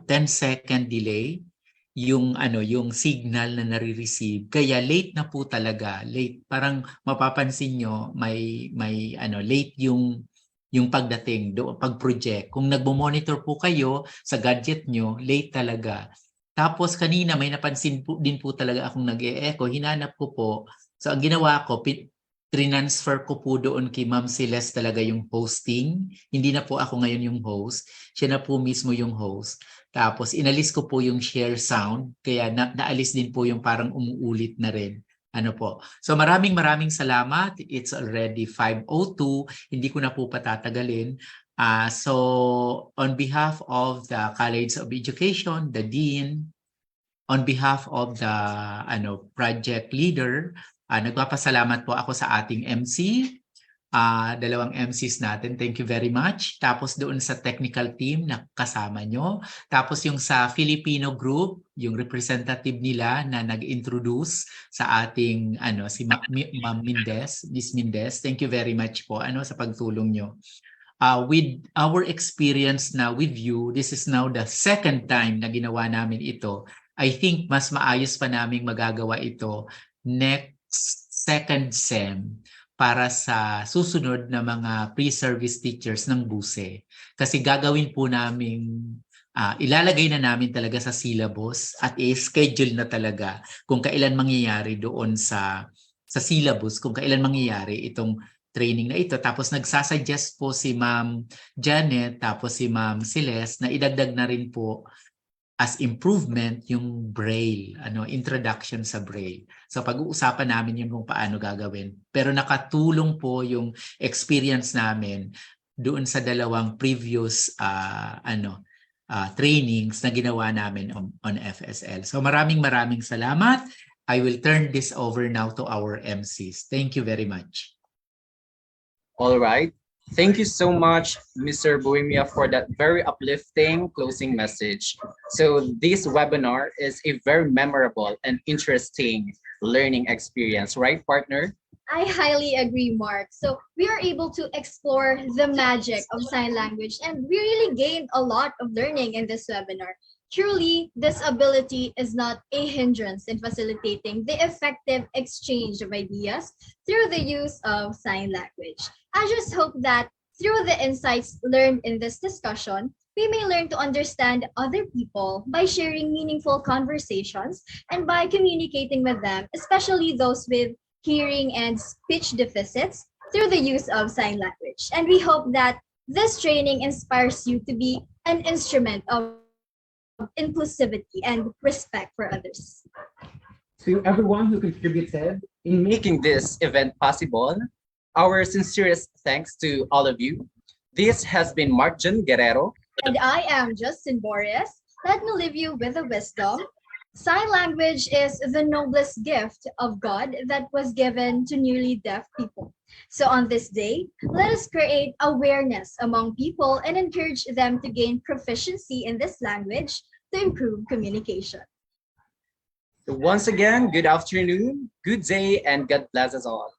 10-second delay yung signal na nare-receive. Kaya late na po talaga. Late. Parang mapapansin nyo may late yung pagdating pag-project. Kung nagmo-monitor po kayo sa gadget nyo, late talaga. Tapos kanina may napansin po din po talaga akong nag-e-echo, hinanap ko po. So ang ginawa ko, transfer ko po doon kay Ma'am Celeste talaga yung hosting. Hindi na po ako ngayon yung host. Siya na po mismo yung host. Tapos inalis ko po yung share sound, kaya naalis din po yung parang umuulit na rin. So maraming salamat. It's already 5:02. Hindi ko na po patatagalin. So on behalf of the College of Education, the Dean, on behalf of the project leader, nagpapasalamat po ako sa ating MC, dalawang MCs natin. Thank you very much. Tapos doon sa technical team na kasama nyo. Tapos yung sa Filipino group, yung representative nila na nag-introduce sa ating si Ma'am Mendez, Miss Mendez. Thank you very much po sa pagtulong nyo. With our experience na with you, this is now the second time na ginawa namin ito. I think mas maayos pa naming magagawa ito next second SEM para sa susunod na mga pre-service teachers ng BUSE. Kasi gagawin po namin, ilalagay na namin talaga sa syllabus at i-schedule na talaga kung kailan mangyayari doon sa syllabus, kung kailan mangyayari itong training na ito. Tapos nagsasuggest po si Ma'am Janet, tapos si Ma'am Celeste na idagdag na rin po as improvement yung Braille, introduction sa Braille. So pag-uusapan namin yung kung paano gagawin. Pero nakatulong po yung experience namin doon sa dalawang previous trainings na ginawa namin on FSL. So maraming salamat. I will turn this over now to our MCs. Thank you very much. All right. Thank you so much, Mr. Bohemia, for that very uplifting closing message. So this webinar is a very memorable and interesting learning experience, right, partner? I highly agree, Mark. So we are able to explore the magic of sign language, and we really gained a lot of learning in this webinar. Truly, this ability is not a hindrance in facilitating the effective exchange of ideas through the use of sign language. I just hope that through the insights learned in this discussion, we may learn to understand other people by sharing meaningful conversations and by communicating with them, especially those with hearing and speech deficits, through the use of sign language. And we hope that this training inspires you to be an instrument of inclusivity and respect for others. To everyone who contributed in making this event possible, our sincerest thanks to all of you. This has been Mark John Guerrero. And I am Justin Boris. Let me leave you with a wisdom. Sign language is the noblest gift of God that was given to nearly deaf people. So on this day, let us create awareness among people and encourage them to gain proficiency in this language to improve communication. So once again, good afternoon, good day, and God bless us all.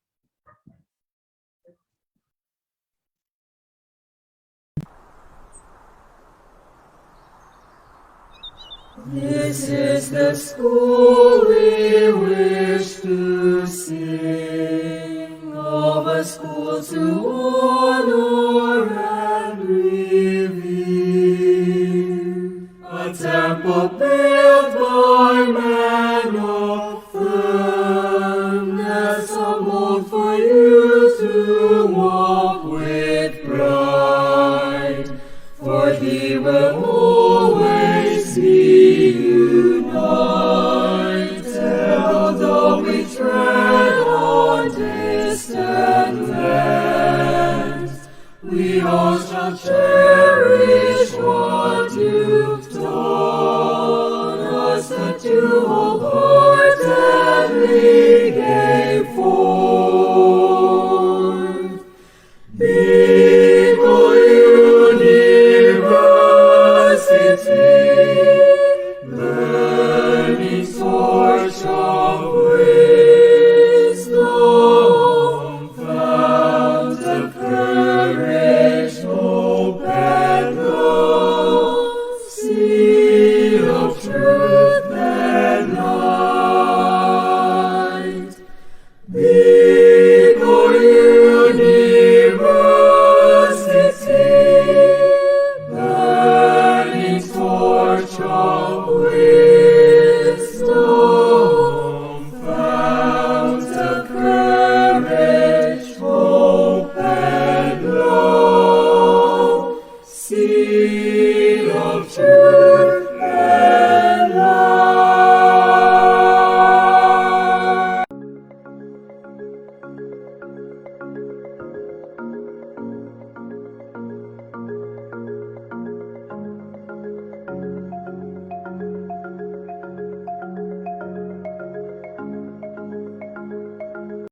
This is the school we wish to sing, of a school to honor and revere, a temple built by men of firmness, a mold for you to walk with pride, for He will always be united, although we tread on distant lands, we all shall share